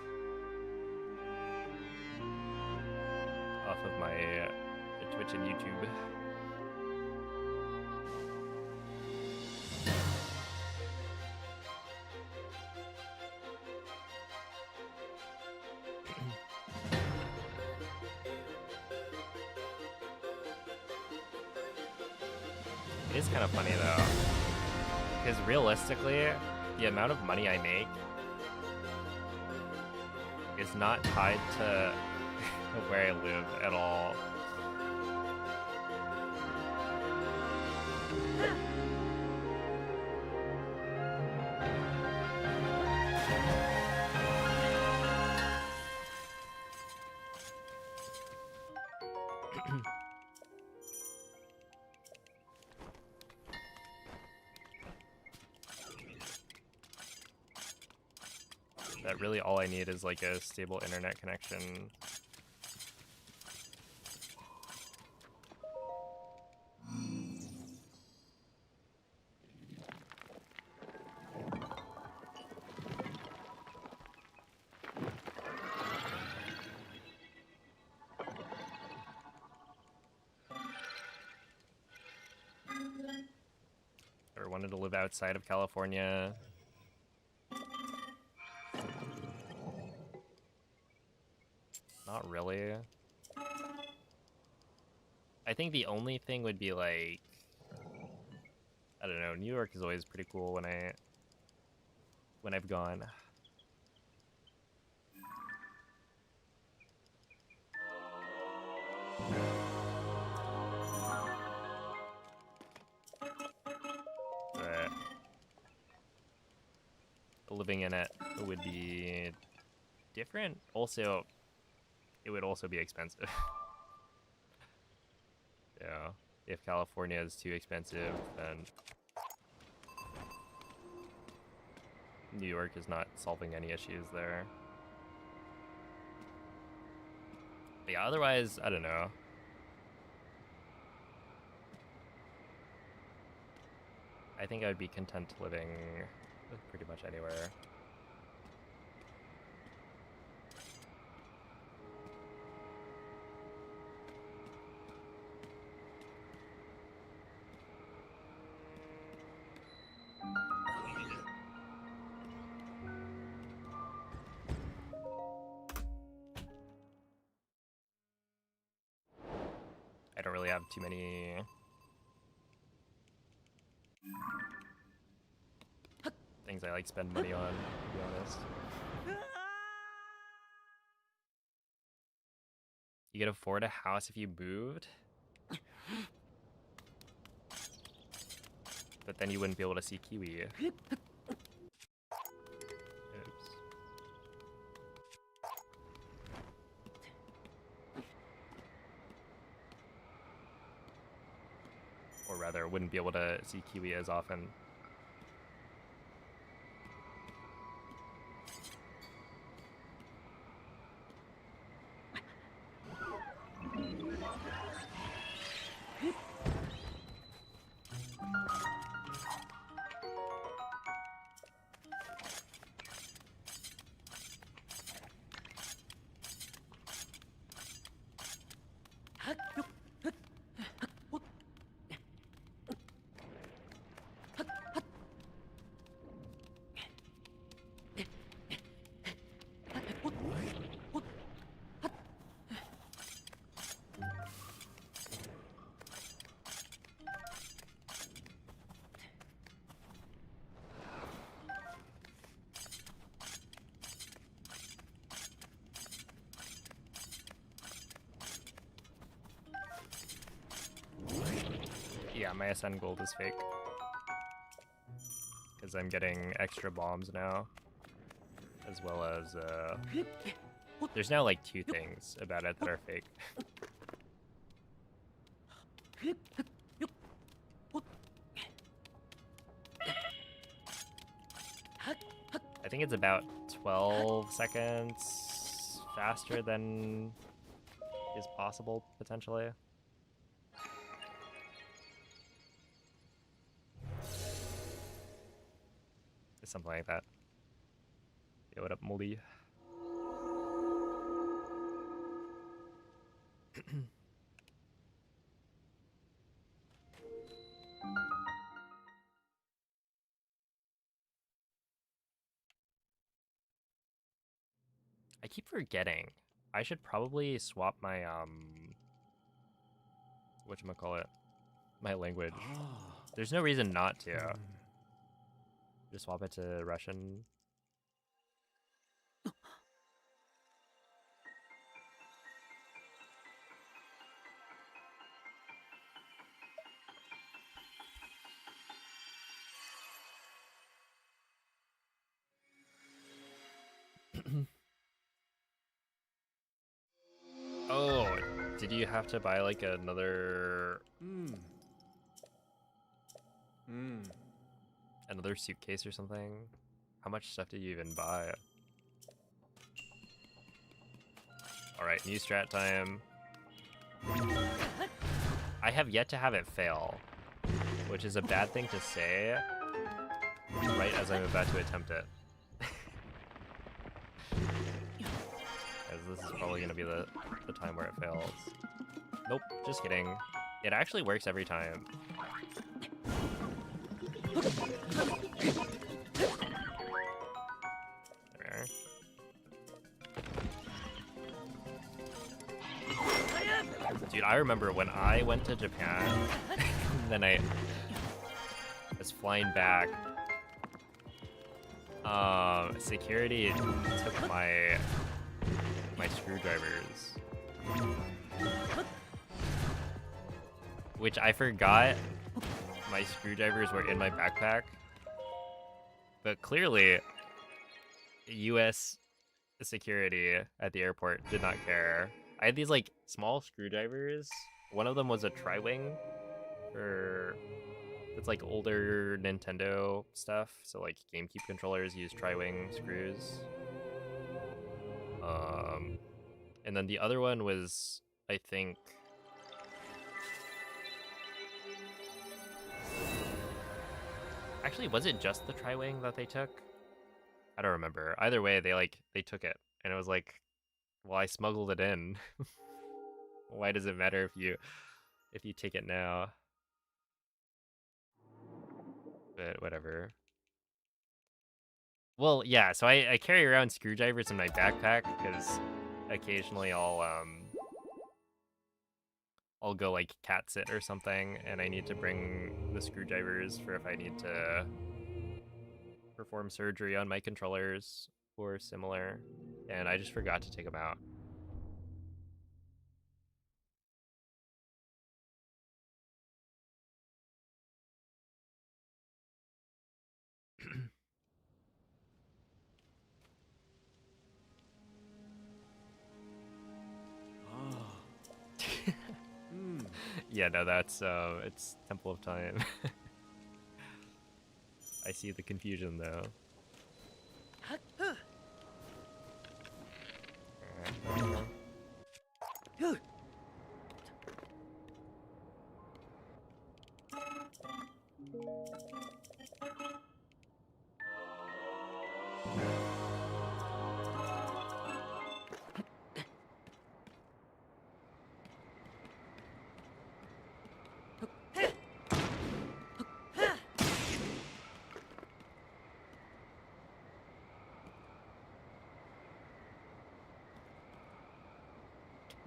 off of my Twitch and YouTube. It is kind of funny though, because realistically, the amount of money I make is not tied to where I live at all. That really all I need is like a stable internet connection. Or wanted to live outside of California. Not really. I think the only thing would be like, I don't know, New York is always pretty cool when I've gone. But living in it would be different. Also, it would also be expensive. Yeah, if California is too expensive, then New York is not solving any issues there. But yeah, otherwise, I don't know. I think I would be content living pretty much anywhere. I don't really have too many things I like spend money on, to be honest. You could afford a house if you moved, but then you wouldn't be able to see Kiwi. Oops. Or rather, wouldn't be able to see Kiwi as often. Yeah, my SN gold is fake. Because I'm getting extra bombs now. As well as, there's now like 2 things about it that are fake. I think it's about 12 seconds faster than is possible, potentially. Something like that. Yo, what up, Moldy? I keep forgetting. I should probably swap my, whatchamacallit, my language. There's no reason not to. Just swap it to Russian. Did you have to buy like another another suitcase or something? How much stuff did you even buy? All right, new strat time. I have yet to have it fail, which is a bad thing to say right as I'm about to attempt it. As this is probably gonna be the time where it fails. Nope, just kidding. It actually works every time. There. Dude, I remember when I went to Japan, then I was flying back. Security took my screwdrivers, which I forgot my screwdrivers were in my backpack, but clearly US security at the airport did not care. I had these like small screwdrivers. One of them was a tri-wing for it's like older Nintendo stuff, so like GameCube controllers use tri-wing screws. And then the other one was, I think, actually, was it just the tri-wing that they took? I don't remember. Either way, they took it, and it was like, well, I smuggled it in. Why does it matter if you take it now? But whatever. Well, yeah, so I carry around screwdrivers in my backpack because occasionally I'll go like cat sit or something, and I need to bring the screwdrivers for if I need to perform surgery on my controllers or similar, and I just forgot to take them out. Yeah, no, that's it's Temple of Time. I see the confusion though.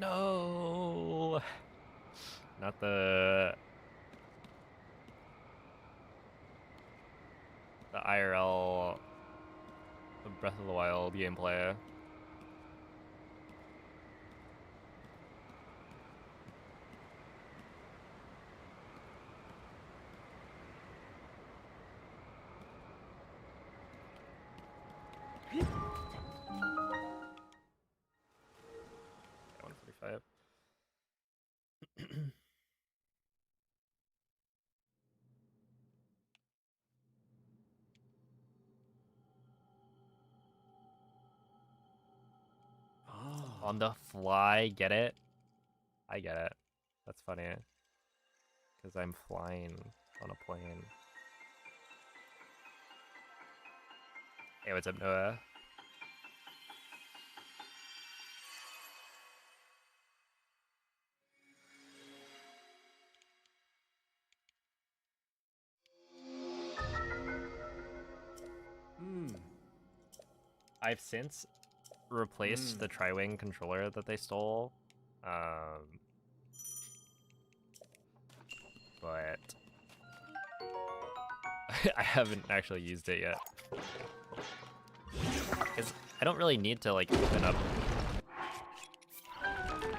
No, not the IRL Breath of the Wild gameplay. Yeah, 145. On the fly, get it? I get it. That's funny. Because I'm flying on a plane. Hey, what's up, Noah? I've since replaced the tri-wing controller that they stole. But I haven't actually used it yet. Because I don't really need to like open up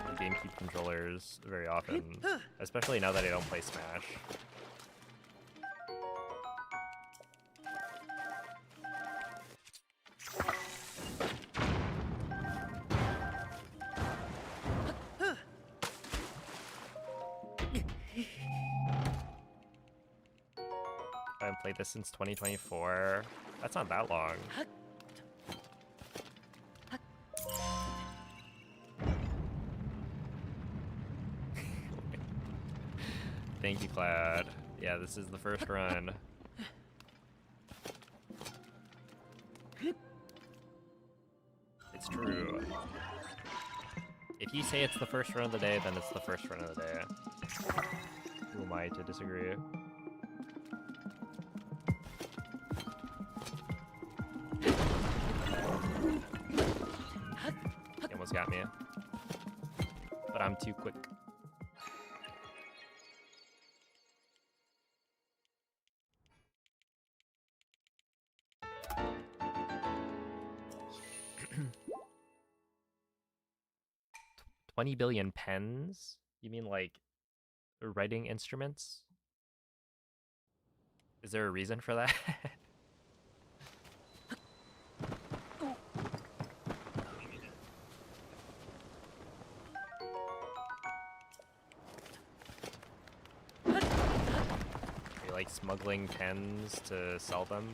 the GameCube controllers very often, especially now that I don't play Smash. played this since 2024. That's not that long. Thank you, Cloud. Yeah, this is the first run. It's true. If you say it's the first run of the day, then it's the first run of the day. Who am I to disagree? He almost got me. But I'm too quick. $20 billion pens? You mean like writing instruments? Is there a reason for that? Are you like smuggling pens to sell them?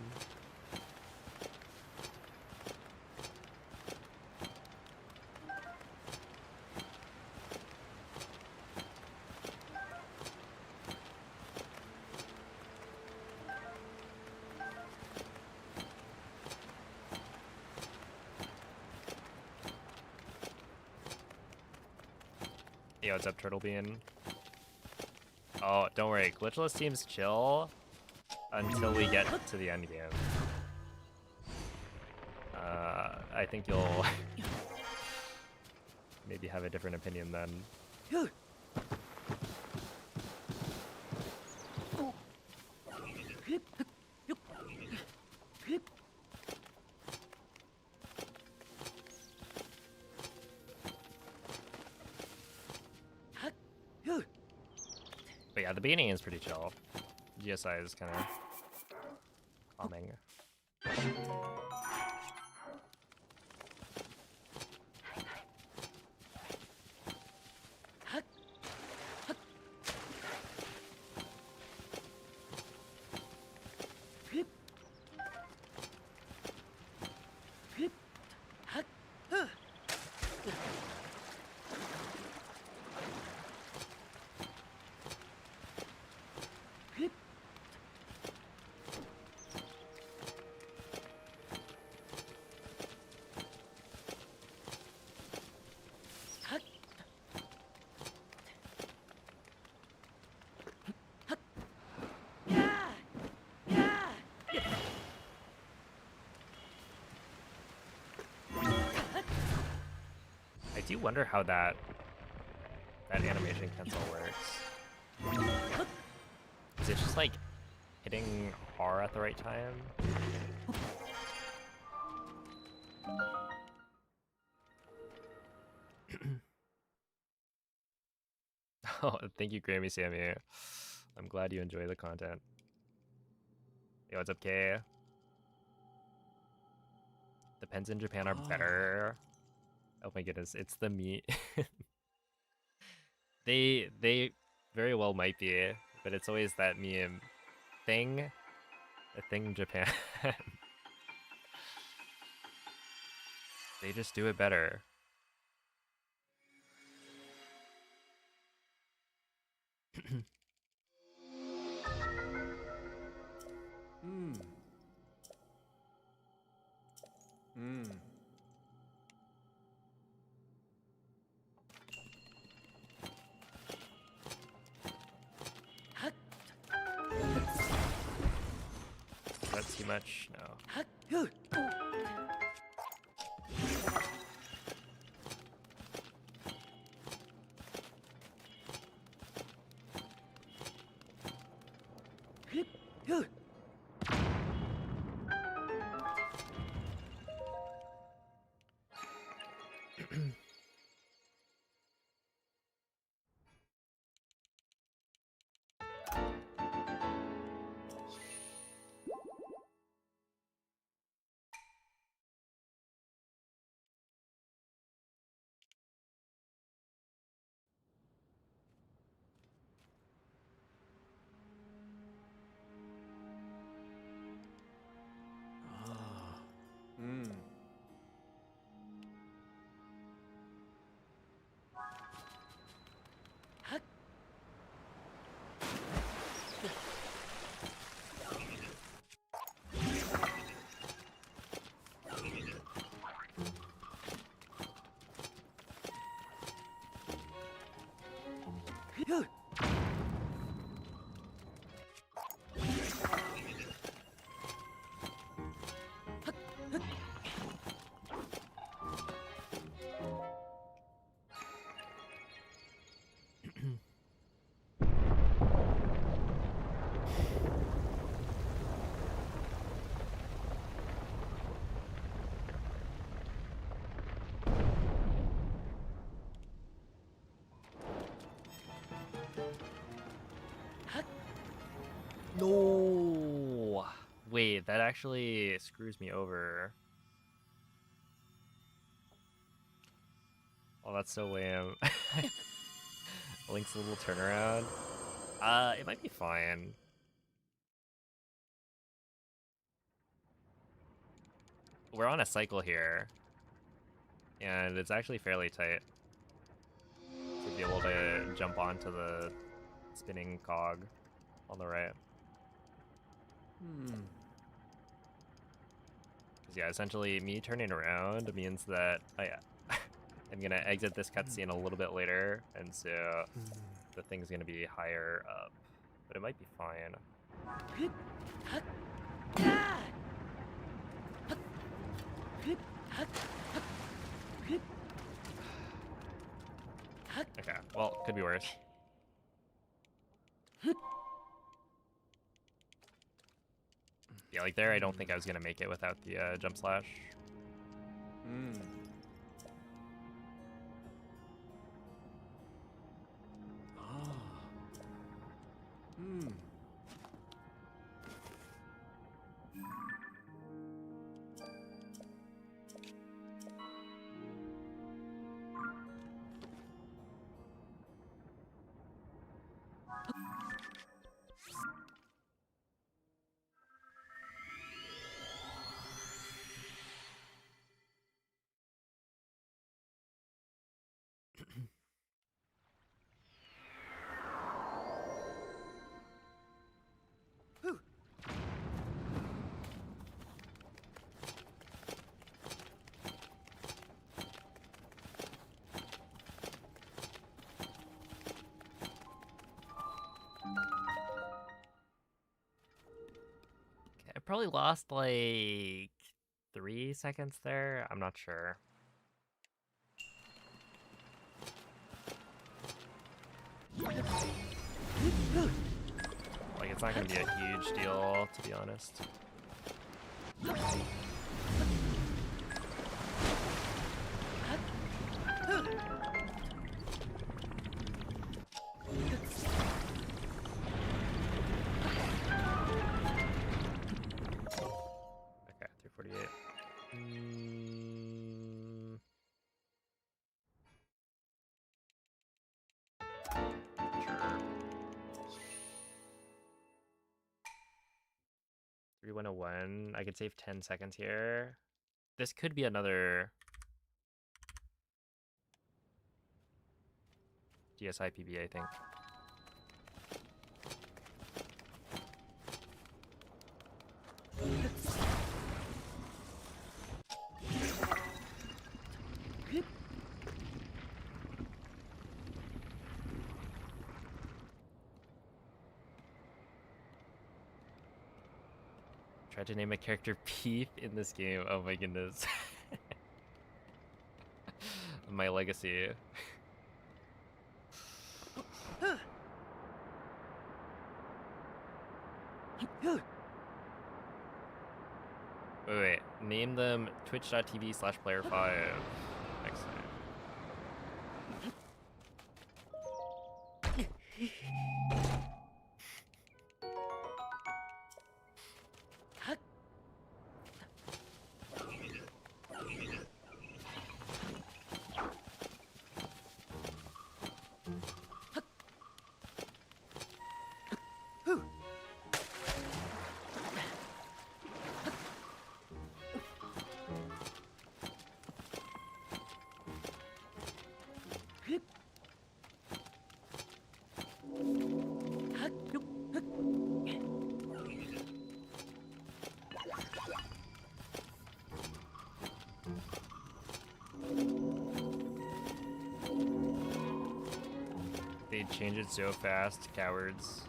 Yo, what's up, Turtle Bean? Oh, don't worry. Glitchless seems chill until we get to the end game. I think you'll maybe have a different opinion then. But yeah, the beginning is pretty chill. GSI is kind of calming. I do wonder how that animation cancel works. Is it just like hitting R at the right time? Oh, thank you, Grammy Sammy. I'm glad you enjoy the content. Yo, what's up, Kay? The pens in Japan are better. Oh my goodness, it's the meat. They very well might be, but it's always that meme thing. A thing Japan. They just do it better. Is that too much? No. No! Wait, that actually screws me over. Oh, that's so lame. Link's little turnaround. It might be fine. We're on a cycle here, and it's actually fairly tight to be able to jump onto the spinning cog on the right. Because yeah, essentially me turning around means that I'm gonna exit this cutscene a little bit later, and so the thing's gonna be higher up, but it might be fine. Okay, well, could be worse. Yeah, like there, I don't think I was gonna make it without the jump slash. I probably lost like 3 seconds there. I'm not sure. Like, it's not gonna be a huge deal, to be honest. Okay, 348. Sure. 3101. I could save 10 seconds here. This could be another DSI PB, I think. Tried to name a character Peep in this game. Oh my goodness. My legacy. Wait. Name them twitch.tv/player5 next time. They change it so fast, cowards.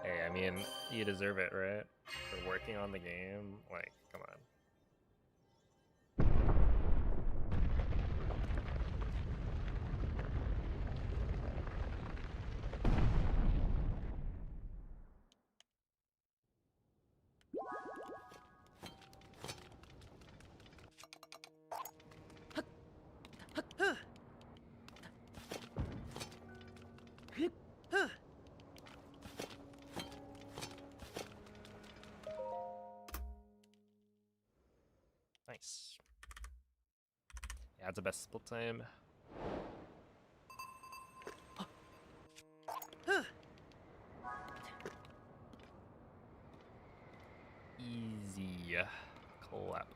Hey, I mean, you deserve it, right? For working on the game, like, come on. Nice. Yeah, it's the best split time. Easy clap.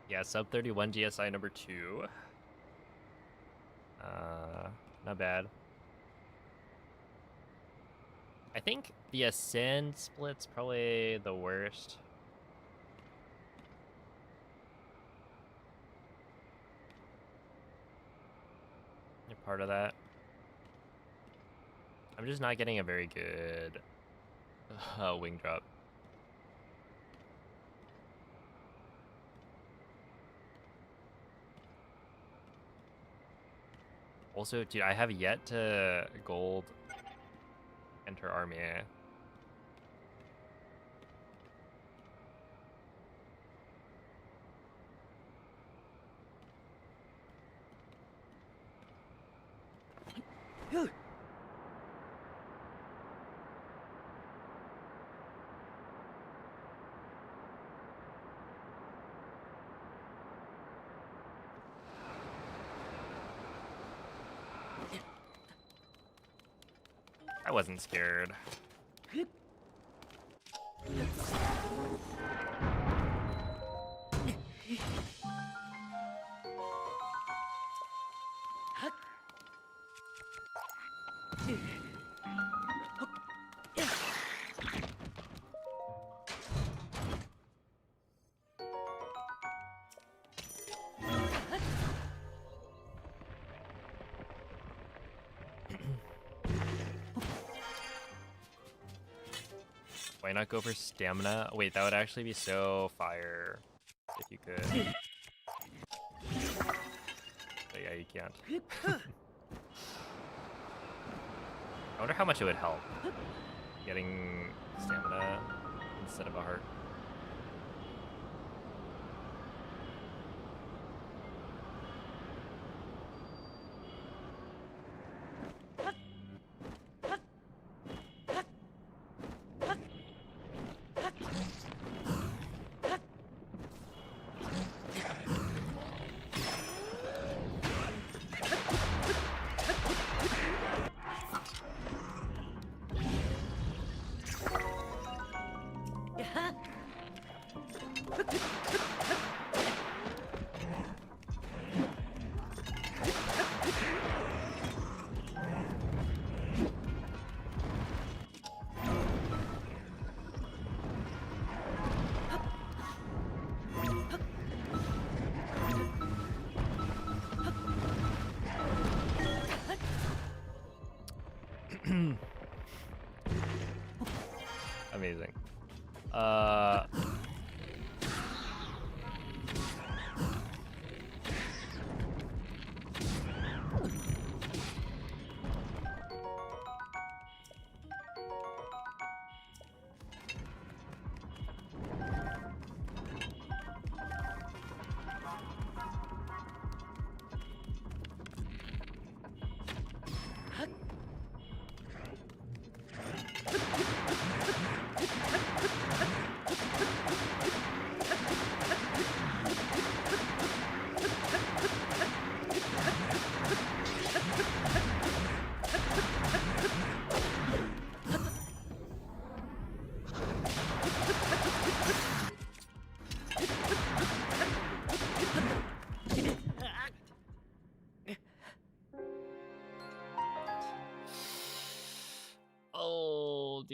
Yeah, sub 31 GSI number 2. Not bad. I think the Ascend split's probably the worst. You're part of that. I'm just not getting a very good wing drop. Also, dude, I have yet to gold enter army. I wasn't scared. Why not go for stamina? Wait, that would actually be so fire if you could. But yeah, you can't. I wonder how much it would help getting stamina instead of a heart. Amazing.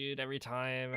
dude, every time.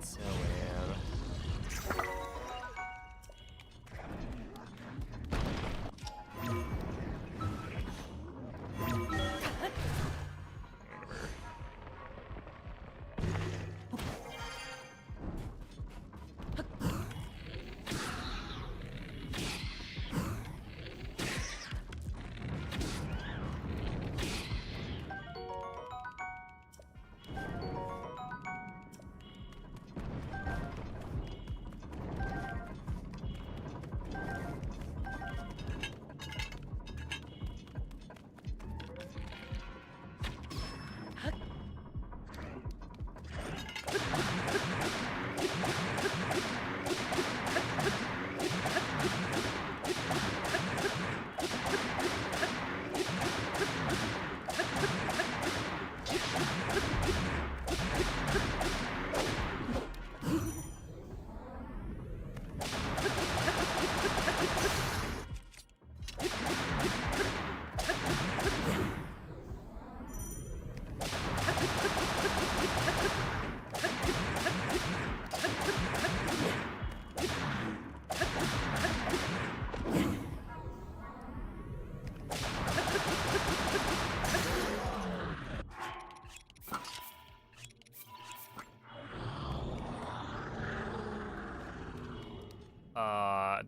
So lame.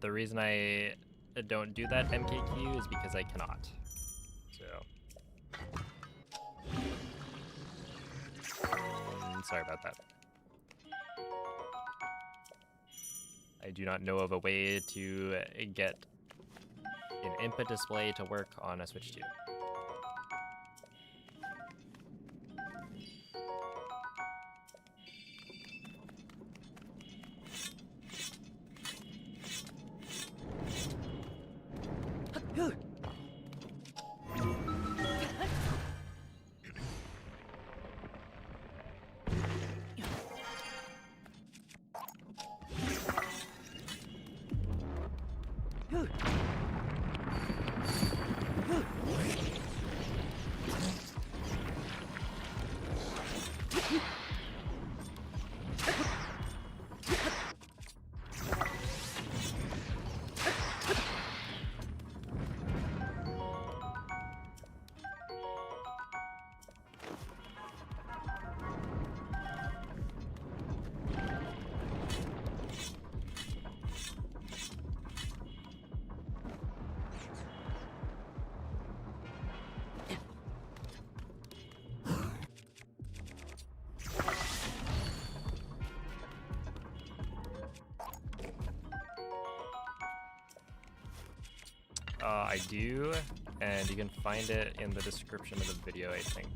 The reason I don't do that MKQ is because I cannot. So, sorry about that. I do not know of a way to get an input display to work on a Switch 2. I do, and you can find it in the description of the video, I think.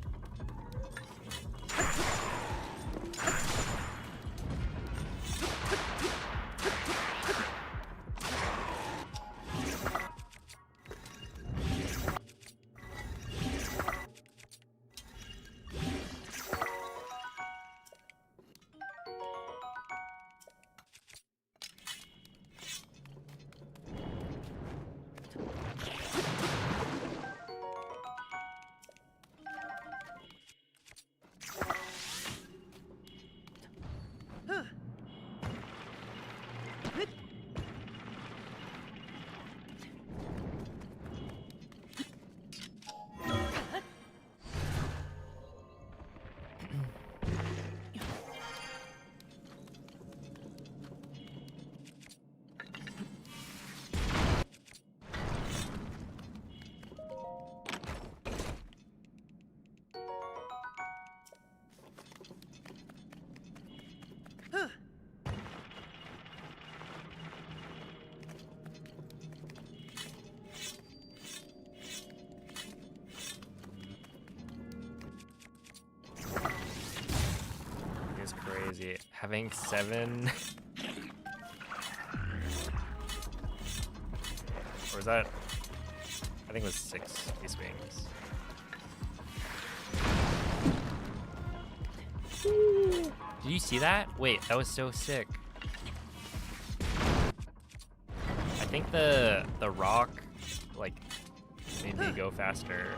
crazy. Having 7... or was that... I think it was 6 T-swings. Did you see that? Wait, that was so sick. I think the rock, like, made me go faster.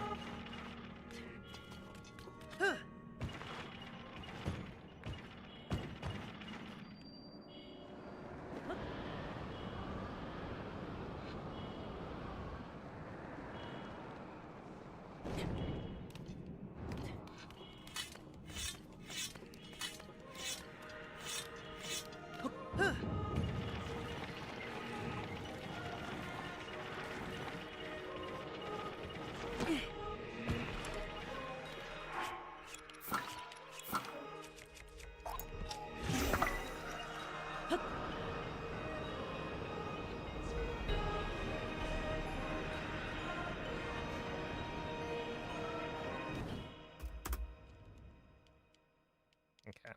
Okay.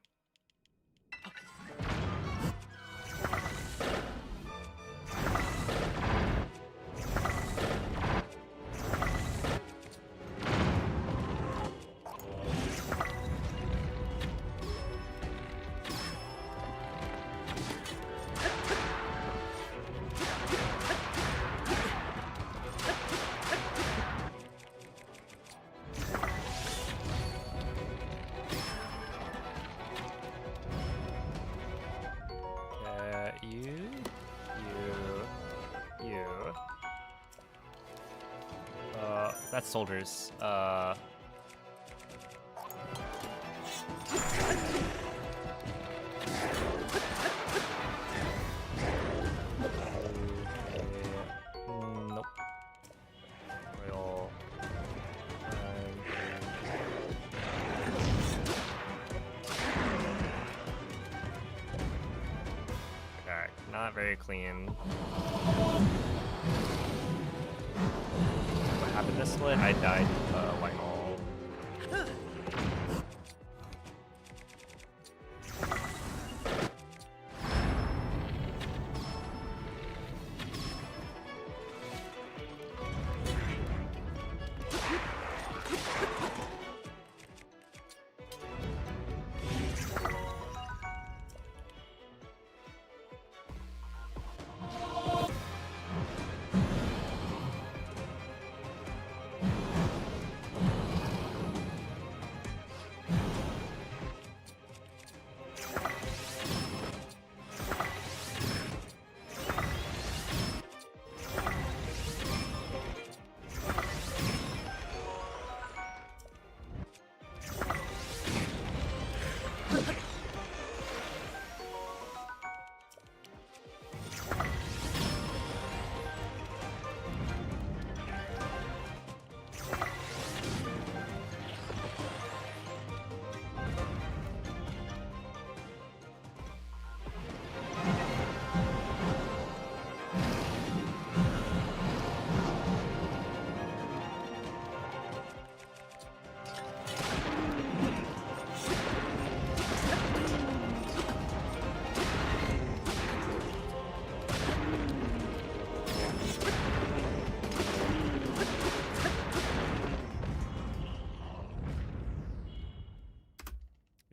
That's soldiers. Nope. Royal. Okay, not very clean. What happened this split? I died white hole.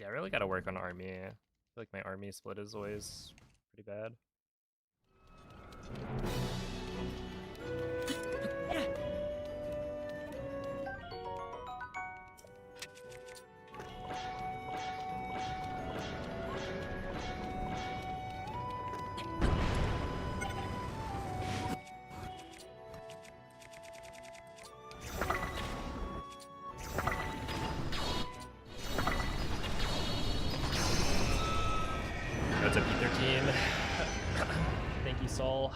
I really gotta work on army. I feel like my army split is always pretty bad. What's up, E13? Thank you, Saul.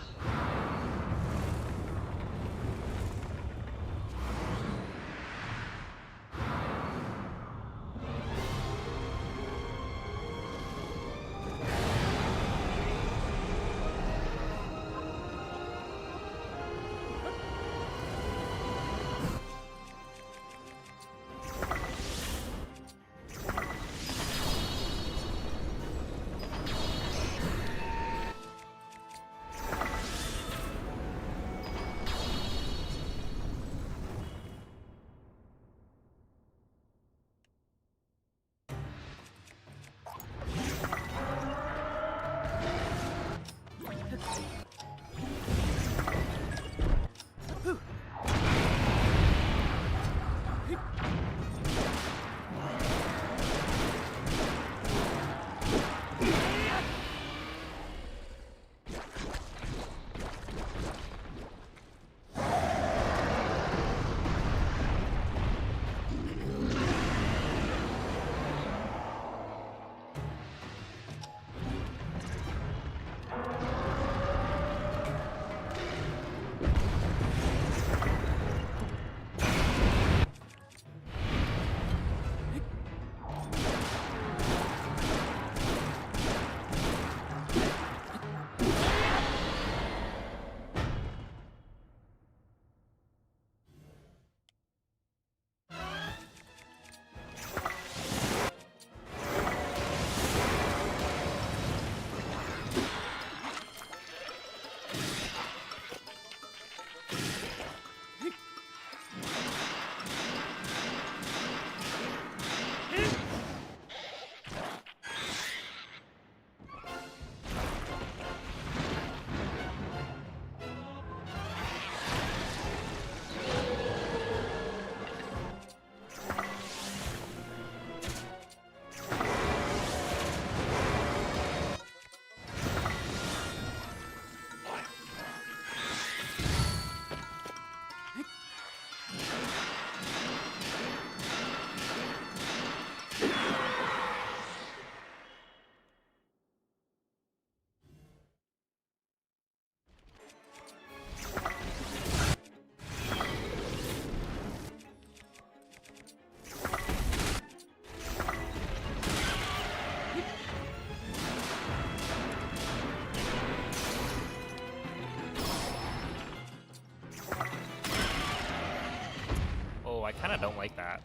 like that.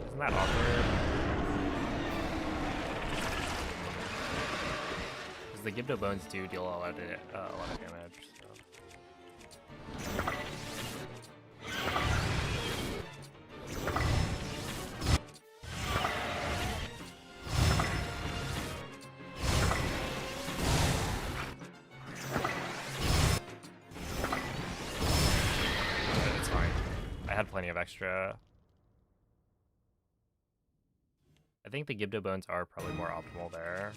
Isn't that awkward? Because the Gibdo Bones do deal a lot of damage. So. It's fine. I had plenty of extra. I think the Gibdo Bones are probably more optimal there.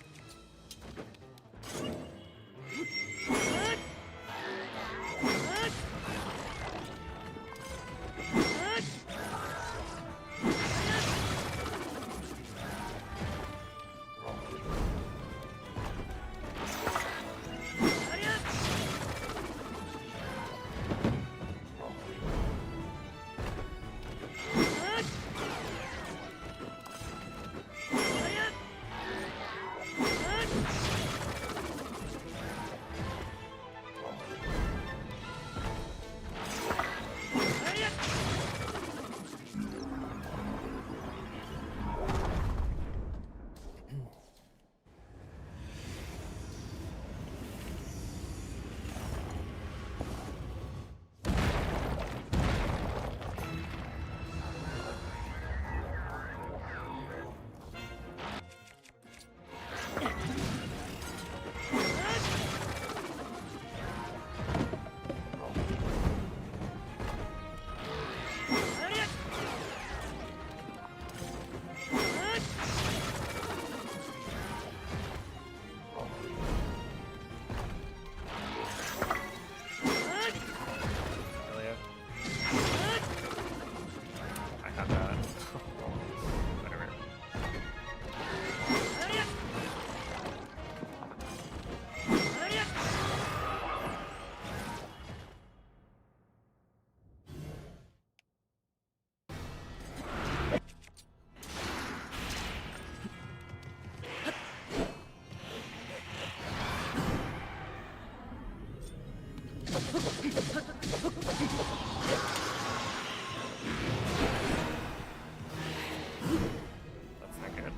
That's not good.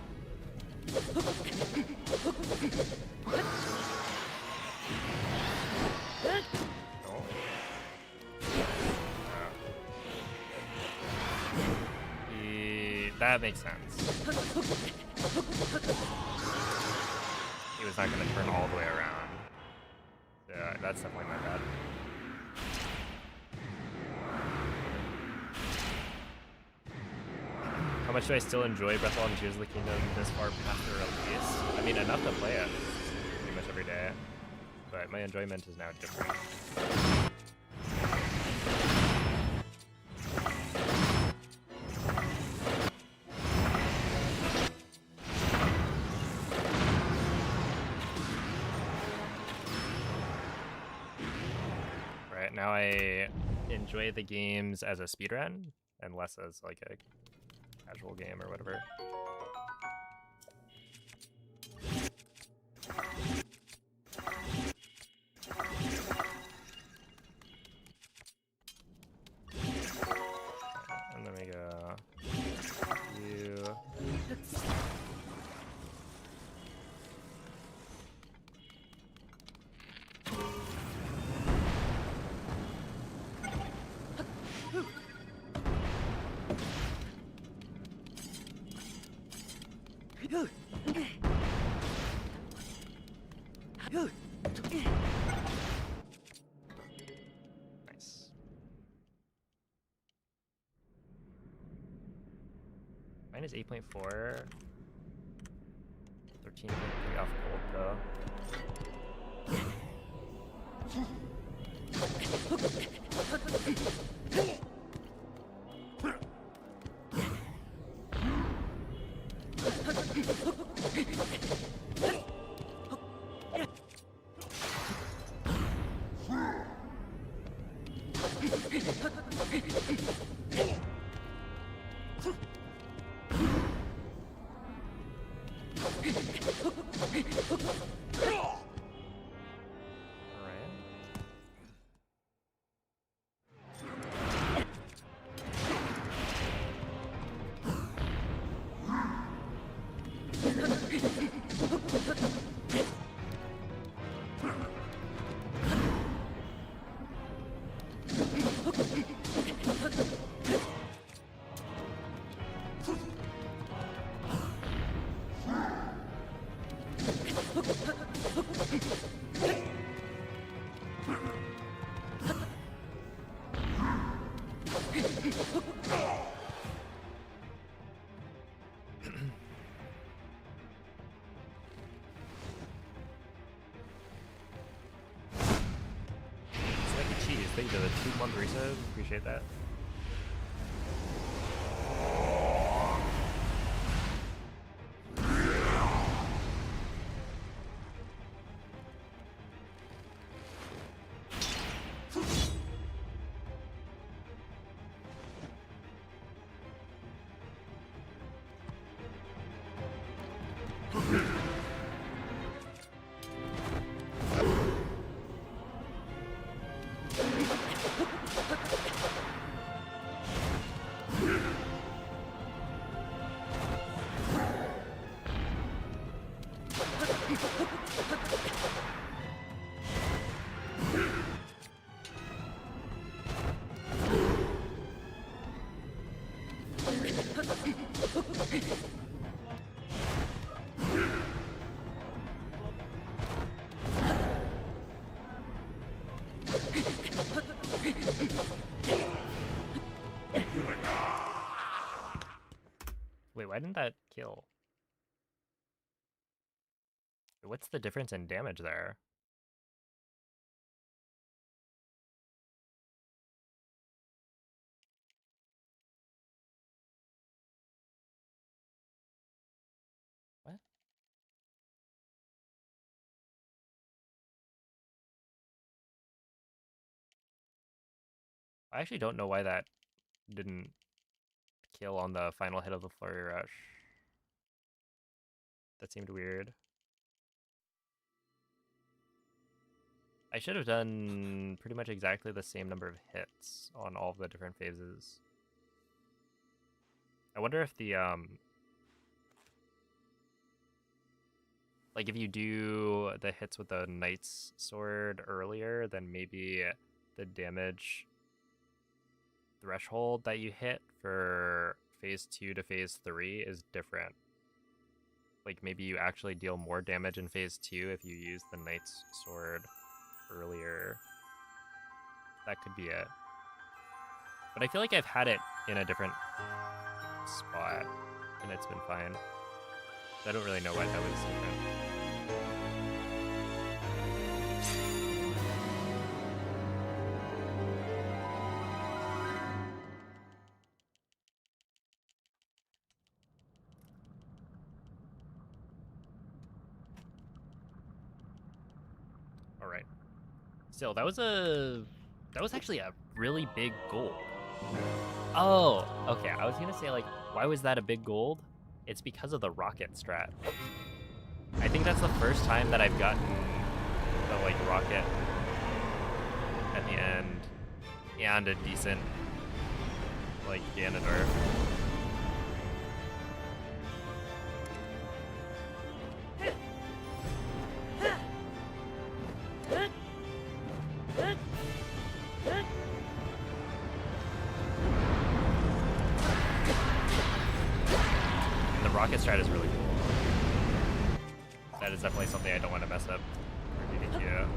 Oh. That makes sense. He was not going to turn all the way around. Yeah, that's definitely my bad. How much do I still enjoy Breath of the Wild and Tears of the Kingdom this far past the release? I mean, enough to play it pretty much every day, but my enjoyment is now different. Right, now I enjoy the games as a speedrun and less as like a casual game or whatever. And then we go you. Nice. Mine is 8.4. 13.3 off gold though. Thank you for the 2-month resub. Appreciate that. Wait, why didn't that kill? What's the difference in damage there? What? I actually don't know why that didn't kill on the final hit of the Flurry Rush. That seemed weird. I should have done pretty much exactly the same number of hits on all of the different phases. I wonder if the, like if you do the hits with the Knight's Sword earlier, then maybe the damage threshold that you hit for phase 2 to phase 3 is different. Like maybe you actually deal more damage in phase 2 if you use the Knight's Sword earlier. That could be it. But I feel like I've had it in a different spot and it's been fine. I don't really know why that was different. All right. Still, that was actually a really big gold. Oh, okay. I was gonna say, like, why was that a big gold? It's because of the rocket strat. I think that's the first time that I've gotten the, like, rocket at the end and a decent, like, Ganondorf. Rocket strat is really cool. That is definitely something I don't want to mess up for DDQ.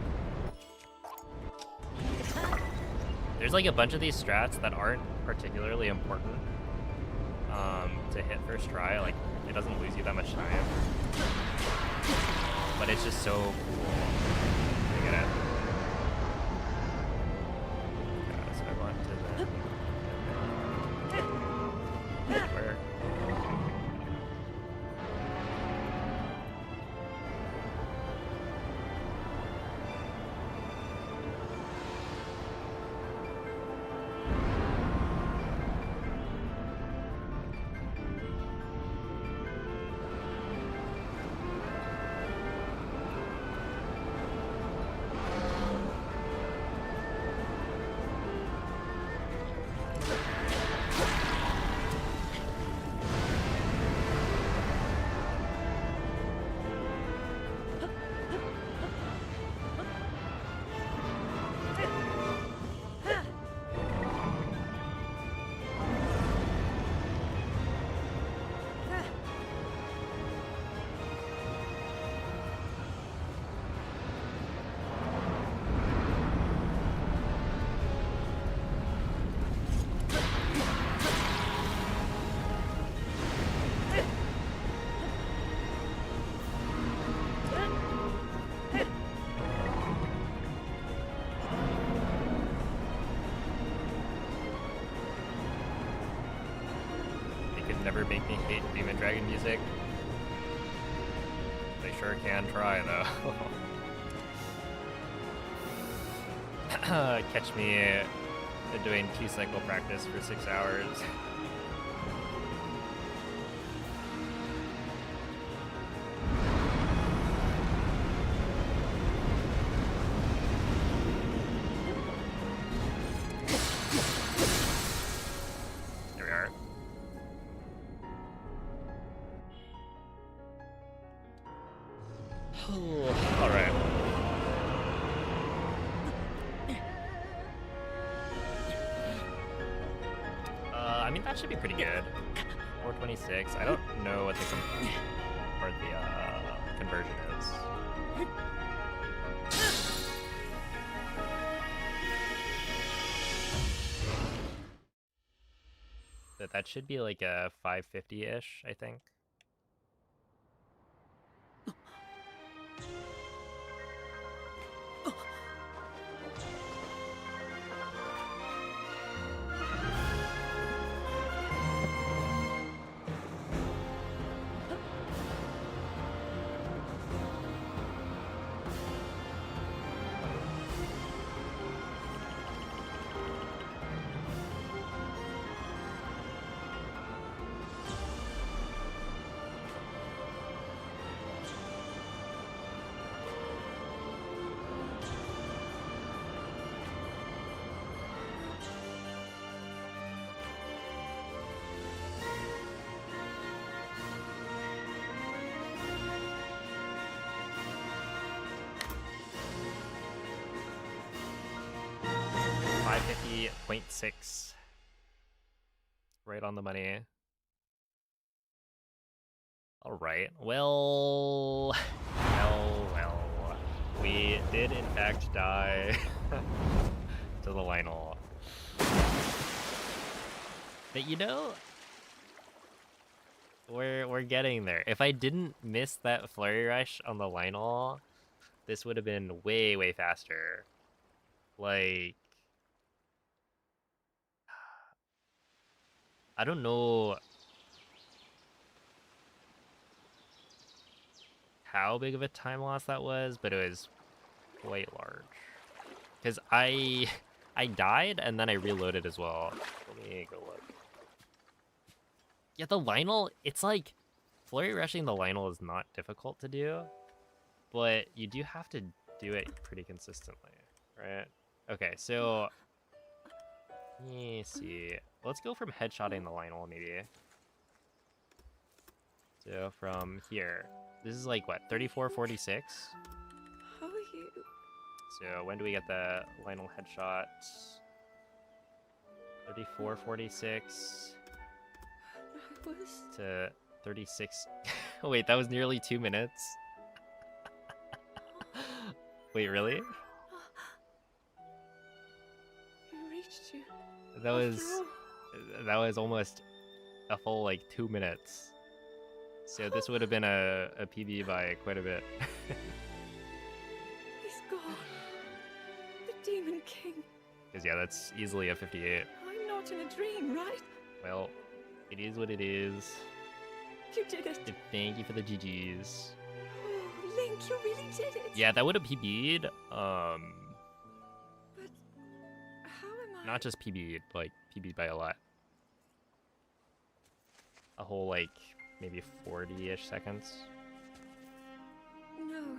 There's like a bunch of these strats that aren't particularly important to hit first try. Like, it doesn't lose you that much time. But it's just so cool to get it. Yeah, so I want to then... Where? never make me hate Demon Dragon music. They sure can try, though. Catch me doing 2-cycle practice for 6 hours. There we are. All right. I mean, that should be pretty good. 426. I don't know what the conversion is. But that should be like a 550-ish, I think. .6. Right on the money. All right. Well. We did in fact die to the Lionel. But you know, we're getting there. If I didn't miss that flurry rush on the Lionel, this would have been way faster. Like, I don't know how big of a time loss that was, but it was quite large. Because I died and then I reloaded as well. Let me go look. Yeah, the Lionel, it's like, flurry rushing the Lionel is not difficult to do, but you do have to do it pretty consistently, right? Okay, so let me see. Let's go from headshotting the Lionel, maybe. So from here, this is like what, 3446? How are you? So when do we get the Lionel headshot? 3446 I was... to 36. Wait, that was nearly 2 minutes. Wait, really? You reached you. That was almost a full like 2 minutes. So this would have been a PB by quite a bit. He's gone. The Demon King. Because yeah, that's easily a 58. I'm not in a dream, right? Well, it is what it is. You did it. Thank you for the GGs. Oh, Link, you really did it. Yeah, that would have PB'd. But how am I? Not just PB'd, like PB'd by a lot. A whole like maybe 40-ish seconds. No.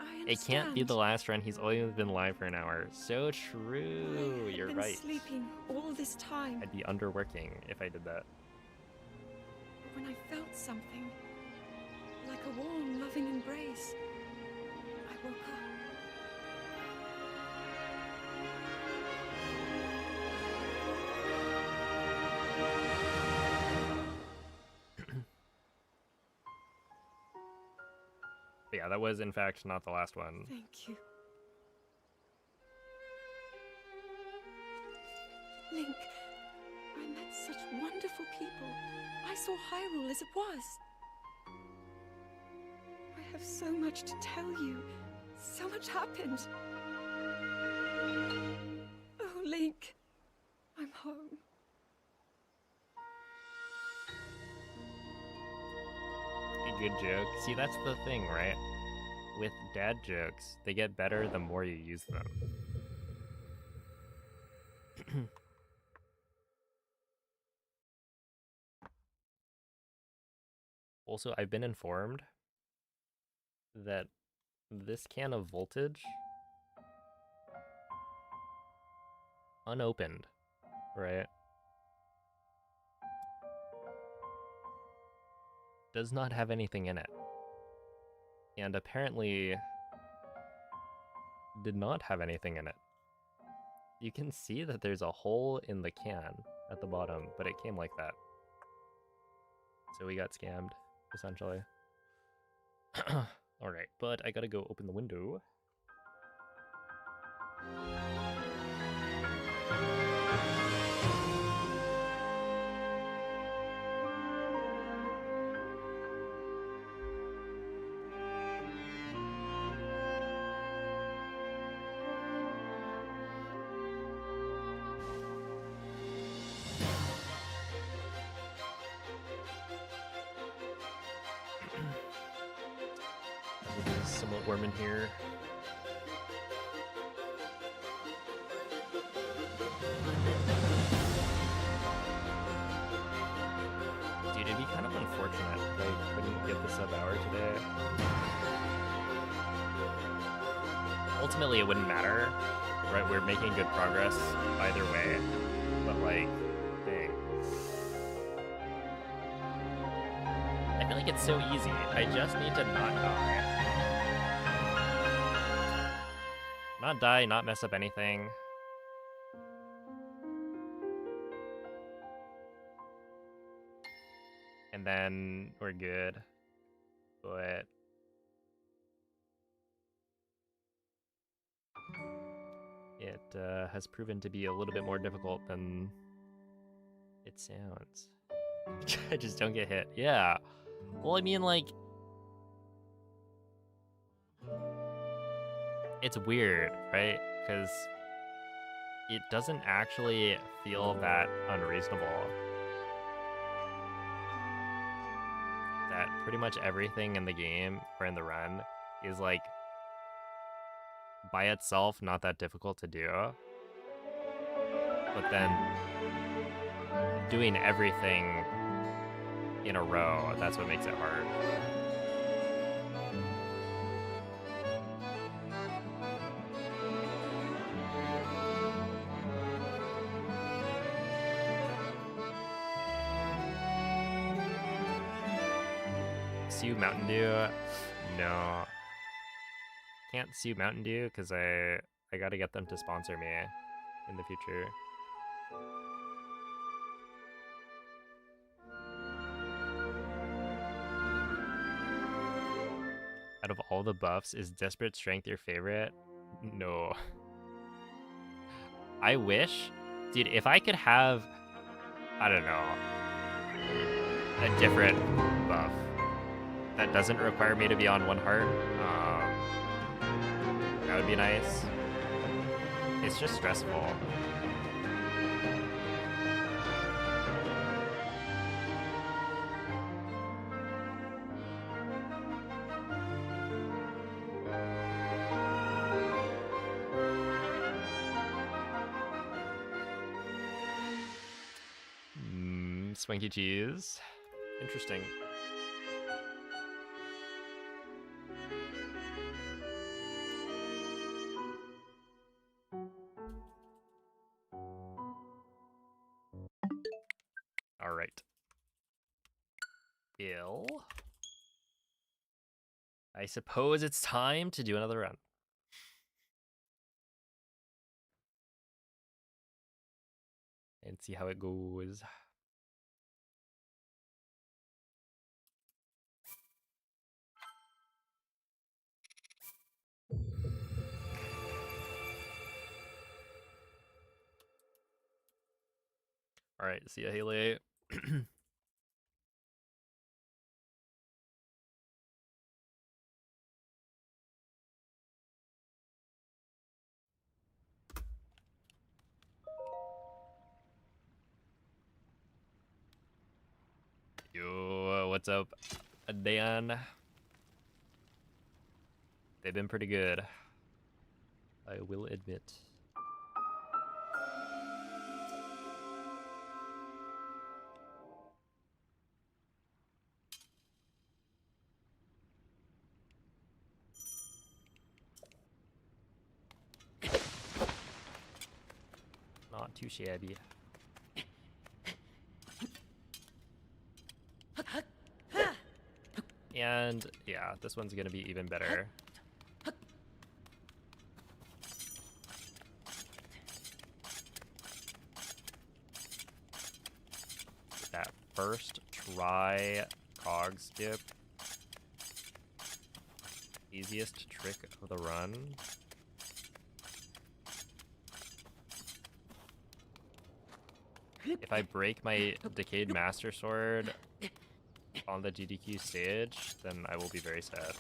I understand. It can't be the last run. He's only been live for an hour. So true. You're right. I've been sleeping all this time. I'd be underworking if I did that. When I felt something, like a warm, loving embrace, I woke up. But yeah, that was in fact not the last one. Thank you. Link, I met such wonderful people. I saw Hyrule as it was. I have so much to tell you. So much happened. Oh, Link, I'm home. good joke. See, that's the thing, right? With dad jokes, they get better the more you use them. Also, I've been informed that this can of voltage, unopened, right, does not have anything in it. And apparently did not have anything in it. You can see that there's a hole in the can at the bottom, but it came like that. So we got scammed, essentially. Alright, but I gotta go open the window. It is somewhat warm in here. Dude, it'd be kind of unfortunate if I couldn't get the sub-hour today. Ultimately, it wouldn't matter, right? We're making good progress either way, but like, dang. I feel like it's so easy. I just need to not die. Not die, not mess up anything. And then we're good. But it has proven to be a little bit more difficult than it sounds. I just don't get hit. Yeah. Well, I mean, like, it's weird, right? Because it doesn't actually feel that unreasonable. That pretty much everything in the game or in the run is like by itself not that difficult to do. But then doing everything in a row, that's what makes it hard. Sue Mountain Dew? No. Can't sue Mountain Dew because I gotta get them to sponsor me in the future. Out of all the buffs, is Desperate Strength your favorite? No. I wish. Dude, if I could have, I don't know, a different buff that doesn't require me to be on one heart, that would be nice. It's just stressful. Swanky cheese. Interesting. All right. Ill. I suppose it's time to do another run. And see how it goes. All right, see ya, Haley. Yo, what's up? Dan. They've been pretty good, I will admit. Not too shabby. And yeah, this one's gonna be even better. That first try cog skip. Easiest trick of the run. If I break my Decayed Master Sword on the GDQ stage, then I will be very sad.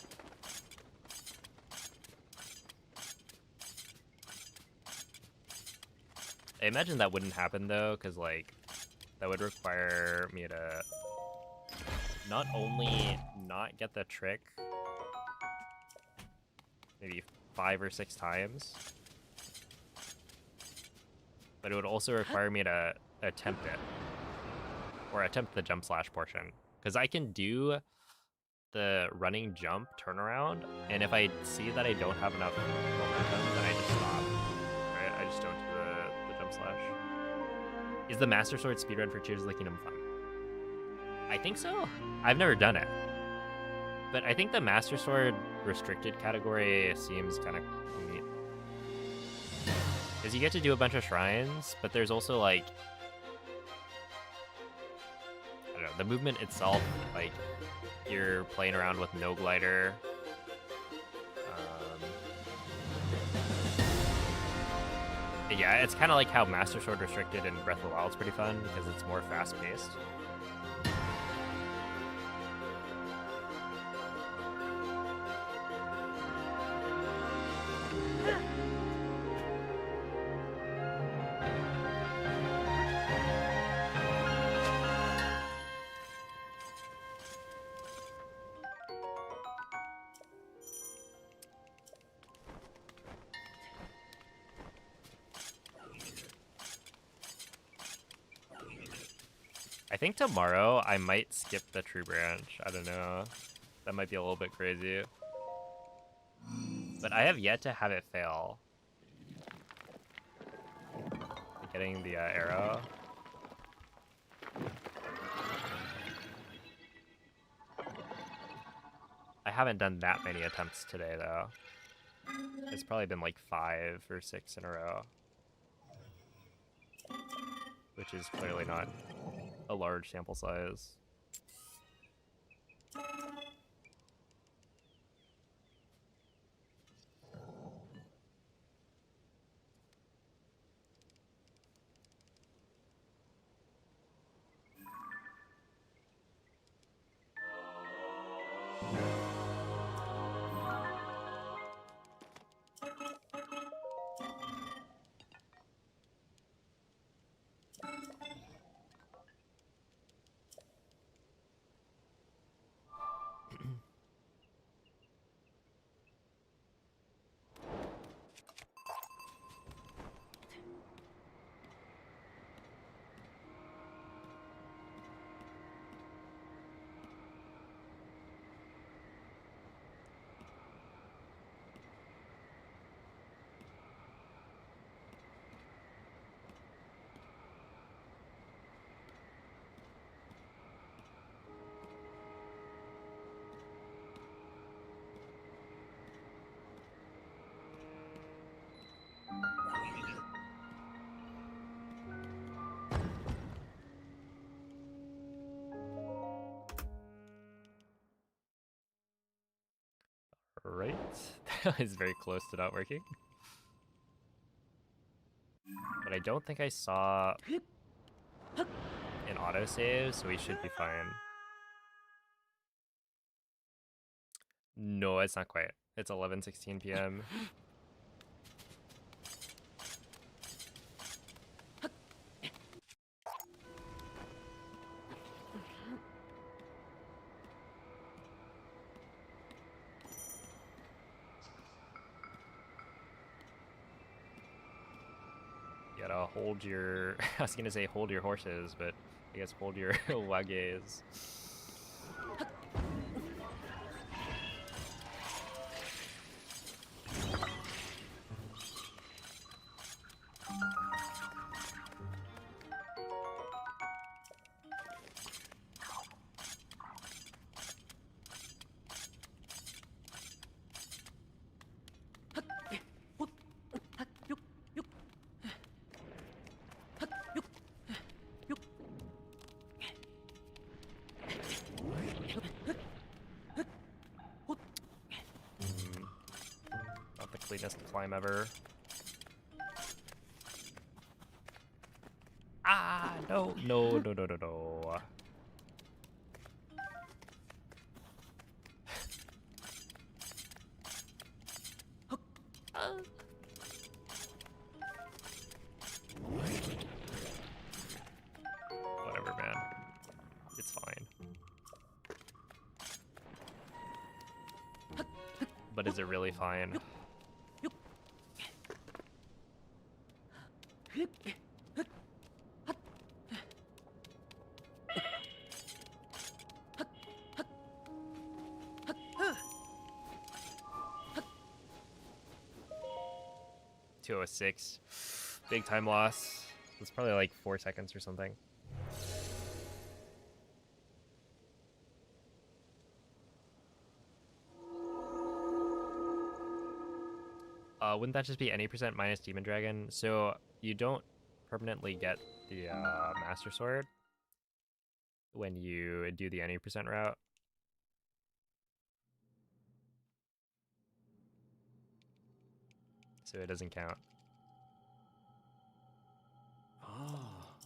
I imagine that wouldn't happen though, because like that would require me to not only not get the trick maybe 5 or 6 times, but it would also require me to attempt it, or attempt the jump slash portion, because I can do the running jump turnaround, and if I see that I don't have enough momentum, then I just stop. Right? I just don't do the jump slash. Is the Master Sword speedrun for Tears of the Kingdom fun? I think so. I've never done it, but I think the Master Sword restricted category seems kind of neat, because you get to do a bunch of shrines, but there's also like, I don't know, the movement itself, like you're playing around with no glider. Yeah, it's kind of like how Master Sword restricted in Breath of the Wild is pretty fun because it's more fast paced. I think tomorrow I might skip the tree branch. I don't know. That might be a little bit crazy. But I have yet to have it fail. Getting the arrow. I haven't done that many attempts today though. It's probably been like 5 or 6 in a row. Which is clearly not a large sample size. Right, that is very close to not working. But I don't think I saw an autosave, so we should be fine. No, it's not quite. It's 11:16 p.m. hold your... I was gonna say hold your horses, but I guess hold your wages. Not the cleanest climb ever. Ah, no, no, no, no, no, no. Whatever, man. It's fine. But is it really fine? .206. Big time loss. It's probably like 4 seconds or something. Wouldn't that just be any percent minus Demon Dragon? So you don't permanently get the Master Sword when you do the any percent route. So it doesn't count. Ah.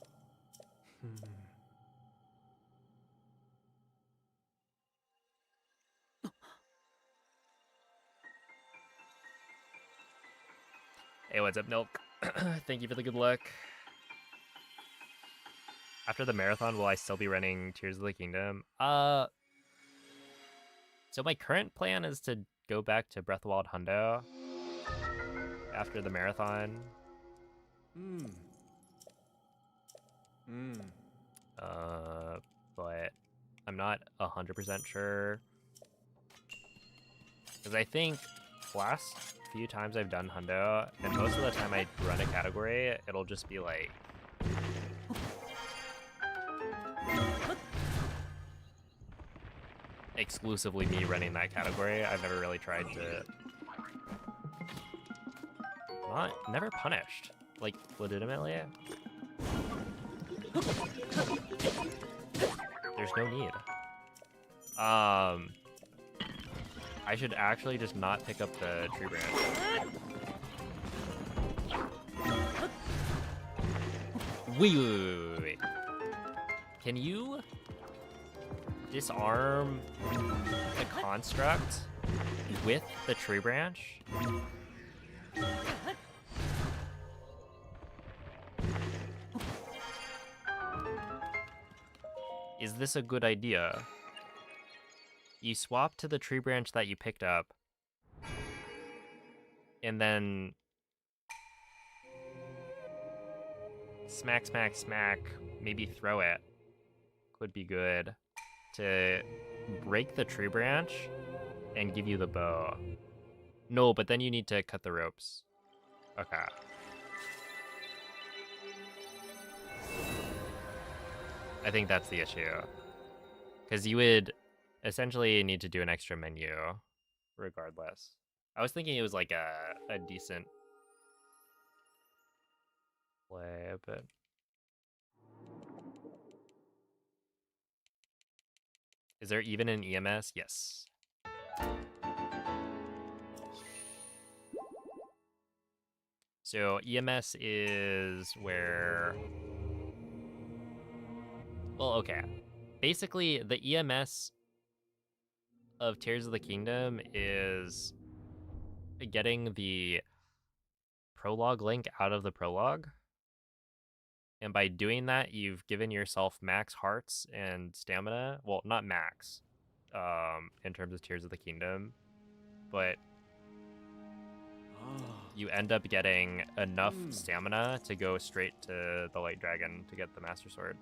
Hey, what's up, Milk? Thank you for the good luck. After the marathon, will I still be running Tears of the Kingdom? So my current plan is to go back to Breath of the Wild Hundo after the marathon. But I'm not 100% sure. Because I think last few times I've done Hundo, and most of the time I run a category, it'll just be like... exclusively me running that category. I've never really tried to... Never punished. Like, legitimately. There's no need. I should actually just not pick up the tree branch. Wait. Can you disarm the construct with the tree branch? Is this a good idea? You swap to the tree branch that you picked up, and then smack, smack, smack, maybe throw it. Could be good to break the tree branch and give you the bow. No, but then you need to cut the ropes. Okay. I think that's the issue. Because you would essentially need to do an extra menu regardless. I was thinking it was like a decent play, but... Is there even an EMS? Yes. So EMS is where... Well, okay. Basically, the EMS of Tears of the Kingdom is getting the prologue link out of the prologue. And by doing that, you've given yourself max hearts and stamina. Well, not max, in terms of Tears of the Kingdom, but you end up getting enough stamina to go straight to the Light Dragon to get the Master Sword.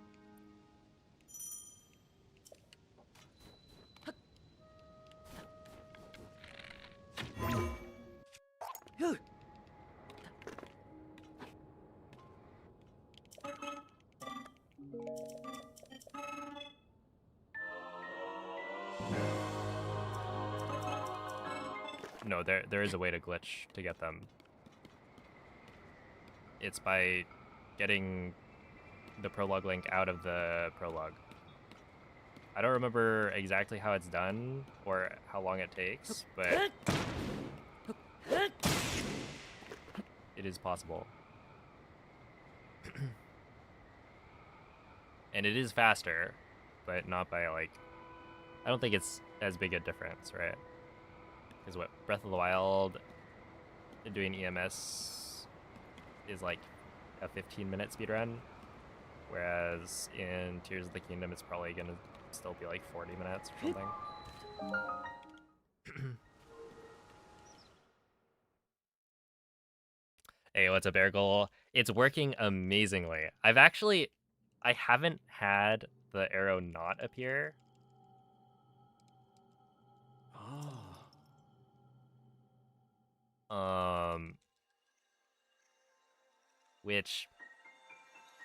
No, there is a way to glitch to get them. It's by getting the prologue link out of the prologue. I don't remember exactly how it's done or how long it takes, but it is possible. And it is faster, but not by like... I don't think it's as big a difference, right? Because what, Breath of the Wild doing EMS is like a 15-minute speedrun, whereas in Tears of the Kingdom it's probably gonna still be like 40 minutes or something. Hey, what's up, Ergol? It's working amazingly. I haven't had the arrow not appear. Which,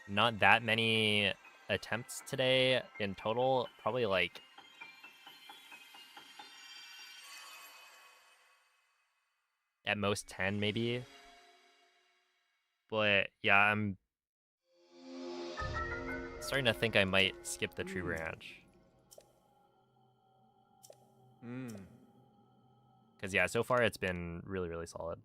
not that many attempts today in total, probably like at most 10 maybe. But yeah, I'm starting to think I might skip the tree branch. Because yeah, so far it's been really, really solid.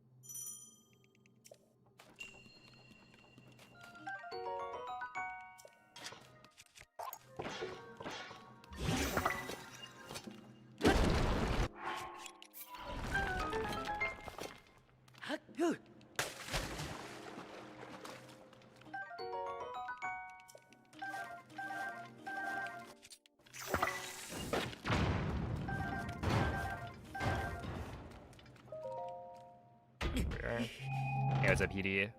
Hey, what's up, PD?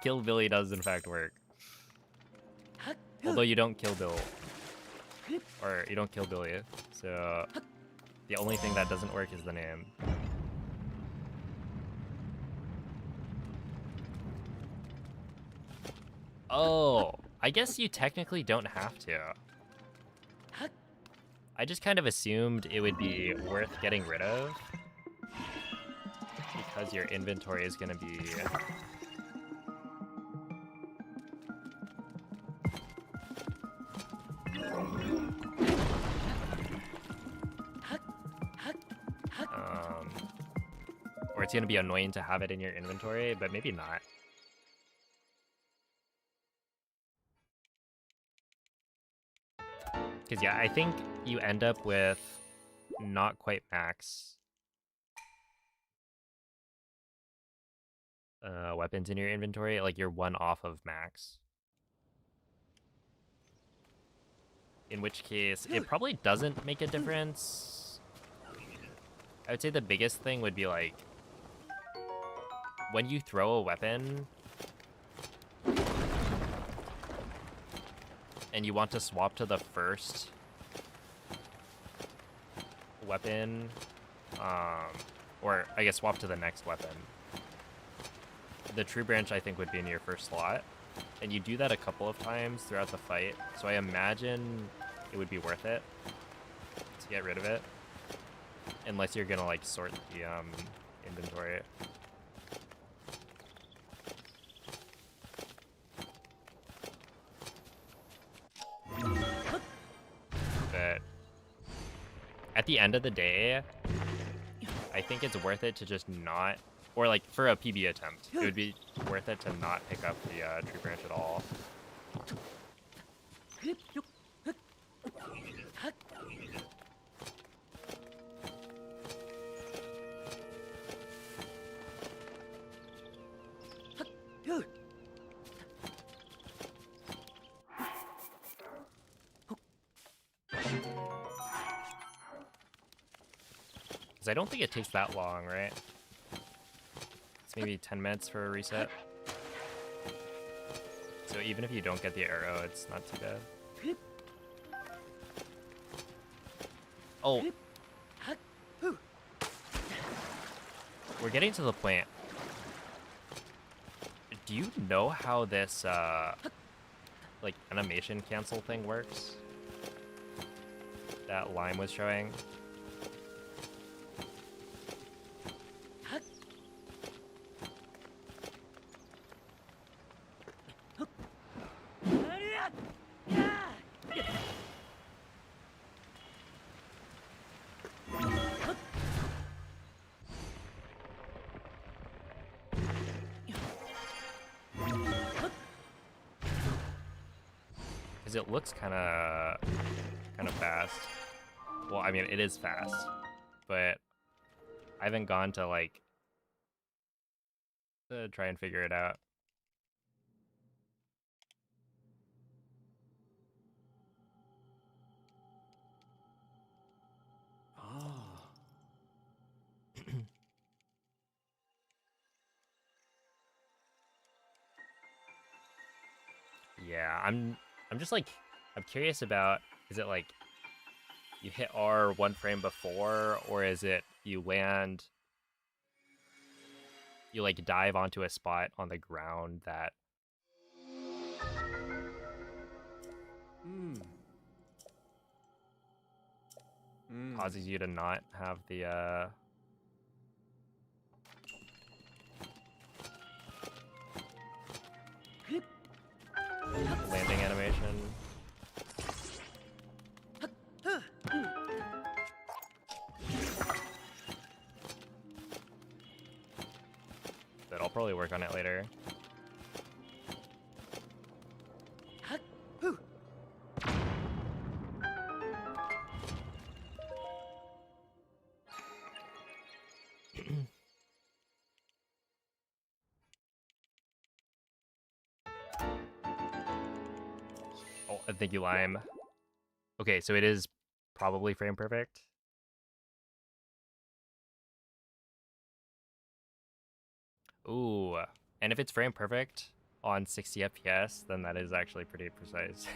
Kill Billy does in fact work. Although you don't kill Bill. Or you don't kill Billy. So the only thing that doesn't work is the name. Oh, I guess you technically don't have to. I just kind of assumed it would be worth getting rid of, because your inventory is going to be... or it's going to be annoying to have it in your inventory, but maybe not. Because yeah, I think you end up with not quite max weapons in your inventory. Like you're one off of max. In which case, it probably doesn't make a difference. I would say the biggest thing would be like, when you throw a weapon and you want to swap to the first weapon, or I guess swap to the next weapon, the tree branch I think would be in your first slot, and you do that a couple of times throughout the fight, so I imagine it would be worth it to get rid of it, unless you're gonna like sort the inventory. But at the end of the day, I think it's worth it to just not, or like for a PB attempt, it would be worth it to not pick up the tree branch at all. Because I don't think it takes that long, right? maybe 10 minutes for a reset. So even if you don't get the arrow, it's not too bad. Oh. We're getting to the point. Do you know how this, like, animation cancel thing works? That Lime was showing? Because it looks kind of fast. Well, I mean, it is fast, but I haven't gone to, like, try and figure it out. Ah. Yeah, I'm just like, I'm curious about, is it like you hit R one frame before, or is it you land, you like dive onto a spot on the ground that causes you to not have the landing animation? But I'll probably work on it later. Oh, thank you, Lime. Okay, so it is probably frame perfect. Ooh, and if it's frame perfect on 60 FPS, then that is actually pretty precise.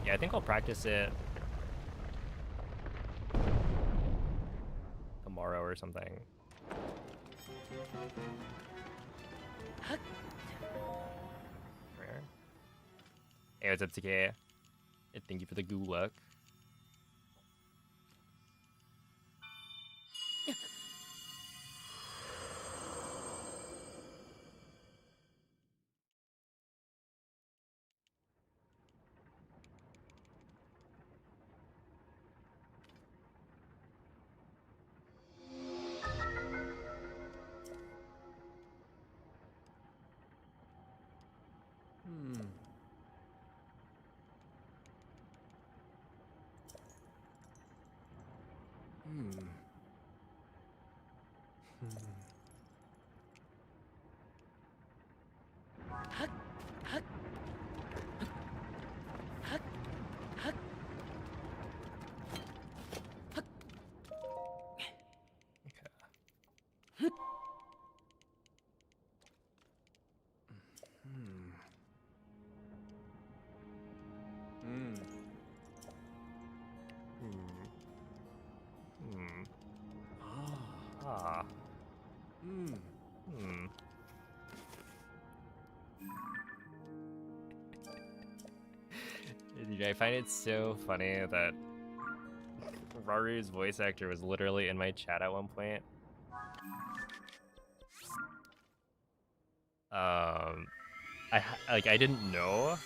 Yeah, I think I'll practice it tomorrow or something. Rare. Hey, what's up, TK? Thank you for the gulak. I find it so funny that Raru's voice actor was literally in my chat at one point. I didn't know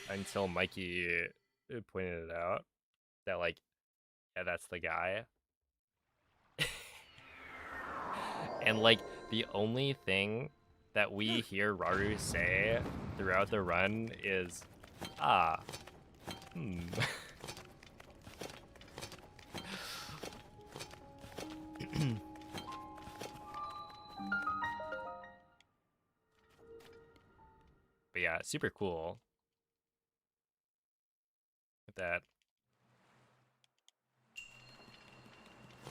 until Mikey pointed it out that like, yeah, that's the guy. And like the only thing that we hear Raru say throughout the run is, ah, hmm. But yeah, super cool. With that.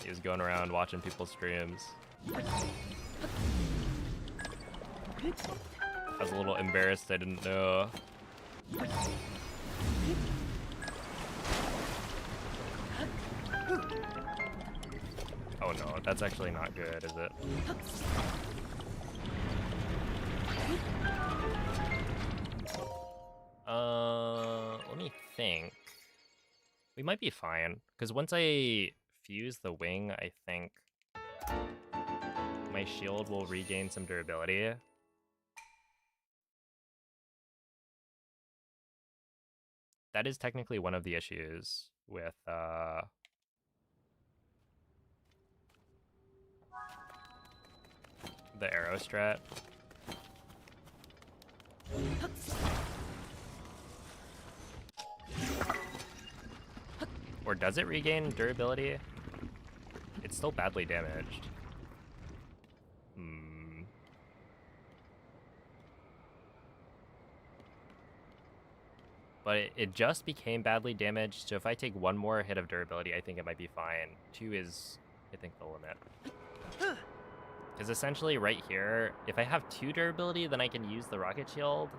He was going around watching people's streams. I was a little embarrassed I didn't know. Oh no, that's actually not good, is it? Let me think. We might be fine, because once I fuse the wing, I think my shield will regain some durability. That is technically one of the issues with the arrow strat. Or does it regain durability? It's still badly damaged. But it just became badly damaged, so if I take one more hit of durability, I think it might be fine. 2 is, I think, the limit. Because essentially right here, if I have 2 durability, then I can use the rocket shield.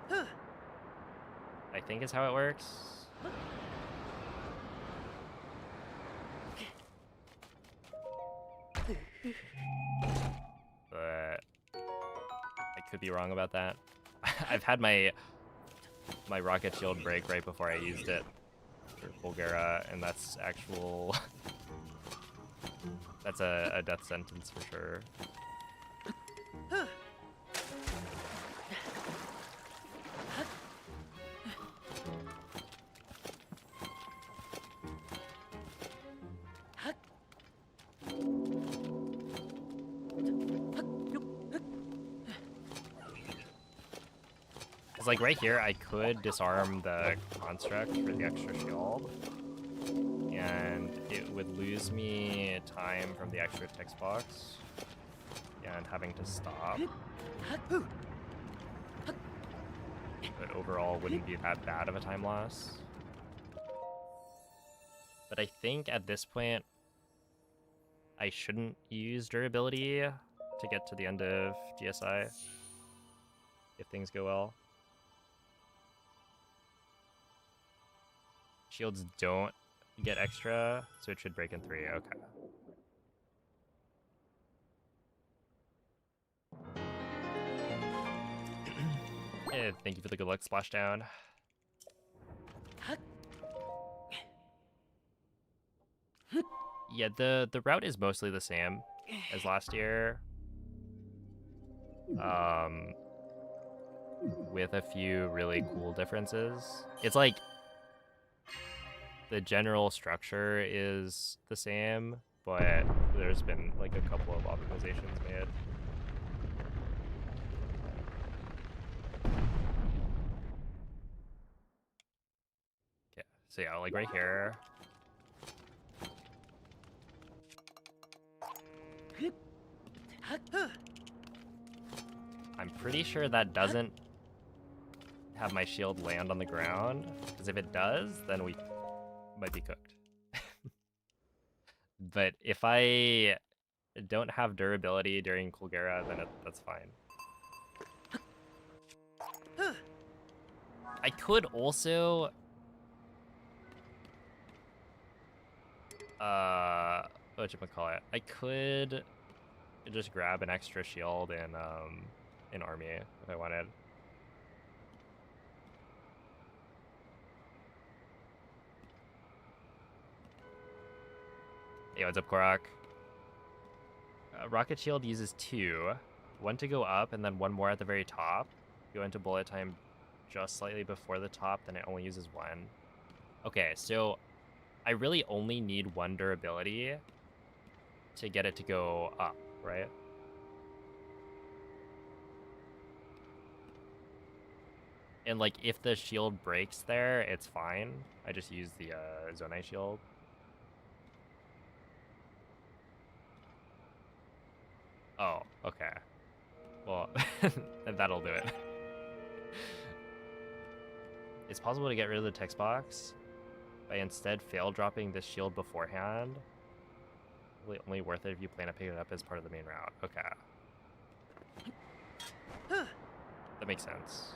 I think is how it works. But I could be wrong about that. I've had my rocket shield break right before I used it for Bulgara, and that's actual... that's a death sentence for sure. Because like right here, I could disarm the construct for the extra shield, and it would lose me time from the extra text box and having to stop. But overall, wouldn't be that bad of a time loss. But I think at this point, I shouldn't use durability to get to the end of GSI if things go well. Shields don't get extra, so it should break in 3. Okay. Thank you for the good luck splashdown. Yeah, the route is mostly the same as last year. With a few really cool differences. It's like the general structure is the same, but there's been like a couple of optimizations made. Okay, so yeah, like right here. I'm pretty sure that doesn't have my shield land on the ground, because if it does, then we might be cooked. But if I don't have durability during Kulgara, then that's fine. I could also... whatchamacallit? I could just grab an extra shield in army if I wanted. Hey, what's up, Korok? Rocket shield uses 2, one to go up and then one more at the very top. Go into bullet time just slightly before the top, then it only uses one. Okay, so I really only need one durability to get it to go up, right? And like if the shield breaks there, it's fine. I just use the Zonai shield. Oh, okay. Well, that'll do it. It's possible to get rid of the text box by instead fail dropping this shield beforehand. Really only worth it if you plan to pick it up as part of the main route. Okay. That makes sense.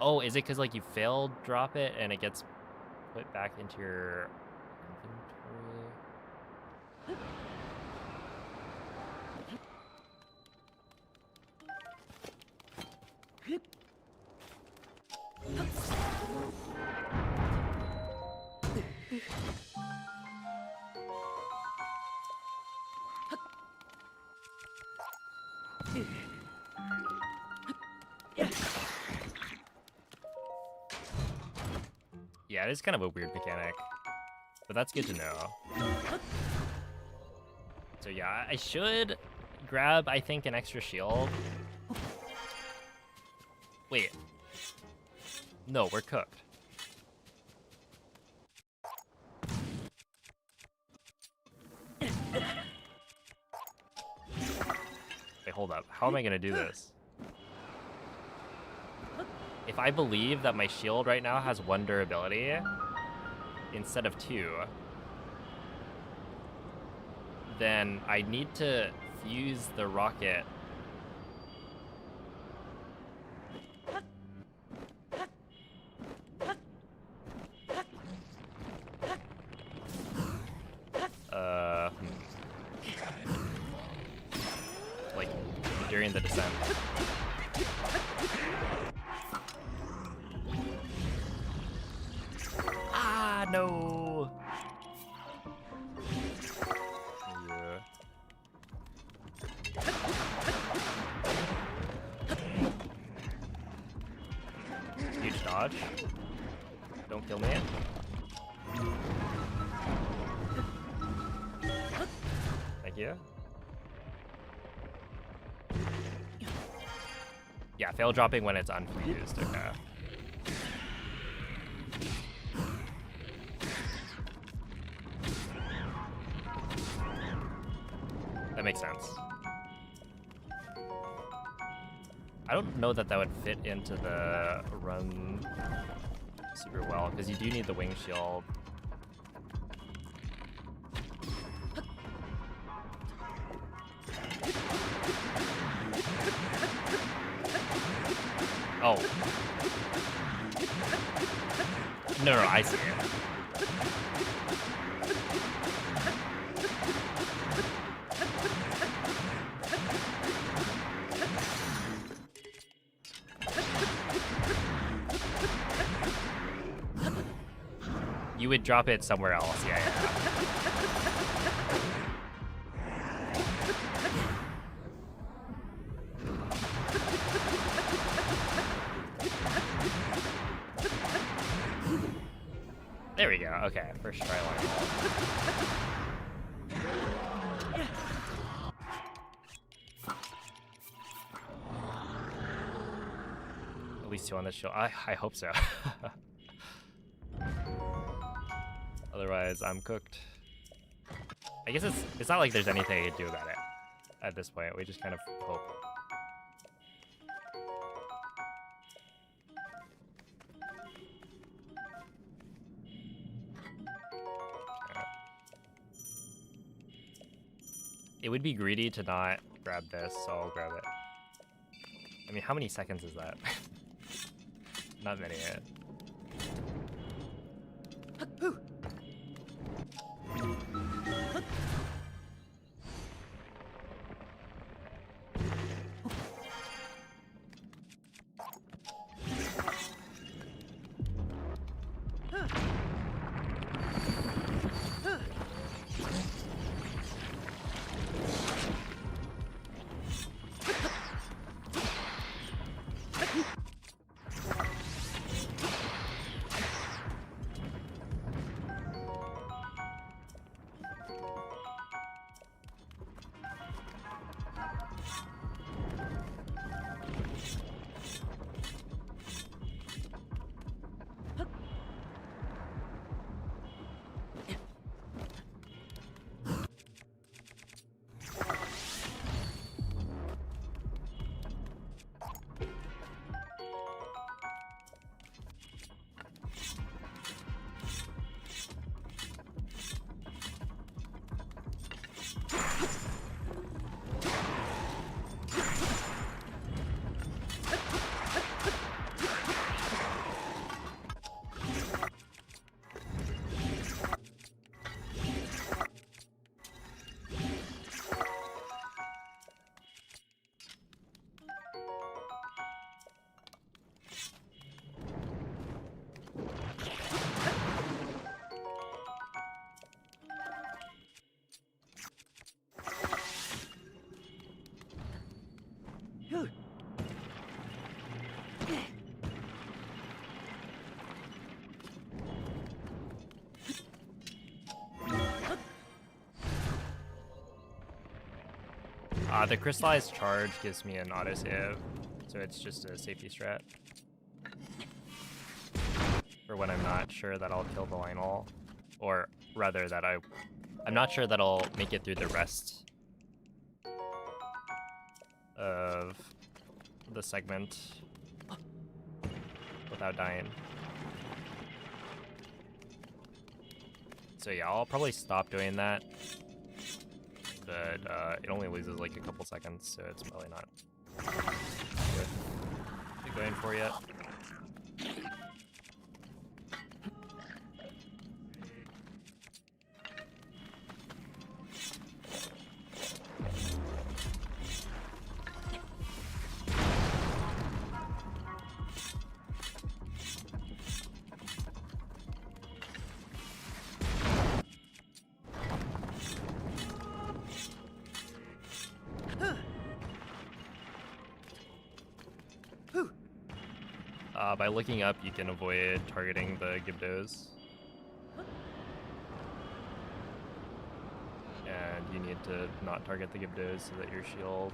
Oh, is it because like you failed drop it and it gets put back into your inventory? Yeah, it is kind of a weird mechanic, but that's good to know. So yeah, I should grab, I think, an extra shield. Wait. No, we're cooked. Wait, hold up. How am I gonna do this? If I believe that my shield right now has one durability instead of two, then I need to fuse the rocket. Like during the descent. Ah, no. Yeah. Huge dodge. Don't kill me. Thank you. Yeah, fail dropping when it's unfused. Okay. That makes sense. I don't know that that would fit into the run super well, because you do need the wing shield. Oh. No, I see it. You would drop it somewhere else, yeah. There we go, okay, first try one. At least two on this show, I hope so. Otherwise, I'm cooked. I guess it's not like there's anything to do about it at this point. We just kind of hope. It would be greedy to not grab this, so I'll grab it. I mean, how many seconds is that? Not many. The crystallized charge gives me an autosave, so it's just a safety strat. For when I'm not sure that I'll kill the Lionel, or rather that I'm not sure that I'll make it through the rest of the segment without dying. So yeah, I'll probably stop doing that, but it only loses like a couple seconds, so it's probably not worth going for yet. By looking up, you can avoid targeting the Gibdos. And you need to not target the Gibdos so that your shield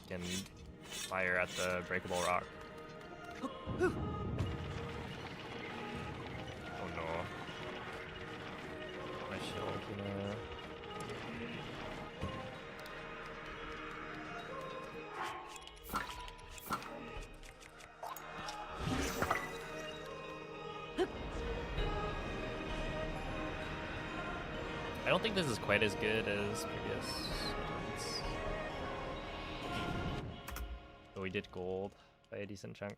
can fire at the breakable rock. Oh no. My shield gonna... I don't think this is quite as good as previous ones. But we did gold by a decent chunk.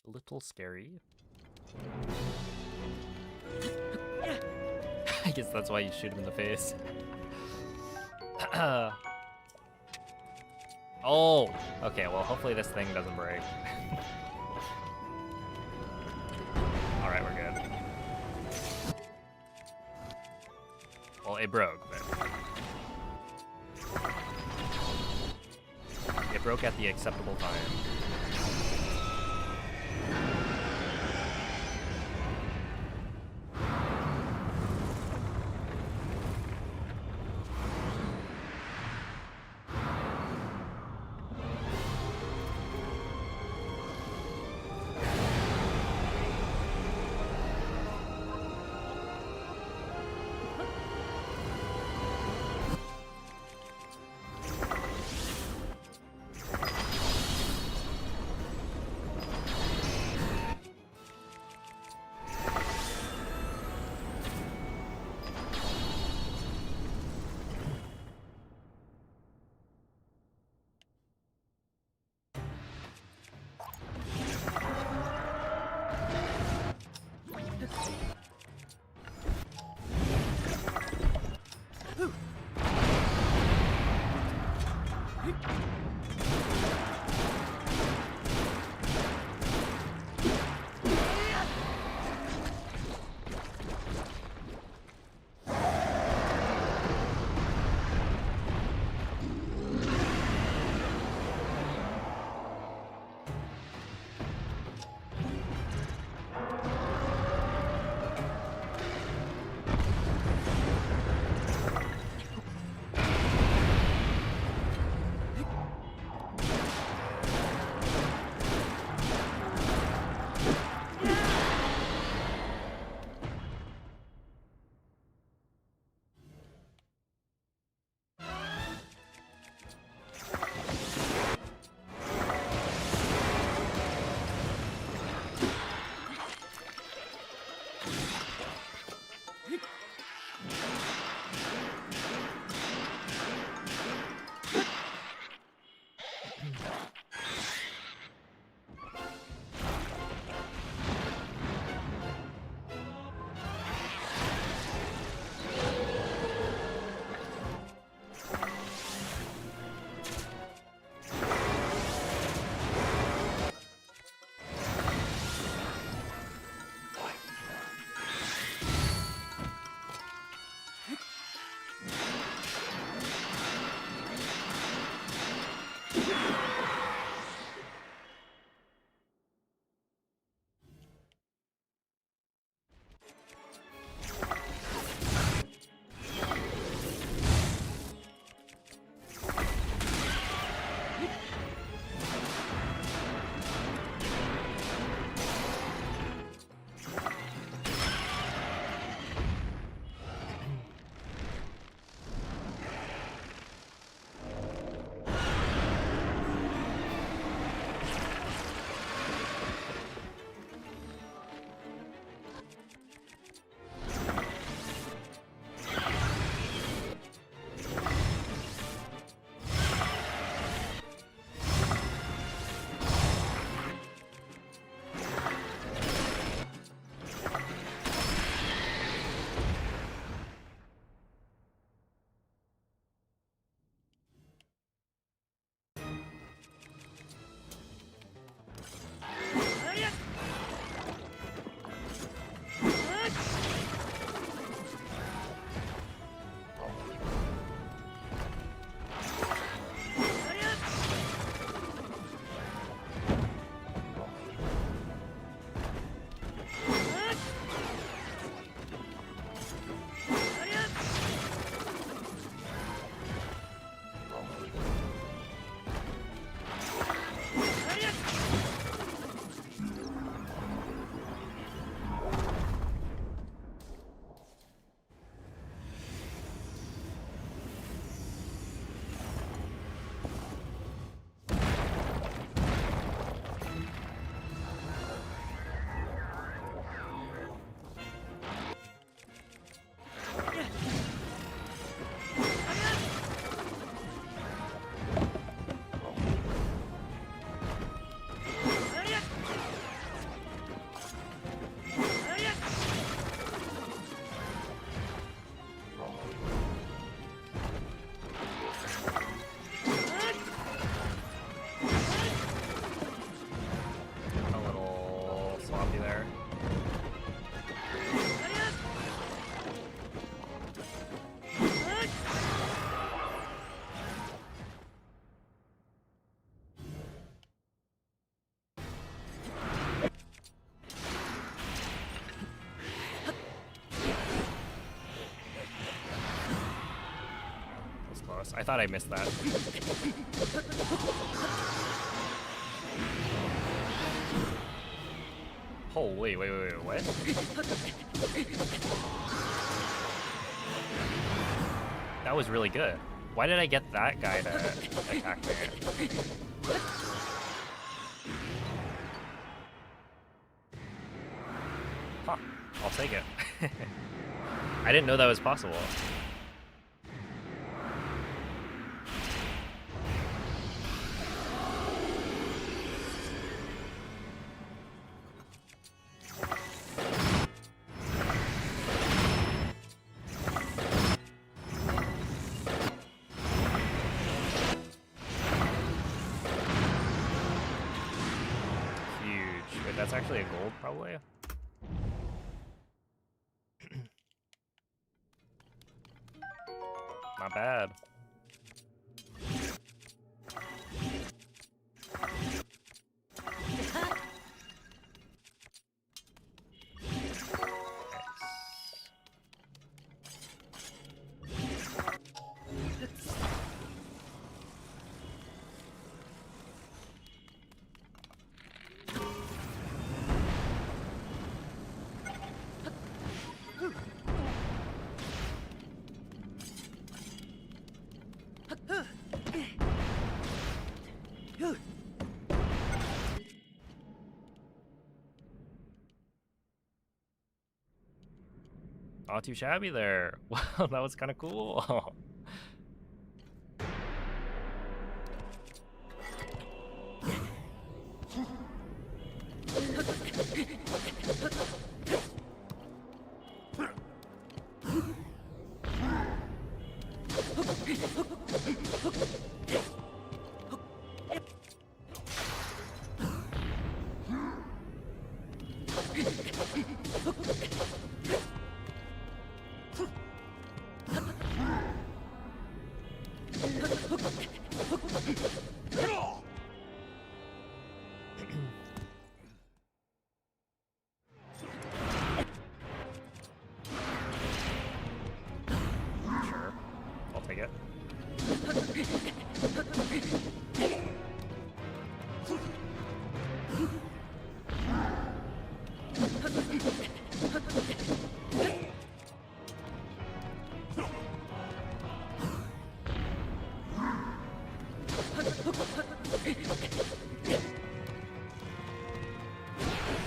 A little scary. I guess that's why you shoot him in the face. Oh! Okay, well hopefully this thing doesn't break. Alright, we're good. Well, it broke, but... It broke at the acceptable time. thought I missed that. Oh, wait, what? That was really good. Why did I get that guy to attack me? Huh, I'll take it. I didn't know that was possible. Huge. Wait, that's actually a gold, probably? Not bad. Not too shabby there. Wow, that was kind of cool. Sure, I'll take it.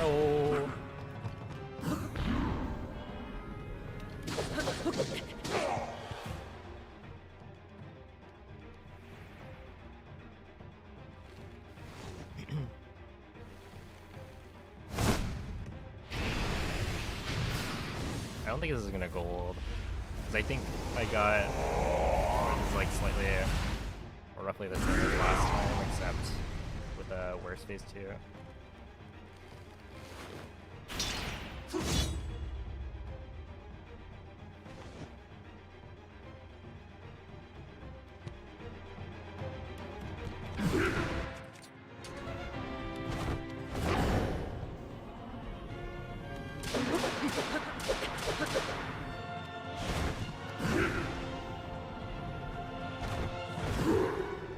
Oh. I don't think this is gonna gold, because I think I got like slightly or roughly the same as last time, except with a worse phase 2.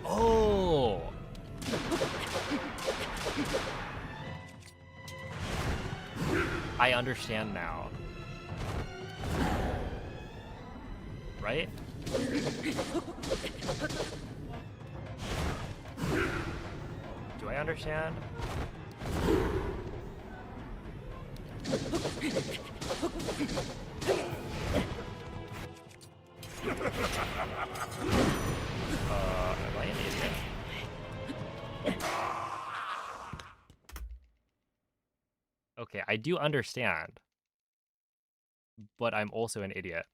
Oh! I understand now. Right? Do I understand? Am I an idiot? Okay, I do understand, but I'm also an idiot.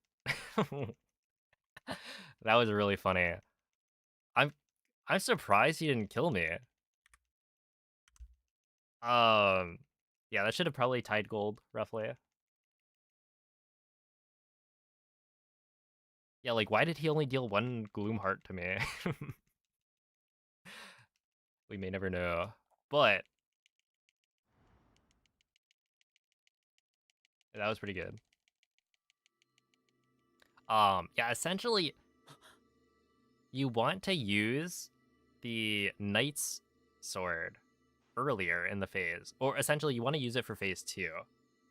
That was really funny. I'm surprised he didn't kill me. Yeah, that should have probably tied gold, roughly. Yeah, like, why did he only deal 1 Gloom Heart to me? We may never know. But that was pretty good. Yeah, essentially, you want to use the Knight's Sword earlier in the phase, or essentially you want to use it for phase 2,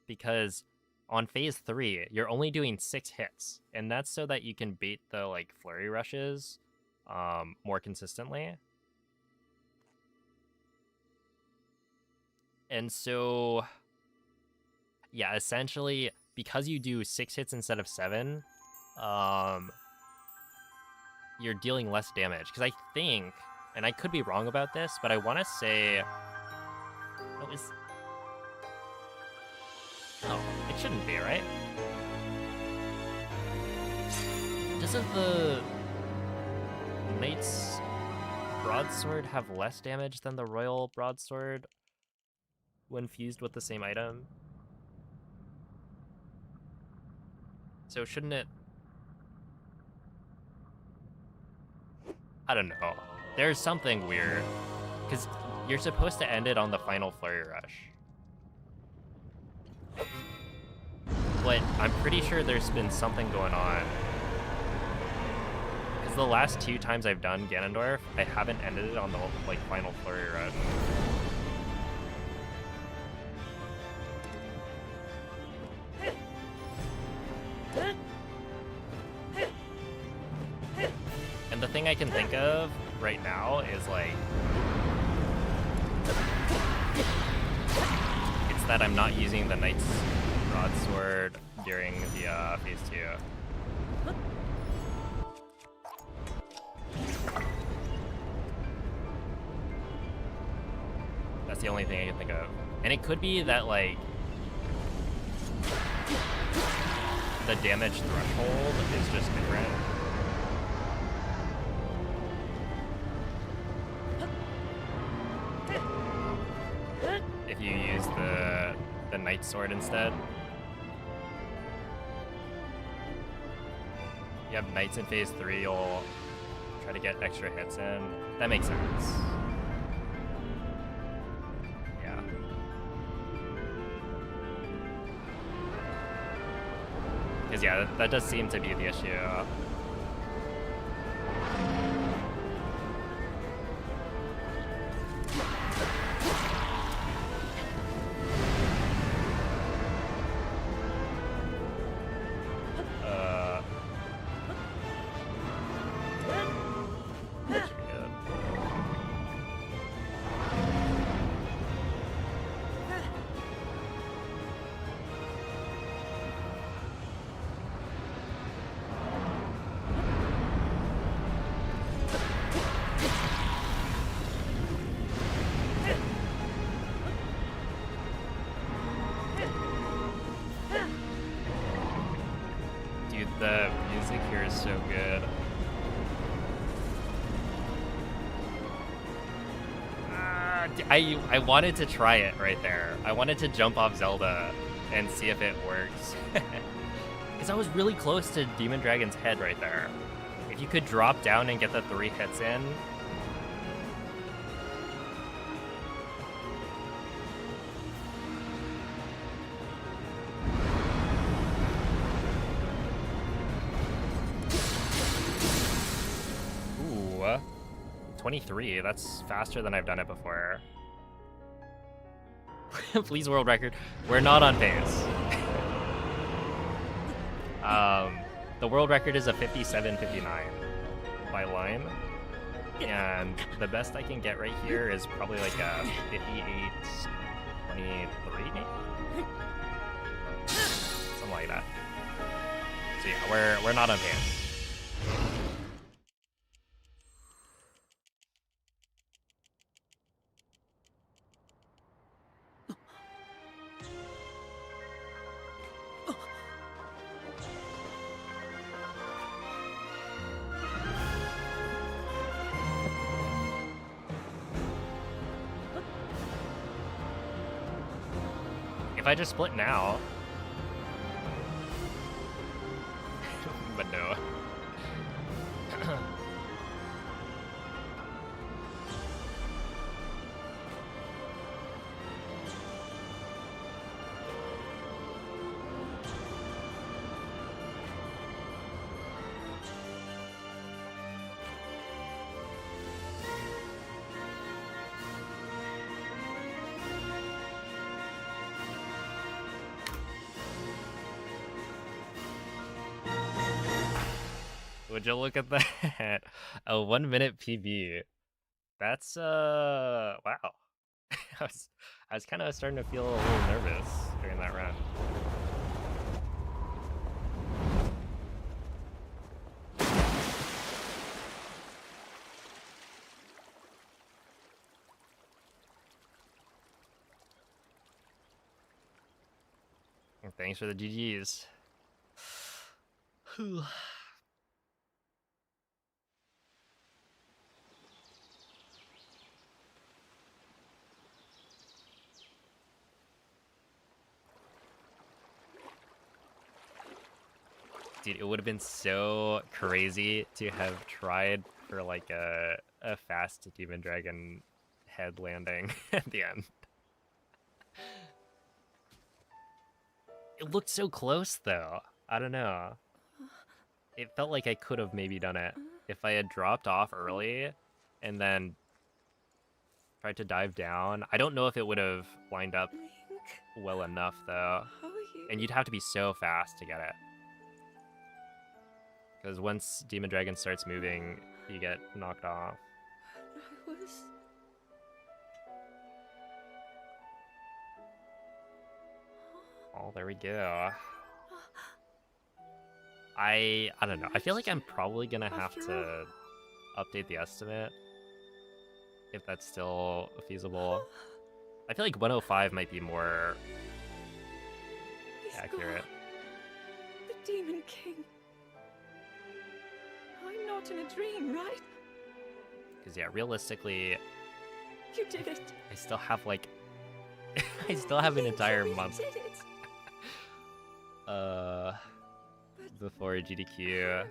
because on phase 3 you're only doing 6 hits, and that's so that you can bait the like flurry rushes more consistently. And so yeah, essentially because you do 6 hits instead of 7, you're dealing less damage. Because I think, and I could be wrong about this, but I want to say, oh, it shouldn't be, right? Doesn't the Knight's Broadsword have less damage than the Royal Broadsword when fused with the same item? So shouldn't it... I don't know. There's something weird. Because you're supposed to end it on the final Flurry Rush. But I'm pretty sure there's been something going on. Because the last 2 times I've done Ganondorf, I haven't ended it on the like final Flurry Rush. And the thing I can think of right now is like, it's that I'm not using the Knight's Broadsword during the phase 2. That's the only thing I can think of. And it could be that like the damage threshold is just different. If you use the Knight's Sword instead. You have Knights in phase 3, you'll try to get extra hits in. That makes sense. Yeah. Because yeah, that does seem to be the issue. The music here is so good. I wanted to try it right there. I wanted to jump off Zelda and see if it works. Because I was really close to Demon Dragon's head right there. If you could drop down and get the 3 hits in. Ooh, 23, that's faster than I've done it before. Please, world record. We're not on pace. The world record is a 57:59 by line. And the best I can get right here is probably like a 58:23, maybe? Something like that. So yeah, we're not on pace. If I just split now, but no. Would you look at that? A 1 minute PB. That's wow. I was kind of starting to feel a little nervous during that run. Thanks for the GGs. Dude, it would have been so crazy to have tried for like a fast Demon Dragon head landing at the end. It looked so close though. I don't know. It felt like I could have maybe done it if I had dropped off early and then tried to dive down. I don't know if it would have lined up Link, well enough though. how are you? And you'd have to be so fast to get it. Because once Demon Dragon starts moving, you get knocked off. I was... Oh, there we go. I don't know. I feel like I'm probably gonna have to update the estimate if that's still feasible. I feel like 105 might be more He's accurate. gone. The Demon King. I'm not in a dream, right? Because yeah, realistically, You did it. I still have like, I still have an entire You month. did it. Before Who GDQ. am I?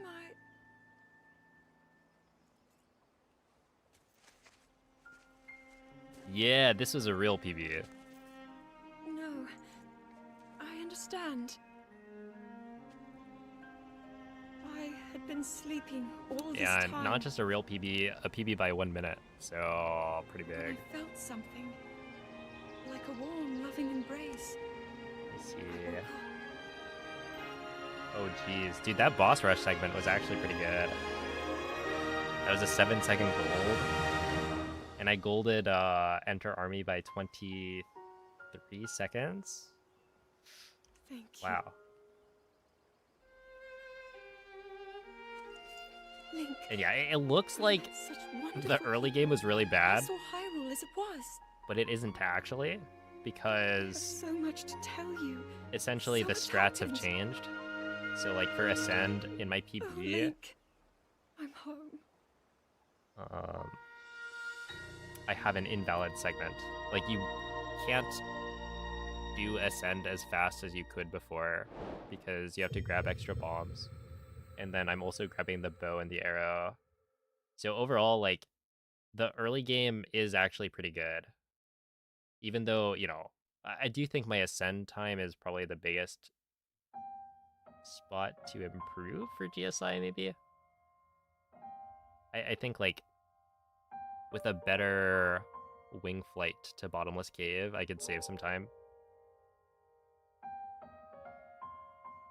Yeah, this was a real PB. No, I understand. I had been sleeping all this Yeah, time. and not just a real PB, a PB by 1 minute. So pretty But big. I felt something, like a warm, loving embrace. Let me see. I woke up. Oh geez, dude, that boss rush segment was actually pretty good. That was a 7-second gold, and I golded Enter Army by 23 seconds. Thank you. Wow. Link, And yeah, it looks like such the wonderful early game was really I bad, saw Hyrule as it was. but it isn't actually, I have because so much to tell you. essentially the So strats have important. changed. So like for Ascend in my Oh, PB, Link, I'm home. I have an invalid segment. Like you can't do Ascend as fast as you could before because you have to grab extra bombs. And then I'm also grabbing the bow and the arrow. So overall, like the early game is actually pretty good. Even though, you know, I do think my Ascend time is probably the biggest spot to improve for GSI maybe. I think like with a better wing flight to Bottomless Cave, I could save some time.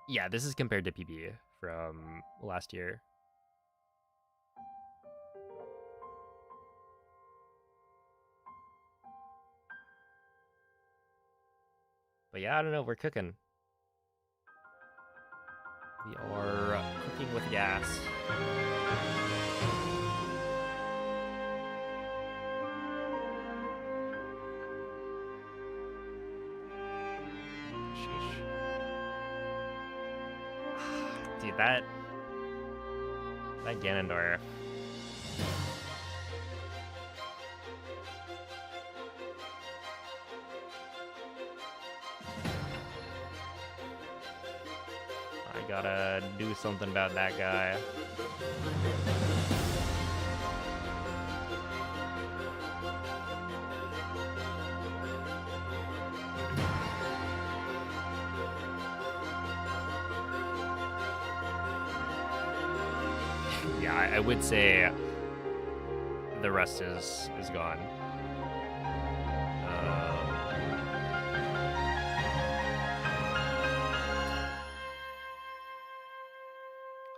Yeah, this is compared to PB from last year. But yeah, I don't know, we're cooking. We are cooking with gas. Sheesh. Dude, that Ganondorf. I gotta do something about that guy. Yeah, I would say the rest is gone.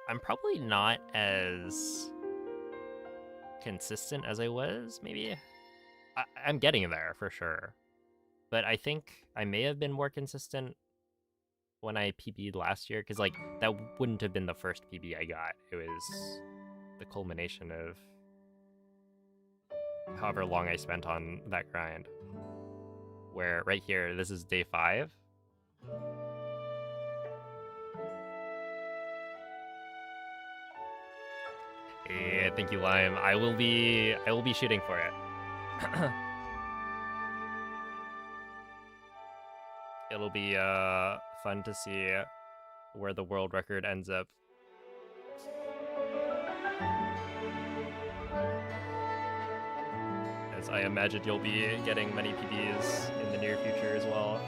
I'm probably not as consistent as I was, maybe. I'm getting there for sure. But I think I may have been more consistent when I PB'd last year, because like that wouldn't have been the first PB I got. It was the culmination of however long I spent on that grind. Where right here, this is day 5. Hey, thank you, Lime. I will be shooting for it. It'll be fun to see where the world record ends up. As I imagine you'll be getting many PBs in the near future as well.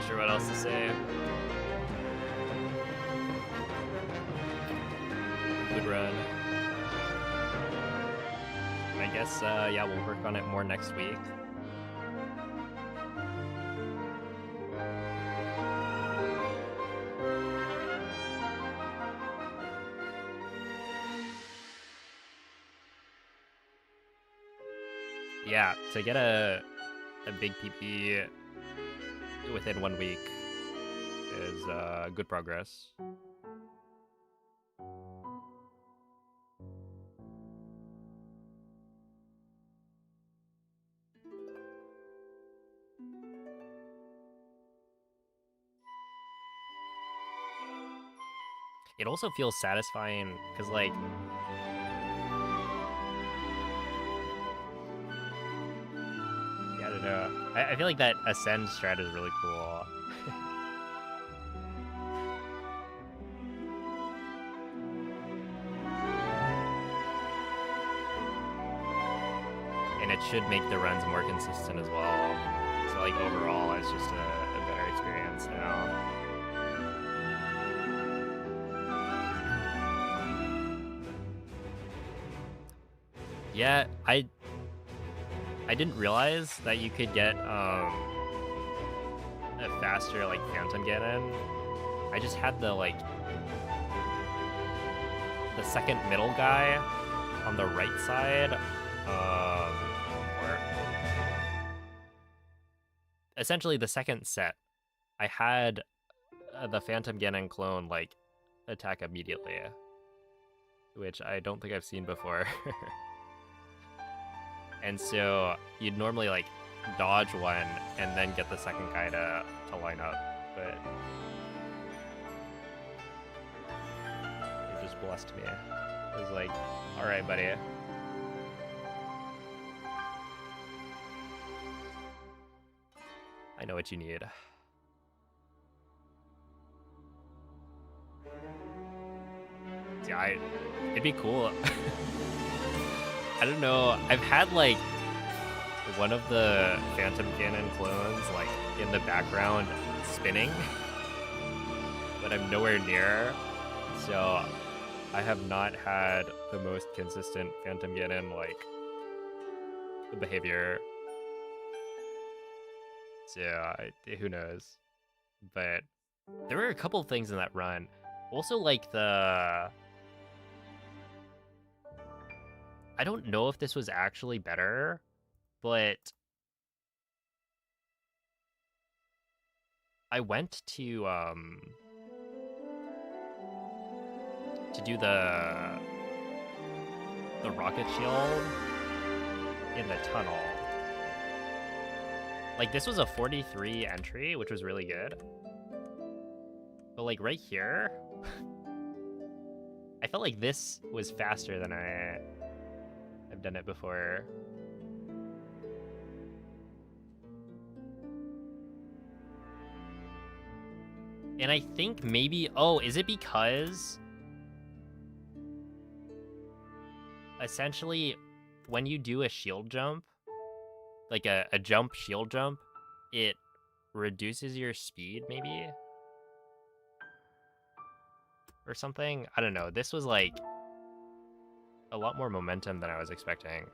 Sure what else to say. Good run. I guess, yeah, we'll work on it more next week. Yeah, to get a big PP within 1 week is good progress. It also feels satisfying because, like, yeah, I don't know. I feel like that ascend strat is really cool. And it should make the runs more consistent as well. So, like, overall, it's just a better experience now. Yeah, I didn't realize that you could get a faster, like, Phantom Ganon. I just had the, like, the second middle guy on the right side, or essentially the second set. I had the Phantom Ganon clone, like, attack immediately, which I don't think I've seen before. And so you'd normally, like, dodge one and then get the second guy to line up, but it just blessed me. It was like, all right, buddy. I know what you need. Yeah, it'd be cool. I don't know. I've had, like, one of the Phantom Ganon clones, like, in the background spinning, but I'm nowhere near. So I have not had the most consistent Phantom Ganon, like, behavior. So who knows? But there were a couple things in that run. Also, like, I don't know if this was actually better, but I went to do the rocket shield in the tunnel. Like, this was a 43 entry, which was really good. But, like, right here, I felt like this was faster than I've done it before. And I think maybe, oh, is it because essentially when you do a shield jump, like a jump shield jump, it reduces your speed maybe? Or something? I don't know. This was like a lot more momentum than I was expecting.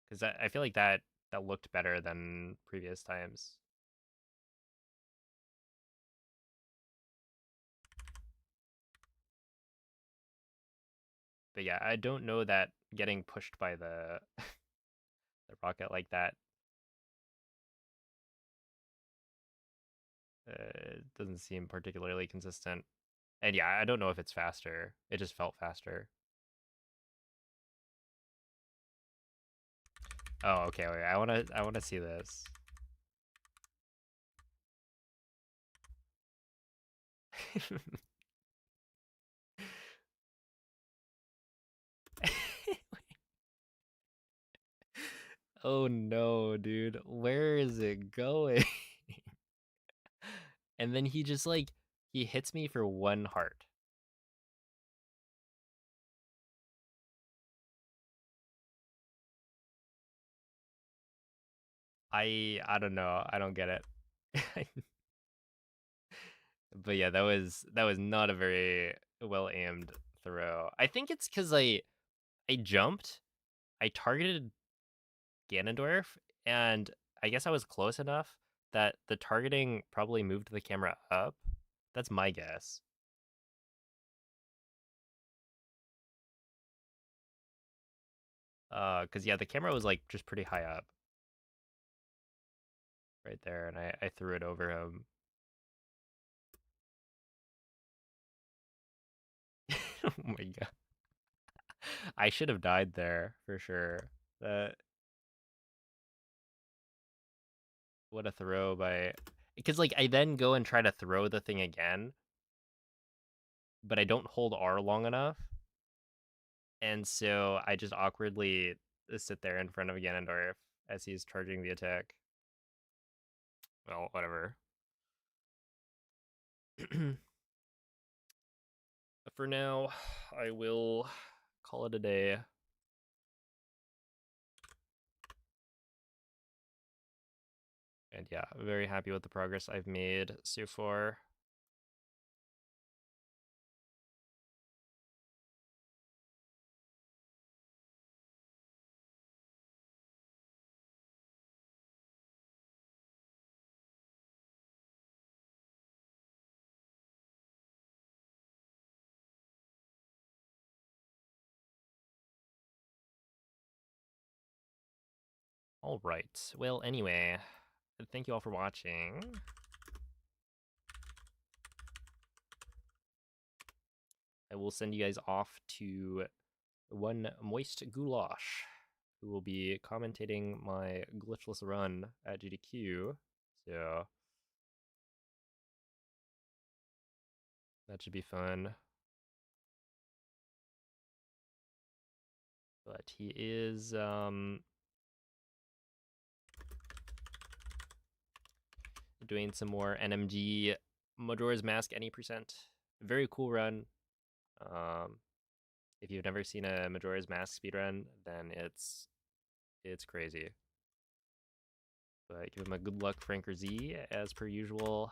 Because I feel like that looked better than previous times. But yeah, I don't know that getting pushed by the the rocket like that doesn't seem particularly consistent. And yeah, I don't know if it's faster. It just felt faster. Oh, okay. Wait, I wanna see this. Oh no, dude. Where is it going? And then he just like he hits me for 1 heart. I don't know. I don't get it. But yeah, that was not a very well aimed throw. I think it's because I jumped, I targeted Ganondorf, and I guess I was close enough that the targeting probably moved the camera up. That's my guess. Cause yeah, the camera was like just pretty high up right there, and I threw it over him. Oh my god. I should have died there for sure. That what a throw by because like I then go and try to throw the thing again, but I don't hold R long enough. And so I just awkwardly sit there in front of Ganondorf as he's charging the attack. Well, whatever. For now, I will call it a day. And yeah, very happy with the progress I've made so far. All right. Well, anyway, thank you all for watching. I will send you guys off to one Moist Goulash, who will be commentating my glitchless run at GDQ. So that should be fun. But he is doing some more NMG Majora's Mask any percent. Very cool run. If you've never seen a Majora's Mask speedrun, then it's crazy. But give him a good luck, Franker Z, as per usual.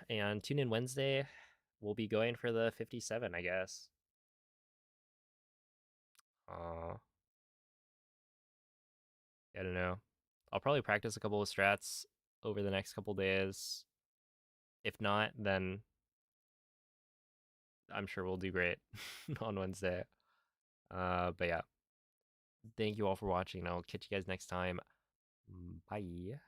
And tune in Wednesday. We'll be going for the 57, I guess. I don't know. I'll probably practice a couple of strats over the next couple days. If not, then I'm sure we'll do great on Wednesday. But yeah, thank you all for watching. I'll catch you guys next time. Bye.